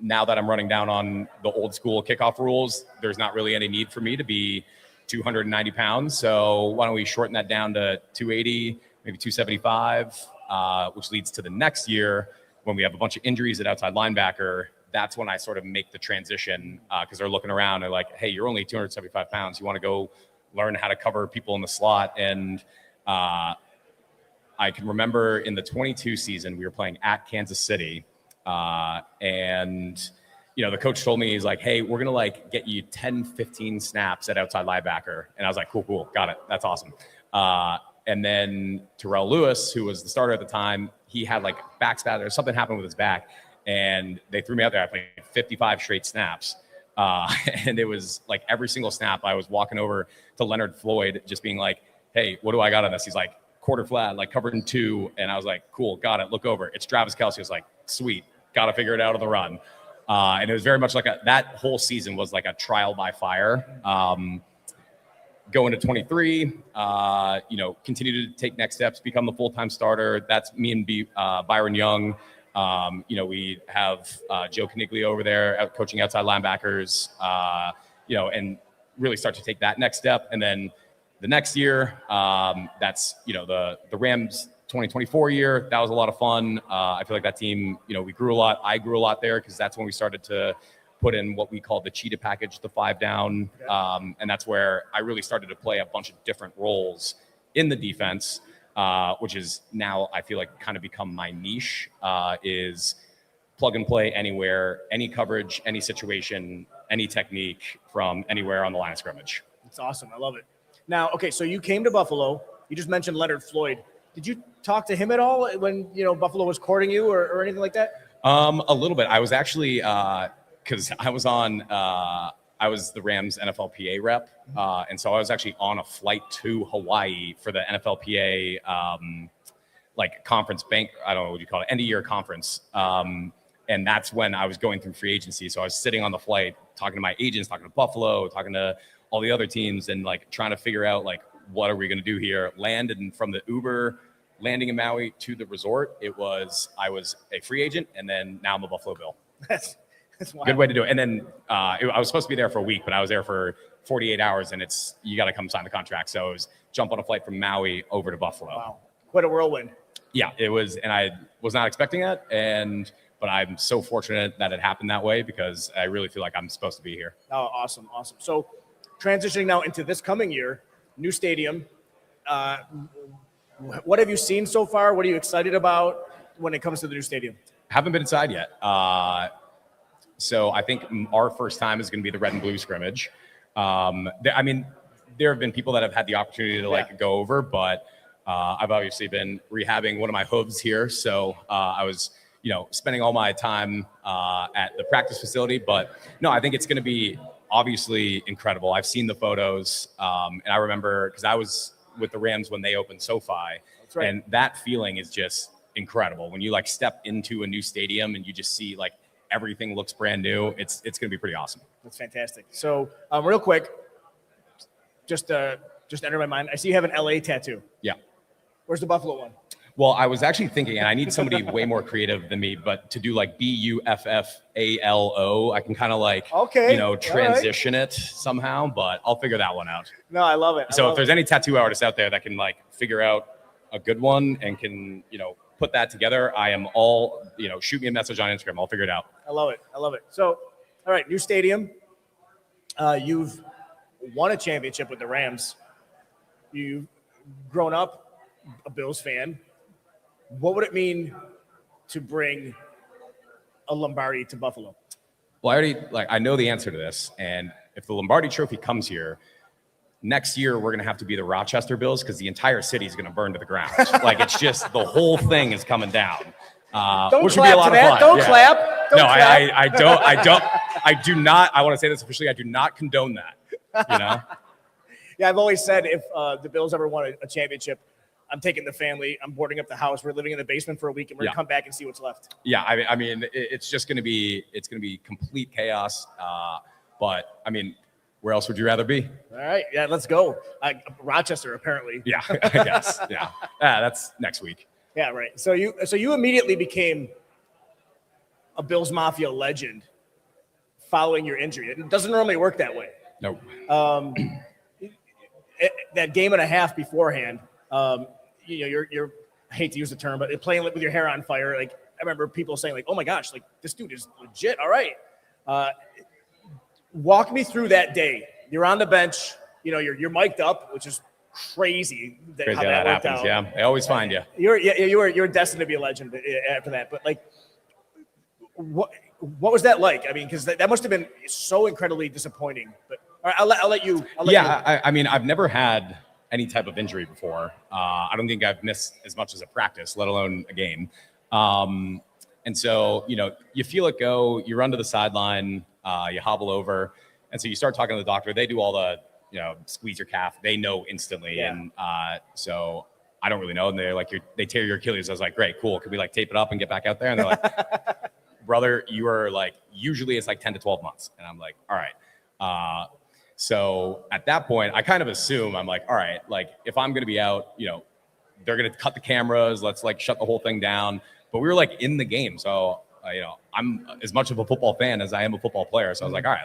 that I'm running down on the old school kickoff rules, there's not really any need for me to be 290 pounds. So why don't we shorten that down to 280, maybe 275, which leads to the next year when we have a bunch of injuries at outside linebacker. That's when I sort of make the transition because they're looking around and like, hey, you're only 275 pounds. You want to go learn how to cover people in the slot. And I can remember in the 22 season, we were playing at Kansas City. And the coach told me, he's like, hey, we're going to like get you 10, 15 snaps at outside linebacker. And I was like, cool. Got it. That's awesome. And then Terrell Lewis, who was the starter at the time, he had like back spat or something happened with his back. And they threw me out there. I played 55 straight snaps. And it was like every single snap I was walking over to Leonard Floyd, just being like, hey, what do I got on this? He's like, quarter flat, like covered in 2. And I was like, cool, got it. Look over. It's Travis Kelce. I was like, sweet. Got to figure it out on the run. And it was very much like that whole season was like a trial by fire. Going to 23, continue to take next steps, become the full-time starter. That's me and Byron Young. We have Joe Caniglio over there out coaching outside linebackers, and really start to take that next step. And then the next year, that's, the Rams 2024 year. That was a lot of fun. I feel like that team, we grew a lot. I grew a lot there because that's when we started to put in what we call the cheetah package, the 5 down. And that's where I really started to play a bunch of different roles in the defense, which is now I feel like kind of become my niche, is plug and play anywhere, any coverage, any situation, any technique from anywhere on the line of scrimmage. It's awesome. I love it. Now, okay, so you came to Buffalo. You just mentioned Leonard Floyd. Did you talk to him at all when, Buffalo was courting you or anything like that? A little bit. I was actually, because I was the Rams NFLPA rep. And so I was actually on a flight to Hawaii for the NFLPA, conference bank. I don't know what you call it, end of year conference. And that's when I was going through free agency. So I was sitting on the flight talking to my agents, talking to Buffalo, talking to all the other teams, and like trying to figure out like what are we going to do here. Landed, and from the Uber landing in Maui to the resort, I was a free agent, and then now I'm a Buffalo Bill. That's wild. Good way to do it. And then I was supposed to be there for a week, but I was there for 48 hours, and you got to come sign the contract. So it was jump on a flight from Maui over to Buffalo. Wow, quite a whirlwind. Yeah, it was, and I was not expecting that, but I'm so fortunate that it happened that way because I really feel like I'm supposed to be here. Oh, awesome. So transitioning now into this coming year, new stadium. What have you seen so far? What are you excited about when it comes to the new stadium? Haven't been inside yet. So I think our first time is going to be the red and blue scrimmage. There have been people that have had the opportunity to go over, but I've obviously been rehabbing one of my hooves here. So I was, spending all my time at the practice facility. But no, I think it's going to be obviously incredible. I've seen the photos, and I remember because I was with the Rams when they opened SoFi. That's right. And that feeling is just incredible. When you step into a new stadium and you just see everything looks brand new, it's going to be pretty awesome. That's fantastic. So real quick, just enter my mind. I see you have an LA tattoo. Yeah. Where's the Buffalo one? Well, I was actually thinking, and I need somebody way more creative than me, but to do BUFFALO, I can kind of transition it somehow, but I'll figure that one out. No, I love it. So if there's any tattoo artists out there that can figure out a good one and can, put that together, I am all, shoot me a message on Instagram. I'll figure it out. I love it. So, all right, new stadium. You've won a championship with the Rams. You've grown up a Bills fan. What would it mean to bring a Lombardi to Buffalo? Well, I know the answer to this. And if the Lombardi Trophy comes here, next year we're going to have to be the Rochester Bills because the entire city is going to burn to the ground. It's just the whole thing is coming down. Which would be a lot of fun. Don't clap. Don't clap. I do not. I want to say this officially. I do not condone that. Yeah, I've always said if the Bills ever won a championship, I'm taking the family. I'm boarding up the house. We're living in the basement for a week, and we're gonna come back and see what's left. Yeah, I mean, it's just going to be complete chaos. But I mean, where else would you rather be? All right, yeah, let's go. Rochester, apparently. Yeah, I guess. Yeah, that's next week. Yeah, right. So you immediately became a Bills Mafia legend following your injury. It doesn't normally work that way. Nope. That game and a half beforehand, you're I hate to use the term, but playing with your hair on fire. I remember people saying oh my gosh, this dude is legit. All right. Walk me through that day. You're on the bench. You're mic'd up, which is crazy. Crazy how that happens. Yeah, they always find you. You're destined to be a legend after that. But what was that like? I mean, because that must have been so incredibly disappointing. But all right, I'll let you. I mean, I've never had any type of injury before. I don't think I've missed as much as a practice, let alone a game. And so, you feel it go, you run to the sideline, you hobble over. And so you start talking to the doctor. They do all the, squeeze your calf. They know instantly. Yeah. And so I don't really know. And they're they tear your Achilles. I was like, great, cool. Could we tape it up and get back out there? And they're like, brother, you are usually it's 10 to 12 months. And I'm like, all right. So at that point, I kind of assume I'm all right, if I'm going to be out, they're going to cut the cameras. Let's shut the whole thing down. But we were in the game. So, I'm as much of a football fan as I am a football player. So I was all right,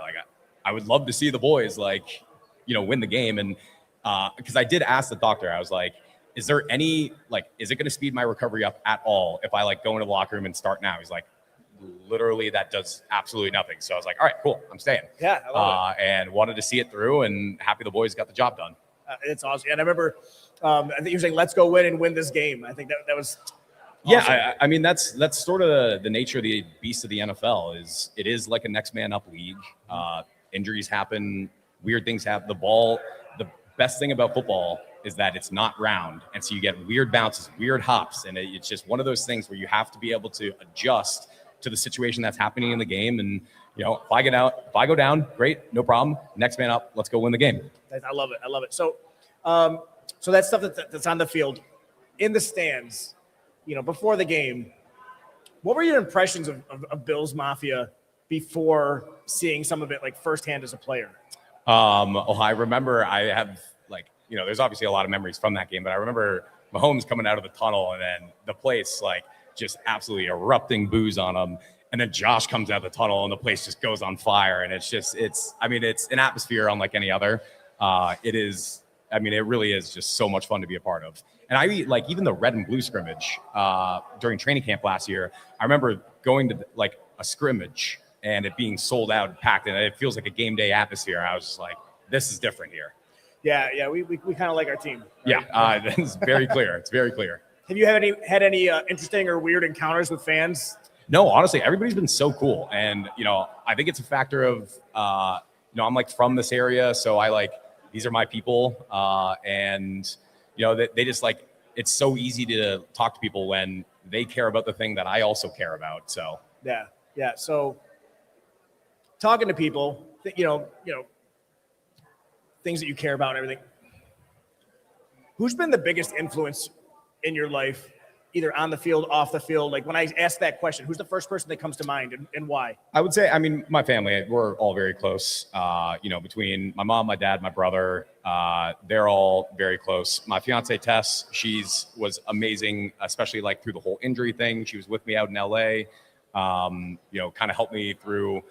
I would love to see the boys win the game. And because I did ask the doctor, I was like, is there any, is it going to speed my recovery up at all if I go into the locker room and start now? He's like, literally that does absolutely nothing. So I was like, all right, cool, I'm staying. Yeah, I love it. And wanted to see it through, and happy the boys got the job done. It's awesome. And I remember, I think you were saying, let's go win and win this game. I think that was awesome. Yeah, I mean, that's sort of the nature of the beast of the NFL. It is like a next man up league. Injuries happen, weird things happen. The best thing about football is that it's not round, and so you get weird bounces, weird hops, and it's just one of those things where you have to be able to adjust to the situation that's happening in the game. And if I go down, great, no problem. Next man up, let's go win the game. I love it. So that stuff that's on the field, in the stands, before the game, what were your impressions of Bills Mafia before seeing some of it like firsthand as a player? I remember I have there's obviously a lot of memories from that game, but I remember Mahomes coming out of the tunnel and then the place just absolutely erupting boos on him. And then Josh comes out of the tunnel and the place just goes on fire. And it's an atmosphere unlike any other. It really is just so much fun to be a part of. And even the red and blue scrimmage during training camp last year, I remember going to a scrimmage and it being sold out and packed, and it feels like a game day atmosphere. I was just like, this is different here. Yeah, we kind of like our team. Right? Yeah, it's very clear. It's very clear. Have you had any interesting or weird encounters with fans? No, honestly, everybody's been so cool. And, I think it's a factor of, I'm from this area. So these are my people. And, they just it's so easy to talk to people when they care about the thing that I also care about. So, yeah. So talking to people, things that you care about and everything. Who's been the biggest influence in your life, either on the field, off the field? Like when I ask that question, who's the first person that comes to mind and why? I would say, my family, we're all very close. Between my mom, my dad, my brother, they're all very close. My fiance, Tess, was amazing, especially through the whole injury thing. She was with me out in LA, kind of helped me through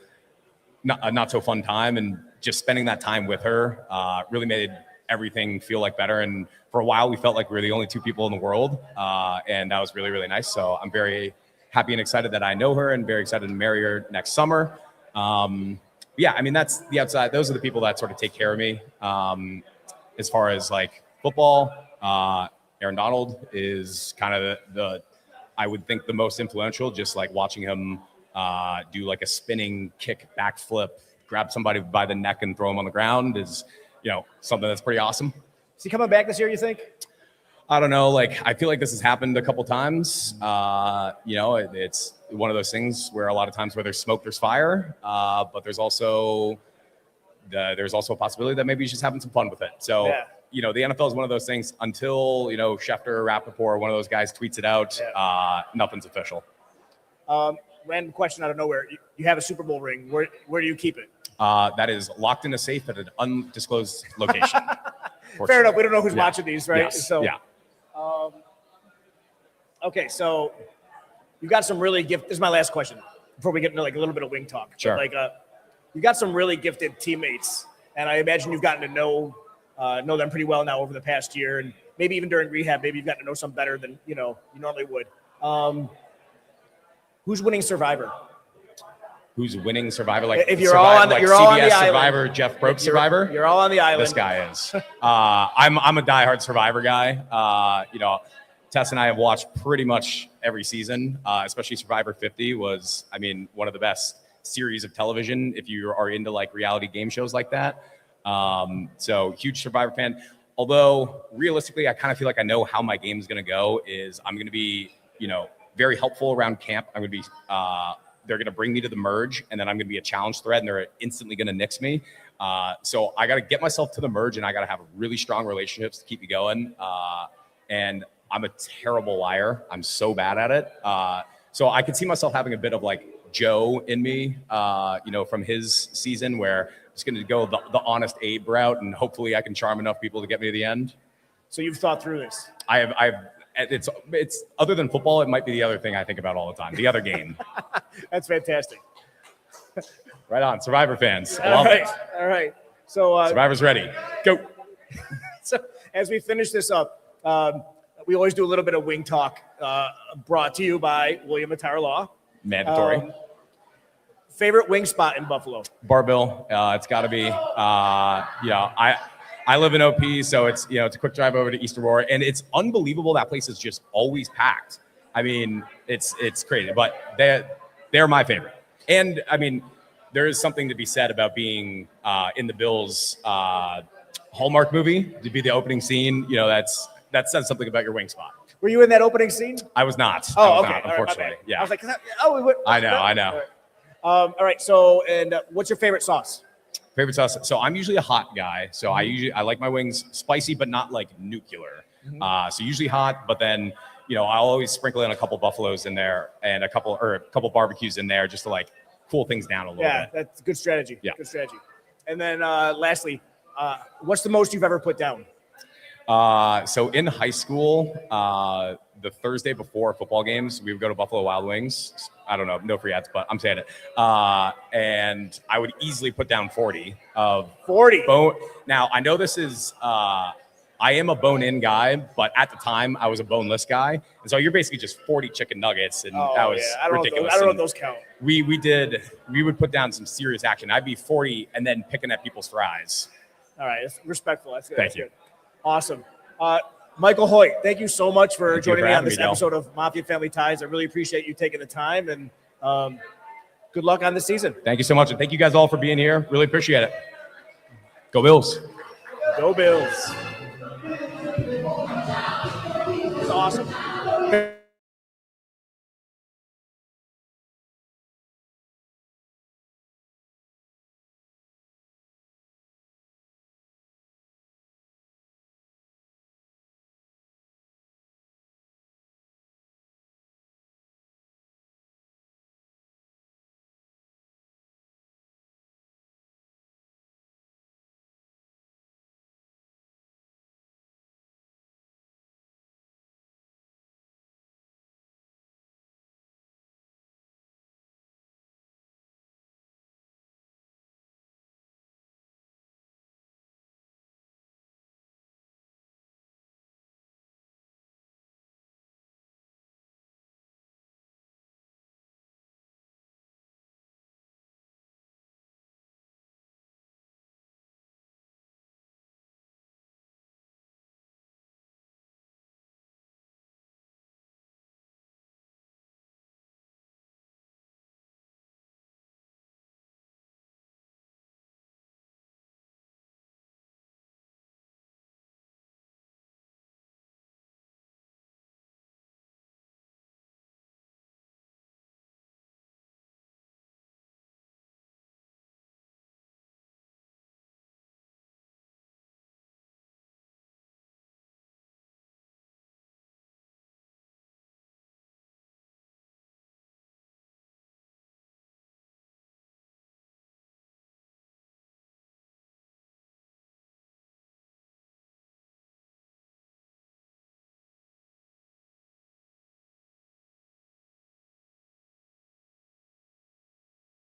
a not so fun time, and just spending that time with her really made everything feel better. And for a while we felt like we were the only two people in the world. And that was really, really nice. So I'm very happy and excited that I know her, and very excited to marry her next summer. That's the outside. Those are the people that sort of take care of me. As far as football, Aaron Donald is kind of I would think the most influential, just watching him do a spinning kick backflip, grab somebody by the neck and throw him on the ground is, something that's pretty awesome. Is he coming back this year, you think? I don't know. I feel like this has happened a couple times. It's one of those things where a lot of times where there's smoke, there's fire. But there's also a possibility that maybe he's just having some fun with it. So, the NFL is one of those things until, Schefter, Rappaport, one of those guys tweets it out. Nothing's official. Random question out of nowhere. You have a Super Bowl ring. Where do you keep it? That is locked in a safe at an undisclosed location. Fair enough. We don't know who's watching these, right? Yes. So, okay, so you got some really This is my last question before we get into a little bit of wing talk. Sure. But, you got some really gifted teammates, and I imagine you've gotten to know them pretty well now over the past year, and maybe even during rehab, maybe you've gotten to know some better than you normally would. Who's winning Survivor? Who's winning Survivor? If you're all on, you're all on the island. Survivor, Jeff Probst Survivor. You're all on the island. This guy is. I'm a diehard Survivor guy. Tess and I have watched pretty much every season, especially Survivor 50 was, one of the best series of television if you are into reality game shows like that. So huge Survivor fan. Although realistically, I kind of feel like I know how my game is going to go. I'm going to be, very helpful around camp. I'm going to be. They're going to bring me to the merge, and then I'm going to be a challenge thread, and they're instantly going to nix me. So I got to get myself to the merge, and I got to have really strong relationships to keep me going. And I'm a terrible liar. I'm so bad at it. So I could see myself having a bit of Joe in me, from his season, where I'm just going to go the honest Abe route, and hopefully I can charm enough people to get me to the end. So you've thought through this. It's other than football, it might be the other thing I think about all the time. The other game. That's fantastic. Right on, Survivor fans. All right. So Survivor's ready. Go. So as we finish this up, we always do a little bit of wing talk. Brought to you by William Attire Law. Mandatory. Favorite wing spot in Buffalo? Barville. It's got to be. I live in OP, so it's it's a quick drive over to East Aurora, and it's unbelievable. That place is just always packed. It's crazy, but they're my favorite. And there is something to be said about being in the Bills Hallmark movie to be the opening scene. That says something about your wing spot. Were you in that opening scene? I was not. Oh, okay. Not, unfortunately, yeah. I was like, I know. All right. So, and what's your favorite sauce? Favorite sauce. So I'm usually a hot guy. So I like my wings spicy, but not nuclear. So usually hot, but then I'll always sprinkle in a couple buffaloes in there and a couple barbecues in there just to cool things down a little Yeah, bit. that's good strategy. Yeah. Good strategy. And then lastly, what's the most you've ever put down? So in high school, the Thursday before football games, we would go to Buffalo Wild Wings. I don't know, no free ads, but I'm saying it. And I would easily put down 40 of 40 bone. Now I know this is, I am a bone-in guy, but at the time I was a boneless guy, and so you're basically just 40 chicken nuggets, and that was ridiculous. I don't know if those count. We would put down some serious action. I'd be 40 and then picking at people's fries. All right, that's respectful. That's good. Thank That's you. good. Awesome. Michael Hoyt, thank you so much for Thank you joining for me on having this me, Del. episode of Mafia Family Ties. I really appreciate you taking the time, and good luck on the season. Thank you so much, and thank you guys all for being here. Really appreciate it. Go Bills. Go Bills. It's awesome.